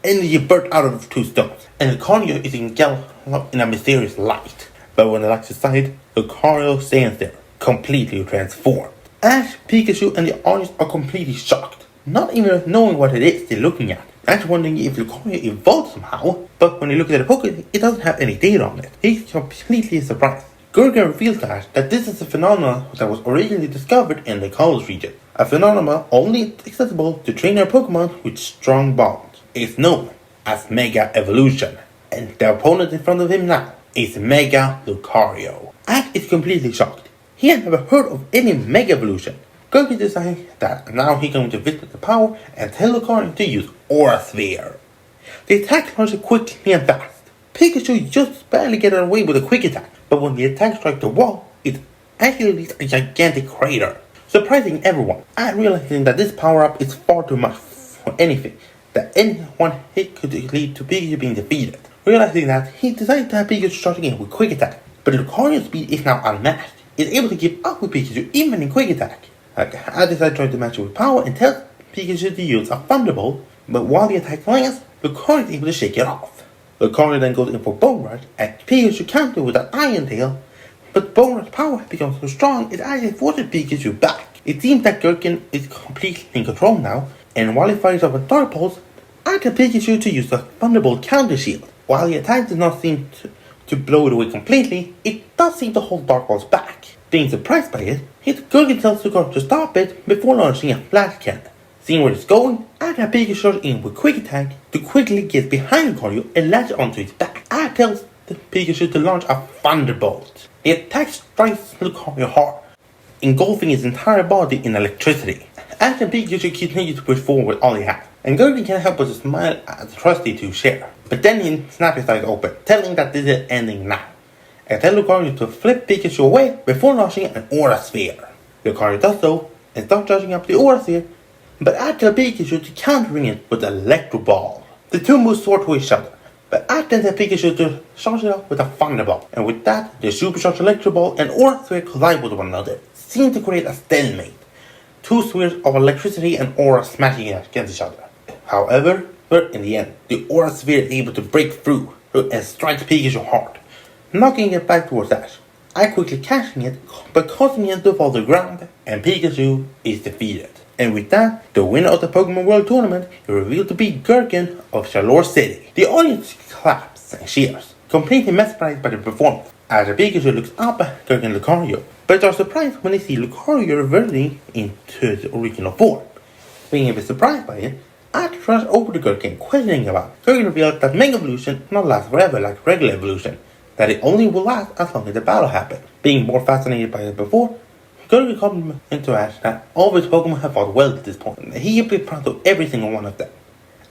energy burst out of the two stones, and Lucario is engulfed in a mysterious light. But when the light subsides, Lucario stands there, completely transformed. Ash, Pikachu, and the audience are completely shocked, not even knowing what it is they're looking at. Ash wondering if Lucario evolved somehow, but when he looks at the Pokédex, it doesn't have any data on it. He's completely surprised. Gurgen reveals to Ash that this is a phenomenon that was originally discovered in the Kalos region. A phenomenon only accessible to trainer Pokemon with strong bonds. It's known as Mega Evolution, and the opponent in front of him now is Mega Lucario. Ash is completely shocked. he had never heard of any Mega Evolution. Gurgi decided that now he's going to visit the power and tell Lucario to use Aura Sphere. The attack launches quickly and fast. Pikachu just barely gets away with a quick attack, but when the attack strikes the wall, it actually leaves a gigantic crater, surprising everyone. Realizing that this power-up is far too much for anything, that any one hit could lead to Pikachu being defeated. Realizing that, he decided to have Pikachu start again with quick attack, but Lucario's speed is now unmatched. It's able to keep up with Pikachu even in quick attack. I decided to try to match it with power and tell Pikachu to use a Thunderbolt, but while the attack lands, Lucario is able to shake it off. Lucario then goes in for Bone Rush, and Pikachu countered with an Iron Tail, but Bone Rush power becomes so strong it actually forces Pikachu back. It seems that Gurgen is completely in control now, and while he fires up a Dark Pulse, I tell Pikachu to use the Thunderbolt Counter Shield. While the attack does not seem to blow it away completely, it does seem to hold Dark Pulse back. Being surprised by it, Gurgen tells Lucario to stop it before launching a Flash Cannon. Seeing where it's going, I tell Pikachu shows in with quick attack to quickly get behind Lucario and latch onto his back. I tells Pikachu to launch a Thunderbolt. The attack strikes Lucario hard, engulfing his entire body in electricity. After Pikachu continues to push forward with all he has, and Gurgen can't help but to smile at the trust they two share. But then he snaps his eyes open, telling that this is ending now. I tell Lucario to flip Pikachu away before launching an Aura Sphere. Lucario does so, and starts charging up the Aura Sphere, but I tell Pikachu to countering it with Electro Ball. The two move sword to each other, but I tell Pikachu to charge it up with a Thunderbolt, and with that, the Supercharged Electro Ball and Aura Sphere collide with one another, seeming to create a stalemate. Two spheres of electricity and aura smashing against each other. However, in the end, the Aura Sphere is able to break through and strikes Pikachu hard, knocking it back towards Ash. I quickly catching it, but causing it to fall to the ground, and Pikachu is defeated. And with that, the winner of the Pokemon World Tournament is revealed to be Gurgen of Chalor City. The audience claps and cheers, completely mesmerized by the performance, as Pikachu looks up at Gurgen and Lucario, but are surprised when they see Lucario reverting into his original form. Being a bit surprised by it, I rush over to Gurgen, questioning about it. Gurgen reveals that Mega Evolution not last forever like regular evolution, that it only will last as long as the battle happens. Being more fascinated by it before, Gurgen compliments into Ash that all of his Pokemon have fought well at this point, and he will be proud of every single one of them,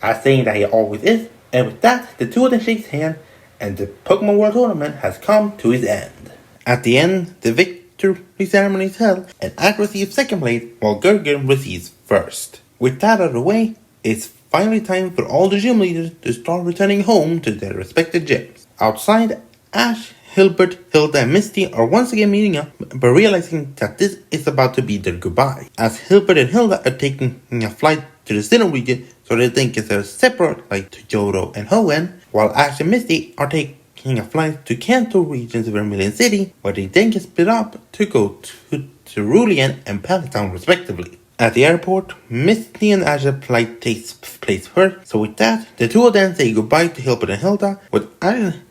as saying that he always is, and with that, the two of them shake hands, and the Pokemon World Tournament has come to its end. At the end, the victory ceremony is held, and Ash receives second place, while Gurgen receives first. With that out of the way, it's finally time for all the gym leaders to start returning home to their respective gyms. Outside, Ash, Hilbert, Hilda, and Misty are once again meeting up, but realizing that this is about to be their goodbye, as Hilbert and Hilda are taking a flight to the Sinnoh region so they think it's a separate flight to Johto and Hoenn, while Ash and Misty are taking a flight to Kanto region's Vermilion City, where they then get split up to go to Cerulean and Pallet Town respectively. At the airport, Misty and Ash's flight takes place first, so with that, the two of them say goodbye to Hilbert and Hilda, with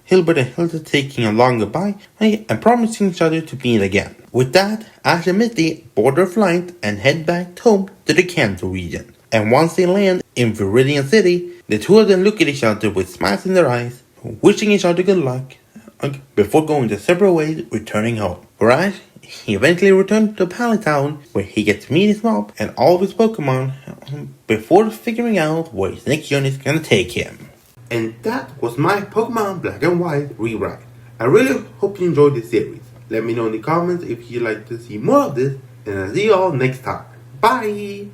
Hilbert and Hilda taking a long goodbye and promising each other to meet again. With that, Ash and Misty board their flight and head back home to the Kanto region. And once they land in Viridian City, the two of them look at each other with smiles in their eyes, wishing each other good luck, before going their separate ways, returning home. For Ash, he eventually returns to Pallet Town, where he gets to meet his mom and all of his Pokemon before figuring out where his next journey is gonna take him. And that was my Pokemon Black and White rewrite. I really hope you enjoyed this series. Let me know in the comments if you'd like to see more of this, and I'll see you all next time. Bye!